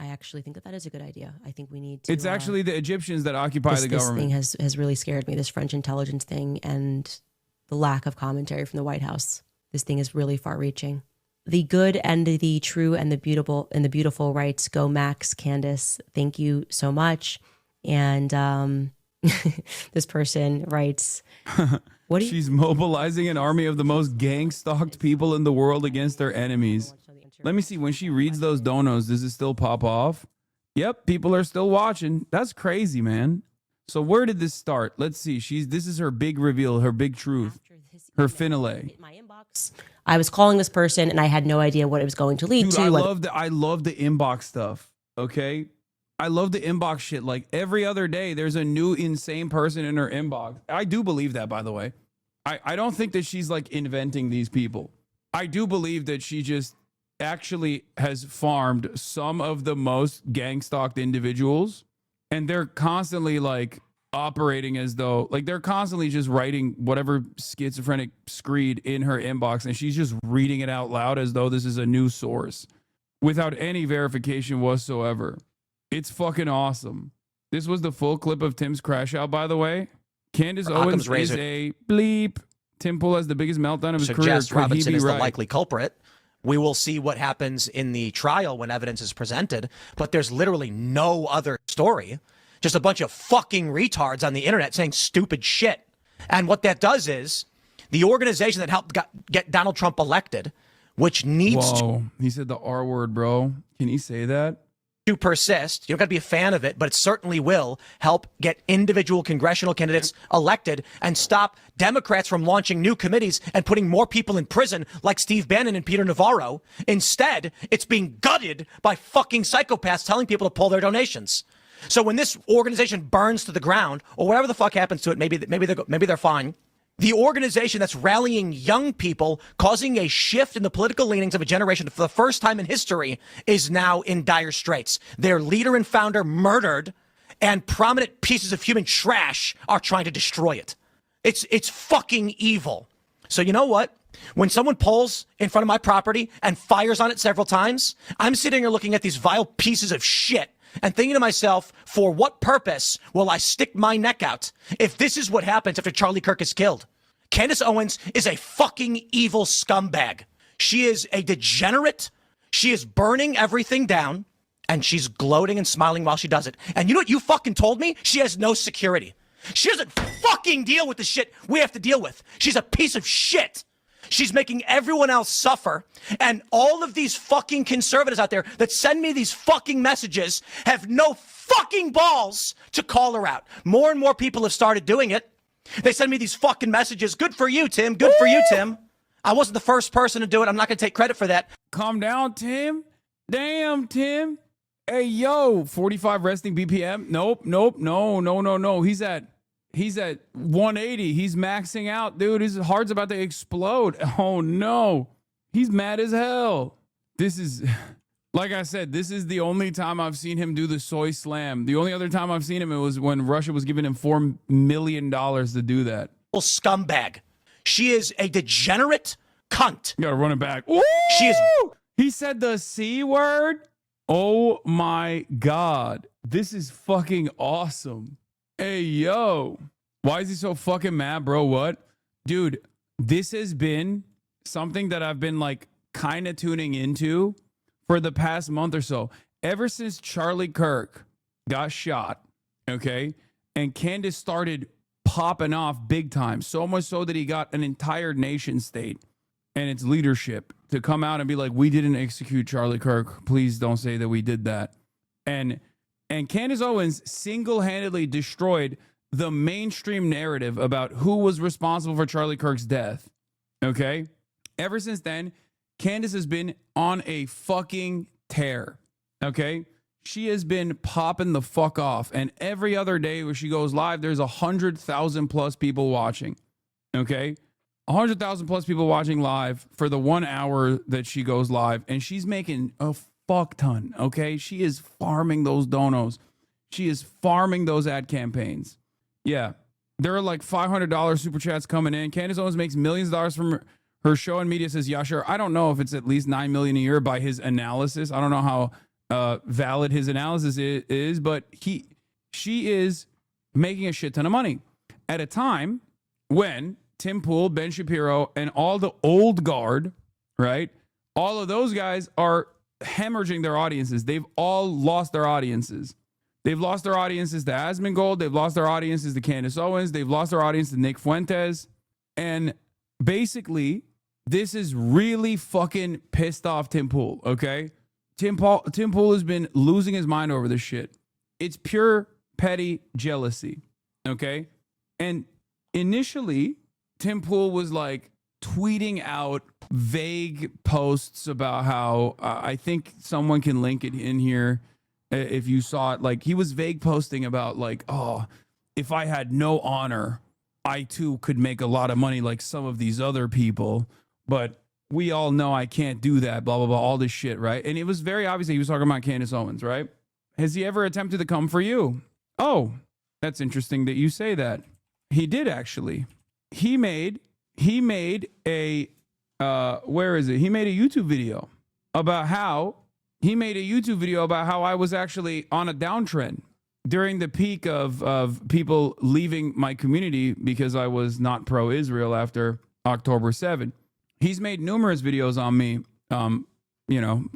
I actually think that is a good idea. I think we need to. It's actually the Egyptians that occupy the This government. thing has really scared me. This French intelligence thing and the lack of commentary from the White House. This thing is really far-reaching. The good and the true and the beautiful writes, go Max, Candace. Thank you so much. And this person writes, what? She's mobilizing an army of the most gang-stalked people in the world against their enemies. Let me see. When she reads those donos, does it still pop off? Yep, people are still watching. That's crazy, man. So where did this start? Let's see. This is her big reveal, her big truth, her finale. I was calling this person and I had no idea what it was going to lead Dude, to. I love the inbox stuff. Okay, I love the inbox shit. Like every other day, there's a new insane person in her inbox. I do believe that, by the way. I don't think that she's like inventing these people. I do believe that she just actually has farmed some of the most gang-stalked individuals, and they're constantly like operating as though like they're constantly just writing whatever schizophrenic screed in her inbox, and she's just reading it out loud as though this is a news source without any verification whatsoever. It's fucking awesome. This was the full clip of Tim's crash out, by the way. Candace Owens is a bleep. Tim Pool has the biggest meltdown of his career. Jess Could Robinson he be is the right? likely culprit. We will see what happens in the trial when evidence is presented, but there's literally no other story. Just a bunch of fucking retards on the internet saying stupid shit. And what that does is the organization that helped get Donald Trump elected, which needs Whoa, he said the R word, bro. Can he say that? to persist. You don't got to be a fan of it, but it certainly will help get individual congressional candidates elected and stop Democrats from launching new committees and putting more people in prison like Steve Bannon and Peter Navarro. Instead, it's being gutted by fucking psychopaths telling people to pull their donations. So when this organization burns to the ground, or whatever the fuck happens to it, maybe they're fine. The organization that's rallying young people, causing a shift in the political leanings of a generation for the first time in history, is now in dire straits. Their leader and founder murdered, and prominent pieces of human trash are trying to destroy it. It's fucking evil. So you know what? When someone pulls in front of my property and fires on it several times, I'm sitting here looking at these vile pieces of shit and thinking to myself, for what purpose will I stick my neck out if this is what happens after Charlie Kirk is killed? Candace Owens is a fucking evil scumbag. She is a degenerate. She is burning everything down, and she's gloating and smiling while she does it. And you know what you fucking told me? She has no security. She doesn't fucking deal with the shit we have to deal with. She's a piece of shit. She's making everyone else suffer. And all of these fucking conservatives out there that send me these fucking messages have no fucking balls to call her out. More and more people have started doing it. They send me these fucking messages. Good for you, Tim. Good for you, Tim. I wasn't the first person to do it. I'm not going to take credit for that. Calm down, Tim. Damn, Tim. Hey, yo, 45 resting BPM. Nope. No. He's at 180. He's maxing out, dude. His heart's about to explode. Oh, no. He's mad as hell. This is, like I said, this is the only time I've seen him do the soy slam. The only other time I've seen him, it was when Russia was giving him $4 million to do that. Scumbag. She is a degenerate cunt. You gotta run it back. Ooh! She is. He said the C word. Oh my God. This is fucking awesome. Hey, yo. Why is he so fucking mad, bro? What? Dude, this has been something that I've been like kind of tuning into for the past month or so. Ever since Charlie Kirk got shot, okay, and Candace started popping off big time, so much so that he got an entire nation state and its leadership to come out and be like, we didn't execute Charlie Kirk. Please don't say that we did that. And Candace Owens single-handedly destroyed the mainstream narrative about who was responsible for Charlie Kirk's death. Okay? Ever since then, Candace has been on a fucking tear. Okay? She has been popping the fuck off. And every other day where she goes live, there's 100,000 plus people watching. Okay? 100,000 plus people watching live for the 1 hour that she goes live. And she's making a fuck ton. Okay? She is farming those donos. She is farming those ad campaigns. Yeah. There are like $500 super chats coming in. Candace Owens makes millions of dollars from her show, and media says, yeah, sure. I don't know if it's at least $9 million a year by his analysis. I don't know how valid his analysis is, but she is making a shit ton of money at a time when Tim Pool, Ben Shapiro, and all the old guard, right? All of those guys are hemorrhaging their audiences. They've all lost their audiences. They've lost their audiences to Asmongold. They've lost their audiences to Candace Owens. They've lost their audience to Nick Fuentes. And basically, this is really fucking pissed off Tim Pool, okay? Tim Pool has been losing his mind over this shit. It's pure petty jealousy, okay? And initially, Tim Pool was like tweeting out vague posts about how I think someone can link it in here if you saw it. Like, he was vague posting about like, oh, if I had no honor, I too could make a lot of money like some of these other people, but we all know I can't do that, blah, blah, blah, all this shit, right? And it was very obvious that he was talking about Candace Owens, right? Has he ever attempted to come for you? Oh, that's interesting that you say that. He did, actually. He made a, where is it? He made a YouTube video about how I was actually on a downtrend during the peak of people leaving my community because I was not pro-Israel after October 7. He's made numerous videos on me,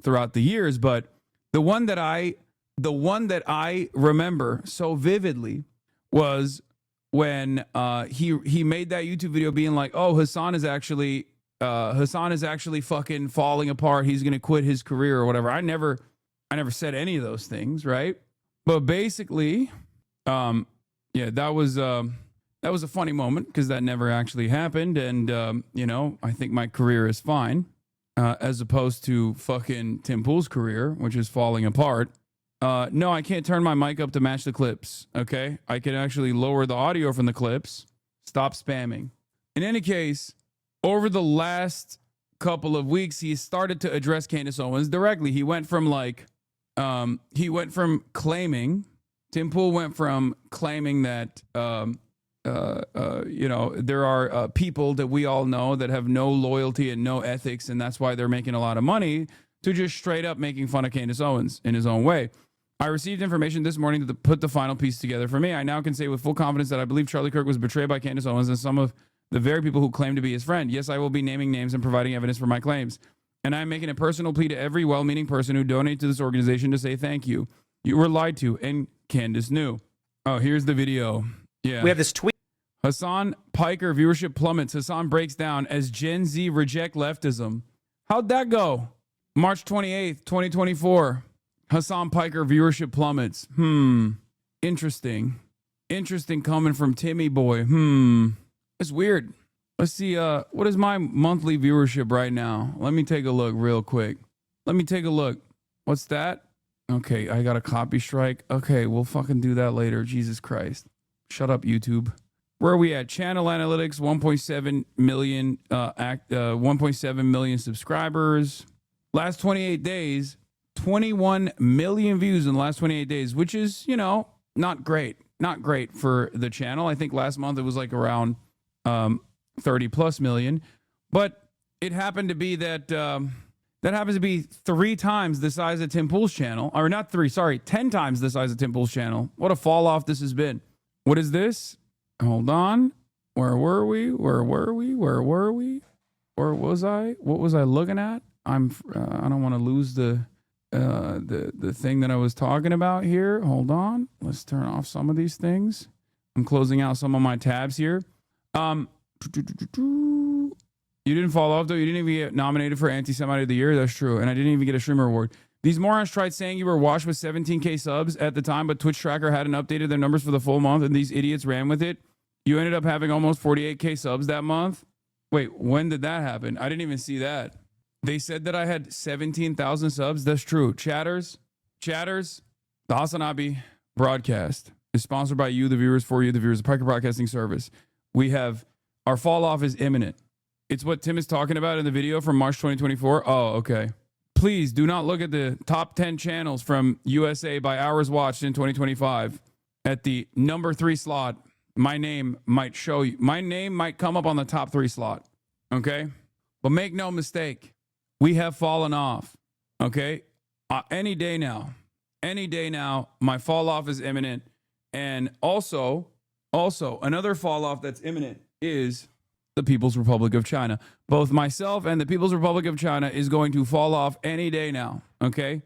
throughout the years, but the one that I remember so vividly was when he made that YouTube video being like, oh, Hassan is actually fucking falling apart. He's gonna quit his career or whatever. I never said any of those things, right? But basically, that was a funny moment because that never actually happened. And, I think my career is fine as opposed to fucking Tim Pool's career, which is falling apart. No, I can't turn my mic up to match the clips, okay? I can actually lower the audio from the clips. Stop spamming. In any case, over the last couple of weeks, he started to address Candace Owens directly. He went from claiming, Tim Pool went from claiming that, there are people that we all know that have no loyalty and no ethics, and that's why they're making a lot of money, to just straight up making fun of Candace Owens in his own way. I received information this morning to put the final piece together for me. I now can say with full confidence that I believe Charlie Kirk was betrayed by Candace Owens and some of the very people who claim to be his friend. Yes, I will be naming names and providing evidence for my claims. And I'm making a personal plea to every well-meaning person who donated to this organization to say thank you. You were lied to, and Candace knew. Oh, here's the video. Yeah. We have this tweet. Hassan Piker viewership plummets. Hassan breaks down as Gen Z reject leftism. How'd that go? March 28th, 2024. Hassan Piker viewership plummets. Interesting. Interesting coming from Timmy Boy. It's weird. Let's see. What is my monthly viewership right now? Let me take a look real quick. Let me take a look. What's that? Okay, I got a copy strike. Okay, we'll fucking do that later. Jesus Christ. Shut up, YouTube. Where are we at? Channel Analytics, 1.7 million, 1.7 million subscribers. Last 28 days, 21 million views in the last 28 days, which is, you know, not great. Not great for the channel. I think last month it was like around 30 plus million. But it happened to be that that happens to be 3 times the size of Tim Pool's channel. Or not 3, sorry, 10 times the size of Tim Pool's channel. What a fall off this has been. What is this? Hold on. Where were we? Where were we? Where were we? Where was I? What was I looking at? I don't want to lose the thing that I was talking about here. Hold on. Let's turn off some of these things. I'm closing out some of my tabs here. You didn't fall off though. You didn't even get nominated for Anti-Semite of the Year. That's true. And I didn't even get a streamer award. These morons tried saying you were washed with 17K subs at the time, but Twitch Tracker hadn't updated their numbers for the full month, and these idiots ran with it. You ended up having almost 48K subs that month. Wait, when did that happen? I didn't even see that. They said that I had 17,000 subs. That's true. Chatters, the Hasanabi broadcast is sponsored by you, the viewers, for you, the viewers, the Piker Broadcasting Service. We have, our fall off is imminent. It's what Tim is talking about in the video from March 2024. Oh, okay. Please do not look at the top 10 channels from USA by hours watched in 2025. At the number 3 slot, my name might show you. My name might come up on the top 3 slot. Okay? But make no mistake. We have fallen off, okay? Any day now, my fall off is imminent. And also, another fall off that's imminent is the People's Republic of China. Both myself and the People's Republic of China is going to fall off any day now, okay?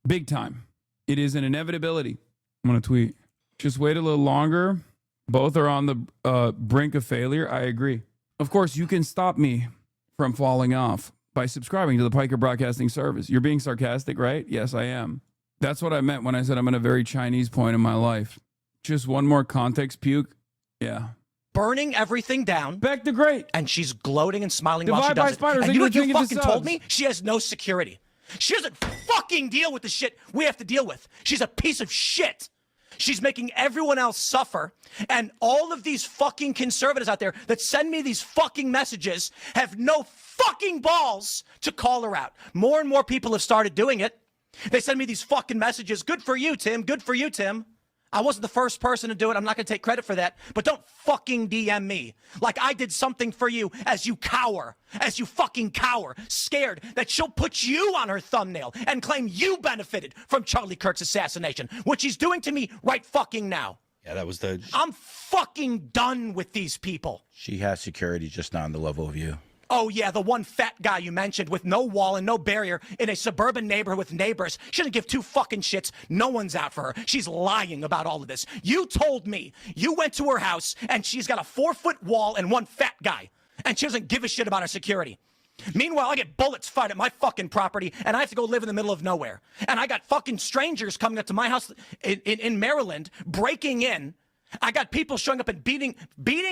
Big time. It is an inevitability. I'm going to tweet. Just wait a little longer. Both are on the brink of failure. I agree. Of course, you can stop me from falling off by subscribing to the Piker Broadcasting Service. You're being sarcastic, right? Yes, I am. That's what I meant when I said I'm at a very Chinese point in my life. Just one more context puke. Yeah. Burning everything down. Back to great. And she's gloating and smiling Divide while she by does it. spiders, And you know what you thinking of fucking the told subs. me? She has no security. She doesn't fucking deal with the shit we have to deal with. She's a piece of shit. She's making everyone else suffer. And all of these fucking conservatives out there that send me these fucking messages have no fucking balls to call her out. More and more people have started doing it. They send me these fucking messages. Good for you, Tim. Good for you, Tim. I wasn't the first person to do it. I'm not going to take credit for that. But don't fucking DM me like I did something for you as you fucking cower, scared that she'll put you on her thumbnail and claim you benefited from Charlie Kirk's assassination, which he's doing to me right fucking now. Yeah, that was the... I'm fucking done with these people. She has security, just not on the level of you. Oh, yeah, the one fat guy you mentioned with no wall and no barrier in a suburban neighborhood with neighbors. She doesn't give 2 fucking shits. No one's out for her. She's lying about all of this. You told me you went to her house and she's got a 4-foot wall and one fat guy. And she doesn't give a shit about her security. Meanwhile, I get bullets fired at my fucking property and I have to go live in the middle of nowhere. And I got fucking strangers coming up to my house in Maryland, breaking in. I got people showing up and beating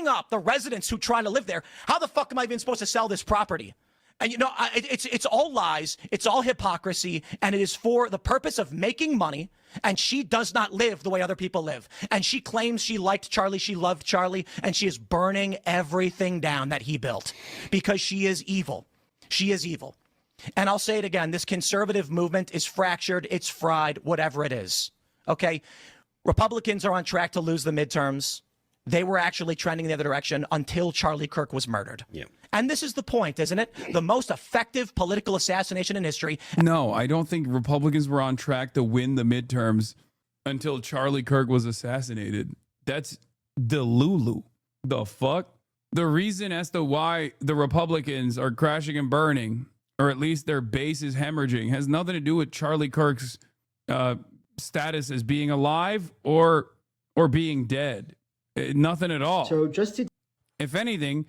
up the residents who try to live there. How the fuck am I even supposed to sell this property? And you know, it's all lies. It's all hypocrisy. And it is for the purpose of making money. And she does not live the way other people live. And she claims she liked Charlie. She loved Charlie. And she is burning everything down that he built because she is evil. She is evil. And I'll say it again. This conservative movement is fractured. It's fried, whatever it is. Okay. Republicans are on track to lose the midterms. They were actually trending the other direction until Charlie Kirk was murdered. Yeah. And this is the point, isn't it? The most effective political assassination in history. No, I don't think Republicans were on track to win the midterms until Charlie Kirk was assassinated. That's Delulu. The fuck? The reason as to why the Republicans are crashing and burning, or at least their base is hemorrhaging, has nothing to do with Charlie Kirk's status as being alive or being dead. Nothing at all. So just to, if anything,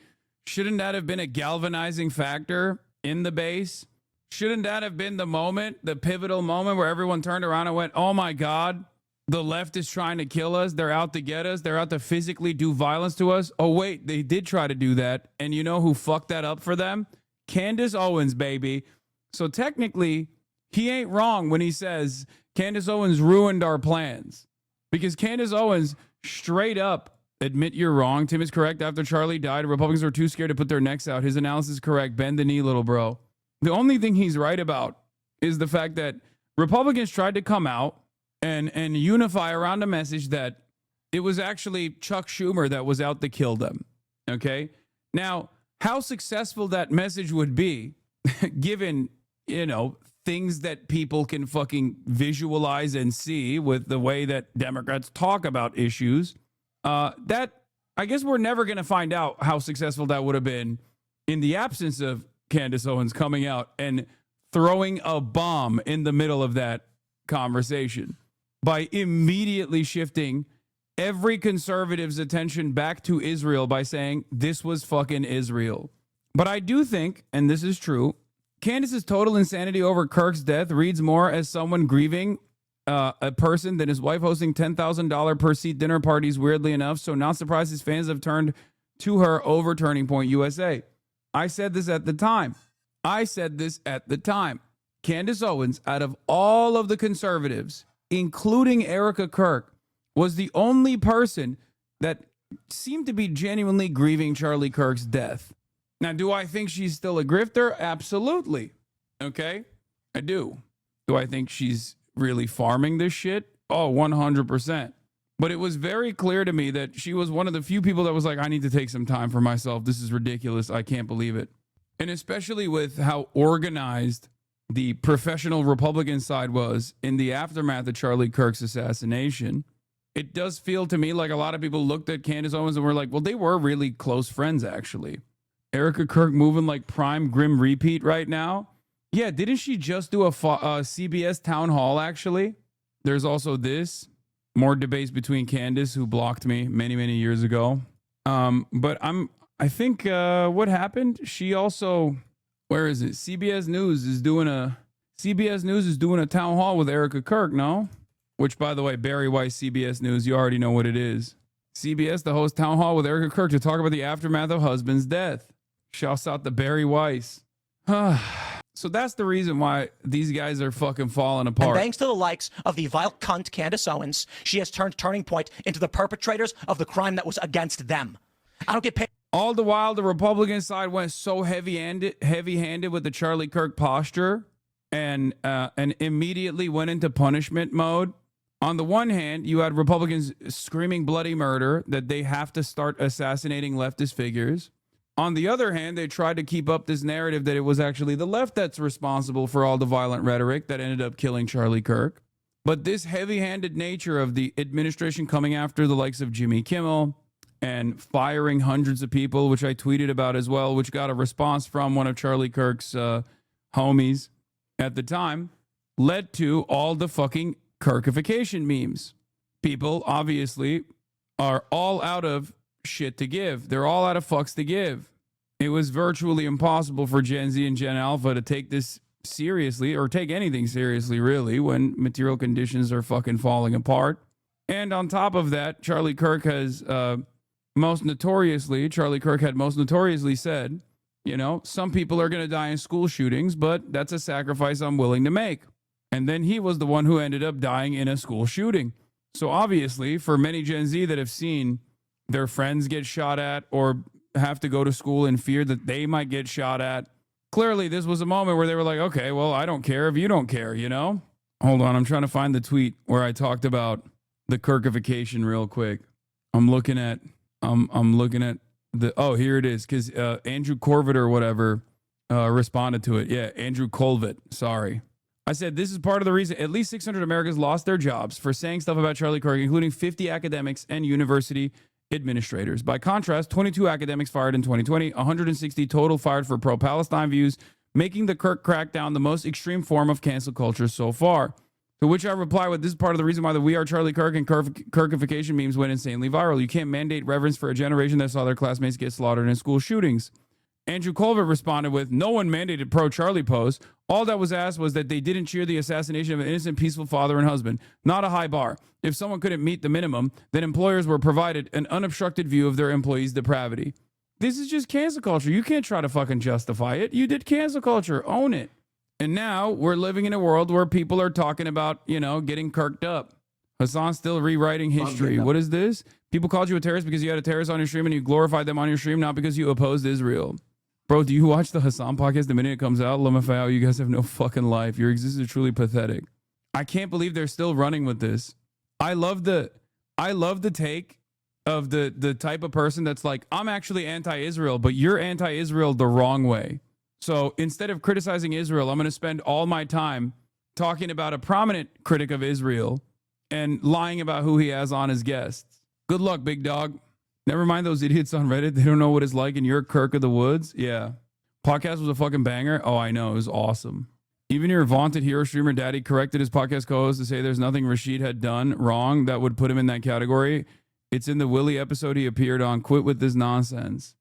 shouldn't that have been a galvanizing factor in the base? Shouldn't that have been the moment, the pivotal moment where everyone turned around and went, oh my God, the left is trying to kill us. They're out to get us. They're out to physically do violence to us. Oh, wait, they did try to do that. And you know who fucked that up for them? Candace Owens, baby. So technically, he ain't wrong when he says Candace Owens ruined our plans. Because Candace Owens straight up admit you're wrong. Tim is correct. After Charlie died, Republicans were too scared to put their necks out. His analysis is correct. Bend the knee, little bro. The only thing he's right about is the fact that Republicans tried to come out and unify around a message that it was actually Chuck Schumer that was out to kill them. Okay? Now, how successful that message would be, given, things that people can fucking visualize and see with the way that Democrats talk about issues, that I guess we're never going to find out how successful that would have been in the absence of Candace Owens coming out and throwing a bomb in the middle of that conversation by immediately shifting every conservative's attention back to Israel by saying this was fucking Israel. But I do think, and this is true, Candace's total insanity over Kirk's death reads more as someone grieving a person than his wife hosting $10,000 per seat dinner parties, weirdly enough. So not surprised his fans have turned to her over Turning Point USA. I said this at the time. Candace Owens, out of all of the conservatives, including Erica Kirk, was the only person that seemed to be genuinely grieving Charlie Kirk's death. Now, do I think she's still a grifter? Absolutely. Okay? I do. Do I think she's really farming this shit? Oh, 100%. But it was very clear to me that she was one of the few people that was like, I need to take some time for myself. This is ridiculous. I can't believe it. And especially with how organized the professional Republican side was in the aftermath of Charlie Kirk's assassination, it does feel to me like a lot of people looked at Candace Owens and were like, well, they were really close friends, actually. Erica Kirk moving like prime Grim Repeat right now. Yeah, didn't she just do a CBS town hall, actually? There's also this. More debates between Candace, who blocked me many, many years ago. But I think what happened, she also, where is it? CBS News is doing a town hall with Erica Kirk, no? Which, by the way, Barry Weiss, CBS News, you already know what it is. CBS to host town hall with Erica Kirk to talk about the aftermath of husband's death. Shouts out to Barry Weiss. So that's the reason why these guys are fucking falling apart. And thanks to the likes of the vile cunt Candace Owens, she has turned Turning Point into the perpetrators of the crime that was against them. I don't get paid. All the while, the Republican side went so heavy-handed with the Charlie Kirk posture and immediately went into punishment mode. On the one hand, you had Republicans screaming bloody murder, that they have to start assassinating leftist figures. On the other hand, they tried to keep up this narrative that it was actually the left that's responsible for all the violent rhetoric that ended up killing Charlie Kirk. But this heavy-handed nature of the administration coming after the likes of Jimmy Kimmel and firing hundreds of people, which I tweeted about as well, which got a response from one of Charlie Kirk's homies at the time, led to all the fucking Kirkification memes. People, obviously, are all out of shit to give. They're all out of fucks to give. It was virtually impossible for Gen Z and Gen Alpha to take this seriously, or take anything seriously, really, when material conditions are fucking falling apart. And on top of that, Charlie Kirk had most notoriously said, some people are going to die in school shootings, but that's a sacrifice I'm willing to make. And then he was the one who ended up dying in a school shooting. So obviously, for many Gen Z that have seen their friends get shot at or have to go to school in fear that they might get shot at, clearly this was a moment where they were like, okay, well, I don't care if you don't care, Hold on, I'm trying to find the tweet where I talked about the Kirkification real quick. I'm looking at here it is, because Andrew Corvitt or whatever responded to it. Yeah, Andrew Colvett, sorry. I said this is part of the reason at least 600 Americans lost their jobs for saying stuff about Charlie Kirk, including 50 academics and university administrators. By contrast, 22 academics fired in 2020, 160 total fired for pro-Palestine views, making the Kirk crackdown the most extreme form of cancel culture so far. To which I reply with, this is part of the reason why the We Are Charlie Kirk and Kirkification memes went insanely viral. You can't mandate reverence for a generation that saw their classmates get slaughtered in school shootings. Andrew Colbert responded with, no one mandated pro-Charlie pose. All that was asked was that they didn't cheer the assassination of an innocent, peaceful father and husband. Not a high bar. If someone couldn't meet the minimum, then employers were provided an unobstructed view of their employees' depravity. This is just cancel culture. You can't try to fucking justify it. You did cancel culture. Own it. And now we're living in a world where people are talking about, you know, getting kirked up. Hassan's still rewriting history. What is this? People called you a terrorist because you had a terrorist on your stream and you glorified them on your stream, not because you opposed Israel. Bro, do you watch the Hassan podcast the minute it comes out? Lamafao, you guys have no fucking life. Your existence is truly pathetic. I can't believe they're still running with this. I love the take of the type of person that's like, I'm actually anti-Israel, but you're anti-Israel the wrong way. So instead of criticizing Israel, I'm going to spend all my time talking about a prominent critic of Israel and lying about who he has on as guests. Good luck, big dog. Never mind those idiots on Reddit. They don't know what it's like and you're Kirk of the Woods. Yeah. Podcast was a fucking banger. Oh, I know. It was awesome. Even your vaunted hero streamer daddy corrected his podcast co-host to say there's nothing Rashid had done wrong that would put him in that category. It's in the Willie episode he appeared on. Quit with this nonsense.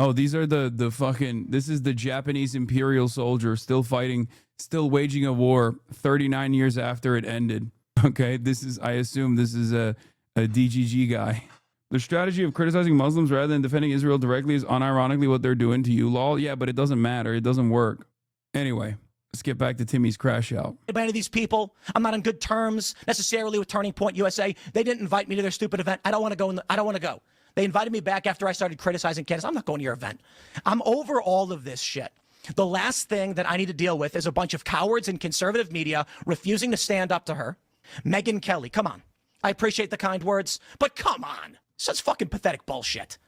Oh, these are the fucking, this is the Japanese imperial soldier still fighting, still waging a war 39 years after it ended. Okay. This is, I assume this is a DGG guy. The strategy of criticizing Muslims rather than defending Israel directly is unironically what they're doing to you, lol. Yeah, but it doesn't matter. It doesn't work. Anyway, let's get back to Timmy's crash out. By any of these people, I'm not on good terms necessarily with Turning Point USA. They didn't invite me to their stupid event. I don't want to go. I don't want to go. They invited me back after I started criticizing Candace. I'm not going to your event. I'm over all of this shit. The last thing that I need to deal with is a bunch of cowards in conservative media refusing to stand up to her. Megyn Kelly, come on. I appreciate the kind words, but come on. Such fucking pathetic bullshit.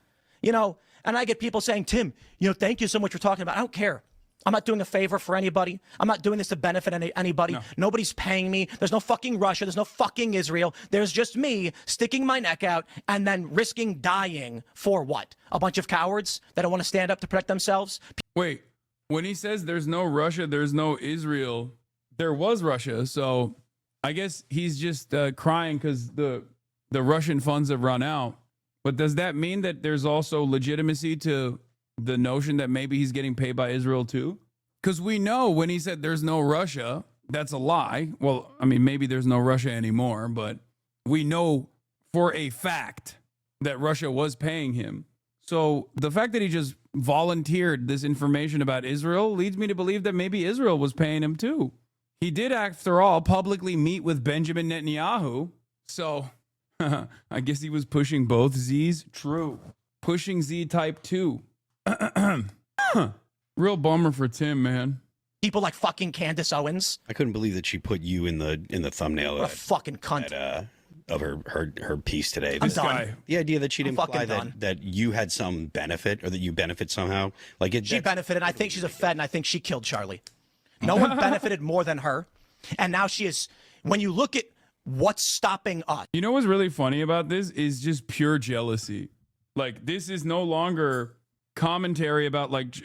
You know, and I get people saying, Tim, you know, thank you so much for talking about it. I don't care. I'm not doing a favor for anybody. I'm not doing this to benefit anybody. No. Nobody's paying me. There's no fucking Russia. There's no fucking Israel. There's just me sticking my neck out and then risking dying for what? A bunch of cowards that don't want to stand up to protect themselves? Wait, when he says there's no Russia, there's no Israel, there was Russia. So I guess he's just crying because the Russian funds have run out. But does that mean that there's also legitimacy to the notion that maybe he's getting paid by Israel too? Because we know when he said there's no Russia, that's a lie. Well, I mean, maybe there's no Russia anymore, but we know for a fact that Russia was paying him. So the fact that he just volunteered this information about Israel leads me to believe that maybe Israel was paying him too. He did, after all, publicly meet with Benjamin Netanyahu. So I guess he was pushing both Z's. True. Pushing Z type 2. Real bummer for Tim, man. People like fucking Candace Owens. I couldn't believe that she put you in the thumbnail What a fucking cunt. of her piece today. I'm done. The idea that she'd I'm imply fucking that you had some benefit or that you benefit somehow. Like she benefited. I think she's a Fed, and I think she killed Charlie. No one benefited more than her. And now she is, when you look at what's stopping us. You know what's really funny about this is just pure jealousy. Like, this is no longer commentary about like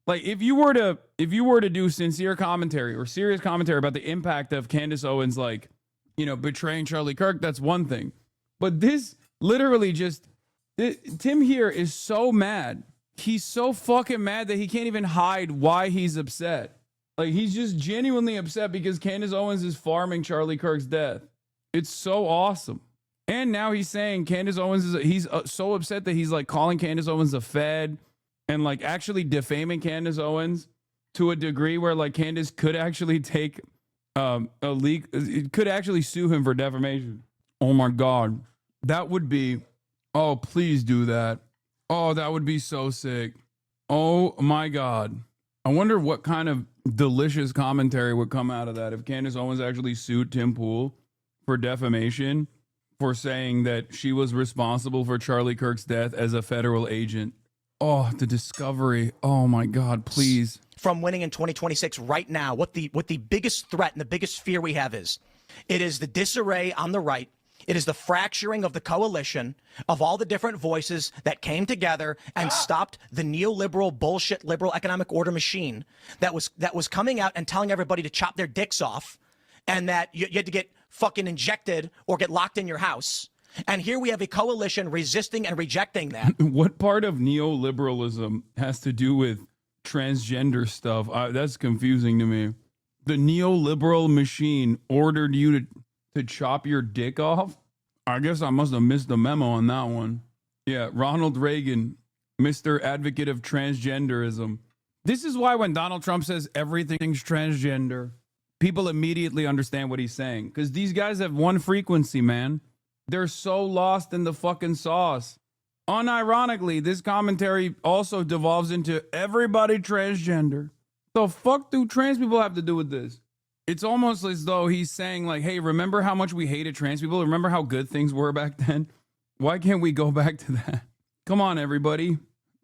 if you were to do sincere commentary or serious commentary about the impact of Candace Owens, like, you know, betraying Charlie Kirk, that's one thing. But this literally just, Tim here is so mad. He's so fucking mad that he can't even hide why he's upset. Like, he's just genuinely upset because Candace Owens is farming Charlie Kirk's death. It's so awesome. And now he's saying Candace Owens he's so upset that he's like calling Candace Owens a Fed and like actually defaming Candace Owens to a degree where like Candace could actually take could actually sue him for defamation. Oh my God. That would be, oh, please do that. Oh, that would be so sick. Oh my God. I wonder what kind of delicious commentary would come out of that if Candace Owens actually sued Tim Pool for defamation for saying that she was responsible for Charlie Kirk's death as a federal agent. Oh, the discovery. Oh my God, please. From winning in 2026 right now, what the biggest threat and the biggest fear we have is, it is the disarray on the right. It is the fracturing of the coalition of all the different voices that came together and stopped the neoliberal bullshit liberal economic order machine that was coming out and telling everybody to chop their dicks off, and that you had to get fucking injected or get locked in your house. And here we have a coalition resisting and rejecting that. What part of neoliberalism has to do with transgender stuff? That's confusing to me. The neoliberal machine ordered you to chop your dick off? I guess I must have missed the memo on that one. Yeah, Ronald Reagan, Mr. Advocate of Transgenderism. This is why when Donald Trump says everything's transgender, people immediately understand what he's saying. Because these guys have one frequency, man. They're so lost in the fucking sauce. Unironically, this commentary also devolves into everybody transgender. The fuck do trans people have to do with this? It's almost as though he's saying, like, hey, remember how much we hated trans people? Remember how good things were back then? Why can't we go back to that? Come on, everybody.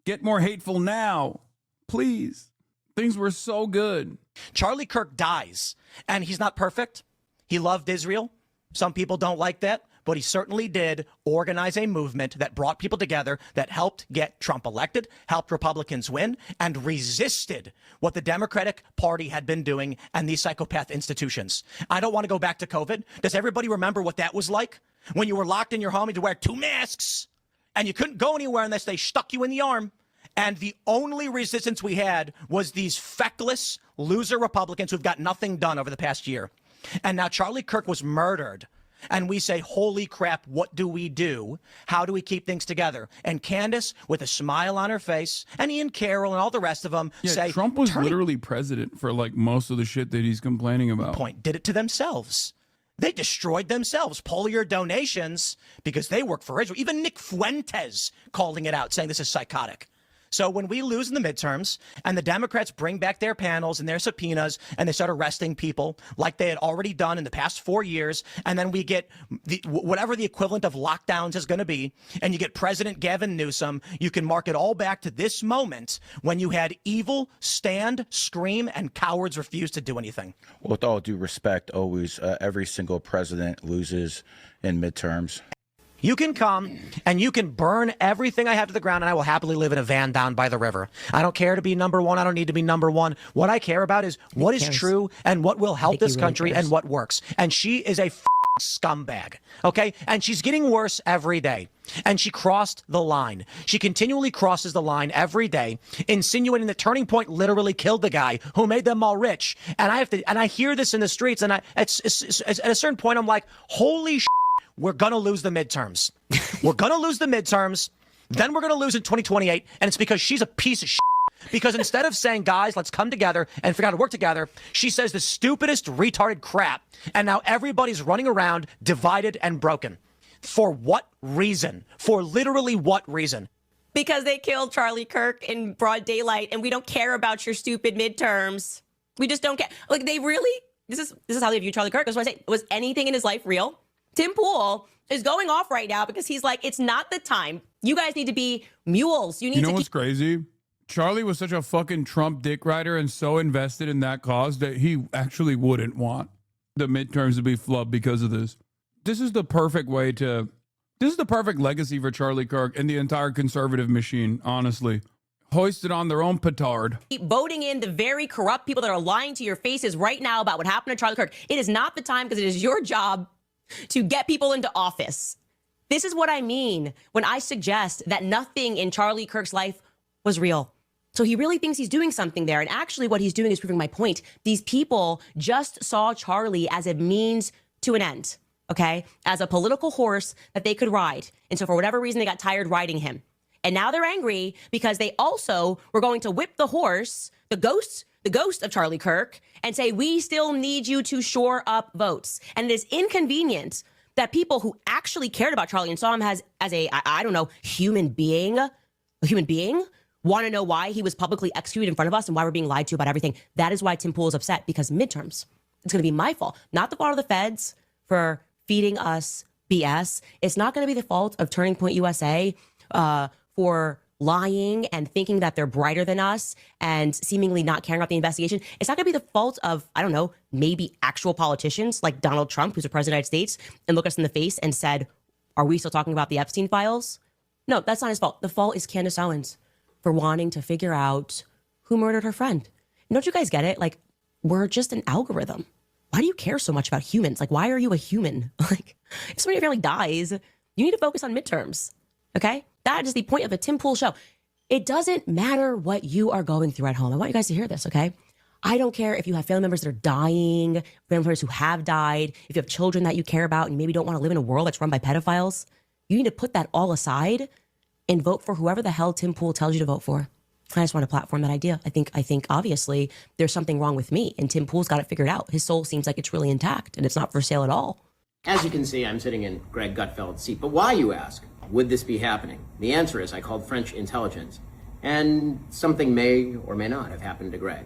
Get more hateful now. Please. Things were so good. Charlie Kirk dies, and he's not perfect. He loved Israel. Some people don't like that, but he certainly did organize a movement that brought people together, that helped get Trump elected, helped Republicans win, and resisted what the Democratic Party had been doing and these psychopath institutions. I don't want to go back to COVID. Does everybody remember what that was like? When you were locked in your home, you had to wear 2 masks, and you couldn't go anywhere unless they stuck you in the arm. And the only resistance we had was these feckless loser Republicans who've got nothing done over the past year. And now Charlie Kirk was murdered. And we say, holy crap, what do we do? How do we keep things together? And Candace, with a smile on her face, and Ian Carroll and all the rest of them say, Trump was literally president for like most of the shit that he's complaining about. Did it to themselves. They destroyed themselves. Pull your donations because they work for Israel. Even Nick Fuentes calling it out, saying this is psychotic. So when we lose in the midterms and the Democrats bring back their panels and their subpoenas and they start arresting people like they had already done in the past 4 years, and then we get whatever the equivalent of lockdowns is going to be, and you get President Gavin Newsom, you can mark it all back to this moment when you had evil stand, scream, and cowards refuse to do anything. Well, with all due respect, always every single president loses in midterms. You can come and you can burn everything I have to the ground, and I will happily live in a van down by the river. I don't care to be number one. I don't need to be number one. What I care about is what is true and what will help this country and what works. And she is a scumbag, okay? And she's getting worse every day. And she crossed the line. She continually crosses the line every day, insinuating that Turning Point literally killed the guy who made them all rich. And I hear this in the streets, and at a certain point, I'm like, holy shit. We're going to lose the midterms. We're going to lose the midterms. Then we're going to lose in 2028. And it's because she's a piece of shit. Because instead of saying, guys, let's come together and figure out how to work together, she says the stupidest retarded crap. And now everybody's running around divided and broken. For what reason? For literally what reason? Because they killed Charlie Kirk in broad daylight and we don't care about your stupid midterms. We just don't care. Like, they really, this is how they view Charlie Kirk. That's what I say. Was anything in his life real? Tim Pool is going off right now because he's like, it's not the time. You guys need to be mules. You know what's crazy? Charlie was such a fucking Trump dick rider and so invested in that cause that he actually wouldn't want the midterms to be flubbed because of this. This is the perfect legacy for Charlie Kirk and the entire conservative machine, honestly. Hoisted on their own petard. Keep voting in the very corrupt people that are lying to your faces right now about what happened to Charlie Kirk. It is not the time because it is your job to get people into office. This is what I mean when I suggest that nothing in Charlie Kirk's life was real. So he really thinks he's doing something there. And actually what he's doing is proving my point. These people just saw Charlie as a means to an end, okay? As a political horse that they could ride. And so for whatever reason, they got tired riding him. And now they're angry because they also were going to whip the horse, the ghost of Charlie Kirk, and say, we still need you to shore up votes. And it is inconvenient that people who actually cared about Charlie and saw him as a, I don't know, human being, want to know why he was publicly executed in front of us and why we're being lied to about everything. That is why Tim Pool is upset, because midterms, it's going to be my fault, not the fault of the feds for feeding us BS. It's not going to be the fault of Turning Point USA for lying and thinking that they're brighter than us and seemingly not caring about the investigation, it's not going to be the fault of, I don't know, maybe actual politicians like Donald Trump, who's the president of the United States, and look us in the face and said, are we still talking about the Epstein files? No, that's not his fault. The fault is Candace Owens for wanting to figure out who murdered her friend. And don't you guys get it? Like, we're just an algorithm. Why do you care so much about humans? Like, why are you a human? Like, if somebody in your family dies, you need to focus on midterms, okay? That is the point of a Tim Pool show. It doesn't matter what you are going through at home. I want you guys to hear this, okay? I don't care if you have family members that are dying, family members who have died, if you have children that you care about and you maybe don't want to live in a world that's run by pedophiles. You need to put that all aside and vote for whoever the hell Tim Pool tells you to vote for. I just want to platform that idea. I think obviously there's something wrong with me, and Tim Pool's got it figured out. His soul seems like it's really intact, and it's not for sale at all. As you can see, I'm sitting in Greg Gutfeld's seat. But why, you ask, would this be happening? The answer is I called French intelligence, and something may or may not have happened to Greg.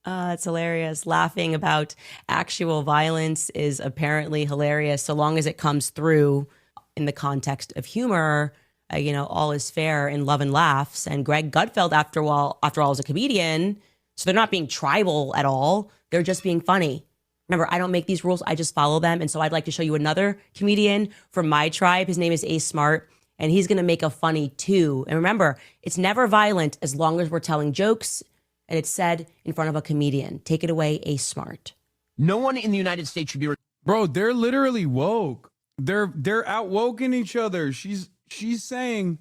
It's hilarious. Laughing about actual violence is apparently hilarious so long as it comes through in the context of humor. All is fair in love and laughs. And Greg Gutfeld, after all, is a comedian. So they're not being tribal at all. They're just being funny. Remember, I don't make these rules. I just follow them. And so I'd like to show you another comedian from my tribe. His name is Ace Smart. And he's going to make a funny too. And remember, it's never violent as long as we're telling jokes and it's said in front of a comedian. Take it away, Ace Smart. No one in the United States should be... Bro, they're literally woke. They're outwoken each other. She's saying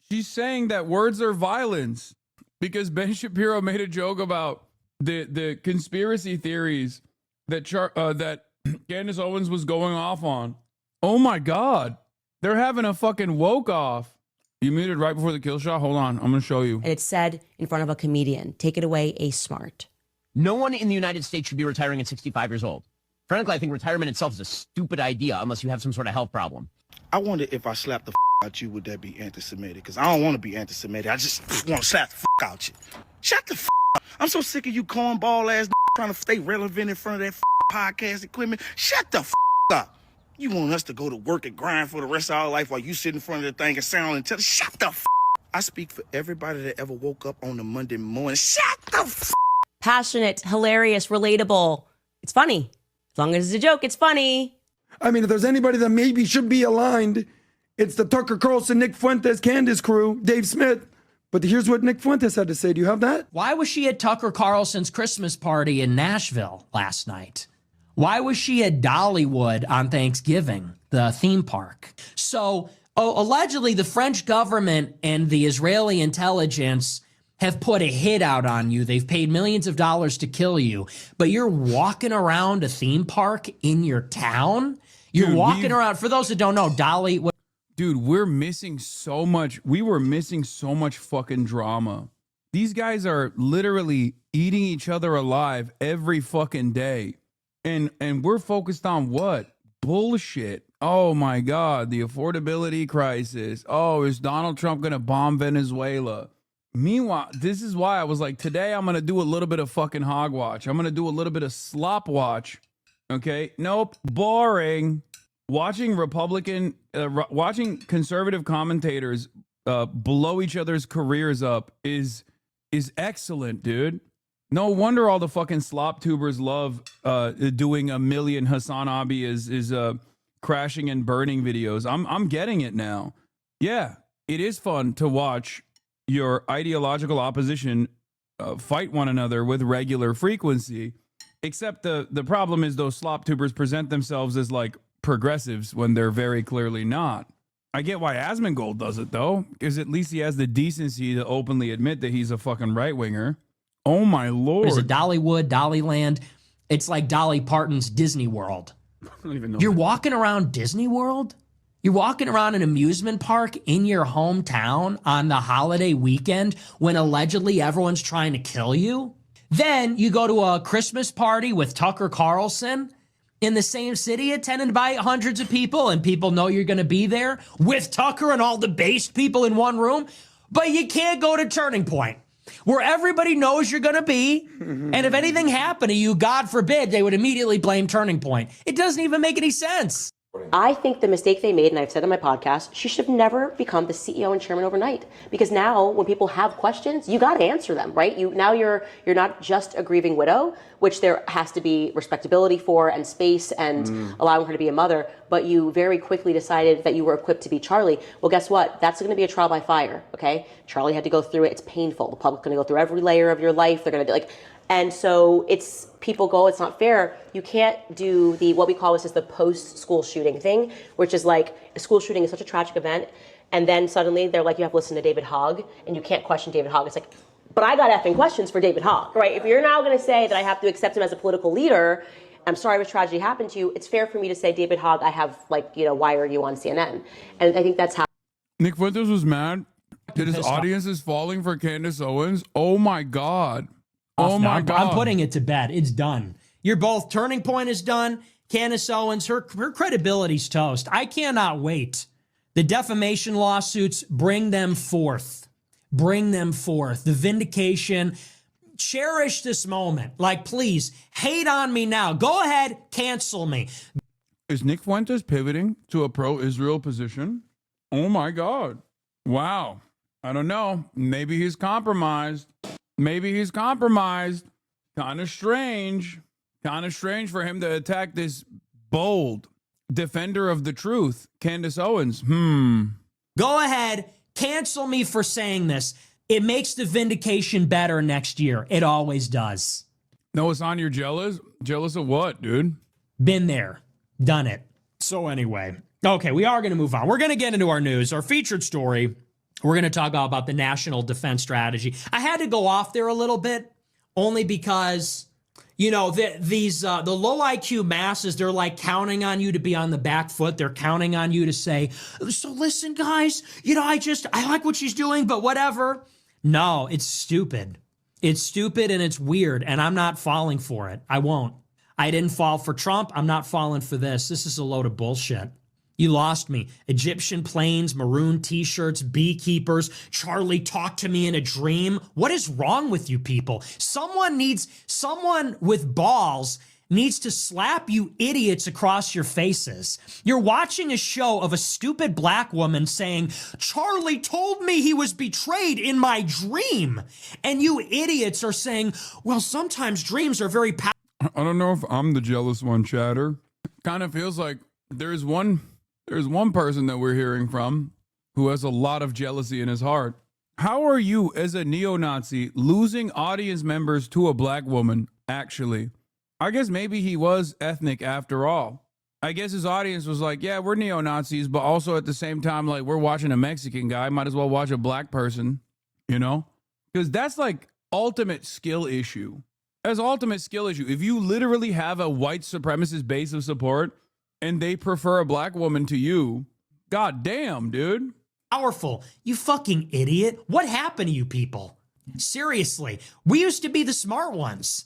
that words are violence because Ben Shapiro made a joke about the conspiracy theories that that Candace Owens was going off on. Oh my God. They're having a fucking woke off. You muted right before the kill shot? Hold on. I'm going to show you. And it's said in front of a comedian. Take it away, Ace Smart. No one in the United States should be retiring at 65 years old. Frankly, I think retirement itself is a stupid idea unless you have some sort of health problem. I wonder if I slap the out you, would that be anti-Semitic? Because I don't want to be anti-Semitic. I just want to slap the out you. Shut the up. I'm so sick of you cornball ass trying to stay relevant in front of that podcast equipment. Shut the up. You want us to go to work and grind for the rest of our life while you sit in front of the thing and sound and tell us, shut the I speak for everybody that ever woke up on a Monday morning. Shut the Passionate, hilarious, relatable. It's funny. As long as it's a joke, it's funny. I mean, if there's anybody that maybe should be aligned, it's the Tucker Carlson, Nick Fuentes, Candace crew, Dave Smith. But here's what Nick Fuentes had to say. Do you have that? Why was she at Tucker Carlson's Christmas party in Nashville last night? Why was she at Dollywood on Thanksgiving, the theme park? So allegedly the French government and the Israeli intelligence have put a hit out on you. They've paid millions of dollars to kill you, but you're walking around a theme park in your town. You're walking around. For those that don't know, Dollywood. Dude, we're missing so much. We were missing so much fucking drama. These guys are literally eating each other alive every fucking day. And we're focused on what? Bullshit. Oh my God, the affordability crisis. Oh, is Donald Trump going to bomb Venezuela? Meanwhile, this is why I was like, today I'm going to do a little bit of fucking hog watch. I'm going to do a little bit of slop watch. Okay? Nope. Boring. Watching watching conservative commentators blow each other's careers up is excellent, dude. No wonder all the fucking slop tubers love doing a million Hassan Abi is crashing and burning videos. I'm getting it now. Yeah, it is fun to watch your ideological opposition fight one another with regular frequency. Except the problem is those slop tubers present themselves as like progressives when they're very clearly not. I get why Asmongold does it though, because at least he has the decency to openly admit that he's a fucking right winger. Oh my Lord. Is it Dollywood, Dollyland? It's like Dolly Parton's Disney World. I don't even know. You're walking around Disney World? You're walking around an amusement park in your hometown on the holiday weekend when allegedly everyone's trying to kill you? Then you go to a Christmas party with Tucker Carlson in the same city attended by hundreds of people, and people know you're going to be there with Tucker and all the based people in one room, but you can't go to Turning Point, where everybody knows you're going to be, and if anything happened to you, God forbid, they would immediately blame Turning Point. It doesn't even make any sense. I think the mistake they made, and I've said on my podcast, she should have never become the CEO and chairman overnight. Because now, when people have questions, you got to answer them, right? You're not just a grieving widow, which there has to be respectability for and space and allowing her to be a mother. But you very quickly decided that you were equipped to be Charlie. Well, guess what? That's going to be a trial by fire. Okay, Charlie had to go through it. It's painful. The public's going to go through every layer of your life. They're going to do and so people go, it's not fair. You can't do what we call this is the post-school shooting thing, which is like a school shooting is such a tragic event. And then suddenly they're like, you have to listen to David Hogg and you can't question David Hogg. It's like, but I got effing questions for David Hogg, right? If you're now going to say that I have to accept him as a political leader, I'm sorry if a tragedy happened to you. It's fair for me to say, David Hogg, I have why are you on CNN? And I think that's how. Nick Fuentes was mad that his audience is falling for Candace Owens. Oh my God. Oh my God. I'm putting it to bed. It's done. You're both. Turning Point is done. Candace Owens, her credibility's toast. I cannot wait. The defamation lawsuits, bring them forth. Bring them forth. The vindication. Cherish this moment. Like, please, hate on me now. Go ahead, cancel me. Is Nick Fuentes pivoting to a pro-Israel position? Oh my God. Wow. I don't know. Maybe he's compromised. Kind of strange. For him to attack this bold defender of the truth, Candace Owens. Go ahead, cancel me for saying this. It makes the vindication better next year. It always does. No, it's on your jealous? Jealous of what, dude? Been there. Done it. So anyway, okay, we are going to move on. We're going to get into our news. Our featured story, we're going to talk about the National Defense Strategy. I had to go off there a little bit only because, the low IQ masses, they're like counting on you to be on the back foot. They're counting on you to say, so listen, guys, I like what she's doing, but whatever. No, it's stupid. It's stupid and it's weird, and I'm not falling for it. I won't. I didn't fall for Trump. I'm not falling for this. This is a load of bullshit. You lost me. Egyptian planes, maroon t-shirts, beekeepers. Charlie talked to me in a dream. What is wrong with you people? Someone with balls needs to slap you idiots across your faces. You're watching a show of a stupid black woman saying, Charlie told me he was betrayed in my dream. And you idiots are saying, well, sometimes dreams are very powerful. I don't know if I'm the jealous one, Chatter. Kind of feels like there's one person that we're hearing from who has a lot of jealousy in his heart. How are you, as a neo-Nazi, losing audience members to a black woman, actually? I guess maybe he was ethnic after all. I guess his audience was like, yeah, we're neo-Nazis, but also at the same time, like, we're watching a Mexican guy. Might as well watch a black person, Because that's like ultimate skill issue. That's ultimate skill issue. If you literally have a white supremacist base of support, and they prefer a black woman to you, god damn, dude. Powerful. You fucking idiot. What happened to you people? Seriously, we used to be the smart ones.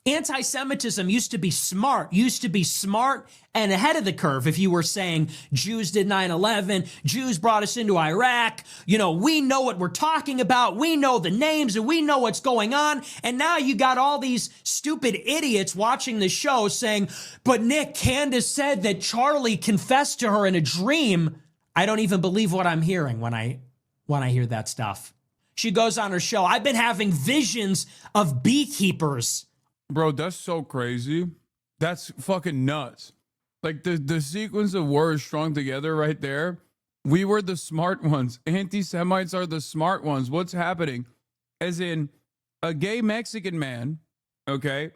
Anti-Semitism used to be smart and ahead of the curve. If you were saying Jews did 9/11, Jews brought us into Iraq, we know what we're talking about. We know the names and we know what's going on. And now you got all these stupid idiots watching the show saying, but Nick, Candace said that Charlie confessed to her in a dream. I don't even believe what I'm hearing when I hear that stuff. She goes on her show, I've been having visions of beekeepers. Bro, that's so crazy. That's fucking nuts. Like the sequence of words strung together right there. We were the smart ones. Anti-Semites are the smart ones. What's happening? As in, a gay Mexican man, okay,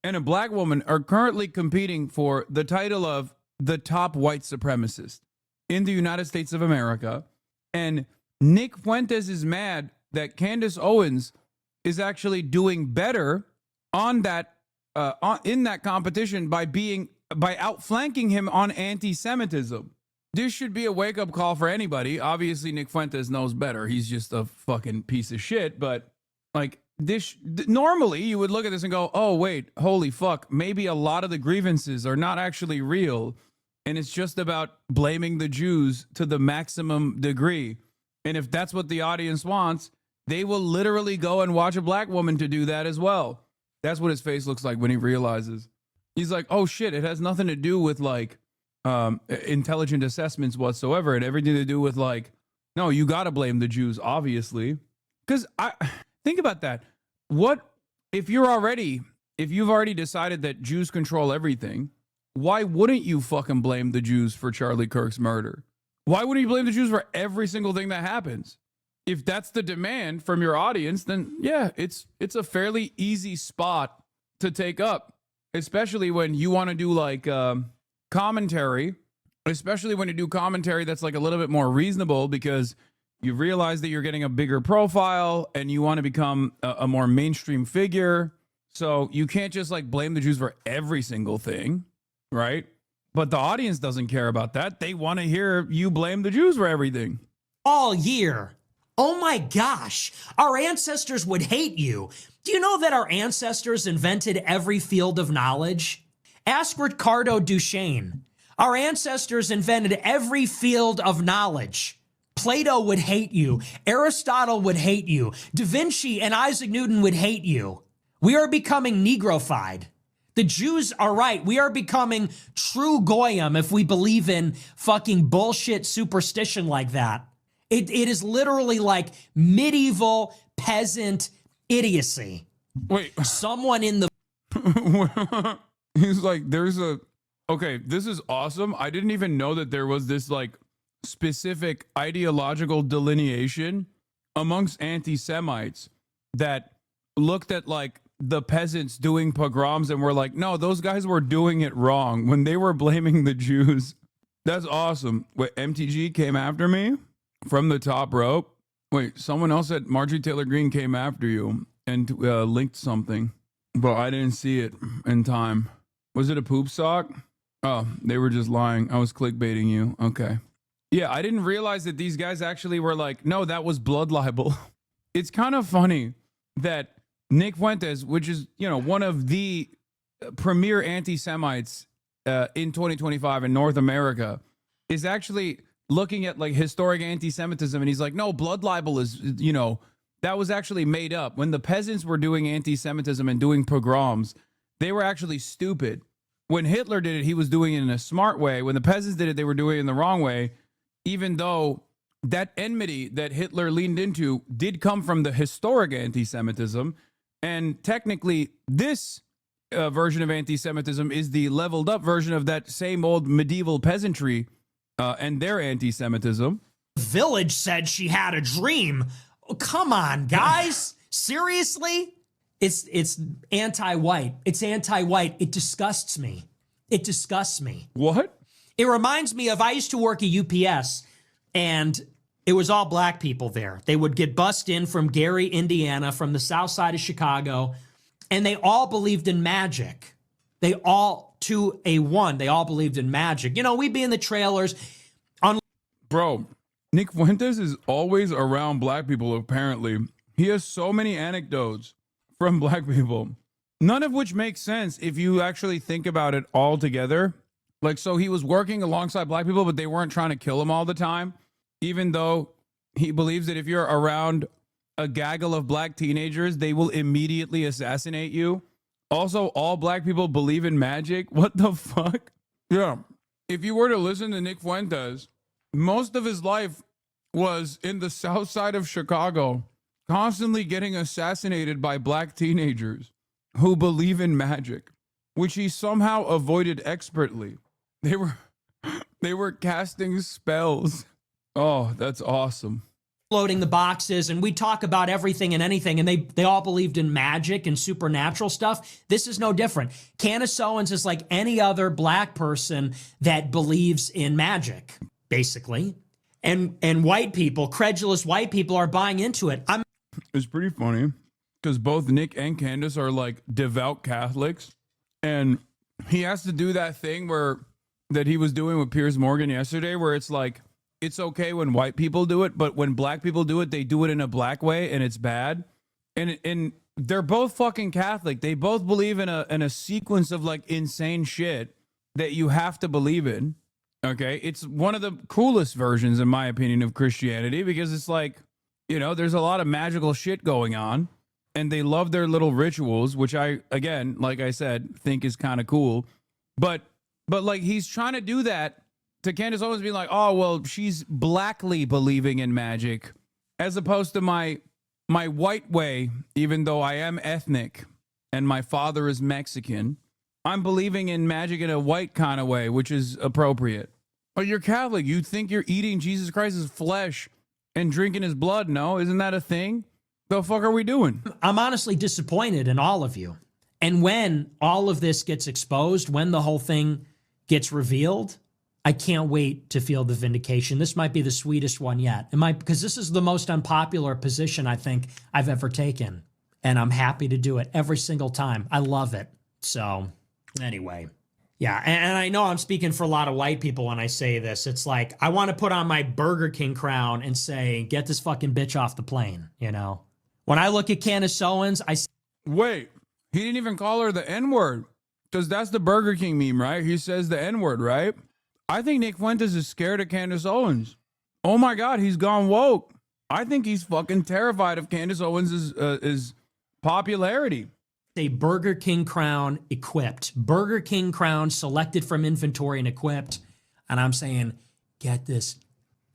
and a black woman are currently competing for the title of the top white supremacist in the United States of America. And Nick Fuentes is mad that Candace Owens is actually doing better on that in that competition by outflanking him on anti-Semitism. This should be a wake-up call for anybody. Obviously, Nick Fuentes knows better. He's just a fucking piece of shit. But like this, normally you would look at this and go, "Oh wait, holy fuck! Maybe a lot of the grievances are not actually real, and it's just about blaming the Jews to the maximum degree." And if that's what the audience wants, they will literally go and watch a black woman to do that as well. That's what his face looks like when he realizes. He's like, oh shit, it has nothing to do with like intelligent assessments whatsoever, and everything to do with like, no, you got to blame the Jews, obviously. Because I think about that. What if you've already decided that Jews control everything? Why wouldn't you fucking blame the Jews for Charlie Kirk's murder? Why wouldn't you blame the Jews for every single thing that happens? If that's the demand from your audience, then yeah, it's a fairly easy spot to take up, especially when you want to do like commentary, especially when you do commentary that's like a little bit more reasonable because you realize that you're getting a bigger profile and you want to become a more mainstream figure. So you can't just like blame the Jews for every single thing, right? But the audience doesn't care about that. They want to hear you blame the Jews for everything. All year. Oh my gosh, our ancestors would hate you. Do you know that our ancestors invented every field of knowledge? Ask Ricardo Duchesne. Our ancestors invented every field of knowledge. Plato would hate you. Aristotle would hate you. Da Vinci and Isaac Newton would hate you. We are becoming Negrofied. The Jews are right. We are becoming true Goyim if we believe in fucking bullshit superstition like that. It is literally like medieval peasant idiocy. Wait. Someone in the... He's like, okay, this is awesome. I didn't even know that there was this like specific ideological delineation amongst anti-Semites that looked at like the peasants doing pogroms and were like, no, those guys were doing it wrong when they were blaming the Jews. That's awesome. Wait, MTG came after me from the top rope. Wait, someone else said Marjorie Taylor Greene came after you and linked something, but I didn't see it in time. Was it a poop sock? Oh, they were just lying. I was clickbaiting you. Okay. Yeah, I didn't realize that these guys actually were like, no, that was blood libel. It's kind of funny that Nick Fuentes, which is, one of the premier anti-Semites in 2025 in North America, is actually looking at like historic anti-Semitism, and he's like, no, blood libel is, that was actually made up. When the peasants were doing anti-Semitism and doing pogroms, they were actually stupid. When Hitler did it, he was doing it in a smart way. When the peasants did it, they were doing it in the wrong way, even though that enmity that Hitler leaned into did come from the historic anti-Semitism. And technically, this version of anti-Semitism is the leveled up version of that same old medieval peasantry and their anti-Semitism. Village said she had a dream. Oh, come on, guys. Seriously? It's anti-white. It's anti-white. It disgusts me. It disgusts me. What? It reminds me of, I used to work at UPS, and it was all black people there. They would get bussed in from Gary, Indiana, from the south side of Chicago, and they all believed in magic. They all, to a one, they all believed in magic. We'd be in the trailers. Bro, Nick Fuentes is always around black people, apparently. He has so many anecdotes from black people, none of which makes sense if you actually think about it all together. Like, so he was working alongside black people, but they weren't trying to kill him all the time, even though he believes that if you're around a gaggle of black teenagers, they will immediately assassinate you. Also, all black people believe in magic. What the fuck? Yeah. If you were to listen to Nick Fuentes, most of his life was in the south side of Chicago, constantly getting assassinated by black teenagers who believe in magic, which he somehow avoided expertly. They were casting spells. Oh, that's awesome. Loading the boxes, and we talk about everything and anything, and they all believed in magic and supernatural stuff. This is no different. Candace Owens is like any other black person that believes in magic, basically. And white people, credulous white people, are buying into it. It's pretty funny because both Nick and Candace are like devout Catholics, and he has to do that thing that he was doing with Piers Morgan yesterday, where it's like, it's okay when white people do it, but when black people do it, they do it in a black way and it's bad. And they're both fucking Catholic. They both believe in a sequence of like insane shit that you have to believe in. Okay. It's one of the coolest versions, in my opinion, of Christianity, because it's like, there's a lot of magical shit going on, and they love their little rituals, which I, again, like I said, think is kind of cool. But But like he's trying to do that to Candace Owens being like, oh, well, she's blackly believing in magic as opposed to my white way, even though I am ethnic and my father is Mexican. I'm believing in magic in a white kind of way, which is appropriate. But you're Catholic. You think you're eating Jesus Christ's flesh and drinking his blood. No, isn't that a thing? The fuck are we doing? I'm honestly disappointed in all of you. And when all of this gets exposed, when the whole thing gets revealed, I can't wait to feel the vindication. This might be the sweetest one yet. Because this is the most unpopular position I think I've ever taken. And I'm happy to do it every single time. I love it. So anyway, yeah. And I know I'm speaking for a lot of white people when I say this. It's like, I want to put on my Burger King crown and say, get this fucking bitch off the plane, you know? When I look at Candace Owens, Wait, he didn't even call her the N-word. Because that's the Burger King meme, right? He says the N-word, right? I think Nick Fuentes is scared of Candace Owens. Oh my God, he's gone woke. I think he's fucking terrified of Candace Owens' popularity. A Burger King crown equipped. Burger King crown selected from inventory and equipped. And I'm saying, get this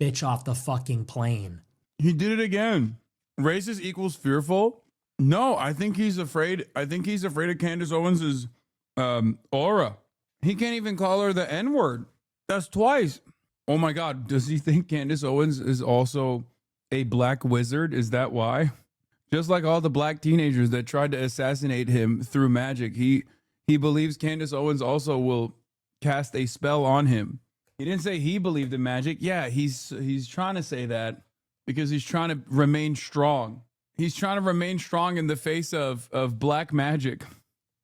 bitch off the fucking plane. He did it again. Racist equals fearful? No, I think he's afraid. I think he's afraid of Candace Owens' aura. He can't even call her the N-word. That's twice. Oh my God. Does he think Candace Owens is also a black wizard? Is that why? Just like all the black teenagers that tried to assassinate him through magic, he believes Candace Owens also will cast a spell on him. He didn't say he believed in magic. Yeah, he's trying to say that because he's trying to remain strong. He's trying to remain strong in the face of black magic.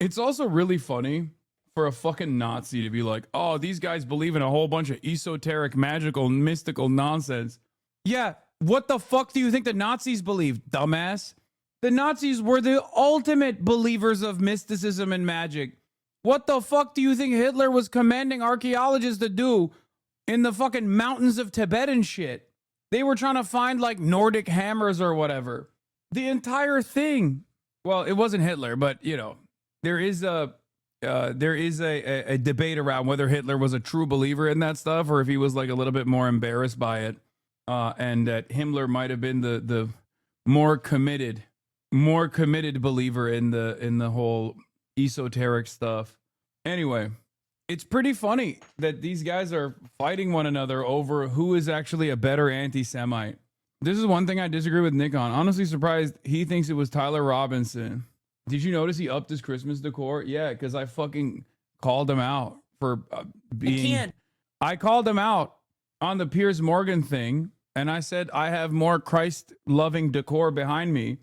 It's also really funny for a fucking Nazi to be like, oh, these guys believe in a whole bunch of esoteric, magical, mystical nonsense. Yeah, what the fuck do you think the Nazis believed, dumbass? The Nazis were the ultimate believers of mysticism and magic. What the fuck do you think Hitler was commanding archaeologists to do in the fucking mountains of Tibet and shit? They were trying to find like Nordic hammers or whatever. The entire thing. Well, it wasn't Hitler, but you know, there is a debate around whether Hitler was a true believer in that stuff or if he was like a little bit more embarrassed by it, and that Himmler might have been the more committed believer in the whole esoteric stuff. Anyway, it's pretty funny that these guys are fighting one another over who is actually a better anti-Semite. This is one thing I disagree with Nick on. Honestly surprised he thinks it was Tyler Robinson. Did you notice he upped his Christmas decor? Yeah, because I fucking called him out for being... I called him out on the Piers Morgan thing, and I said I have more Christ-loving decor behind me,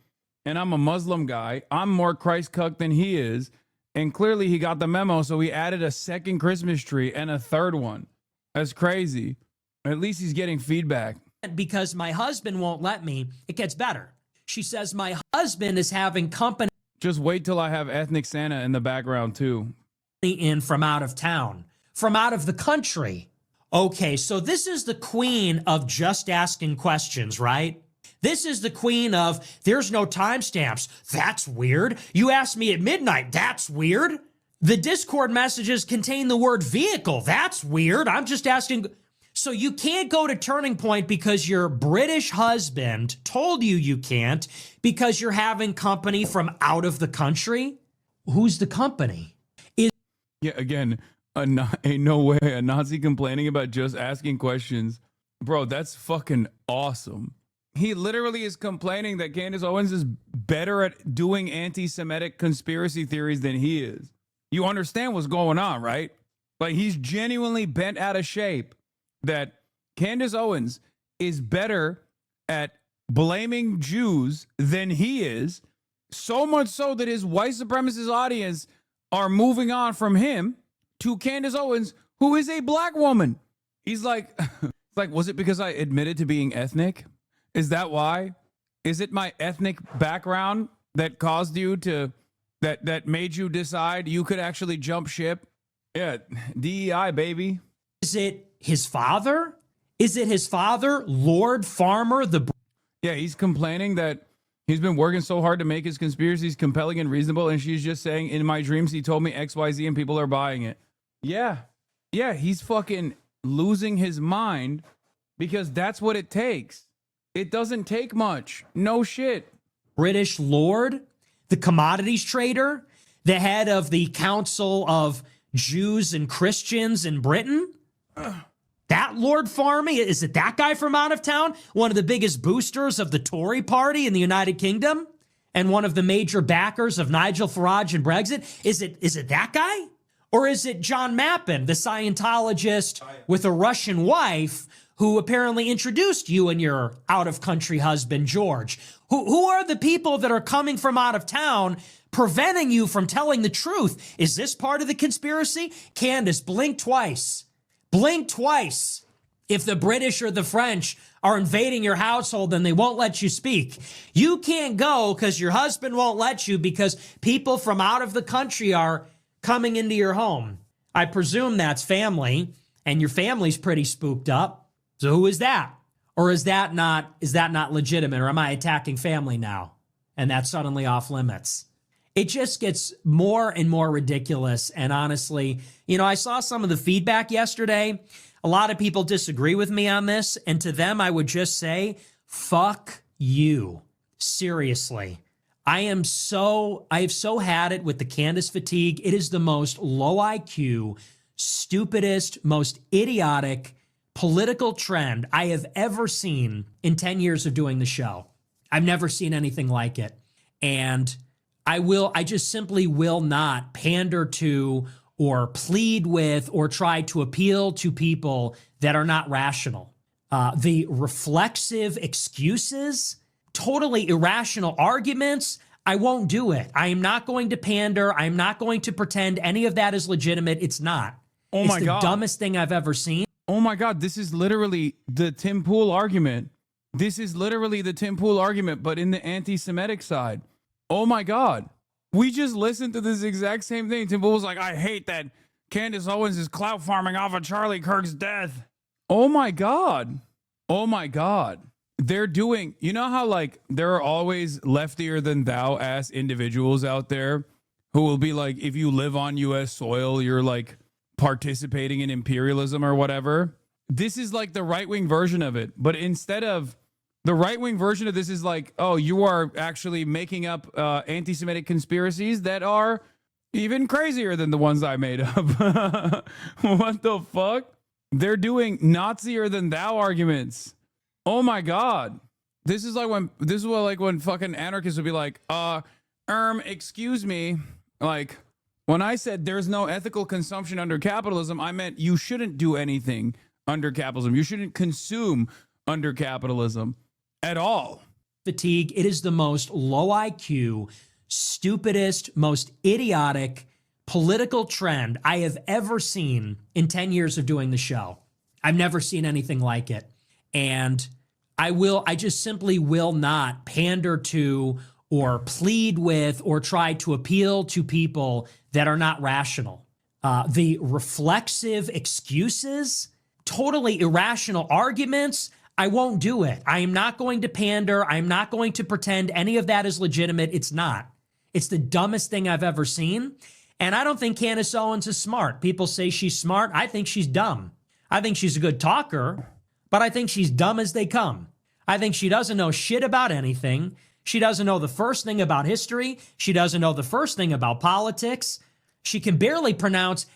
and I'm a Muslim guy. I'm more Christ-cucked than he is, and clearly he got the memo, so he added a second Christmas tree and a third one. That's crazy. At least he's getting feedback. Because my husband won't let me, it gets better. She says my husband is having company. Just wait till I have ethnic Santa in the background too. In from out of town, from out of the country. Okay, so this is the queen of just asking questions, right? This is the queen of there's no timestamps. That's weird. You asked me at midnight. That's weird. The Discord messages contain the word vehicle. That's weird. I'm just asking. So you can't go to Turning Point because your British husband told you can't because you're having company from out of the country? Who's the company? Yeah, again, ain't no way a Nazi complaining about just asking questions. Bro, that's fucking awesome. He literally is complaining that Candace Owens is better at doing anti-Semitic conspiracy theories than he is. You understand what's going on, right? Like, he's genuinely bent out of shape that Candace Owens is better at blaming Jews than he is, so much so that his white supremacist audience are moving on from him to Candace Owens, who is a black woman. He's like, was it because I admitted to being ethnic? Is that why? Is it my ethnic background that caused you to, that made you decide you could actually jump ship? Yeah, DEI, baby. Is it his father? Is it his father, Lord Farmer? Yeah, he's complaining that he's been working so hard to make his conspiracies compelling and reasonable, and she's just saying, in my dreams, he told me XYZ and people are buying it. Yeah, Yeah, he's fucking losing his mind because that's what it takes. It doesn't take much. No shit. British lord, the commodities trader, the head of the Council of Jews and Christians in Britain. That Lord Farmy, is it that guy from out of town? One of the biggest boosters of the Tory party in the United Kingdom? And one of the major backers of Nigel Farage and Brexit? Is it that guy? Or is it John Mappin, the Scientologist with a Russian wife who apparently introduced you and your out-of-country husband, George? Who are the people that are coming from out of town preventing you from telling the truth? Is this part of the conspiracy? Candace, blink twice. Blink twice. If the British or the French are invading your household and they won't let you speak, you can't go because your husband won't let you because people from out of the country are coming into your home. I presume that's family, and your family's pretty spooked up. So who is that? Or is that not legitimate? Or am I attacking family now? And that's suddenly off limits. It just gets more and more ridiculous. And honestly, I saw some of the feedback yesterday. A lot of people disagree with me on this. And to them, I would just say, fuck you. Seriously. I have so had it with the Candace fatigue. It is the most low IQ, stupidest, most idiotic political trend I have ever seen in 10 years of doing the show. I've never seen anything like it. And I just simply will not pander to or plead with or try to appeal to people that are not rational. The reflexive excuses, totally irrational arguments, I won't do it. I am not going to pander. I'm not going to pretend any of that is legitimate. It's not. Oh my God. It's the dumbest thing I've ever seen. Oh my God, this is literally the Tim Pool argument. This is literally the Tim Pool argument, but in the anti-Semitic side. Oh my God. We just listened to this exact same thing. Tim Pool was like, I hate that Candace Owens is clout farming off of Charlie Kirk's death. Oh my God. Oh my God. They're doing, how like there are always leftier than thou ass individuals out there who will be like, if you live on US soil, you're like participating in imperialism or whatever. This is like the right-wing version of it. But instead of the right-wing version of this is like, oh, you are actually making up anti-Semitic conspiracies that are even crazier than the ones I made up. What the fuck? They're doing Nazier than thou arguments. Oh my God. This is when fucking anarchists would be like, excuse me. Like, when I said there's no ethical consumption under capitalism, I meant you shouldn't do anything under capitalism. You shouldn't consume under capitalism at all. Fatigue. It is the most low IQ, stupidest, most idiotic political trend I have ever seen in 10 years of doing the show. I've never seen anything like it. And I just simply will not pander to or plead with or try to appeal to people that are not rational. The reflexive excuses, totally irrational arguments, I won't do it. I am not going to pander. I'm not going to pretend any of that is legitimate. It's not. It's the dumbest thing I've ever seen. And I don't think Candace Owens is smart. People say she's smart. I think she's dumb. I think she's a good talker, but I think she's dumb as they come. I think she doesn't know shit about anything. She doesn't know the first thing about history. She doesn't know the first thing about politics. She can barely pronounce.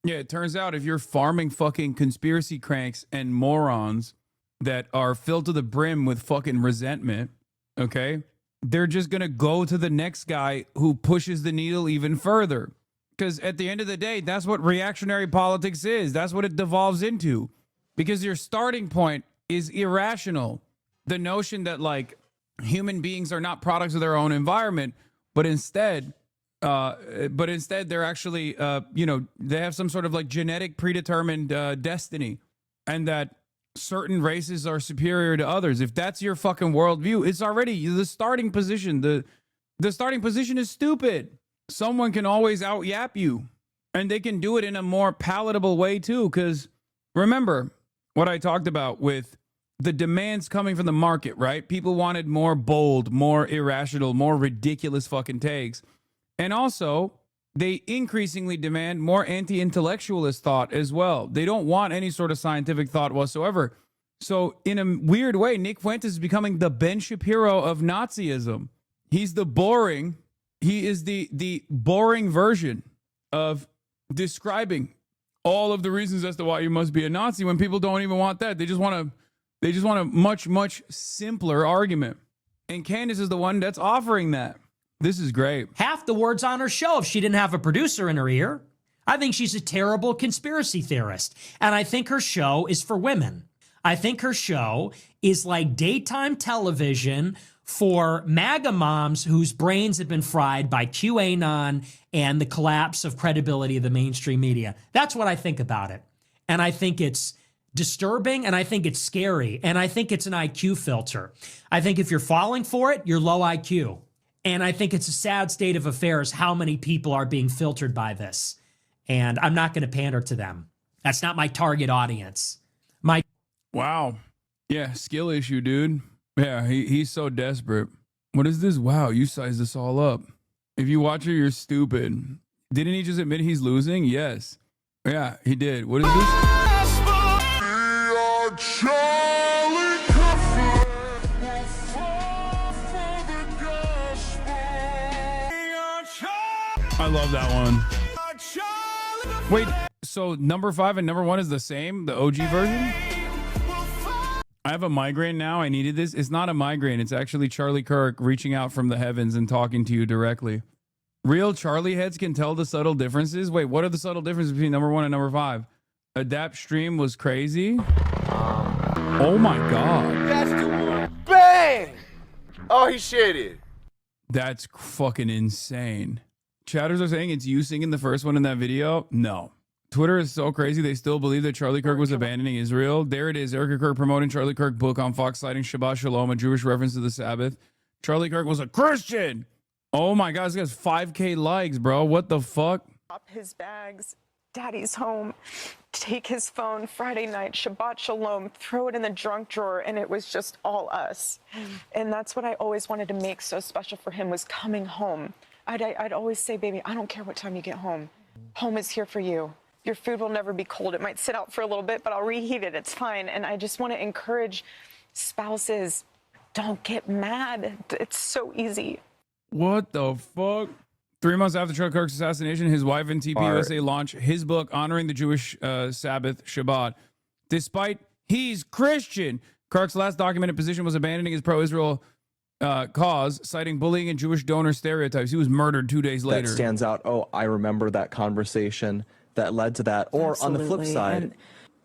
Yeah, it turns out if you're farming fucking conspiracy cranks and morons that are filled to the brim with fucking resentment, okay, they're just going to go to the next guy who pushes the needle even further. Because at the end of the day, that's what reactionary politics is. That's what it devolves into. Because your starting point is irrational. The notion that like human beings are not products of their own environment, but instead they're actually, they have some sort of like genetic predetermined destiny, and that certain races are superior to others. If that's your fucking worldview, it's already the starting position. The starting position is stupid. Someone can always out-yap you, and they can do it in a more palatable way too. Because remember what I talked about with the demands coming from the market, right? People wanted more bold, more irrational, more ridiculous fucking takes. And also, they increasingly demand more anti-intellectualist thought as well. They don't want any sort of scientific thought whatsoever. So in a weird way, Nick Fuentes is becoming the Ben Shapiro of Nazism. He's the boring, he is the boring version of describing all of the reasons as to why you must be a Nazi when people don't even want that. They just want a much, much simpler argument. And Candace is the one that's offering that. This is great. Half the words on her show if she didn't have a producer in her ear. I think she's a terrible conspiracy theorist. And I think her show is for women. I think her show is like daytime television for MAGA moms whose brains have been fried by QAnon and the collapse of credibility of the mainstream media. That's what I think about it. And I think it's disturbing, and I think it's scary, and I think it's an IQ filter. I think if you're falling for it, you're low IQ. And I think it's a sad state of affairs how many people are being filtered by this. And I'm not going to pander to them. That's not my target audience. Wow. Yeah, skill issue, dude. Yeah, he's so desperate. What is this? Wow, you sized this all up. If you watch it, you're stupid. Didn't he just admit he's losing? Yes. Yeah, he did. What is this? I love that one. Wait, so number 5 and number 1 is the same? The OG version? I have a migraine now. I needed this. It's not a migraine. It's actually Charlie Kirk reaching out from the heavens and talking to you directly. Real Charlie heads can tell the subtle differences. Wait, what are the subtle differences between number 1 and number 5? Adapt stream was crazy. Oh my God. That's the one. Bang! Oh, he shitted. That's fucking insane. Chatters are saying it's you singing the first one in that video. No. Twitter is so crazy. They still believe that Charlie Kirk was abandoning Israel. There it is. Erica Kirk promoting Charlie Kirk book on Fox, citing Shabbat Shalom, a Jewish reference to the Sabbath. Charlie Kirk was a Christian. Oh my God, this guy's 5K likes, bro. What the fuck? Drop his bags. Daddy's home. Take his phone Friday night. Shabbat Shalom. Throw it in the junk drawer, and it was just all us. And that's what I always wanted to make so special for him, was coming home. I'd always say, baby, I don't care what time you get home. Home is here for you. Your food will never be cold. It might sit out for a little bit, but I'll reheat it. It's fine. And I just want to encourage spouses, don't get mad. It's so easy. What the fuck? 3 months after Charlie Kirk's assassination, his wife and TPUSA launch his book honoring the Jewish Sabbath, Shabbat. Despite he's Christian, Kirk's last documented position was abandoning his pro-Israel cause, citing bullying and Jewish donor stereotypes. He was murdered 2 days later. That stands out. Oh, I remember that conversation that led to that. Or Absolutely.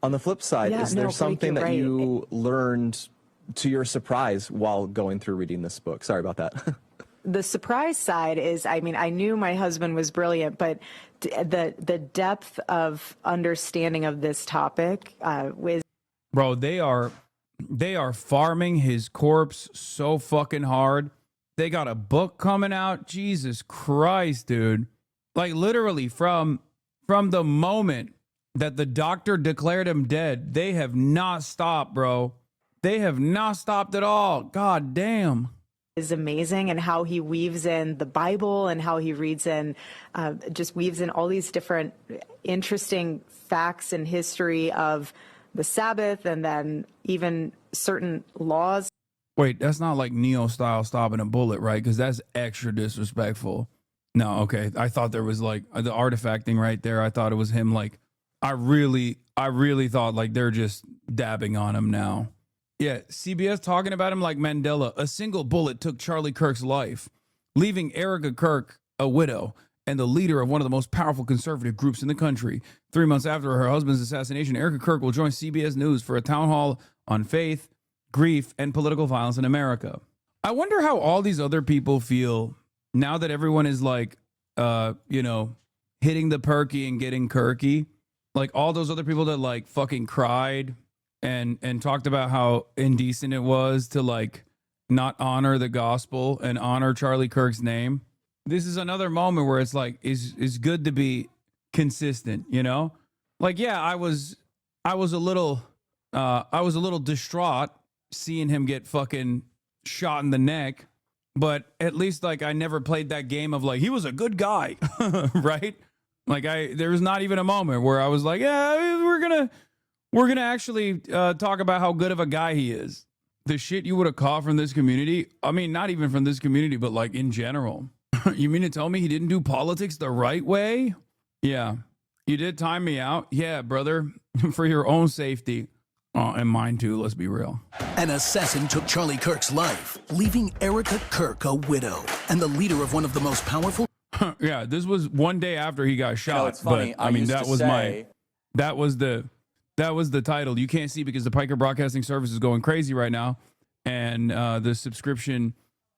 on the flip side, Yeah, is there no, something you're that right. you learned to your surprise while going through reading this book? Sorry about that. The surprise side is, I mean, I knew my husband was brilliant, but the depth of understanding of this topic was. Bro, they are farming his corpse so fucking hard. They got a book coming out. Jesus Christ, dude. Like literally from the moment that the doctor declared him dead, they have not stopped, bro. They have not stopped at all. God damn. Is amazing, and how he weaves in the Bible and how he reads in, just weaves in all these different interesting facts and history of the Sabbath, and then even certain laws. Wait, that's not like Neo style stopping a bullet, right? Because that's extra disrespectful. No, okay. I thought there was like the artifact thing right there. I thought it was him. Like, I really thought like they're just dabbing on him now. Yeah, CBS talking about him like Mandela. A single bullet took Charlie Kirk's life, leaving Erica Kirk a widow and the leader of one of the most powerful conservative groups in the country. 3 months after her husband's assassination, Erica Kirk will join CBS News for a town hall on faith, grief, and political violence in America. I wonder how all these other people feel now that everyone is like, hitting the perky and getting Kirky. Like all those other people that like fucking cried and talked about how indecent it was to like not honor the gospel and honor Charlie Kirk's name. This is another moment where it's like, it's good to be consistent, you know? Like, yeah, I was a little distraught seeing him get fucking shot in the neck, but at least like I never played that game of like he was a good guy, right? Like there was not even a moment where I was like, yeah, we're gonna actually talk about how good of a guy he is. The shit you would have caught from this community, I mean, not even from this community, but like in general. You mean to tell me he didn't do politics the right way? Yeah, you did time me out. Yeah, brother, for your own safety. And mine too, let's be real. An assassin took Charlie Kirk's life, leaving Erica Kirk a widow and the leader of one of the most powerful. Yeah, this was one day after he got shot. You know, it's funny. But, I mean, that was that was the title. You can't see because the Piker Broadcasting Service is going crazy right now, and the subscription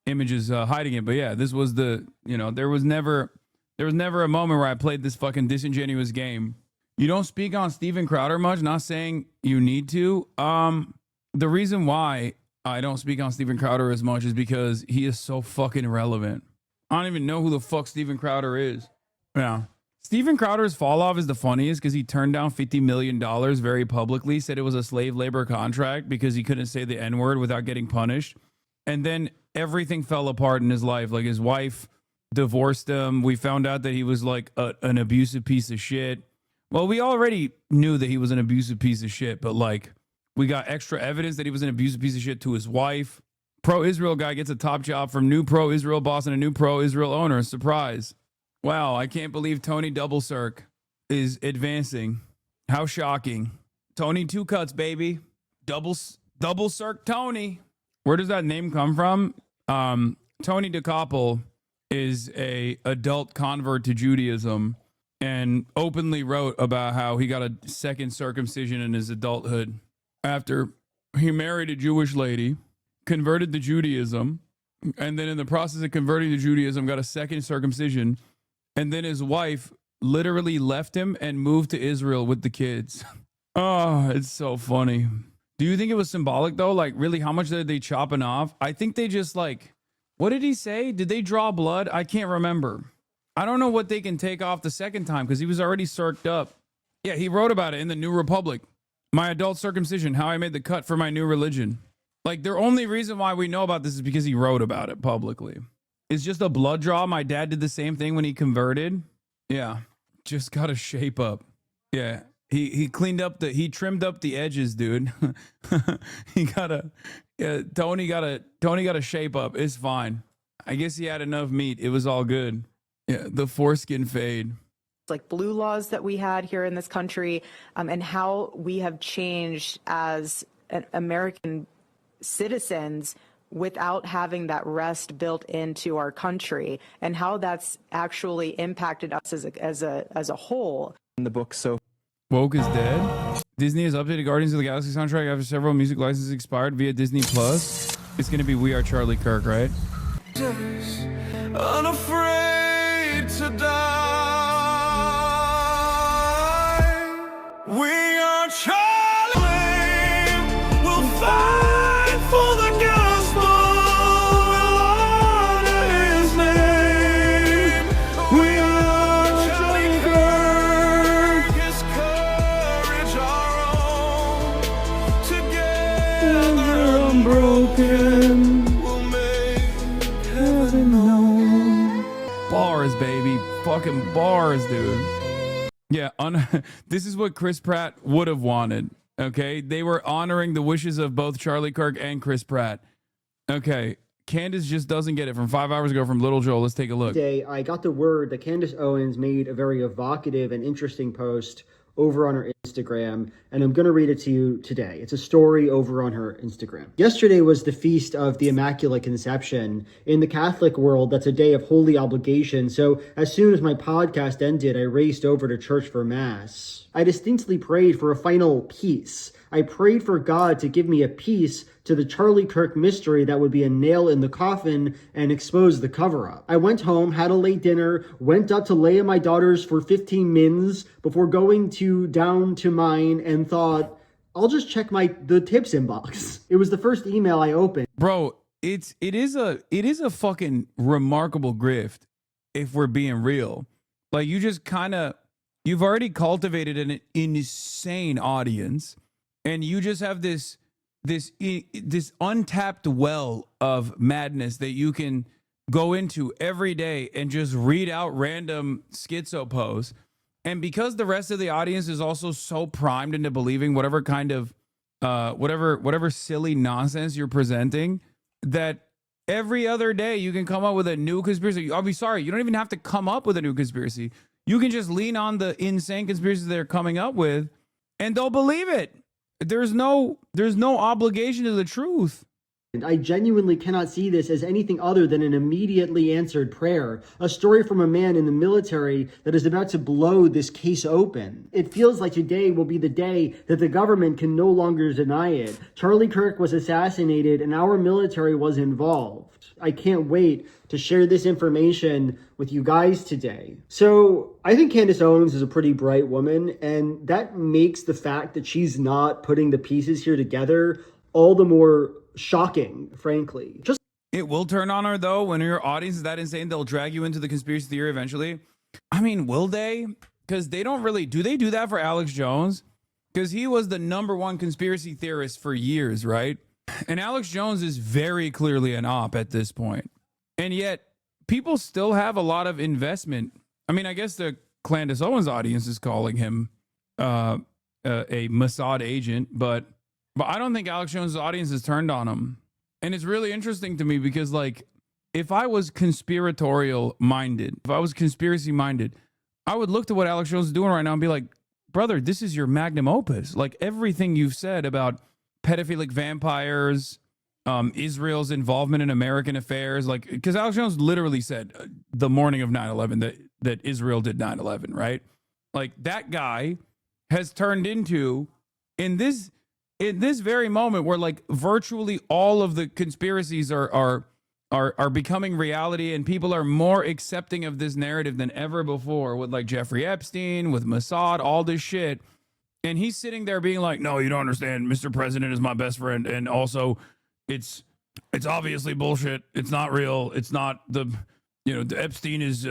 image is hiding it. But yeah, this was the, there was never a moment where I played this fucking disingenuous game. You don't speak on Steven Crowder much, not saying you need to. The reason why I don't speak on Steven Crowder as much is because he is so fucking irrelevant. I don't even know who the fuck Steven Crowder is. Yeah. Steven Crowder's fall off is the funniest because he turned down $50 million very publicly, said it was a slave labor contract because he couldn't say the N-word without getting punished. And then everything fell apart in his life. Like his wife divorced him. We found out that he was like an abusive piece of shit. Well, we already knew that he was an abusive piece of shit, but like we got extra evidence that he was an abusive piece of shit to his wife. Pro-Israel guy gets a top job from new pro-Israel boss and a new pro-Israel owner. Surprise. Wow, I can't believe Tony Double Circ is advancing. How shocking. Tony Two Cuts, baby. Double Circ Tony. Where does that name come from? Tony DeCoppel is a adult convert to Judaism and openly wrote about how he got a second circumcision in his adulthood after he married a Jewish lady, converted to Judaism, and then in the process of converting to Judaism got a second circumcision, and then his wife literally left him and moved to Israel with the kids. Oh, it's so funny. Do you think it was symbolic though? Like really, how much did they chopping off? I think they just like, what did he say? Did they draw blood? I can't remember. I don't know what they can take off the second time because he was already circed up. Yeah, he wrote about it in the New Republic. My adult circumcision, how I made the cut for my new religion. Like, the only reason why we know about this is because he wrote about it publicly. It's just a blood draw. My dad did the same thing when he converted. Yeah, just got to shape up. Yeah, he cleaned up he trimmed up the edges, dude. Tony got to shape up. It's fine. I guess he had enough meat. It was all good. Yeah, the foreskin fade. Like blue laws that we had here in this country, and how we have changed as American citizens without having that rest built into our country, and how that's actually impacted us as a whole. In the book, so Woke is dead. Disney has updated Guardians of the Galaxy soundtrack after several music licenses expired via Disney Plus. It's going to be We Are Charlie Kirk, right? Unafraid to die. We are Charlie. We'll fight for the gospel. We'll honor his name. We are Charlie Kirk. His courage our own. Together unbroken. We'll make heaven known. Bars, baby. Fucking bars, dude. Yeah, this is what Chris Pratt would have wanted. Okay, they were honoring the wishes of both Charlie Kirk and Chris Pratt. Okay, Candace just doesn't get it from 5 hours ago from Little Joel. Let's take a look. Today, I got the word that Candace Owens made a very evocative and interesting post over on her Instagram, and I'm going to read it to you today. It's a story over on her Instagram. Yesterday was the feast of the Immaculate Conception. In the Catholic world, that's a day of holy obligation, so as soon as my podcast ended, I raced over to church for Mass. I distinctly prayed for a final peace. I prayed for God to give me a piece to the Charlie Kirk mystery that would be a nail in the coffin and expose the cover-up. I went home, had a late dinner, went up to Leia my daughters for 15 mins before going down to mine and thought, I'll just check the tips inbox. It was the first email I opened. Bro, it is a fucking remarkable grift if we're being real. Like you've already cultivated an insane audience and you just have this this untapped well of madness that you can go into every day and just read out random schizo posts. And because the rest of the audience is also so primed into believing whatever kind of whatever silly nonsense you're presenting, that every other day you can come up with a new conspiracy. I'll be sorry, you don't even have to come up with a new conspiracy. You can just lean on the insane conspiracies they're coming up with, and they'll believe it. There's no obligation to the truth. And I genuinely cannot see this as anything other than an immediately answered prayer, a story from a man in the military that is about to blow this case open. It feels like today will be the day that the government can no longer deny it. Charlie Kirk was assassinated and our military was involved. I can't wait to share this information with you guys today. So I think Candace Owens is a pretty bright woman, and that makes the fact that she's not putting the pieces here together all the more shocking, frankly. It will turn on her, though, when your audience is that insane, they'll drag you into the conspiracy theory eventually. I mean, will they? Because they don't really... Do they do that for Alex Jones? Because he was the #1 conspiracy theorist for years, right? And Alex Jones is very clearly an op at this point. And yet, people still have a lot of investment. I mean, I guess the Candace Owens audience is calling him a Mossad agent, but I don't think Alex Jones' audience is turned on him. And it's really interesting to me because, like, if I was conspiratorial minded, if I was conspiracy minded, I would look to what Alex Jones is doing right now and be like, brother, this is your magnum opus. Like, everything you've said about pedophilic vampires, Israel's involvement in American affairs, like, because Alex Jones literally said the morning of 9/11 that Israel did 9/11, right? Like, that guy has turned into, in this very moment where, like, virtually all of the conspiracies are becoming reality, and people are more accepting of this narrative than ever before, with, like, Jeffrey Epstein, with Mossad, all this shit. And he's sitting there being like, no, you don't understand. Mr. President is my best friend. And also it's obviously bullshit. It's not real. It's not the Epstein is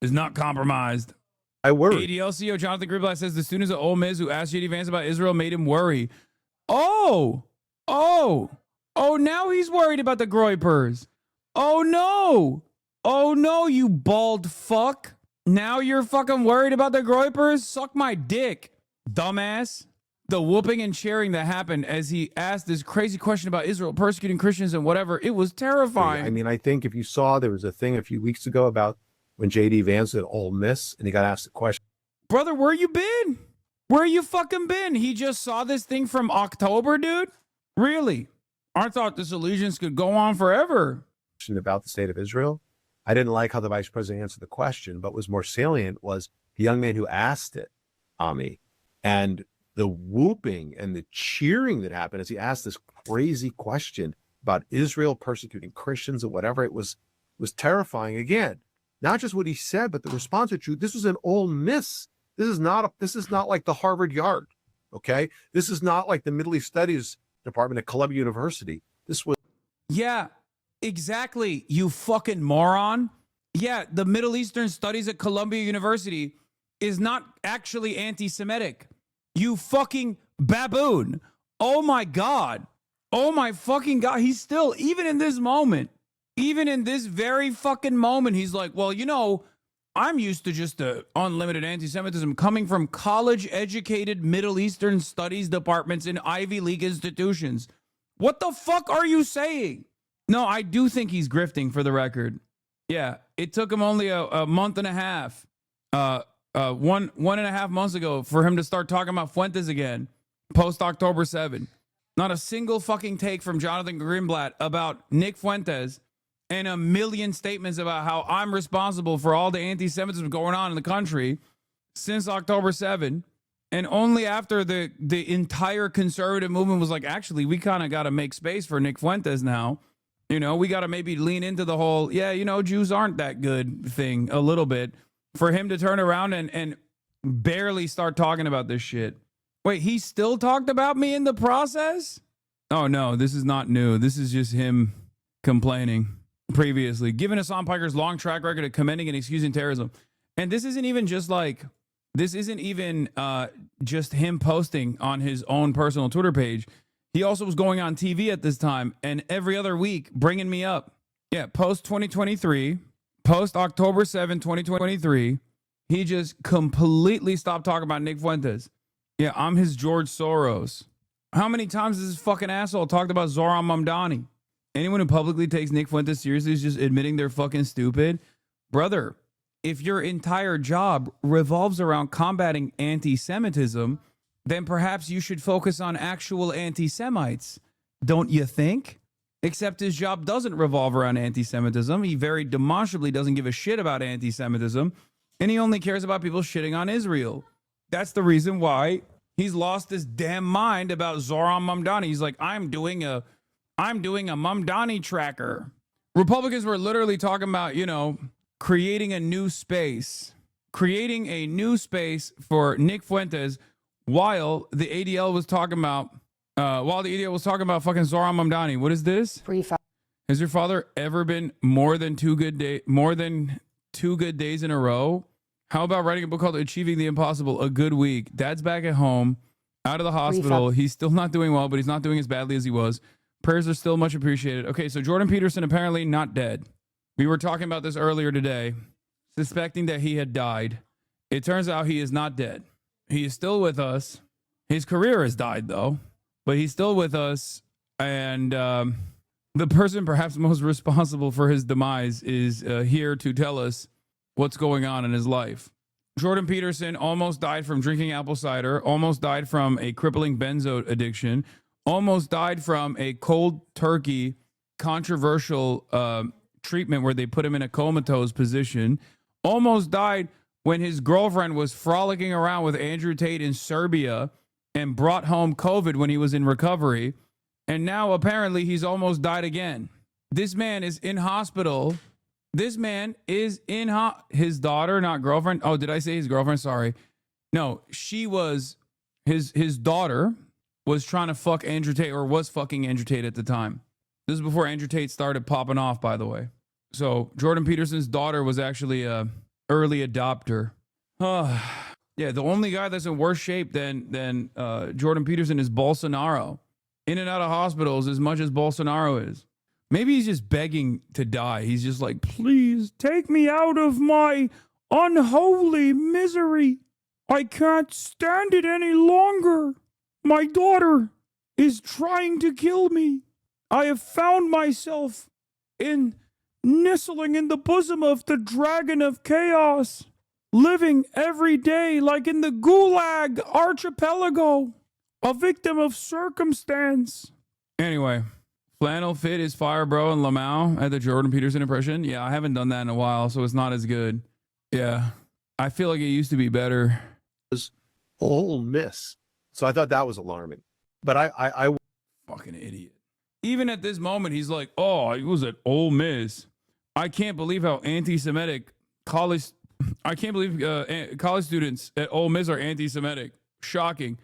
not compromised. I worry. ADLCO Jonathan Griblatt says the students at Ole Miss who asked J.D. Vance about Israel made him worry. Oh, now he's worried about the Groypers. Oh, no, you bald fuck. Now you're fucking worried about the Groypers? Suck my dick, dumbass. The whooping and cheering that happened as he asked this crazy question about Israel persecuting Christians and whatever, it was terrifying. I mean, I think if you saw, there was a thing a few weeks ago about when J.D. Vance at Ole Miss and he got asked a question. Brother, where you been? Where you fucking been? He just saw this thing from October, dude? Really? I thought this allegiance could go on forever. About the state of Israel. I didn't like how the vice president answered the question, but what was more salient was the young man who asked it, Ami, and the whooping and the cheering that happened as he asked this crazy question about Israel persecuting Christians or whatever. It was terrifying. Again, not just what he said, but the response to you. This was an Ole Miss. This is not like the Harvard Yard. Okay. This is not like the Middle East Studies Department at Columbia University. This was. Yeah, exactly. You fucking moron. Yeah. The Middle Eastern Studies at Columbia University is not actually anti-Semitic. You fucking baboon. Oh my God. Oh my fucking God. He's still, even in this moment, even in this very fucking moment, he's like, well, I'm used to just unlimited anti-Semitism coming from college-educated Middle Eastern studies departments in Ivy League institutions. What the fuck are you saying? No, I do think he's grifting, for the record. Yeah, it took him only a month and a half, 1.5 months ago for him to start talking about Fuentes again, post-October 7. Not a single fucking take from Jonathan Greenblatt about Nick Fuentes, and a million statements about how I'm responsible for all the anti-Semitism going on in the country since October 7. And only after the entire conservative movement was like, actually, we kind of got to make space for Nick Fuentes now. We got to maybe lean into the whole, Jews aren't that good thing a little bit, for him to turn around and barely start talking about this shit. Wait, he still talked about me in the process? Oh, no, this is not new. This is just him complaining. Previously, given Hassan Piker's long track record of commending and excusing terrorism. And this isn't even just just him posting on his own personal Twitter page. He also was going on TV at this time and every other week bringing me up. Yeah, post 2023, post October 7, 2023, he just completely stopped talking about Nick Fuentes. Yeah, I'm his George Soros. How many times has this fucking asshole talked about Zoran Mamdani? Anyone who publicly takes Nick Fuentes seriously is just admitting they're fucking stupid. Brother, if your entire job revolves around combating anti-Semitism, then perhaps you should focus on actual anti-Semites, don't you think? Except his job doesn't revolve around anti-Semitism. He very demonstrably doesn't give a shit about anti-Semitism, and he only cares about people shitting on Israel. That's the reason why he's lost his damn mind about Zoran Mamdani. He's like, I'm doing a Mamdani tracker. Republicans were literally talking about, creating a new space for Nick Fuentes while the ADL was talking about fucking Zoran Mamdani. What is this? Has your father ever been more than two good days in a row? How about writing a book called Achieving the Impossible? A Good Week. Dad's back at home, out of the hospital. He's still not doing well, but he's not doing as badly as he was. Prayers are still much appreciated. Okay, so Jordan Peterson apparently not dead. We were talking about this earlier today, suspecting that he had died. It turns out he is not dead. He is still with us. His career has died, though, but he's still with us. And the person perhaps most responsible for his demise is here to tell us what's going on in his life. Jordan Peterson almost died from drinking apple cider, almost died from a crippling benzo addiction, almost died from a cold turkey controversial treatment where they put him in a comatose position, almost died when his girlfriend was frolicking around with Andrew Tate in Serbia and brought home COVID when he was in recovery. And now apparently he's almost died again. This man is in hospital. This man is in his daughter, not girlfriend. Oh, did I say his girlfriend? Sorry. No, she was his daughter was trying to fuck Andrew Tate, or was fucking Andrew Tate at the time. This is before Andrew Tate started popping off, by the way. So Jordan Peterson's daughter was actually a early adopter. Yeah, the only guy that's in worse shape than Jordan Peterson is Bolsonaro. In and out of hospitals as much as Bolsonaro is. Maybe he's just begging to die. He's just like, please take me out of my unholy misery. I can't stand it any longer. My daughter is trying to kill me. I have found myself nestling in the bosom of the dragon of chaos, living every day like in the Gulag archipelago, a victim of circumstance. Anyway, flannel fit is fire, bro, and Lamau at the Jordan Peterson impression. Yeah, I haven't done that in a while, so it's not as good. Yeah, I feel like it used to be better. Ole Miss. So I thought that was alarming. But I fucking idiot. Even at this moment, he's like, oh, I was at Ole Miss. I can't believe how anti-Semitic college students at Ole Miss are anti-Semitic. Shocking.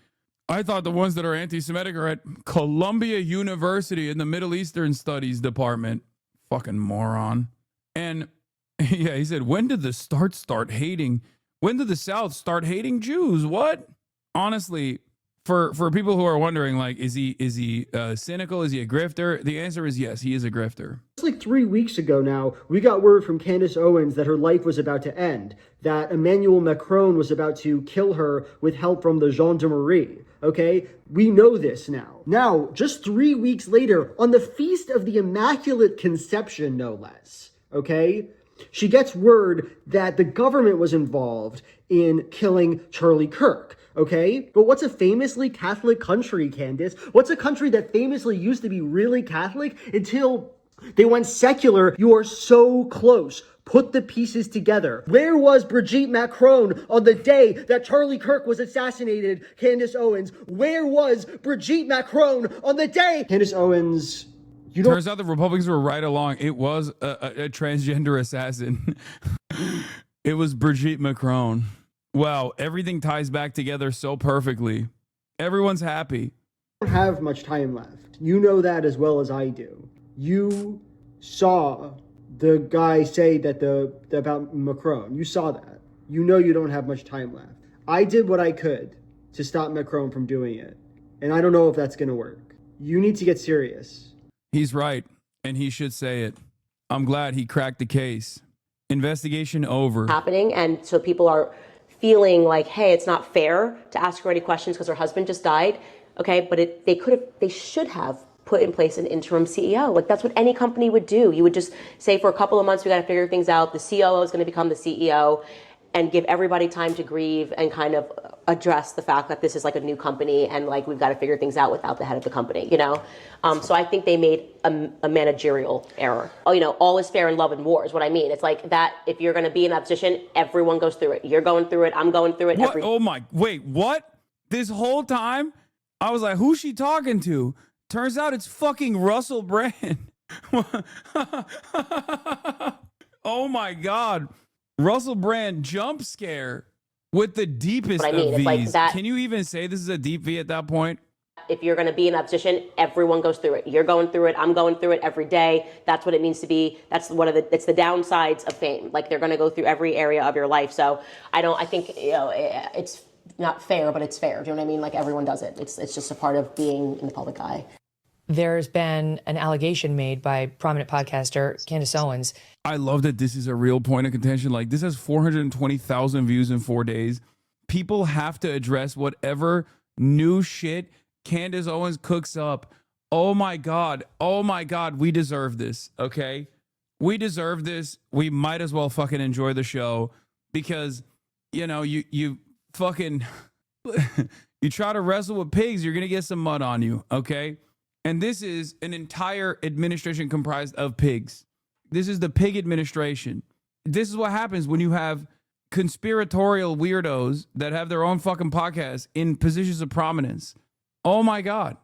I thought the ones that are anti-Semitic are at Columbia University in the Middle Eastern Studies Department. Fucking moron. And yeah, he said, when did the South start hating Jews? What? Honestly, for people who are wondering, like, is he cynical? Is he a grifter? The answer is yes, he is a grifter. It's like 3 weeks ago now, we got word from Candace Owens that her life was about to end, that Emmanuel Macron was about to kill her with help from the gendarmerie. Okay, we know this now. Now, just 3 weeks later, on the Feast of the Immaculate Conception, no less, okay, she gets word that the government was involved in killing Charlie Kirk, okay? But what's a famously Catholic country, Candace? What's a country that famously used to be really Catholic until they went secular? You are so close. Put the pieces together. Where was Brigitte Macron on the day that Charlie Kirk was assassinated, Candace Owens? Where was Brigitte Macron on the day? Candace Owens, Turns out the Republicans were right along. It was a transgender assassin. It was Brigitte Macron. Wow, everything ties back together so perfectly. Everyone's happy. don't have much time left. You know that as well as I do. You saw the guy say that about Macron. You saw that. You know you don't have much time left. I did what I could to stop Macron from doing it. And I don't know if that's going to work. you need to get serious. He's right, and he should say it. I'm glad he cracked the case. Investigation over. Happening, and so people are feeling like, hey, it's not fair to ask her any questions because her husband just died. Okay, but they should have put in place an interim CEO. Like, that's what any company would do. You would just say, for a couple of months, we got to figure things out. The COO is going to become the CEO, and give everybody time to grieve and kind of address the fact that this is like a new company and like we've got to figure things out without the head of the company, you know? So I think they made a managerial error. Oh, you know, all is fair in love and war is what I mean. It's like that, if you're going to be in that position, everyone goes through it. You're going through it. I'm going through it. What? Oh my, wait, what? This whole time, I was like, who's she talking to? Turns out it's fucking Russell Brand. Oh my God. Russell Brand jump scare with the deepest What I mean, of it's like V's. that- Can you even say this is a deep V at that point? If you're going to be in that position, everyone goes through it. You're going through it. I'm going through it every day. That's what it means to be. That's it's the downsides of fame. Like, they're going to go through every area of your life. So I think, you know, it's not fair, but it's fair. Do you know what I mean? Like, everyone does it. It's just a part of being in the public eye. There's been an allegation made by prominent podcaster Candace Owens. I love that this is a real point of contention. Like, this has 420,000 views in 4 days. People have to address whatever new shit Candace Owens cooks up. Oh my God. Oh my God. We deserve this. Okay. We deserve this. We might as well fucking enjoy the show because, you know, you fucking, you try to wrestle with pigs, you're going to get some mud on you. Okay. And this is an entire administration comprised of pigs. This is the pig administration. This is what happens when you have conspiratorial weirdos that have their own fucking podcasts in positions of prominence. Oh my God.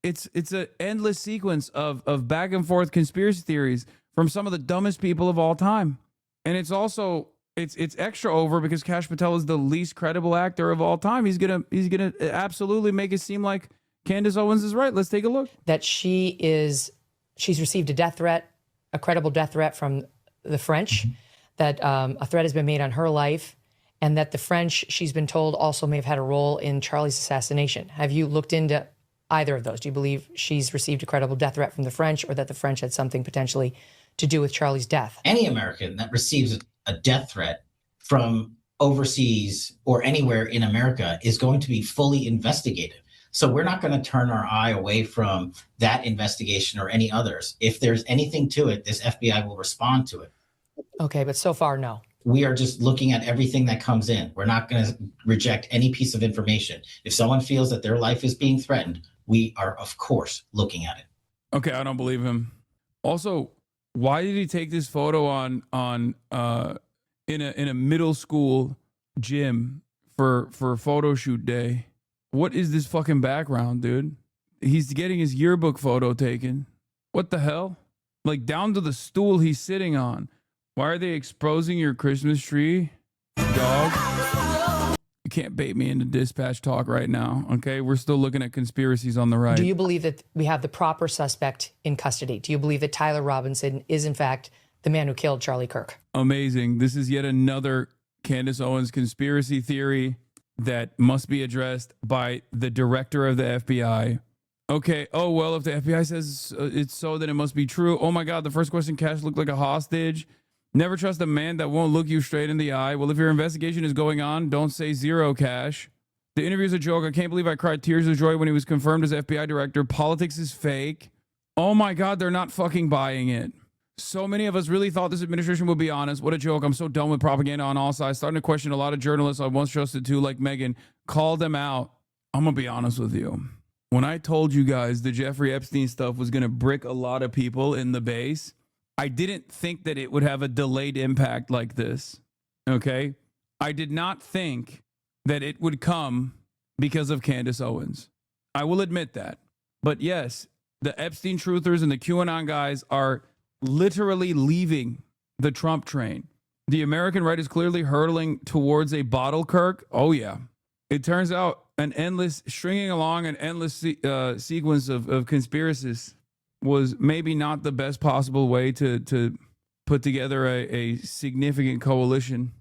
It's an endless sequence of back and forth conspiracy theories from some of the dumbest people of all time. And it's also it's extra over because Kash Patel is the least credible actor of all time. He's gonna absolutely make it seem like Candace Owens is right. Let's take a look. That she's received a death threat, a credible death threat from the French, that a threat has been made on her life, and that the French, she's been told, also may have had a role in Charlie's assassination. Have you looked into either of those? Do you believe she's received a credible death threat from the French, or that the French had something potentially to do with Charlie's death? Any American that receives a death threat from overseas or anywhere in America is going to be fully investigated. So we're not going to turn our eye away from that investigation or any others. If there's anything to it, this FBI will respond to it. Okay, but so far, no. We are just looking at everything that comes in. We're not going to reject any piece of information. If someone feels that their life is being threatened, we are, of course, looking at it. Okay, I don't believe him. Also, why did he take this photo in a middle school gym for photo shoot day? What is this fucking background, dude? He's getting his yearbook photo taken. What the hell? Like, down to the stool he's sitting on. Why are they exposing your Christmas tree, dog? You can't bait me into dispatch talk right now, okay? We're still looking at conspiracies on the right. Do you believe that we have the proper suspect in custody? Do you believe that Tyler Robinson is, in fact, the man who killed Charlie Kirk? Amazing. This is yet another Candace Owens conspiracy theory that must be addressed by the director of the FBI. Okay. Oh, well, if the FBI says it's so, then it must be true. Oh my God. The first question, Kash looked like a hostage. Never trust a man that won't look you straight in the eye. Well, if your investigation is going on, don't say zero, Kash. The interview's a joke. I can't believe I cried tears of joy when he was confirmed as FBI director. Politics is fake. Oh my God. They're not fucking buying it. So many of us really thought this administration would be honest. What a joke. I'm so done with propaganda on all sides. Starting to question a lot of journalists I once trusted too, like Megyn. Call them out. I'm going to be honest with you. When I told you guys the Jeffrey Epstein stuff was going to brick a lot of people in the base, I didn't think that it would have a delayed impact like this. Okay? I did not think that it would come because of Candace Owens. I will admit that. But yes, the Epstein truthers and the QAnon guys are literally leaving the Trump train. The American right is clearly hurtling towards a bottle Kirk. Oh yeah. It turns out stringing along an endless sequence of conspiracies was maybe not the best possible way to put together a significant coalition,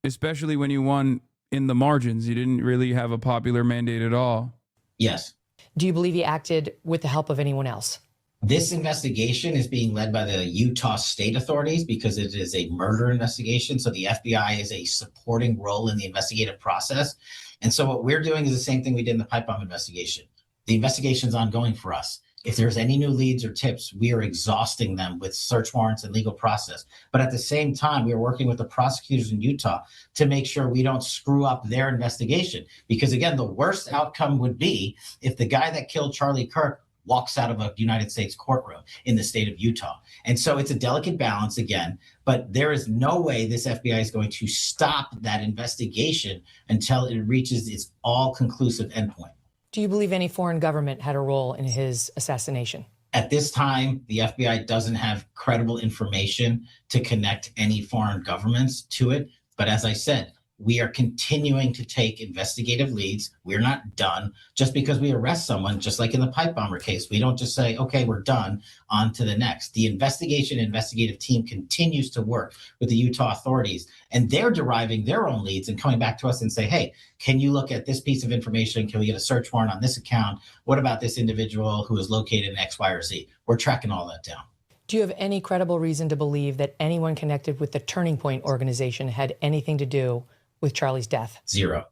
especially when you won in the margins. You didn't really have a popular mandate at all. Yes. Do you believe he acted with the help of anyone else? This investigation is being led by the Utah state authorities because it is a murder investigation. So the FBI is a supporting role in the investigative process. And so what we're doing is the same thing we did in the pipe bomb investigation. The investigation is ongoing for us. If there's any new leads or tips, we are exhausting them with search warrants and legal process. But at the same time, we are working with the prosecutors in Utah to make sure we don't screw up their investigation. Because again, the worst outcome would be if the guy that killed Charlie Kirk walks out of a United States courtroom in the state of Utah. And so it's a delicate balance again, but there is no way this FBI is going to stop that investigation until it reaches its all-conclusive endpoint. Do you believe any foreign government had a role in his assassination? At this time, the FBI doesn't have credible information to connect any foreign governments to it. But as I said, we are continuing to take investigative leads. We're not done. Just because we arrest someone, just like in the pipe bomber case, we don't just say, okay, we're done, on to the next. The investigative team continues to work with the Utah authorities, and they're deriving their own leads and coming back to us and say, hey, can you look at this piece of information? Can we get a search warrant on this account? What about this individual who is located in X, Y, or Z? We're tracking all that down. Do you have any credible reason to believe that anyone connected with the Turning Point organization had anything to do with Charlie's death? Zero.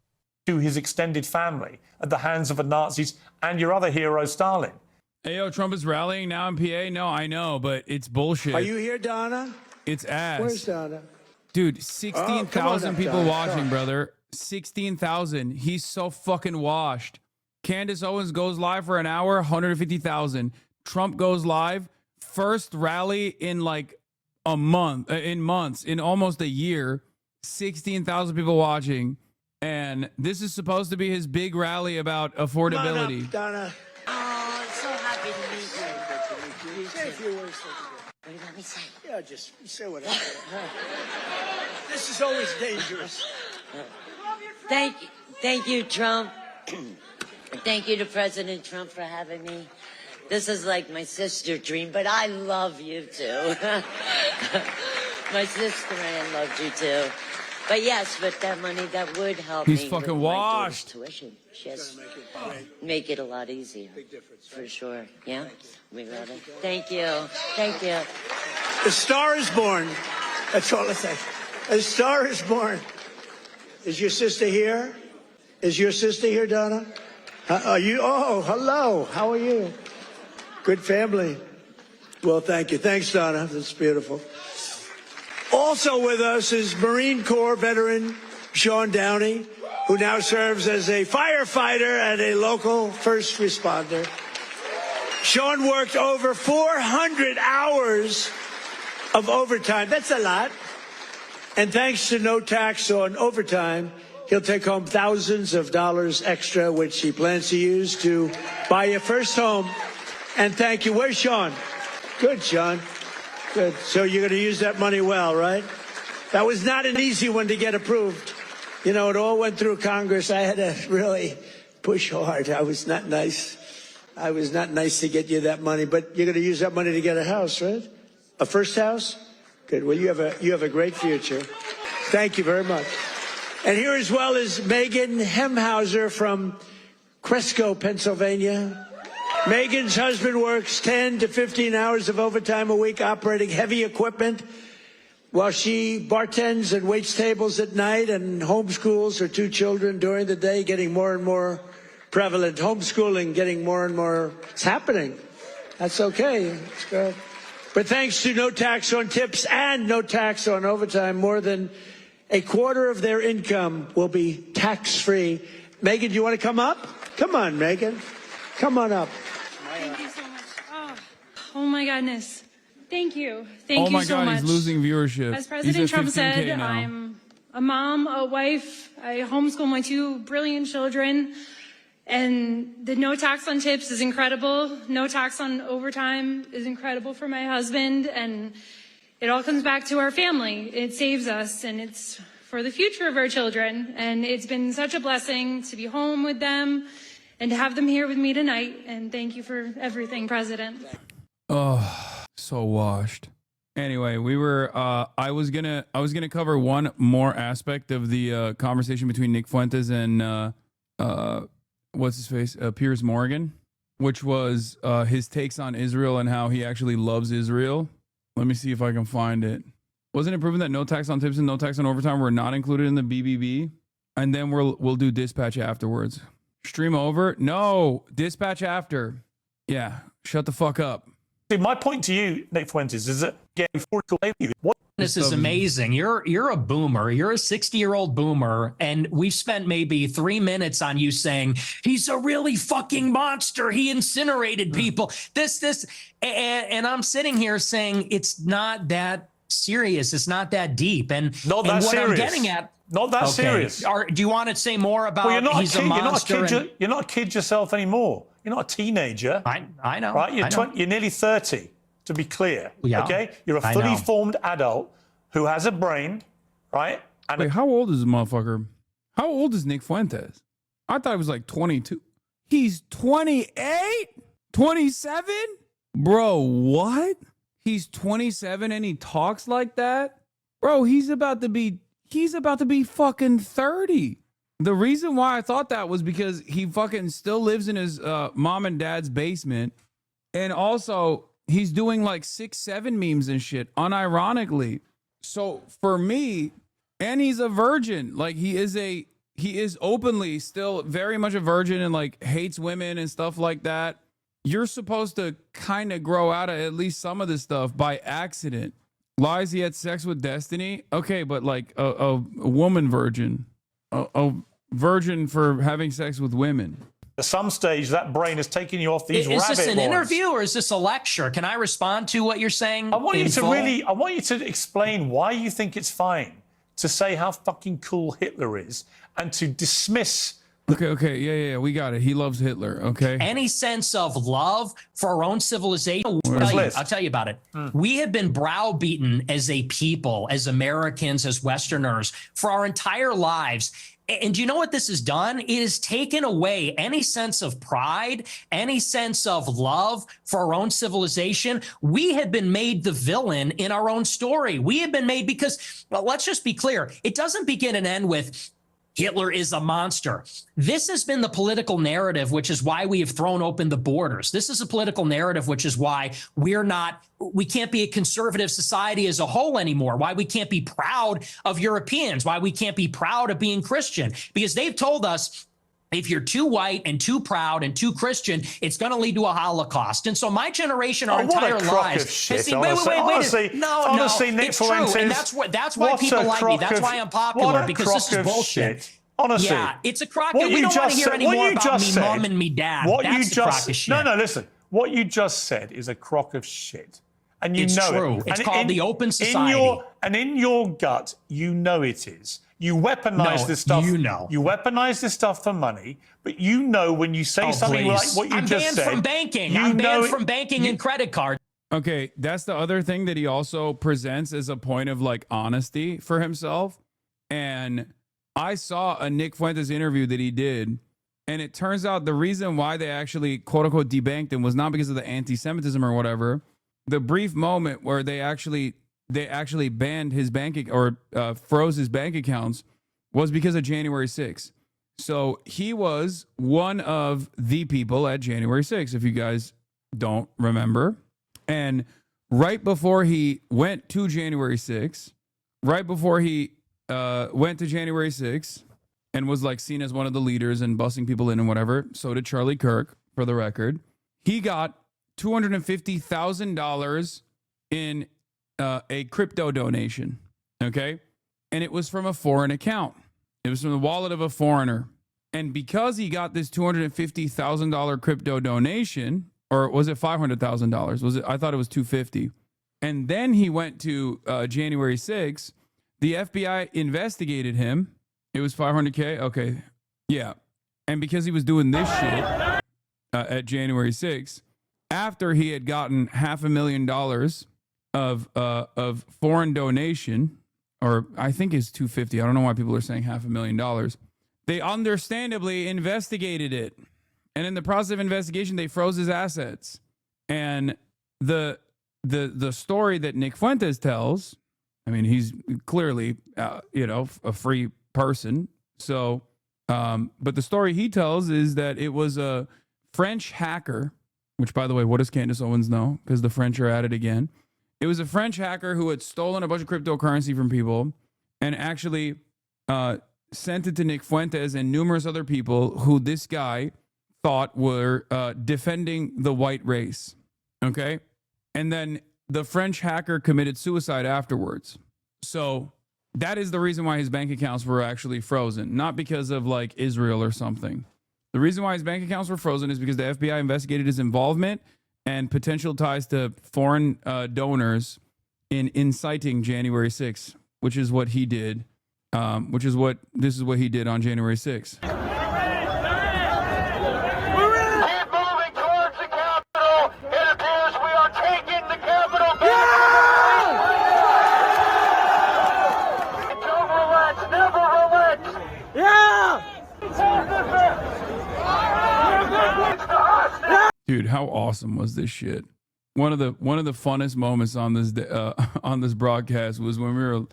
To his extended family at the hands of the Nazis and your other hero, Stalin. Hey, yo, Trump is rallying now in PA? No, I know, but it's bullshit. Are you here, Donna? It's ass. Where's Donna? Dude, Oh, 16,000 come on up, people Donna. watching, Come on. brother. 16,000. He's so fucking washed. Candace Owens goes live for an hour, 150,000. Trump goes live. First rally in like a month, in almost a year. 16,000 people watching, and this is supposed to be his big rally about affordability. Come on up, Donna. Oh, I'm so happy to meet you. Say a few words. What do you want me to say? Yeah, just say whatever. This is always dangerous. Thank you, Trump. Thank you to President Trump for having me. This is like my sister dream, but I love you too. My sister Ann loved you too. But yes, but that money, that would help He's me fucking with my washed. daughter's tuition. Yes. Make it a lot easier. Big difference. For sure. Yeah? We ready? Thank you. Thank you. The star is born. That's all I say. A star is born. Is your sister here? Is your sister here, Donna? Are you? Oh, hello. How are you? Good family. Well, thank you. Thanks, Donna. That's beautiful. Also with us is Marine Corps veteran Sean Downey, who now serves as a firefighter and a local first responder. Sean worked over 400 hours of overtime. That's a lot. And thanks to no tax on overtime, he'll take home thousands of dollars extra, which he plans to use to buy a first home. And thank you. Where's Sean? Good, Sean. Good. So you're going to use that money well, right? That was not an easy one to get approved. You know, it all went through Congress. I had to really push hard. I was not nice. I was not nice to get you that money, but you're going to use that money to get a house, right? A first house? Good. Well, you have a great future. Thank you very much. And here as well is Megan Hemhauser from Cresco, Pennsylvania. Megan's husband works 10 to 15 hours of overtime a week operating heavy equipment while she bartends and waits tables at night and homeschools her two children during the day, getting more and more prevalent. Homeschooling getting more and more. It's happening. That's okay. It's good. But thanks to no tax on tips and no tax on overtime, more than a quarter of their income will be tax-free. Megan, do you want to come up? Come on, Megan. Come on up. Thank you so much. Oh my goodness. Thank you. Thank you so much. Oh my God, he's losing viewership. As President Trump said, 15K now. I'm a mom, a wife. I homeschool my two brilliant children. And the no tax on tips is incredible. No tax on overtime is incredible for my husband. And it all comes back to our family. It saves us, and it's for the future of our children. And it's been such a blessing to be home with them and to have them here with me tonight. And thank you for everything, President. Oh, so washed. Anyway, we were. I was gonna cover one more aspect of the conversation between Nick Fuentes and what's his face, Piers Morgan. which was his takes on Israel and how he actually loves Israel. Let me see if I can find it. Wasn't it proven that no tax on tips and no tax on overtime were not included in the BBB? And then we'll do dispatch afterwards. Stream over? No, dispatch after. Yeah, shut the fuck up. See, my point to you, Nick Fuentes, is that what This is amazing. You're a boomer. You're a 60-year-old boomer, and we've spent maybe 3 minutes on you saying he's a really fucking monster. He incinerated people. And I'm sitting here saying it's not that serious. It's not that deep. And not that and what serious. I'm getting at. Not that serious. Do you want to say more about he's a monster? You're not a kid yourself anymore. You're not a teenager. I know. Right? I know. You're nearly 30, to be clear. Yeah, okay? You're a I fully know. formed adult who has a brain, right? And Wait, how old is this motherfucker? How old is Nick Fuentes? I thought he was like 22. He's 28? 27? Bro, what? He's 27 and he talks like that? Bro, he's about to be fucking 30. The reason why I thought that was because he fucking still lives in his mom and dad's basement. And also, he's doing like 6-7 memes and shit, unironically. So for me, and he's a virgin. Like he is openly still very much a virgin and like hates women and stuff like that. You're supposed to kind of grow out of at least some of this stuff by accident. Lies he had sex with Destiny. Okay, but like a woman virgin, a virgin for having sex with women. at some stage, that brain has taken you off these rabbit Is this an warrens. interview or is this a lecture? Can I respond to what you're saying? I want you in to full? I want you to explain why you think it's fine to say how fucking cool Hitler is and to dismiss. Okay, yeah, we got it. He loves Hitler, okay? Any sense of love for our own civilization? I'll tell you about it. We have been browbeaten as a people, as Americans, as Westerners, for our entire lives. And do you know what this has done? It has taken away any sense of pride, any sense of love for our own civilization. We have been made the villain in our own story. We have been made because, well, let's just be clear. It doesn't begin and end with Hitler is a monster. This has been the political narrative, which is why we have thrown open the borders. This is a political narrative, which is why we can't be a conservative society as a whole anymore, why we can't be proud of Europeans, why we can't be proud of being Christian, because they've told us if you're too white and too proud and too Christian, it's going to lead to a Holocaust. And so my generation, our what a entire crock lives, of shit, has seen, honestly, Nick it's true, Fuentes, and that's why people like me. That's why I'm popular, because this is bullshit. Shit. Honestly, yeah, it's a crock. What We you don't want to just hear said- any what more you about just me said- mom and me dad. What That's you the crock just of shit. no, listen. What you just said is a crock of shit, and you It's know true. it. It's And called the open society. In your gut, you know it is. You weaponize No, this stuff. you know. You weaponize this stuff for money, but you know when you say something please. like what you I'm just banned said. from banking. You I'm know banned it- from banking and credit card. Okay, that's the other thing that he also presents as a point of like honesty for himself. And I saw a Nick Fuentes interview that he did, and it turns out the reason why they actually quote unquote debanked him was not because of the anti-Semitism or whatever. The brief moment where they actually banned his froze his bank accounts was because of January 6th. So he was one of the people at January 6th, if you guys don't remember. And right before he went to January 6th, and was like seen as one of the leaders and busing people in and whatever, so did Charlie Kirk, for the record. He got $250,000 in a crypto donation, okay? And it was from a foreign account. It was from the wallet of a foreigner. And because he got this $250,000 crypto donation, or was it $500,000? I thought it was $250,000. And then he went to January 6th. The FBI investigated him. It was $500K. Okay, yeah. And because he was doing this shit at January 6th, after he had gotten $500,000 of foreign donation, or I think it's $250,000. I don't know why people are saying $500,000. They understandably investigated it. And in the process of investigation, they froze his assets. And the story that Nick Fuentes tells, I mean, he's clearly, a free person. So, but the story he tells is that it was a French hacker, which, by the way, what does Candace Owens know? Because the French are at it again. It was a French hacker who had stolen a bunch of cryptocurrency from people and actually sent it to Nick Fuentes and numerous other people who this guy thought were defending the white race. Okay? And then the French hacker committed suicide afterwards. So that is the reason why his bank accounts were actually frozen, not because of like Israel or something. The reason why his bank accounts were frozen is because the FBI investigated his involvement and potential ties to foreign donors in inciting January 6th, which is what he did. This is what he did on January 6th. Keep moving towards the Capitol. It appears we are taking the Capitol back. Don't relax, never relax. Yeah. Dude, how awesome was this shit? One of the funnest moments on this broadcast was when we were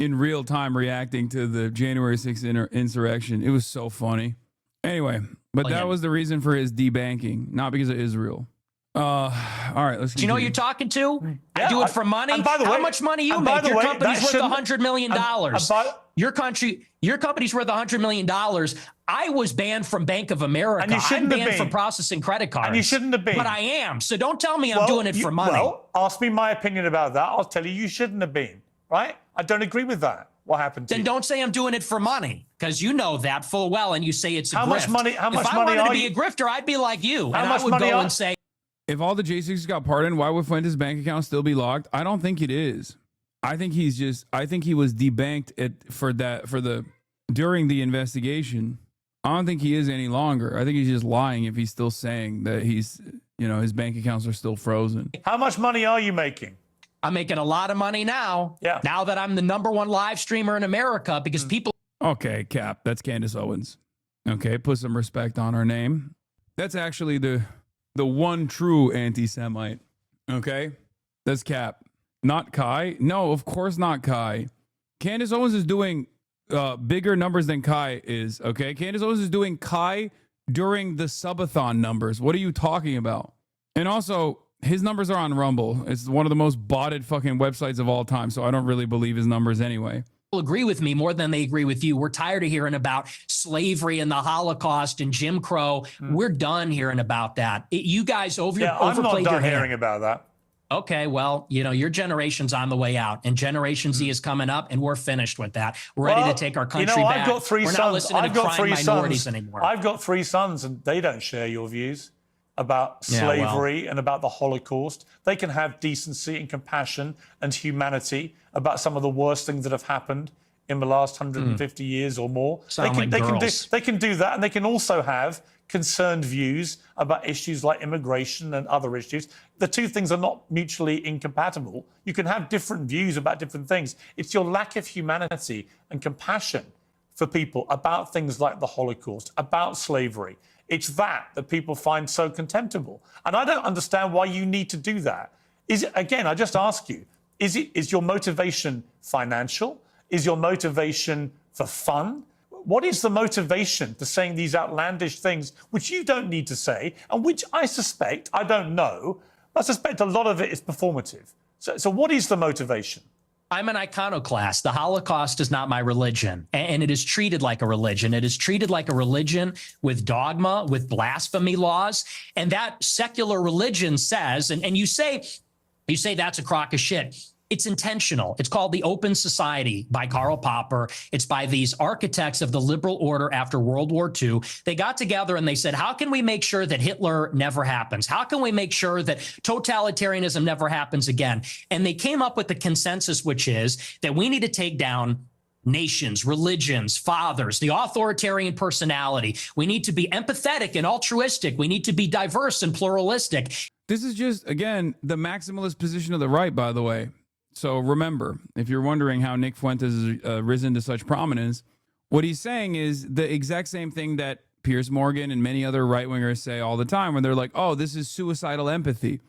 in real time reacting to the January 6th insurrection. It was so funny. Anyway, but that was the reason for his debanking, not because of Israel. All right, let's. Do you know who you're talking to? Yeah, I do it for money. and by the way, how much money you and by make? the Your way, company's that worth shouldn't- $100 million. Your company's worth $100 million. I was banned from Bank of America. And you shouldn't I'm have banned from been. processing credit cards. And you shouldn't have been. But I am. So don't tell me I'm Well, doing it for money. Well, ask me my opinion about that. I'll tell you you shouldn't have been, right? I don't agree with that. What happened to Then you? don't say I'm doing it for money, because you know that full well, and you say it's a How grift. much money- how much if I money wanted to are be you- a grifter, I'd be like you, How and much I would money go are- and say, If all the J6s got pardoned, why would Fuentes' bank account still be locked? I don't think it is. I think he was debanked during the investigation. I don't think he is any longer. I think he's just lying if he's still saying that his bank accounts are still frozen. How much money are you making? I'm making a lot of money now. Yeah. Now that I'm the #1 live streamer in America, because people. Okay, Cap, that's Candace Owens. Okay, put some respect on her name. That's actually the one true anti-Semite. Okay, that's Cap, not Kai. No, of course not Kai. Candace Owens is doing bigger numbers than Kai is. Okay, Candace Owens is doing Kai during the subathon numbers. What are you talking about? And also, his numbers are on Rumble. It's one of the most botted fucking websites of all time. So I don't really believe his numbers anyway. Agree with me more than they agree with you. We're tired of hearing about slavery and the Holocaust and Jim Crow. We're done hearing about that. You guys I'm not overplayed your done hand. hearing about that. Okay, well, your generation's on the way out, and Generation Z is coming up, and we're finished with that. We're ready to take our country back. I've got three we're sons. not listening I've to got crime three minorities sons. anymore. I've got 3 sons, and they don't share your views about Yeah, well. slavery and about the Holocaust. They can have decency and compassion and humanity about some of the worst things that have happened in the last 150 years or more. Sound like girls. They can do that, and they can also have concerned views about issues like immigration and other issues. The two things are not mutually incompatible. You can have different views about different things. It's your lack of humanity and compassion for people about things like the Holocaust, about slavery. It's that people find so contemptible. And I don't understand why you need to do that. Again, I just ask you, is your motivation financial? Is your motivation for fun? What is the motivation to saying these outlandish things, which you don't need to say, and which I suspect, I don't know, but I suspect a lot of it is performative. So what is the motivation? I'm an iconoclast. The Holocaust is not my religion, and it is treated like a religion. It is treated like a religion with dogma, with blasphemy laws, and that secular religion says, and you say that's a crock of shit. It's intentional. It's called The Open Society by Karl Popper. It's by these architects of the liberal order after World War II. They got together and they said, how can we make sure that Hitler never happens? How can we make sure that totalitarianism never happens again? And they came up with the consensus, which is that we need to take down nations, religions, fathers, the authoritarian personality. We need to be empathetic and altruistic. We need to be diverse and pluralistic. This is just, again, the maximalist position of the right, by the way. So remember, if you're wondering how Nick Fuentes has risen to such prominence, what he's saying is the exact same thing that Piers Morgan and many other right-wingers say all the time when they're like, oh, this is suicidal empathy,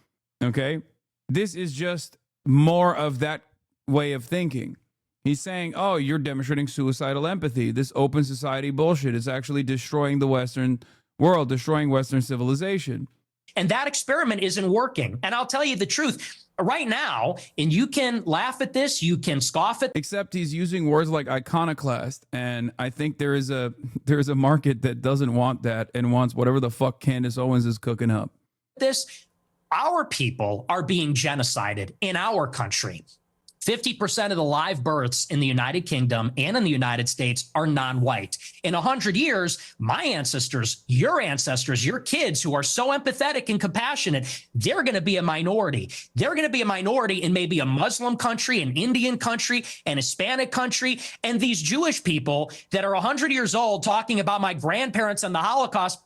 okay? This is just more of that way of thinking. He's saying, oh, you're demonstrating suicidal empathy. This open society bullshit is actually destroying the Western world, destroying Western civilization. And that experiment isn't working. And I'll tell you the truth right now, and you can laugh at this, you can scoff at. Except he's using words like iconoclast, and I think there is a market that doesn't want that and wants whatever the fuck Candace Owens is cooking up. This, our people are being genocided in our country. 50% of the live births in the United Kingdom and in the United States are non-white. In 100 years, my ancestors, your kids who are so empathetic and compassionate, they're going to be a minority. They're going to be a minority in maybe a Muslim country, an Indian country, an Hispanic country. And these Jewish people that are 100 years old talking about my grandparents and the Holocaust,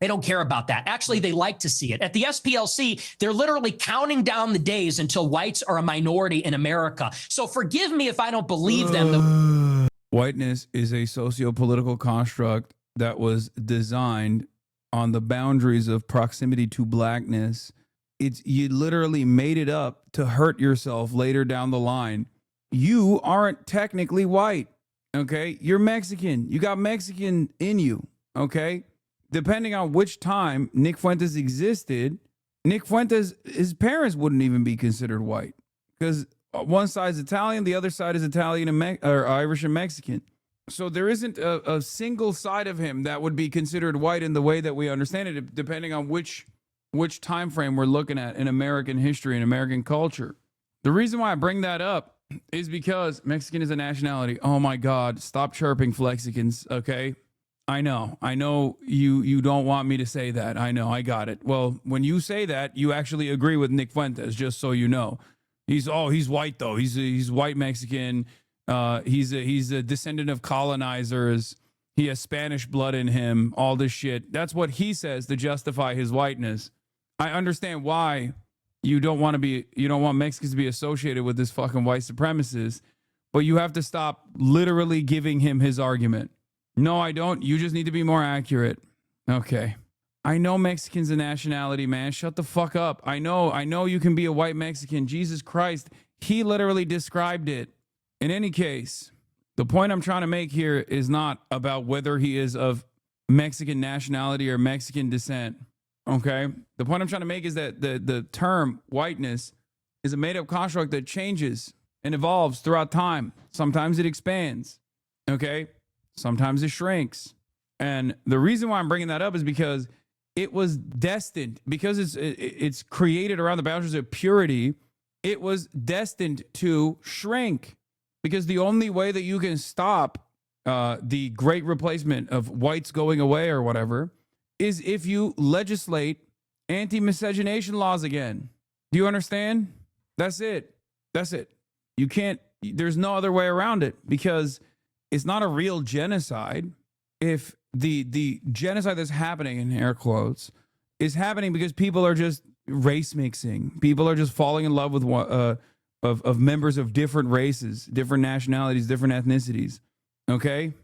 they don't care about that. Actually, they like to see it. At the SPLC, they're literally counting down the days until whites are a minority in America. So forgive me if I don't believe them. Whiteness is a socio-political construct that was designed on the boundaries of proximity to blackness. You literally made it up to hurt yourself later down the line. You aren't technically white, okay? You're Mexican. You got Mexican in you, okay? Depending on which time Nick Fuentes existed, Nick Fuentes, his parents wouldn't even be considered white because one side's Italian, the other side is Italian and or Irish and Mexican. So there isn't a single side of him that would be considered white in the way that we understand it, depending on which time frame we're looking at in American history and American culture. The reason why I bring that up is because Mexican is a nationality. Oh my God, stop chirping Flexicans, okay? I know you don't want me to say that. I know, I got it. Well, when you say that, you actually agree with Nick Fuentes, just so you know. He's white though. He's white Mexican. He's a descendant of colonizers. He has Spanish blood in him, all this shit. That's what he says to justify his whiteness. I understand why you don't want Mexicans to be associated with this fucking white supremacist, but you have to stop literally giving him his argument. No, I don't. You just need to be more accurate. Okay. I know Mexican's a nationality, man. Shut the fuck up. I know you can be a white Mexican. Jesus Christ. He literally described it. In any case, the point I'm trying to make here is not about whether he is of Mexican nationality or Mexican descent. Okay? The point I'm trying to make is that the term whiteness is a made-up construct that changes and evolves throughout time. Sometimes it expands. Okay? Sometimes it shrinks. And the reason why I'm bringing that up is because it was destined, because it's created around the boundaries of purity, it was destined to shrink. Because the only way that you can stop the great replacement of whites going away or whatever is if you legislate anti-miscegenation laws again. Do you understand? That's it. That's it. You can't, there's no other way around it, because it's not a real genocide if the genocide that's happening, in air quotes, is happening because people are just race mixing. People are just falling in love with of members of different races, different nationalities, different ethnicities. Okay?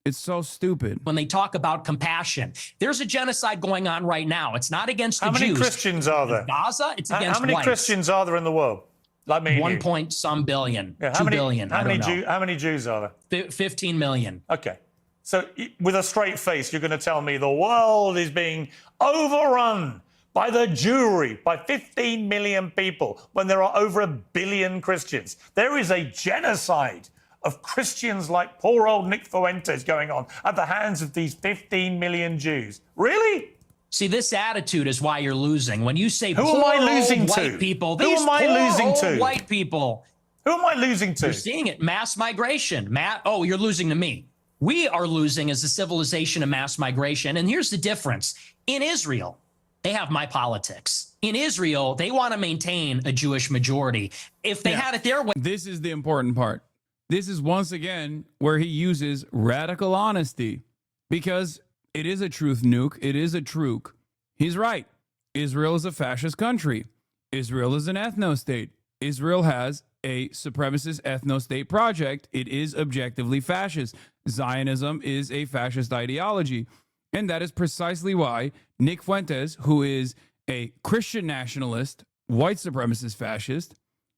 It's so stupid. When they talk about compassion, there's a genocide going on right now. It's not against the Jews. How many Christians are there? In Gaza, it's against How many whites. Christians are there in the world? Like me, 1 point some billion, yeah, 2 billion. How many Jews are there? 15 million. Okay. So with a straight face, you're going to tell me the world is being overrun by the Jewry, by 15 million people, when there are over 1 billion Christians. There is a genocide of Christians like poor old Nick Fuentes going on at the hands of these 15 million Jews. Really? See, this attitude is why you're losing. When you say Who am I losing old to? white people, Who these am I poor losing old to? white people. Who am I losing to? You're seeing it. Mass migration. Oh, you're losing to me. We are losing as a civilization of mass migration. And here's the difference. In Israel, they have my politics. In Israel, they want to maintain a Jewish majority. If they had it their way. This is the important part. This is once again where he uses radical honesty, because it is a truth nuke. It is a truke. He's right. Israel is a fascist country. Israel is an ethno-state. Israel has a supremacist ethno-state project. It is objectively fascist. Zionism is a fascist ideology. And that is precisely why Nick Fuentes, who is a Christian nationalist, white supremacist fascist,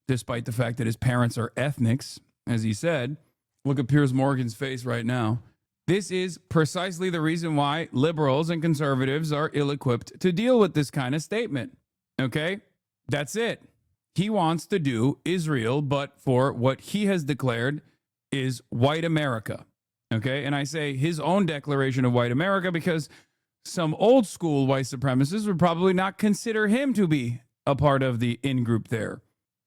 despite the fact that his parents are ethnics, as he said, look at Piers Morgan's face right now. This is precisely the reason why liberals and conservatives are ill-equipped to deal with this kind of statement. Okay? That's it. He wants to do Israel, but for what he has declared is white America. Okay? And I say his own declaration of white America because some old school white supremacists would probably not consider him to be a part of the in-group there.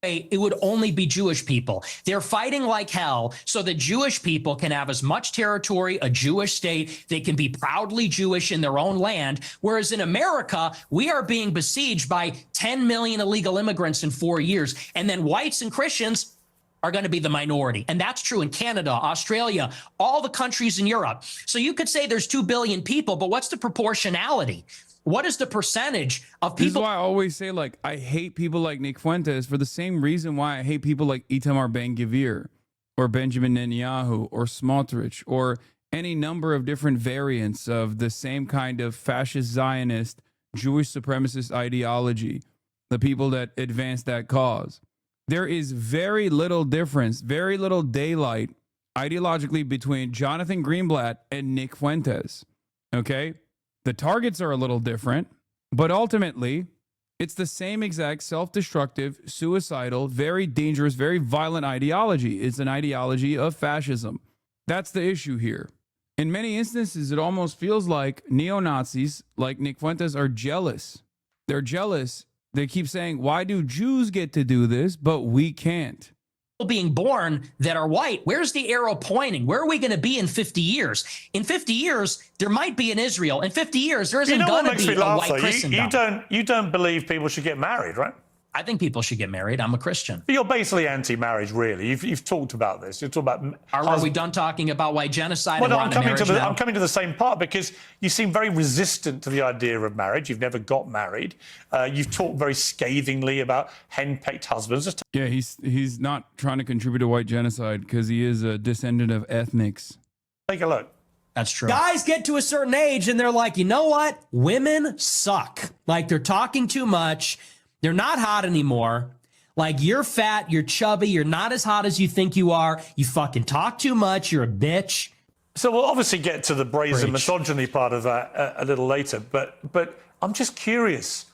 It would only be Jewish people. They're fighting like hell so that Jewish people can have as much territory, a Jewish state. They can be proudly Jewish in their own land. Whereas in America, we are being besieged by 10 million illegal immigrants in 4 years. And then whites and Christians are going to be the minority. And that's true in Canada, Australia, all the countries in Europe. So you could say there's 2 billion people, but what's the proportionality? What is the percentage of people? This is why I always say, like, I hate people like Nick Fuentes for the same reason why I hate people like Itamar Ben-Gvir or Benjamin Netanyahu or Smotrich or any number of different variants of the same kind of fascist Zionist Jewish supremacist ideology, the people that advance that cause. There is very little difference, very little daylight ideologically between Jonathan Greenblatt and Nick Fuentes. Okay? The targets are a little different, but ultimately, it's the same exact self-destructive, suicidal, very dangerous, very violent ideology. It's an ideology of fascism. That's the issue here. In many instances, it almost feels like neo-Nazis like Nick Fuentes are jealous. They're jealous. They keep saying, why do Jews get to do this, but we can't? Being born that are white. Where's the arrow pointing? Where are we going to be in 50 years? In 50 years, there might be an Israel. In 50 years, there isn't going to be a white Christendom. You don't believe people should get married, right? I think people should get married. I'm a Christian. But you're basically anti-marriage, really. You've talked about this. You're talking about. Are we done talking about white genocide? Well, no, I'm coming to the same part because you seem very resistant to the idea of marriage. You've never got married. You've talked very scathingly about henpecked husbands. Yeah, he's not trying to contribute to white genocide because he is a descendant of ethnics. Take a look. That's true. Guys get to a certain age and they're like, you know what? Women suck. Like they're talking too much. They're not hot anymore. Like, you're fat, you're chubby, you're not as hot as you think you are. You fucking talk too much, you're a bitch. So we'll obviously get to the brazen misogyny part of that a little later. But I'm just curious.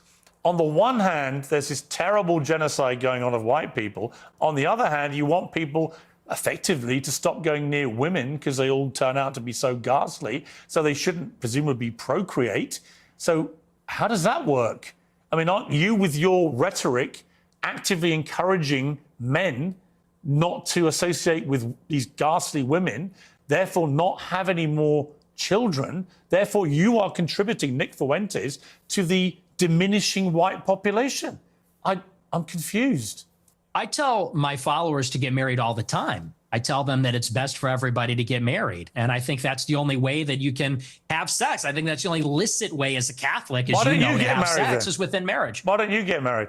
On the one hand, there's this terrible genocide going on of white people. On the other hand, you want people effectively to stop going near women because they all turn out to be so ghastly. So they shouldn't presumably procreate. So how does that work? I mean, aren't you, with your rhetoric, actively encouraging men not to associate with these ghastly women, therefore not have any more children? Therefore, you are contributing, Nick Fuentes, to the diminishing white population. I'm confused. I tell my followers to get married all the time. I tell them that it's best for everybody to get married. And I think that's the only way that you can have sex. I think that's the only licit way as a Catholic, as you know, to have sex is within marriage. Why don't you get married?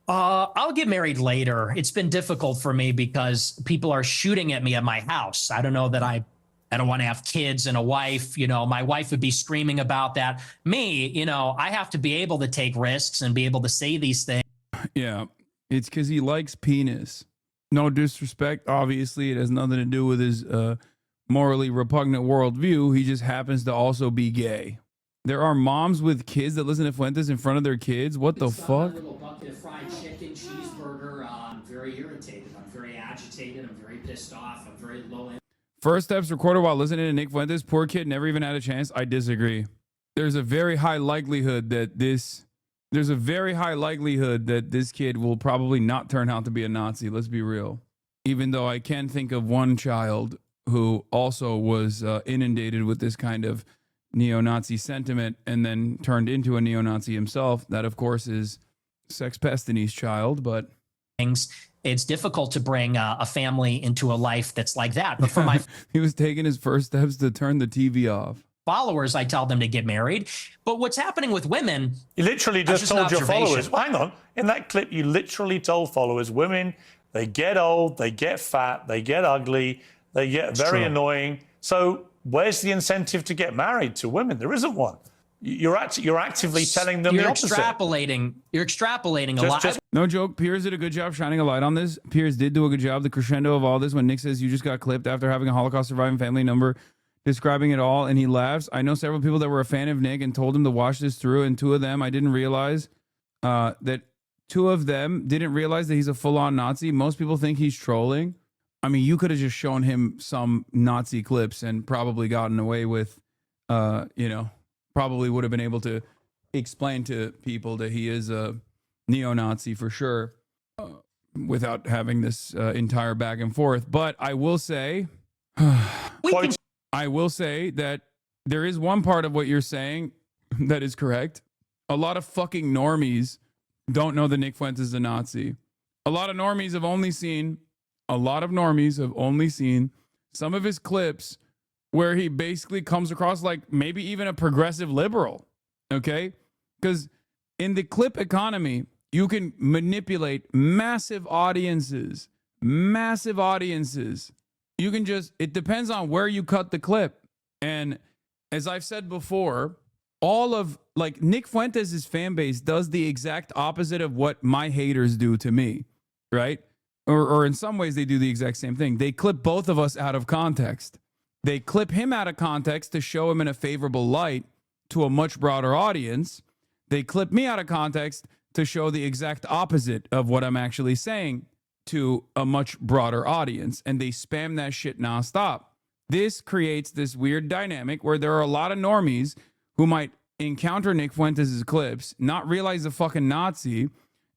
I'll get married later. It's been difficult for me because people are shooting at me at my house. I don't know that I don't want to have kids and a wife. You know, my wife would be screaming about that. Me, you know, I have to be able to take risks and be able to say these things. Yeah, it's because he likes penis. No disrespect. Obviously, it has nothing to do with his morally repugnant worldview. He just happens to also be gay. There are moms with kids that listen to Fuentes in front of their kids. What the fuck? A little bucket of fried chicken, cheeseburger. I'm very irritated. I'm very agitated. I'm very pissed off. I'm very low. First steps recorded while listening to Nick Fuentes. Poor kid never even had a chance. I disagree. There's a very high likelihood that this kid will probably not turn out to be a Nazi. Let's be real. Even though I can think of one child who also was inundated with this kind of neo-Nazi sentiment and then turned into a neo-Nazi himself. That, of course, is Sex Pestany's child, but... It's difficult to bring a family into a life that's like that. But for my... He was taking his first steps to turn the TV off. Followers, I tell them to get married. But what's happening with women... You literally just told your followers... Well, hang on. In that clip, you literally told followers, women, they get old, they get fat, they get ugly, they get very annoying. So where's the incentive to get married to women? There isn't one. You're actively telling them the opposite. You're extrapolating a lot. No joke. Piers did a good job shining a light on this. Piers did do a good job. The crescendo of all this when Nick says you just got clipped after having a Holocaust surviving family member describing it all, and he laughs. I know several people that were a fan of Nick and told him to watch this through, and two of them, I didn't realize that two of them didn't realize that he's a full-on Nazi. Most people think he's trolling. I mean, you could have just shown him some Nazi clips and probably gotten away with, probably would have been able to explain to people that he is a neo-Nazi for sure, without having this entire back and forth. But I will say, I will say that there is one part of what you're saying that is correct. A lot of fucking normies don't know that Nick Fuentes is a Nazi. A lot of normies have only seen some of his clips where he basically comes across like maybe even a progressive liberal. Okay? Because in the clip economy, you can manipulate massive audiences. You can just, it depends on where you cut the clip. And as I've said before, all of like Nick Fuentes' fan base does the exact opposite of what my haters do to me, right? Or in some ways they do the exact same thing. They clip both of us out of context. They clip him out of context to show him in a favorable light to a much broader audience. They clip me out of context to show the exact opposite of what I'm actually saying to a much broader audience. And they spam that shit nonstop. This creates this weird dynamic where there are a lot of normies who might encounter Nick Fuentes' clips, not realize a fucking Nazi,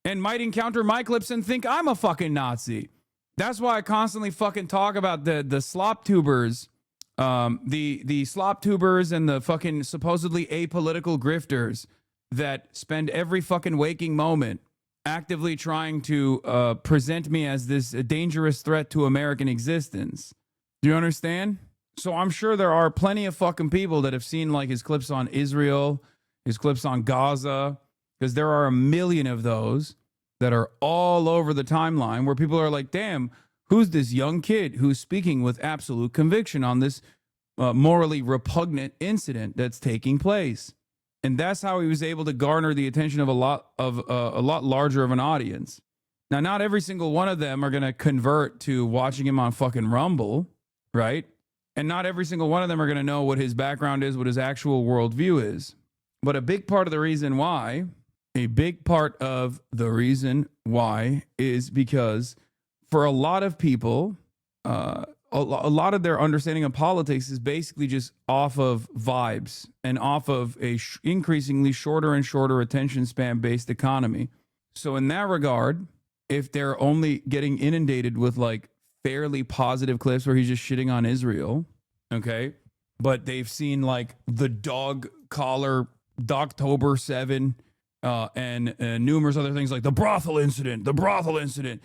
and might encounter my clips and think I'm a fucking Nazi. That's why I constantly fucking talk about the slop tubers, the slop tubers and the fucking supposedly apolitical grifters that spend every fucking waking moment actively trying to present me as this dangerous threat to American existence. Do you understand? So I'm sure there are plenty of fucking people that have seen like his clips on Israel, his clips on Gaza, because there are a million of those that are all over the timeline where people are like, damn, who's this young kid who's speaking with absolute conviction on this morally repugnant incident that's taking place? And that's how he was able to garner the attention of a lot larger of an audience. Now, not every single one of them are going to convert to watching him on fucking Rumble, right? And not every single one of them are going to know what his background is, what his actual worldview is. But a big part of the reason why is because for a lot of people, a lot of their understanding of politics is basically just off of vibes and off of a increasingly shorter and shorter attention span based economy. So in that regard, if they're only getting inundated with like fairly positive clips where he's just shitting on Israel, okay, but they've seen like the dog collar Doctober 7 and numerous other things like the brothel incident.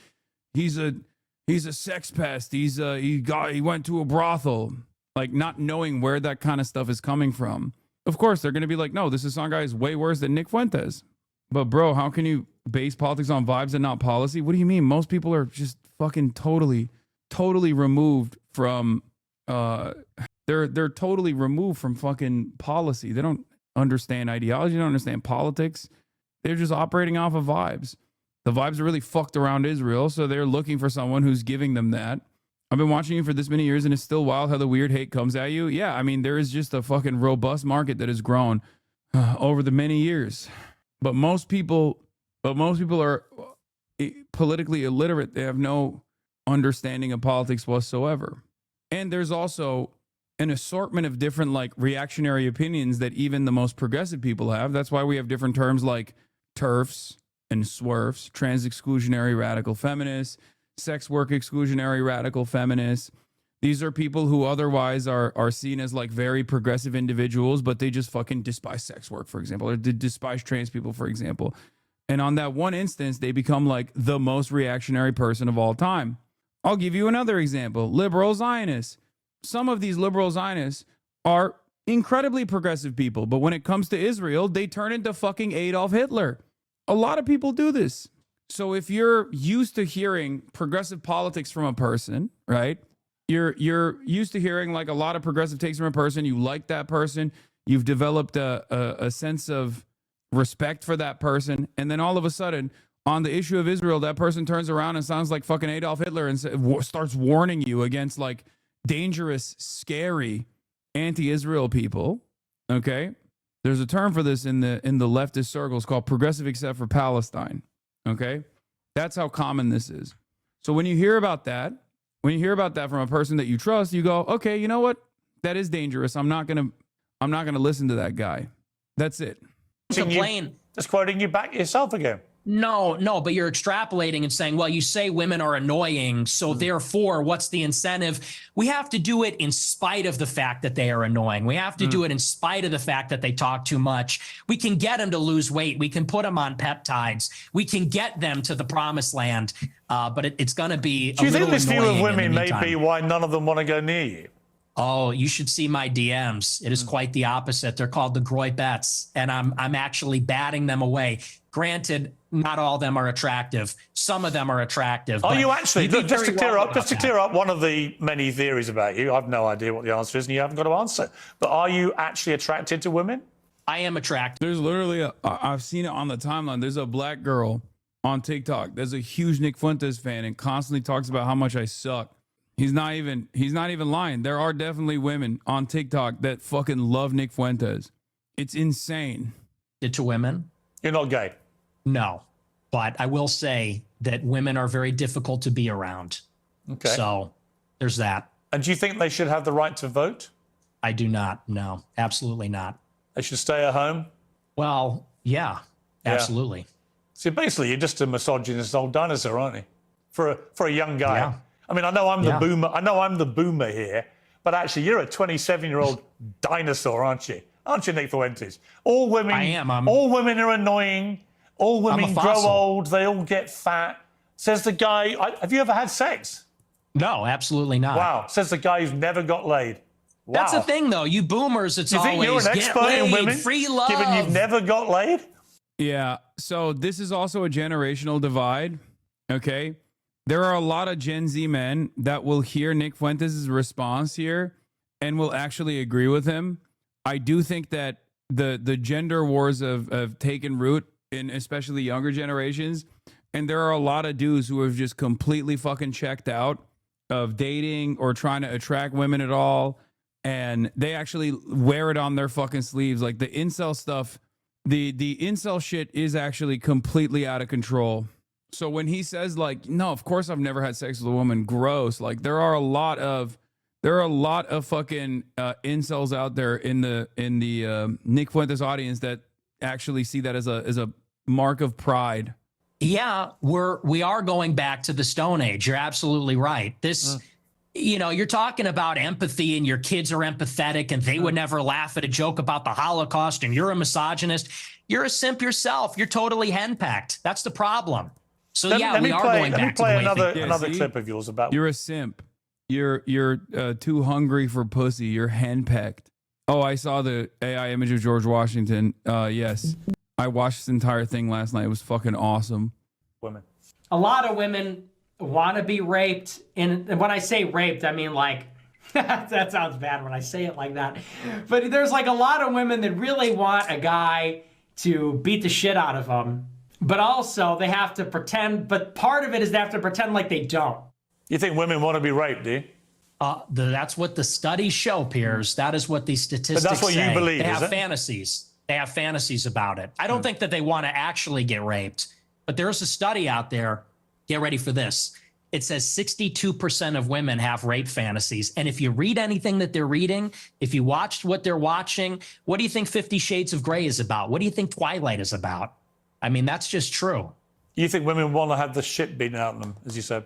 He's a sex pest. He went to a brothel, like not knowing where that kind of stuff is coming from. Of course, they're going to be like, no, this Hassan guy is way worse than Nick Fuentes. But bro, how can you base politics on vibes and not policy? What do you mean? Most people are just fucking totally removed from, they're totally removed from fucking policy. They don't understand ideology. They don't understand politics. They're just operating off of vibes. The vibes are really fucked around Israel, so they're looking for someone who's giving them that. I've been watching you for this many years, and it's still wild how the weird hate comes at you. Yeah, I mean, there is just a fucking robust market that has grown over the many years. But most people are politically illiterate. They have no understanding of politics whatsoever. And there's also an assortment of different like reactionary opinions that even the most progressive people have. That's why we have different terms like TERFs and SWERFs, trans exclusionary radical feminists, sex work exclusionary radical feminists. These are people who otherwise are seen as like very progressive individuals, but they just fucking despise sex work, for example, or despise trans people, for example. And on that one instance, they become like the most reactionary person of all time. I'll give you another example. Liberal Zionists. Some of these liberal Zionists are incredibly progressive people, but when it comes to Israel, they turn into fucking Adolf Hitler. A lot of people do this. So if you're used to hearing progressive politics from a person, right? You're used to hearing like a lot of progressive takes from a person. You like that person. You've developed a sense of respect for that person. And then all of a sudden, on the issue of Israel, that person turns around and sounds like fucking Adolf Hitler and starts warning you against like dangerous, scary, anti-Israel people, okay? There's a term for this in the leftist circles called progressive except for Palestine, okay? That's how common this is. So when you hear about that from a person that you trust, you go, okay, you know what? That is dangerous. I'm not gonna listen to that guy. That's it. Complain. Just quoting you back yourself again. No, but you're extrapolating and saying, well, you say women are annoying, so therefore, what's the incentive? We have to do it in spite of the fact that they are annoying. We have to do it in spite of the fact that they talk too much. We can get them to lose weight. We can put them on peptides. We can get them to the promised land, but it's going to be Do you think this view of women may meantime. be why none of them want to go near you? Oh, you should see my DMs. It is quite the opposite. They're called the Groy-bets, and I'm actually batting them away. Granted, not all of them are attractive. Some of them are attractive. Are but you actually? you'd be Look, just to very clear wrong up, about that. one of the many theories about you. I've no idea what the answer is, and you haven't got to answer. But are you actually attracted to women? I am attracted. There's literally I've seen it on the timeline. There's a black girl on TikTok. There's a huge Nick Fuentes fan and constantly talks about how much I suck. He's not even lying. There are definitely women on TikTok that fucking love Nick Fuentes. It's insane. To women? You're not gay. No, but I will say that women are very difficult to be around. Okay. So there's that. And do you think they should have the right to vote? I do not. No, absolutely not. They should stay at home? Well, yeah, absolutely. See, basically, you're just a misogynist old dinosaur, aren't you? For a young guy. Yeah. I mean, I know I'm the boomer. I know I'm the boomer here, but actually, you're a 27-year-old dinosaur, aren't you? Aren't you, Nick Fuentes? All women. I am. All women are annoying. All women grow fossil. old. They all get fat. Says the guy. Have you ever had sex? No, absolutely not. Wow. Says the guy who's never got laid. Wow. That's the thing, though. You boomers, it's Do you think always you're an get expert in laid, women, free love. given you've never got laid? Yeah. So this is also a generational divide. Okay. There are a lot of Gen Z men that will hear Nick Fuentes' response here and will actually agree with him. I do think that the gender wars have taken root in especially younger generations. And there are a lot of dudes who have just completely fucking checked out of dating or trying to attract women at all. And they actually wear it on their fucking sleeves. Like the incel stuff, the incel shit is actually completely out of control. So when he says like, no, of course I've never had sex with a woman, gross. Like there are a lot of fucking incels out there in the Nick Fuentes audience that actually see that as a mark of pride. Yeah, we are going back to the Stone Age. You're absolutely right. This, you're talking about empathy and your kids are empathetic and they would never laugh at a joke about the Holocaust and you're a misogynist. You're a simp yourself. You're totally henpecked. That's the problem. So we are going back to the way another clip of yours about. You're a simp. You're too hungry for pussy. You're henpecked. Oh, I saw the AI image of George Washington. Yes. I watched this entire thing last night. It was fucking awesome. Women. A lot of women want to be raped. And when I say raped, I mean like, that sounds bad when I say it like that. But there's like a lot of women that really want a guy to beat the shit out of them. But also they have to pretend, but part of it is they have to pretend like they don't. You think women want to be raped, do you? That's what the studies show, Piers. That is what these statistics say. But that's what you believe, They have is it? fantasies. They have fantasies about it. I don't think that they want to actually get raped. But there's a study out there. Get ready for this. It says 62% of women have rape fantasies. And if you read anything that they're reading, if you watched what they're watching, what do you think 50 Shades of Grey is about? What do you think Twilight is about? I mean, that's just true. You think women want to have the shit beaten out of them, as you said?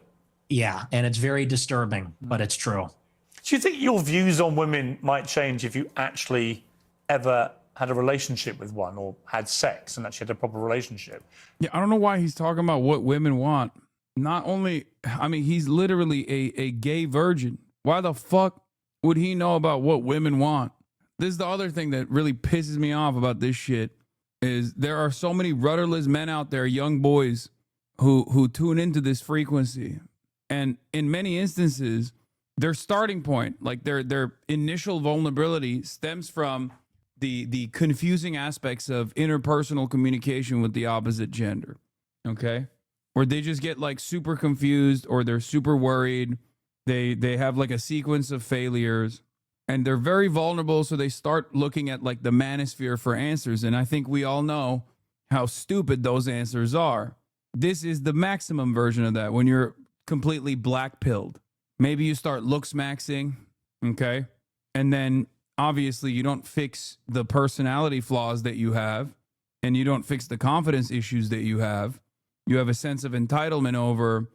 Yeah, and it's very disturbing, but it's true. Do you think your views on women might change if you actually ever had a relationship with one or had sex and actually had a proper relationship? Yeah, I don't know why he's talking about what women want. Not only, I mean, he's literally a gay virgin. Why the fuck would he know about what women want? This is the other thing that really pisses me off about this shit is there are so many rudderless men out there, young boys, who tune into this frequency. And in many instances, their starting point, like their initial vulnerability stems from the confusing aspects of interpersonal communication with the opposite gender. Okay? Where they just get like super confused or they're super worried. They have like a sequence of failures and they're very vulnerable. So they start looking at like the manosphere for answers. And I think we all know how stupid those answers are. This is the maximum version of that when you're completely black pilled. Maybe you start looks maxing, okay? And then obviously you don't fix the personality flaws that you have, and you don't fix the confidence issues that you have. You have a sense of entitlement over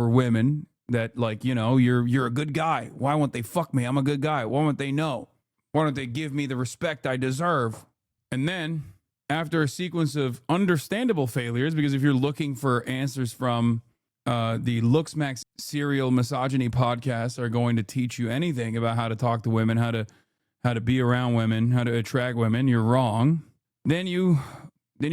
women that, like, you know, you're a good guy. Why won't they fuck me? I'm a good guy. Why won't they know? Why don't they give me the respect I deserve? And then after a sequence of understandable failures, because if you're looking for answers from the LooksMax serial misogyny podcasts are going to teach you anything about how to talk to women, how to be around women, how to attract women, you're wrong. Then you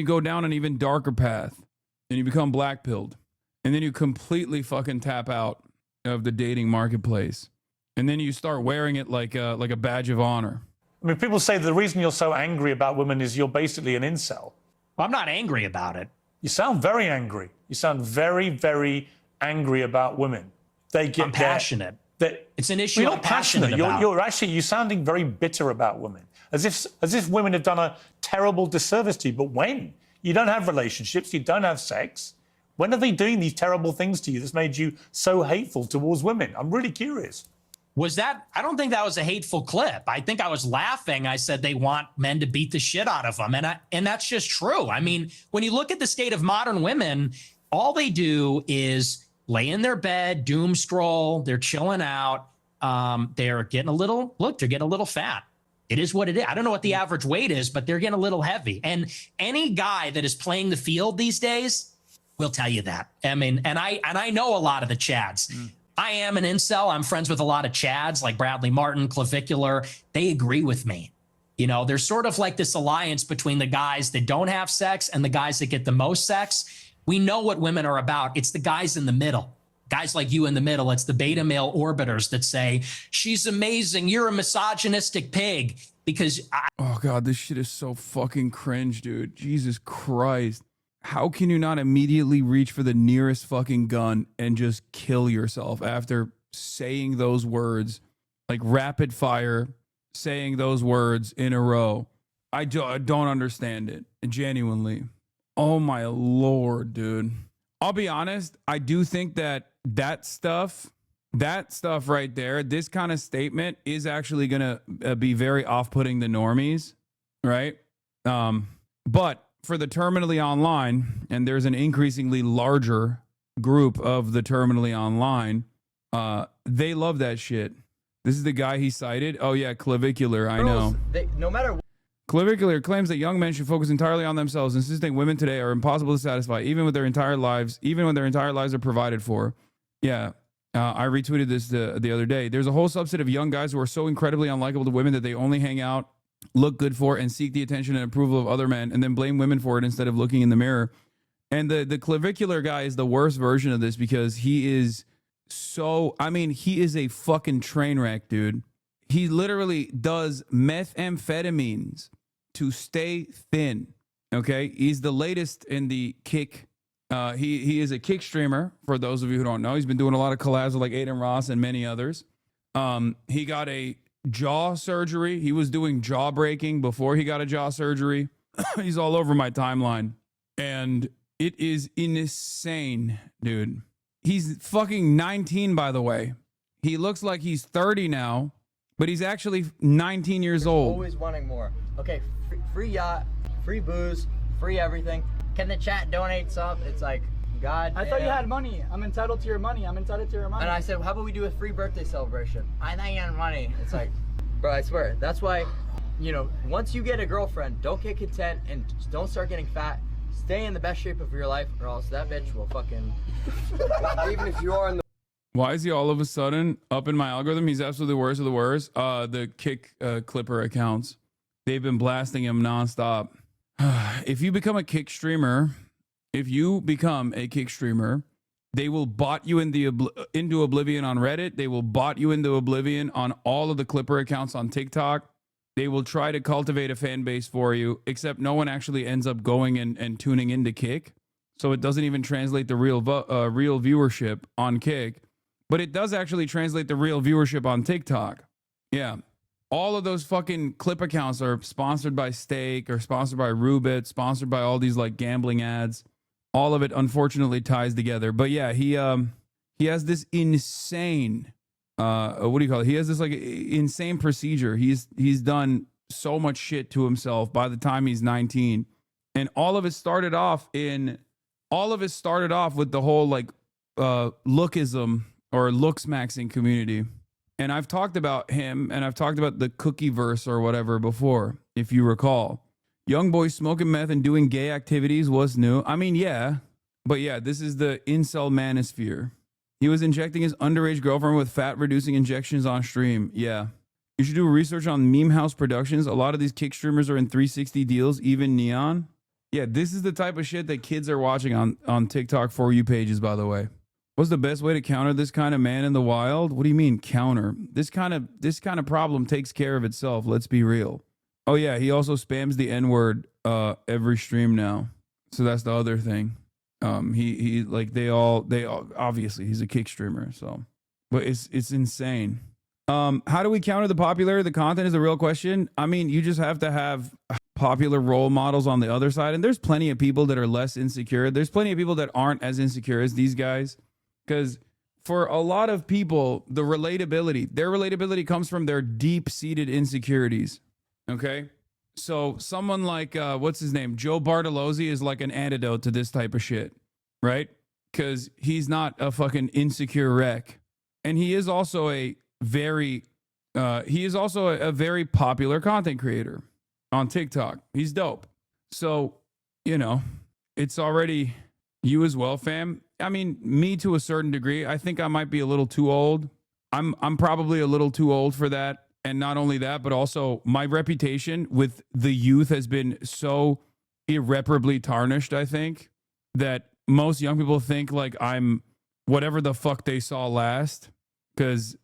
go down an even darker path, and you become black-pilled, and then you completely fucking tap out of the dating marketplace, and then you start wearing it like a badge of honor. I mean, people say the reason you're so angry about women is you're basically an incel. Well, I'm not angry about it. You sound very angry. You sound very, very angry about women. I'm passionate. It's an issue you're I'm not passionate about. You're sounding very bitter about women, as if women have done a terrible disservice to you. But when? You don't have relationships, you don't have sex. When are they doing these terrible things to you that's made you so hateful towards women? I'm really curious. I don't think that was a hateful clip. I think I was laughing. I said they want men to beat the shit out of them. And that's just true. I mean, when you look at the state of modern women, all they do is lay in their bed, doom scroll. They're chilling out. They're getting a little fat. It is what it is. I don't know what the average weight is, but they're getting a little heavy. And any guy that is playing the field these days will tell you that. I mean, and I know a lot of the Chads. I am an incel. I'm friends with a lot of Chads like Bradley Martin, Clavicular. They agree with me. You know, there's sort of like this alliance between the guys that don't have sex and the guys that get the most sex. We know what women are about. It's the guys in the middle. Guys like you in the middle. It's the beta male orbiters that say, she's amazing. You're a misogynistic pig. Because oh God, this shit is so fucking cringe, dude. Jesus Christ. How can you not immediately reach for the nearest fucking gun and just kill yourself after saying those words, like rapid fire, saying those words in a row? I don't understand it, genuinely. Oh my Lord, dude. I'll be honest. I do think that stuff right there, this kind of statement is actually going to be very off-putting to normies, right? But for the terminally online, and there's an increasingly larger group of the terminally online, they love that shit. This is the guy he cited. Oh yeah, Clavicular, I know. No matter Clavicular claims that young men should focus entirely on themselves, insisting women today are impossible to satisfy, even when their entire lives are provided for. Yeah, I retweeted this the other day. There's a whole subset of young guys who are so incredibly unlikable to women that they only hang out, look good for, and seek the attention and approval of other men, and then blame women for it instead of looking in the mirror. And the Clavicular guy is the worst version of this because he is he is a fucking train wreck, dude. He literally does methamphetamines to stay thin. Okay, he's the latest in the kick. He is a kick streamer. For those of you who don't know, he's been doing a lot of collabs with like Aiden Ross and many others. He got a jaw surgery. He was doing jaw breaking before he got a jaw surgery. He's all over my timeline, and it is insane, dude. He's fucking 19, by the way. He looks like he's 30 now, but he's actually 19 years old. Always wanting more. Okay, free yacht, free booze, free everything. Can the chat donate some? It's like, God. I thought you had money. I'm entitled to your money. I'm entitled to your money. And I said, how about we do a free birthday celebration? I thought you had money. It's like, bro, I swear. That's why, once you get a girlfriend, don't get content and don't start getting fat. Stay in the best shape of your life, or else that bitch will fucking. Even if you are in the. Why is he all of a sudden up in my algorithm? He's absolutely the worst of the worst. The Kick Clipper accounts, they've been blasting him nonstop. If you become a Kick streamer, they will bot you into oblivion on Reddit. They will bot you into oblivion on all of the Clipper accounts on TikTok. They will try to cultivate a fan base for you, except no one actually ends up going and tuning into Kick. So it doesn't even translate the real viewership on Kick, but it does actually translate the real viewership on TikTok. Yeah. All of those fucking clip accounts are sponsored by Steak or sponsored by Rubit, sponsored by all these like gambling ads. All of it unfortunately ties together. But yeah, he has this insane what do you call it? He has this like insane procedure. He's done so much shit to himself by the time he's 19. And all of it started off with the whole like lookism or looks maxing community. And I've talked about him and I've talked about the cookie verse or whatever before, if you recall. Young boys smoking meth and doing gay activities was new. I mean, yeah. But yeah, this is the incel manosphere. He was injecting his underage girlfriend with fat-reducing injections on stream. Yeah. You should do research on Meme House Productions. A lot of these kick streamers are in 360 deals, even Neon. Yeah, this is the type of shit that kids are watching on TikTok For You pages, by the way. What's the best way to counter this kind of man in the wild? What do you mean counter? This kind of problem takes care of itself. Let's be real. Oh yeah, he also spams the N-word every stream now. So that's the other thing. He like they all obviously he's a kick streamer, so but it's insane. How do we counter the popularity of the content is the real question. I mean, you just have to have popular role models on the other side, and there's plenty of people that are less insecure. There's plenty of people that aren't as insecure as these guys, because for a lot of people, their relatability comes from their deep-seated insecurities. Okay, so someone like what's his name, Joe Bartolozzi, is like an antidote to this type of shit, right? Because he's not a fucking insecure wreck, and he is also a very popular content creator on TikTok. He's dope. So, you know, it's already you as well, fam. I mean, me to a certain degree. I think I might be a little too old. I'm probably a little too old for that. And not only that, but also my reputation with the youth has been so irreparably tarnished, I think, that most young people think like I'm whatever the fuck they saw last. Because,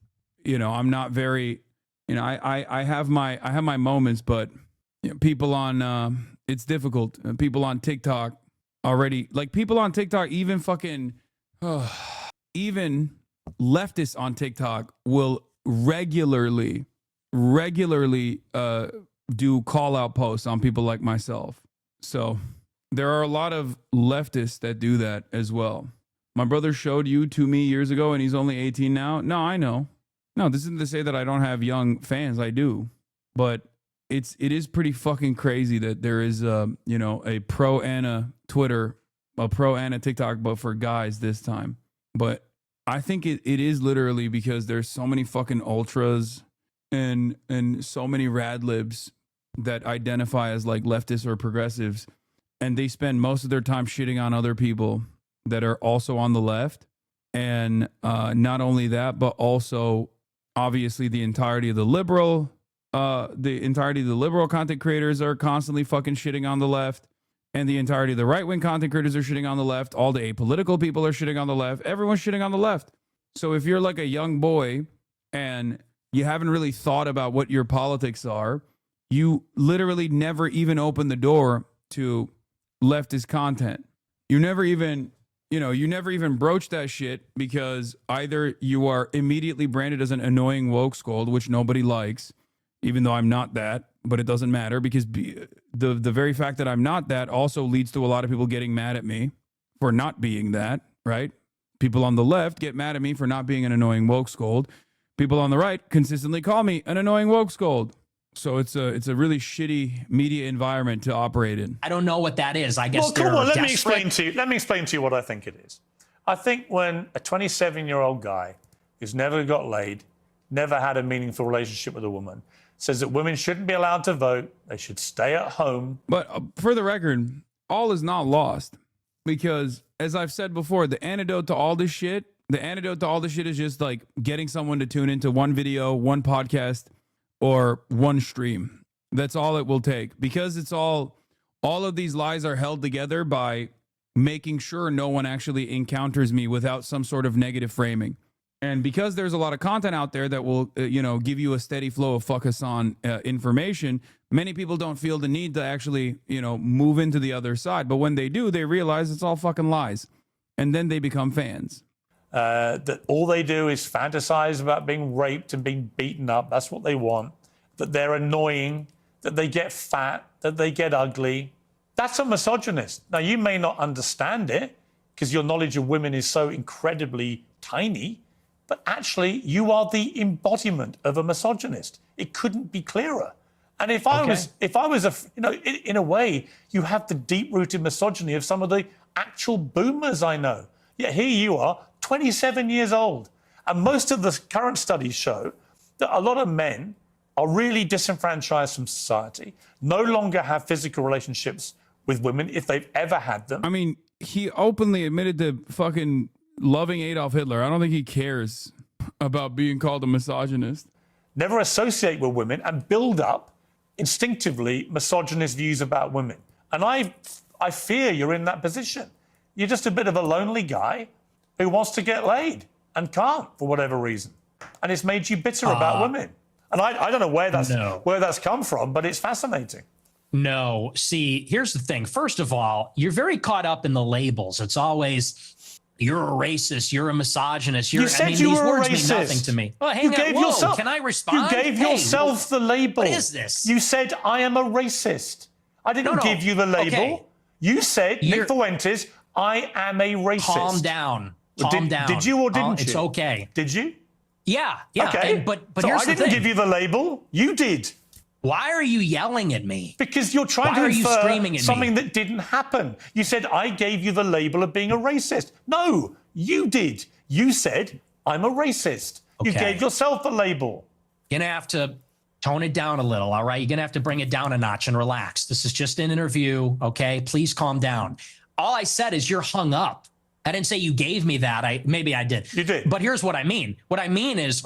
you know, I'm not very, you know, I have my moments, but you know, people on it's difficult. People on TikTok already, like people on TikTok, even fucking even leftists on TikTok will regularly do call out posts on people like myself. So there are a lot of leftists that do that as well. My brother showed you to me years ago and he's only 18 now. No, I know. No, this isn't to say that I don't have young fans. I do. But it is pretty fucking crazy that there is you know, a pro Anna Twitter, a pro Anna TikTok, but for guys this time. But I think it is literally because there's so many fucking ultras and so many rad libs that identify as like leftists or progressives, and they spend most of their time shitting on other people that are also on the left. And not only that, but also obviously the entirety of the liberal content creators are constantly fucking shitting on the left, and the entirety of the right-wing content creators are shitting on the left. All the apolitical people are shitting on the left. Everyone's shitting on the left. So if you're like a young boy and you haven't really thought about what your politics are, you literally never even open the door to leftist content. You never even broach that shit, because either you are immediately branded as an annoying woke scold, which nobody likes, even though I'm not that, but it doesn't matter, because the very fact that I'm not that also leads to a lot of people getting mad at me for not being that, right? People on the left get mad at me for not being an annoying woke scold. People on the right consistently call me an annoying woke scold. So it's a really shitty media environment to operate in. I don't know what that is. I guess. Well, come on. Let me explain to you what I think it is. I think when a 27-year-old guy who's never got laid, never had a meaningful relationship with a woman, says that women shouldn't be allowed to vote, they should stay at home. But for the record, all is not lost, because as I've said before, the antidote to all this shit is just like getting someone to tune into one video, one podcast, or one stream. That's all it will take, because it's all of these lies are held together by making sure no one actually encounters me without some sort of negative framing. And because there's a lot of content out there that will, give you a steady flow of focus on information, many people don't feel the need to actually, move into the other side. But when they do, they realize it's all fucking lies. And then they become fans. that all they do is fantasize about being raped and being beaten up. That's what they want. That they're annoying, that they get fat, that they get ugly. That's a misogynist. Now, you may not understand it because your knowledge of women is so incredibly tiny, but actually you are the embodiment of a misogynist. It couldn't be clearer. And if I was in a way, you have the deep-rooted misogyny of some of the actual boomers I know. Yet here you are, 27 years old. And most of the current studies show that a lot of men are really disenfranchised from society, no longer have physical relationships with women if they've ever had them. I mean, he openly admitted to fucking loving Adolf Hitler. I don't think he cares about being called a misogynist. Never associate with women and build up instinctively misogynist views about women. And I fear you're in that position. You're just a bit of a lonely guy who wants to get laid and can't for whatever reason. And it's made you bitter about women. And I don't know where that's come from, but it's fascinating. No. See, here's the thing. First of all, you're very caught up in the labels. It's always, you're a racist, you're a misogynist. You said you were a racist. These words mean nothing to me. Oh, hang you on. gave Whoa, yourself, can I respond? You gave yourself the label. What is this? You said, I am a racist. I didn't give you the label. Okay. You said, Nick Fuentes, I am a racist. Calm down. Calm down. Did you or didn't you? It's okay. Did you? Yeah. Okay. But so here's I the didn't thing. give you the label. You did. Why are you yelling at me? Because you're trying to Why are you infer screaming at something me? that didn't happen. You said, I gave you the label of being a racist. No, you did. You said, I'm a racist. You Okay. gave yourself the label. You're gonna have to tone it down a little, all right? You're gonna have to bring it down a notch and relax. This is just an interview, okay? Please calm down. All I said is you're hung up. I didn't say you gave me that. Maybe I did. You did. But here's what I mean. What I mean is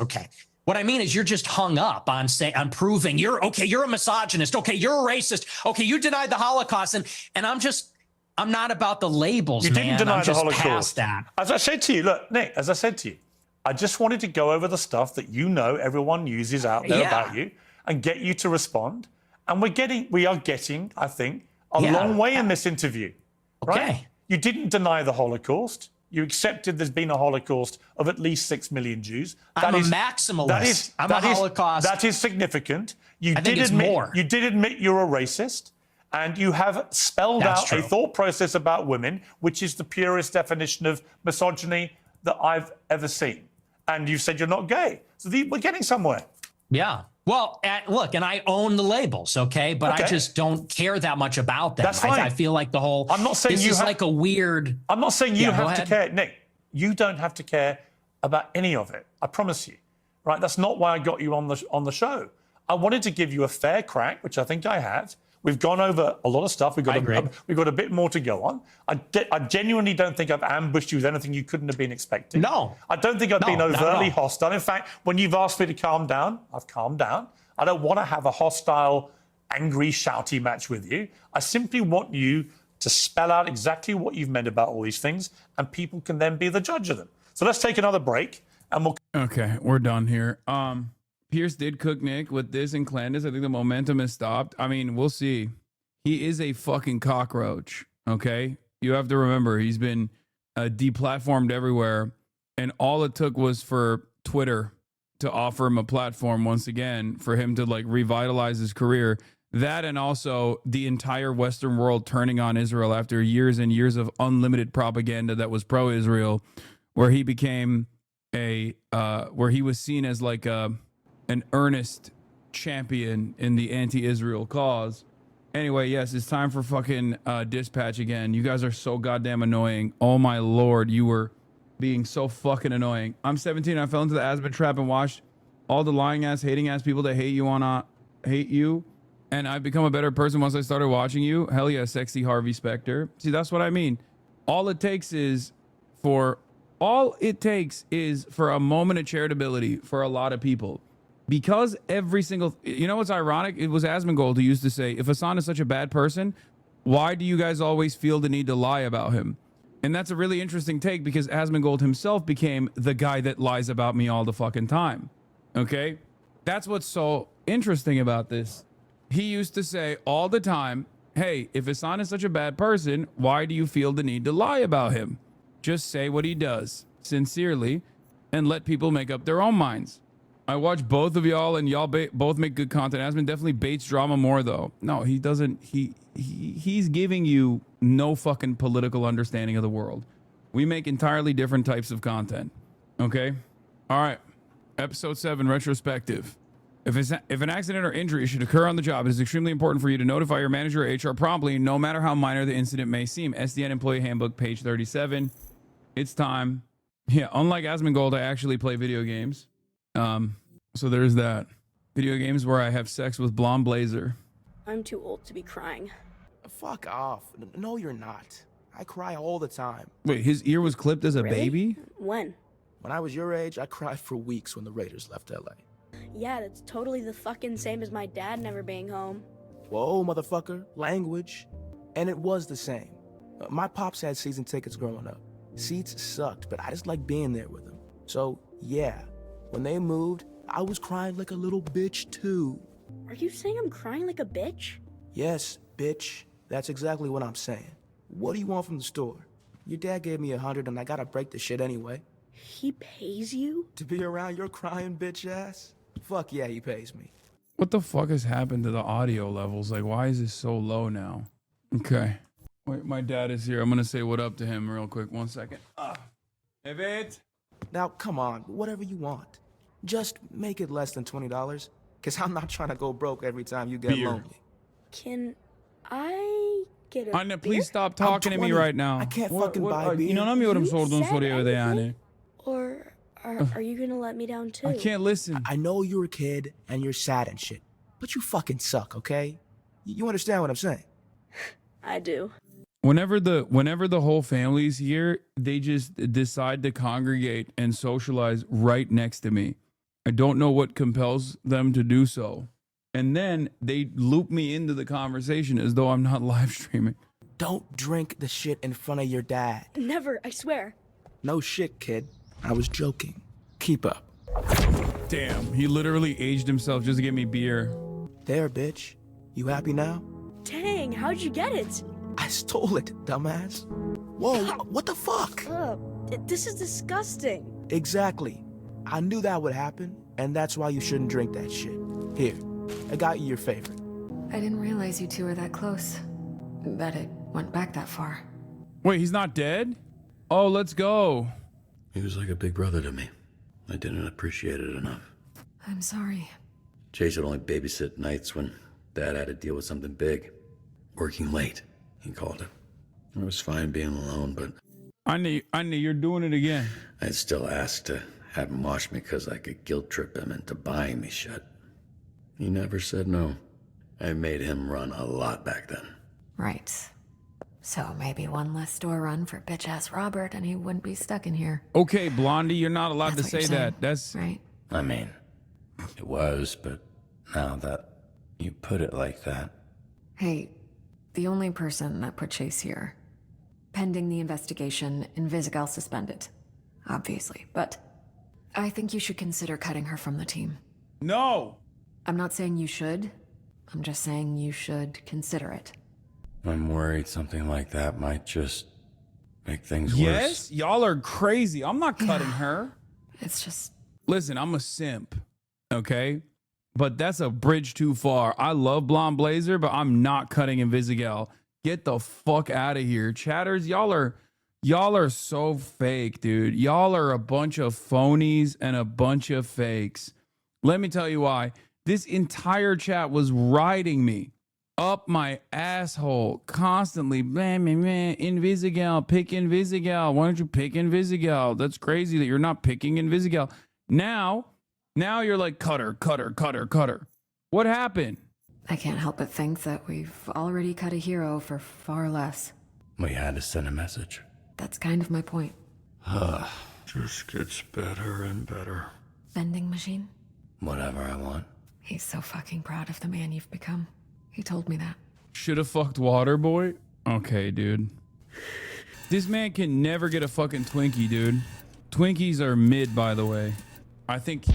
you're just hung up on proving you're a misogynist. Okay, you're a racist. Okay, you denied the Holocaust. And I'm not about the labels, You man. didn't deny I'm the just Holocaust. past that. As I said to you, look, Nick, as I said to you, I just wanted to go over the stuff that everyone uses out there about you and get you to respond. And we are getting, I think, a long way in this interview. Right? Okay. You didn't deny the Holocaust. You accepted there's been a Holocaust of at least 6 million Jews. I'm a maximalist. I'm a Holocaust. That is significant. I think it's more. You did admit you're a racist, and you have spelled out a thought process about women, which is the purest definition of misogyny that I've ever seen. And you said you're not gay. So we're getting somewhere. Yeah. Well, look, and I own the labels, okay? But I just don't care that much about them. That's fine. I feel like the whole... I'm not saying this is like a weird... I'm not saying you have to ahead. care. Nick, you don't have to care about any of it. I promise you. Right? That's not why I got you on the show. I wanted to give you a fair crack, which I think I have. We've gone over a lot of stuff. We've got a bit more to go on. I genuinely don't think I've ambushed you with anything you couldn't have been expecting. No. I don't think I've been overtly hostile. In fact, when you've asked me to calm down, I've calmed down. I don't want to have a hostile, angry, shouty match with you. I simply want you to spell out exactly what you've meant about all these things, and people can then be the judge of them. So let's take another break, and we'll... Okay, we're done here. Pierce did cook Nick with this and Clandis. I think the momentum has stopped. I mean, we'll see. He is a fucking cockroach, okay? You have to remember, he's been deplatformed everywhere, and all it took was for Twitter to offer him a platform once again for him to like revitalize his career. That and also the entire Western world turning on Israel after years and years of unlimited propaganda that was pro-Israel, where he became where he was seen as like an earnest champion in the anti-Israel cause. Anyway, yes, it's time for fucking Dispatch again. You guys are so goddamn annoying. Oh my Lord, you were being so fucking annoying. I'm 17. I fell into the Aspen trap and watched all the lying ass, hating ass people that hate you. And I've become a better person once I started watching you. Hell yeah, sexy Harvey Specter. See, that's what I mean. All it takes is for a moment of charitability for a lot of people. Because every single, you know what's ironic? It was Asmongold who used to say, if Hassan is such a bad person, why do you guys always feel the need to lie about him? And that's a really interesting take because Asmongold himself became the guy that lies about me all the fucking time. Okay? That's what's so interesting about this. He used to say all the time, hey, if Hassan is such a bad person, why do you feel the need to lie about him? Just say what he does. sincerely and let people make up their own minds. I watch both of y'all, and y'all both make good content. Asman definitely baits drama more, though. No, he doesn't. He's giving you no fucking political understanding of the world. We make entirely different types of content. Okay? All right. Episode 7, retrospective. If an accident or injury should occur on the job, it is extremely important for you to notify your manager or HR promptly, no matter how minor the incident may seem. SDN Employee Handbook, page 37. It's time. Yeah, unlike Asmongold, I actually play video games. So there's that. Video games where I have sex with Blonde Blazer. I'm too old to be crying. Fuck off. No, you're not. I cry all the time. Wait, his ear was clipped as a Really? baby? When? When I was your age, I cried for weeks when the Raiders left LA. Yeah, that's totally the fucking same as my dad never being home. Whoa, motherfucker. Language. And it was the same. My pops had season tickets growing up. Seats sucked, but I just liked being there with them. So, yeah, when they moved, I was crying like a little bitch too. Are you saying I'm crying like a bitch? Yes, bitch. That's exactly what I'm saying. What do you want from the store? Your dad gave me $100 and I gotta break the shit anyway. He pays you? To be around your crying bitch ass? Fuck yeah, he pays me. What the fuck has happened to the audio levels? Like, why is this so low now? Okay. Wait, my dad is here. I'm gonna say what up to him real quick. 1 second. Hey, babe. Now, come on, whatever you want. Just make it less than $20, because I'm not trying to go broke every time you get Beer. lonely. Can I get a Anya, beer? please stop talking to me 20. right now. I can't fucking buy beer. You know, I'm your You sordon said story de Anya. Or are you gonna let me down too? I can't listen. I know you're a kid and you're sad and shit, but you fucking suck, okay? You understand what I'm saying? I do. Whenever the whole family's here, they just decide to congregate and socialize right next to me. I don't know what compels them to do so. And then they loop me into the conversation as though I'm not live streaming. Don't drink the shit in front of your dad. Never, I swear. No shit, kid. I was joking. Keep up. Damn, he literally aged himself just to get me beer. There, bitch. You happy now? Dang, how'd you get it? I stole it, dumbass. Whoa, what the fuck? This is disgusting. Exactly. I knew that would happen, and that's why you shouldn't drink that shit. Here, I got you your favorite. I didn't realize you two were that close. That it went back that far. Wait, he's not dead? Oh, let's go. He was like a big brother to me. I didn't appreciate it enough. I'm sorry. Chase would only babysit nights when Dad had to deal with something big. Working late, he called it. It was fine being alone, but I knew you're doing it again. I'd still ask to have him watch me because I could guilt trip him into buying me shit. He never said no. I made him run a lot back then. Right. So maybe one less store run for bitch-ass Robert and he wouldn't be stuck in here. Okay, Blondie, you're not allowed That's to what say you're that. saying, That's right. I mean, it was, but now that you put it like that. Hey, the only person that put Chase here, pending the investigation, Invisigal suspended. Obviously, but I think you should consider cutting her from the team. No! I'm not saying you should. I'm just saying you should consider it. I'm worried something like that might just make things Yes, worse. y'all are crazy. I'm not cutting her. It's just... Listen, I'm a simp, okay? But that's a bridge too far. I love Blonde Blazer, but I'm not cutting Invisigal. Get the fuck out of here. Chatters, y'all are so fake, dude. Y'all are a bunch of phonies and a bunch of fakes. Let me tell you why. This entire chat was riding me up my asshole constantly. Invisigal, pick Invisigal. Why don't you pick Invisigal? That's crazy that you're not picking Invisigal. Now you're like, cutter. What happened? I can't help but think that we've already cut a hero for far less. We had to send a message. That's kind of my point. Just gets better and better. Vending machine? Whatever I want. He's so fucking proud of the man you've become. He told me that. Should have fucked Waterboy? Okay, dude. This man can never get a fucking Twinkie, dude. Twinkies are mid, by the way. I think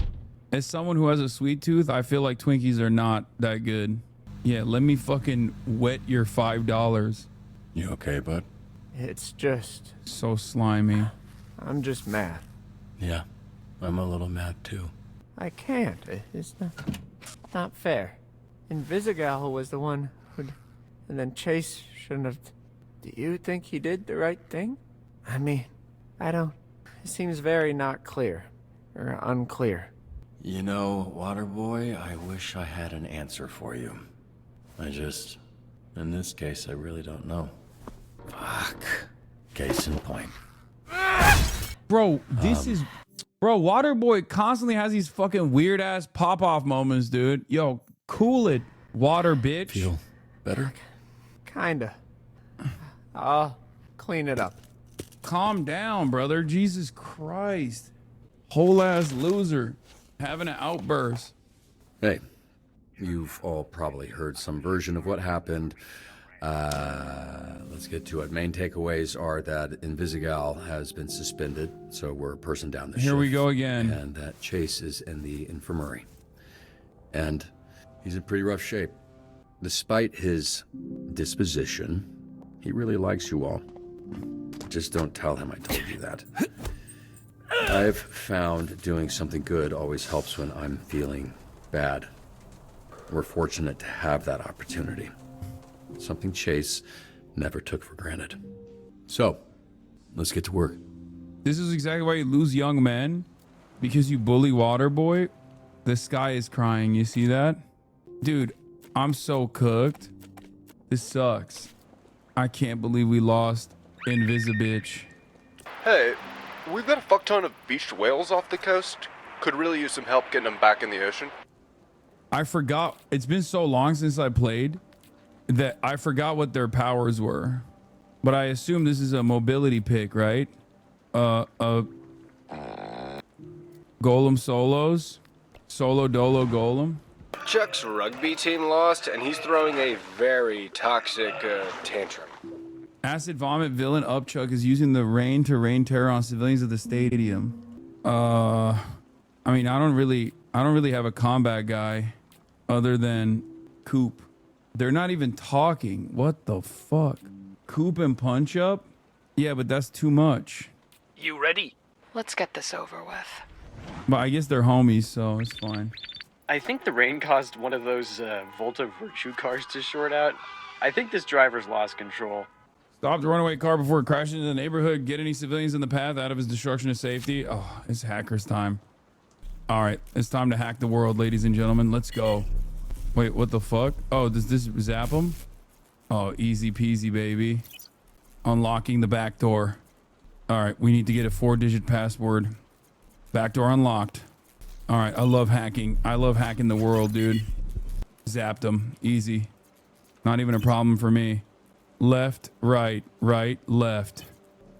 as someone who has a sweet tooth, I feel like Twinkies are not that good. Yeah, let me fucking wet your $5. You okay, bud? It's just... So slimy. I'm just mad. Yeah, I'm a little mad too. I can't. It's not fair. Invisigal was the one who'd... And then Chase shouldn't have... Do you think he did the right thing? I mean, I don't... It seems very not clear. Or unclear. You know, Waterboy, I wish I had an answer for you. In this case, I really don't know. Fuck. Case in point. Bro, Waterboy constantly has these fucking weird ass pop off moments, dude. Yo, cool it, water bitch. Feel better? Kinda. I'll clean it up. Calm down, brother. Jesus Christ. Whole ass loser. Having an outburst. Hey, you've all probably heard some version of what happened. Let's get to it. Main takeaways are that Invisigal has been suspended, so we're a person down the Here shift, we go again. And that Chase is in the infirmary. And he's in pretty rough shape. Despite his disposition, he really likes you all. Just don't tell him I told you that. I've found doing something good always helps when I'm feeling bad. We're fortunate to have that opportunity. Something Chase never took for granted. So, let's get to work. This is exactly why you lose young men. Because you bully Waterboy. The sky is crying. You see that? Dude, I'm so cooked. This sucks. I can't believe we lost Invisibitch. Hey, we've got a fuck ton of beached whales off the coast. Could really use some help getting them back in the ocean. I forgot. It's been so long since I played that I forgot what their powers were. But I assume this is a mobility pick, right? Golem solos. Solo dolo golem. Chuck's rugby team lost, and he's throwing a very toxic tantrum. Acid Vomit villain Upchuck is using the rain to rain terror on civilians of the stadium. I mean, I don't really have a combat guy other than Coop. They're not even talking. What the fuck? Coop and Punch Up? Yeah, but that's too much. You ready? Let's get this over with. But I guess they're homies, so it's fine. I think the rain caused one of those Volta Virtue cars to short out. I think this driver's lost control. Stop the runaway car before it crashes into the neighborhood. Get any civilians in the path out of his destruction to safety. Oh, it's hackers time. All right, it's time to hack the world, ladies and gentlemen. Let's go. Wait, what the fuck? Oh, does this zap him? Oh, easy peasy, baby. Unlocking the back door. All right, we need to get a 4-digit password. Back door unlocked. All right, I love hacking. I love hacking the world, dude. Zapped him. Easy. Not even a problem for me. Left, right, right, left.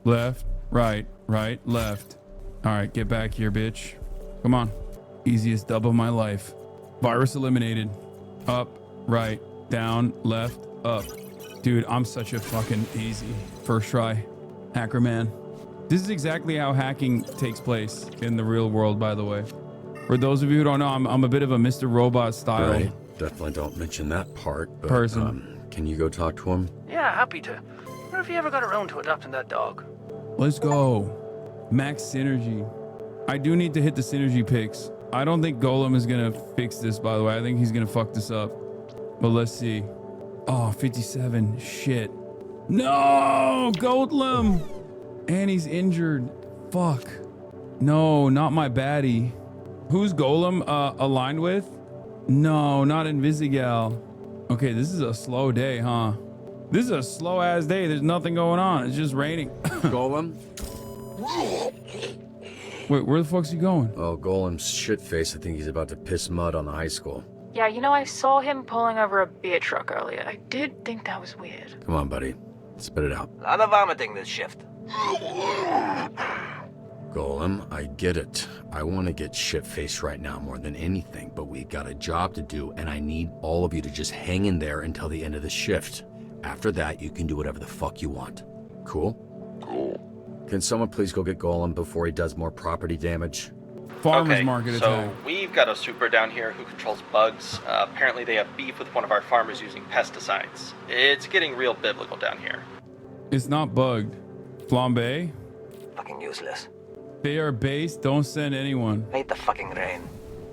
Left, right, right, left. All right, get back here, bitch. Come on. Easiest dub of my life. Virus eliminated. Up, right, down, left, up. Dude, I'm such a fucking easy. First try. Hacker man. This is exactly how hacking takes place in the real world, by the way. For those of you who don't know, I'm a bit of a Mr. Robot style Right. Definitely don't mention that part, but person. Can you go talk to him? Yeah, happy to. What if you ever got around to adopting that dog? Let's go. Max synergy. I do need to hit the synergy picks. I don't think Golem is going to fix this, by the way. I think he's going to fuck this up. But let's see. Oh, 57. Shit. No! Golem! And he's injured. Fuck. No, not my baddie. Who's Golem aligned with? No, not Invisigal. Okay, this is a slow day, huh? This is a slow ass day. There's nothing going on. It's just raining. Golem? Wait, where the fuck's he going? Oh, Golem's shitface. I think he's about to piss mud on the high school. Yeah, you know, I saw him pulling over a beer truck earlier. I did think that was weird. Come on, buddy. Spit it out. A lot of vomiting this shift. Golem, I get it. I want to get shit-faced right now more than anything, but we got a job to do, and I need all of you to just hang in there until the end of the shift. After that, you can do whatever the fuck you want. Cool? Cool. Can someone please go get Golem before he does more property damage? Farmer's market attack. So we've got a super down here who controls bugs. Apparently they have beef with one of our farmers using pesticides. It's getting real biblical down here. It's not bugged. Flambe? Fucking useless. They are base. Don't send anyone. Hate the fucking rain.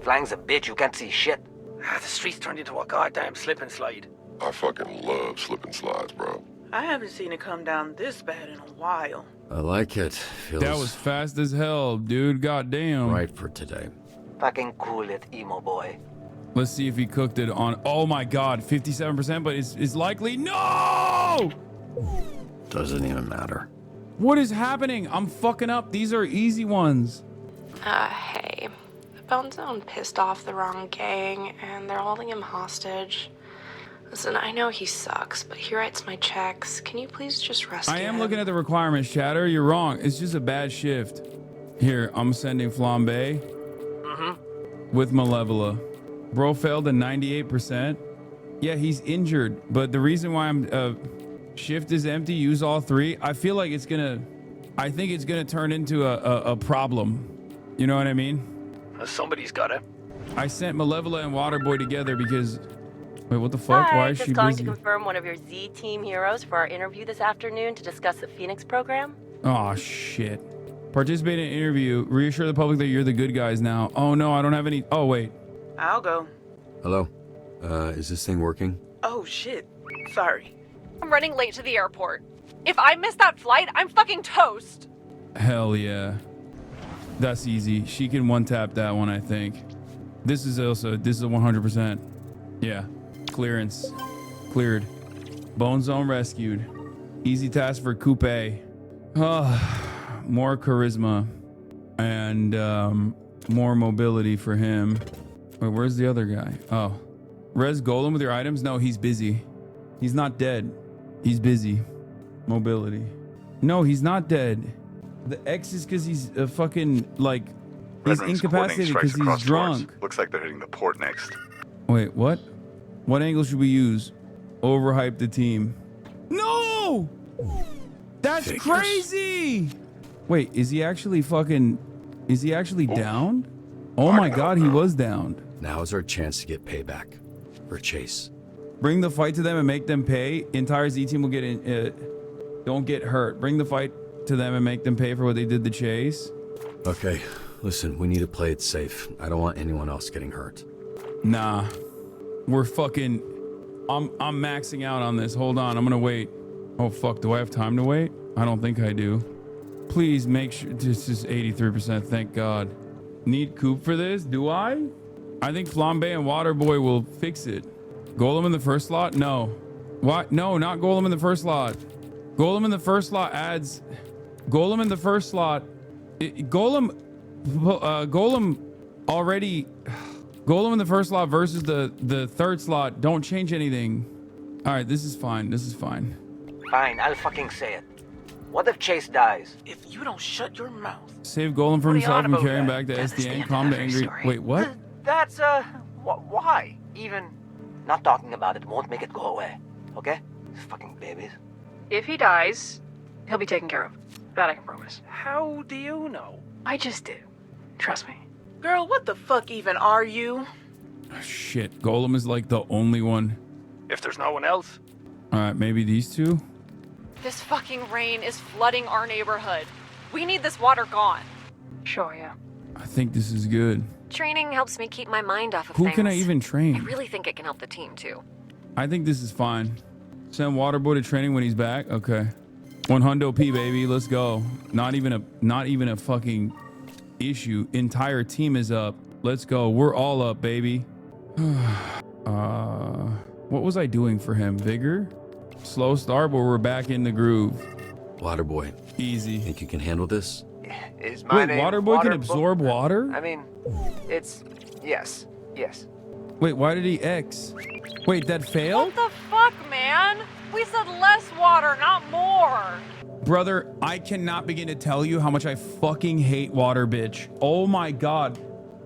Flying's a bitch, you can't see shit. The streets turned into a goddamn slip and slide. I fucking love slip and slides, bro. I haven't seen it come down this bad in a while. I like it. Feels That was fast as hell, dude. Goddamn. right for today. Fucking cool it, emo boy. Let's see if he cooked it on. Oh my God, 57%, but it's likely. No! Doesn't even matter. What is happening? I'm fucking up. These are easy ones. Hey. Bone Zone pissed off the wrong gang, and they're holding him hostage. Listen, I know he sucks, but he writes my checks. Can you please just rescue I am him? looking at the requirements, Chatter. You're wrong. It's just a bad shift. Here, I'm sending Flambe with Malevola. Bro failed at 98%. Yeah, he's injured, but the reason why I'm shift is empty, use all three. I feel like I think it's gonna turn into a problem. You know what I mean? Somebody's got it. I sent Malevola and Waterboy together because. Wait, what the fuck? Why is she calling busy? to confirm one of your Z Team heroes for our interview this afternoon to discuss the Phoenix program. Oh shit. Participate in an interview. Reassure the public that you're the good guys now. Oh no, I don't have any. Oh wait. I'll go. Hello? Is this thing working? Oh shit. Sorry. I'm running late to the airport. If I miss that flight, I'm fucking toast. Hell yeah. That's easy. She can one tap that one, I think. This is a 100%. Yeah. Clearance. Cleared. Bone Zone rescued. Easy task for Coupe. More charisma. And more mobility for him. Wait, where's the other guy? Oh. Res Golem with your items? No, he's busy. He's not dead. He's busy. Mobility. No, he's not dead. The X is because he's fucking, like, he's incapacitated because he's drunk. Looks like they're hitting the port next. Wait, what? What angle should we use? Overhype the team. No! That's crazy! Wait, is he actually downed? Oh my God, he was downed. Now is our chance to get payback for Chase. Bring the fight to them and make them pay. Entire Z team will get in. Don't get hurt. Bring the fight to them and make them pay for what they did to Chase. Okay, listen, we need to play it safe. I don't want anyone else getting hurt. Nah, we're fucking. I'm maxing out on this. Hold on, I'm gonna wait. Oh fuck, do I have time to wait? I don't think I do. Please make sure this is 83%. Thank God. Need Coop for this? Do I? I think Flambe and Waterboy will fix it. Golem in the first slot? No. What? No, not Golem in the first slot. Golem in the first slot adds. Golem in the first slot. Golem already. Golem in the first slot versus the third slot. Don't change anything. All right, this is fine. This is fine. Fine, I'll fucking say it. What if Chase dies? If you don't shut your mouth. Save Golem from himself and carry him back to SDN. Calm to angry. Wait, what? That's, why? Even not talking about it won't make it go away, okay? Fucking babies. If he dies, he'll be taken care of. That I can promise. How do you know? I just do. Trust me. Girl, what the fuck even are you? Shit, Golem is like the only one. If there's no one else. All right, maybe these two. This fucking rain is flooding our neighborhood. We need this water gone. Sure, yeah. I think this is good. Training helps me keep my mind off of Who things. can I even train? I really think it can help the team too. I think this is fine. Send Waterboy to training when he's back. Okay. 100 P baby, let's go. Not even a fucking issue. Entire team is up. Let's go. We're all up, baby. What was I doing for him? Vigor? Slow start, but we're back in the groove. Waterboy. Easy. Think you can handle this? Is my name Waterboy can absorb water? I mean, it's yes. Wait, why did he X? Wait, that failed? What the fuck, man? We said less water, not more. Brother, I cannot begin to tell you how much I fucking hate water, bitch. Oh my God.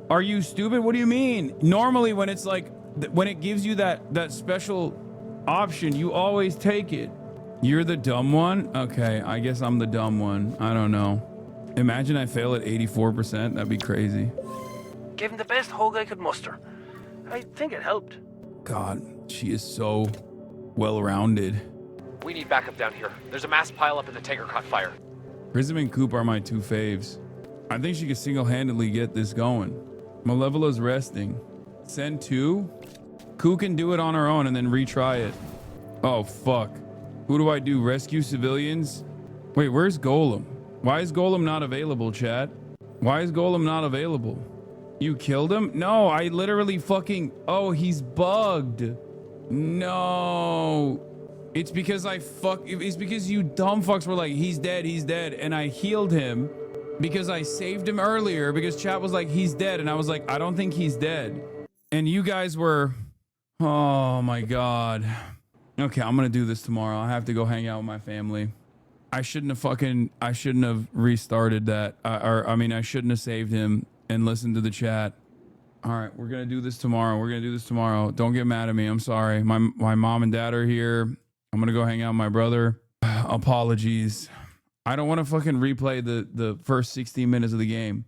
Are you stupid? What do you mean? Normally when it's like, when it gives you that special option, you always take it. You're the dumb one? Okay, I guess I'm the dumb one. I don't know. Imagine I fail at 84%. That'd be crazy. Gave him the best hug I could muster. I think it helped. God, she is so well-rounded. We need backup down here. There's a mass pileup and the tanker caught fire. Prism and Coop are my two faves. I think she could single-handedly get this going. Malevola's resting. Send 2. Coop can do it on her own and then retry it. Oh, fuck. Who do I do? Rescue civilians? Wait, where's Golem? Why is Golem not available, chat? Why is Golem not available? You killed him? No, I literally fucking... Oh, he's bugged. No. It's because it's because you dumb fucks were like, he's dead, and I healed him because I saved him earlier because chat was like, he's dead, and I was like, I don't think he's dead. And you guys were... Oh my god. Okay, I'm gonna do this tomorrow. I have to go hang out with my family. I shouldn't have restarted that. I shouldn't have saved him and listened to the chat. All right, we're gonna do this tomorrow. Don't get mad at me. I'm sorry. My mom and dad are here. I'm gonna go hang out with my brother. Apologies. I don't want to fucking replay the first 16 minutes of the game.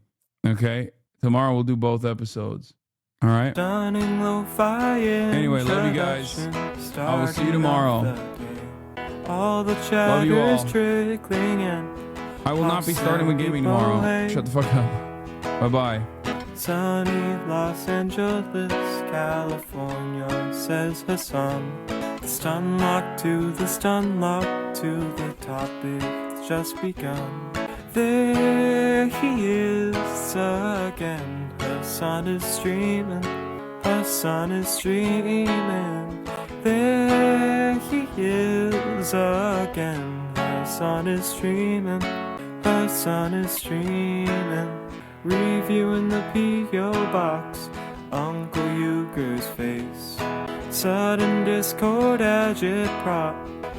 Okay? Tomorrow we'll do both episodes. All right? Anyway, love you guys. I will see you tomorrow. All the Love you all. trickling in. I will not be starting with gaming tomorrow. Shut the fuck up. Bye-bye. Sunny Los Angeles, California, says Hassan. The stun lock to the stun lock to the topic that's just begun. There he is again. Hassan is streaming. Hassan is streaming. There he is again. Hassan is streaming. Hassan is streaming. Reviewing the P.O. box, Uncle Euger's face. Sudden discord agitprop,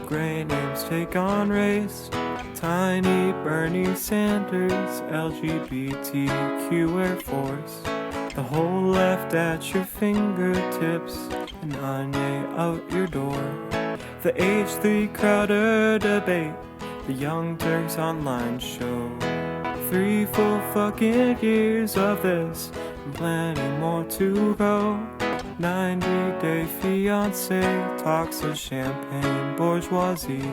gray names take on race. Tiny Bernie Sanders, LGBTQ Air Force. The whole left at your fingertips, and Anya out your door. The H3 Crowder debate, the Young Turks online show. 3 full fucking years of this, and plenty more to go. 90-day fiance talks of champagne bourgeoisie.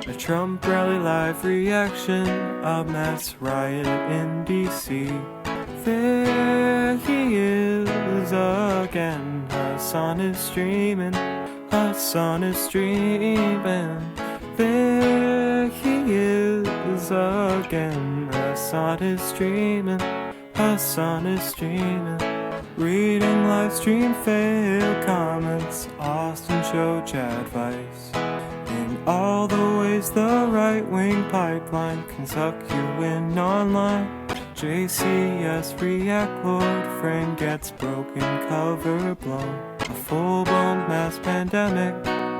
A Trump rally live reaction, a mass riot in DC. There he is again. Hassan is streaming. Hassan is streaming. There he is again. Hassan is streaming. Hassan is streaming. Reading live stream fail comments. Austin show chat advice. In all the ways the right wing pipeline can suck you in online. JCS React Lord frame gets broken, cover blown. A full-blown mass pandemic,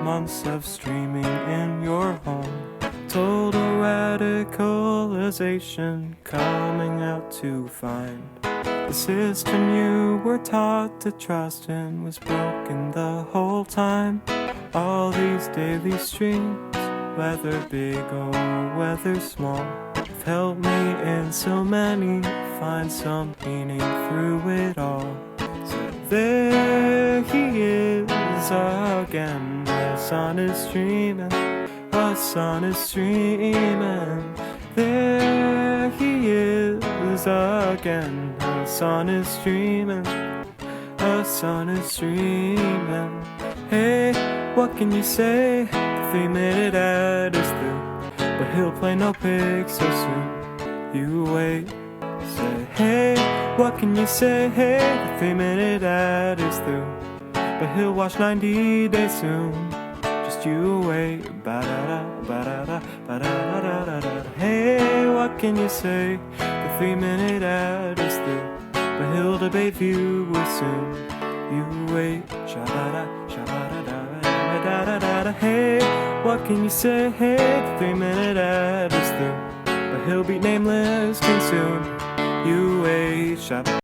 months of streaming in your home. Total radicalization coming out to find. The system you were taught to trust in was broken the whole time. All these daily streams, whether big or whether small, have helped me in so many find some meaning through it all. So there he is again. Hassan is streaming. Hassan is streaming. There he is again. Hassan is streaming. Hassan is streaming. Hey, what can you say? The 3-minute ad is through, but he'll play no pigs so soon. You wait. Say, hey, what can you say? Hey, the 3-minute ad is through, but he'll watch 90 Days soon. Just you wait. Ba-da-da, ba-da-da, ba-da-da-da-da-da. Hey, what can you say? The 3-minute ad is through, but he'll debate viewers soon. You wait. Sha-da-da, sha-da-da-da-da-da-da-da. Hey, what can you say? Hey, the 3-minute ad is through, but he'll beat Nameless King soon. You wait. Sha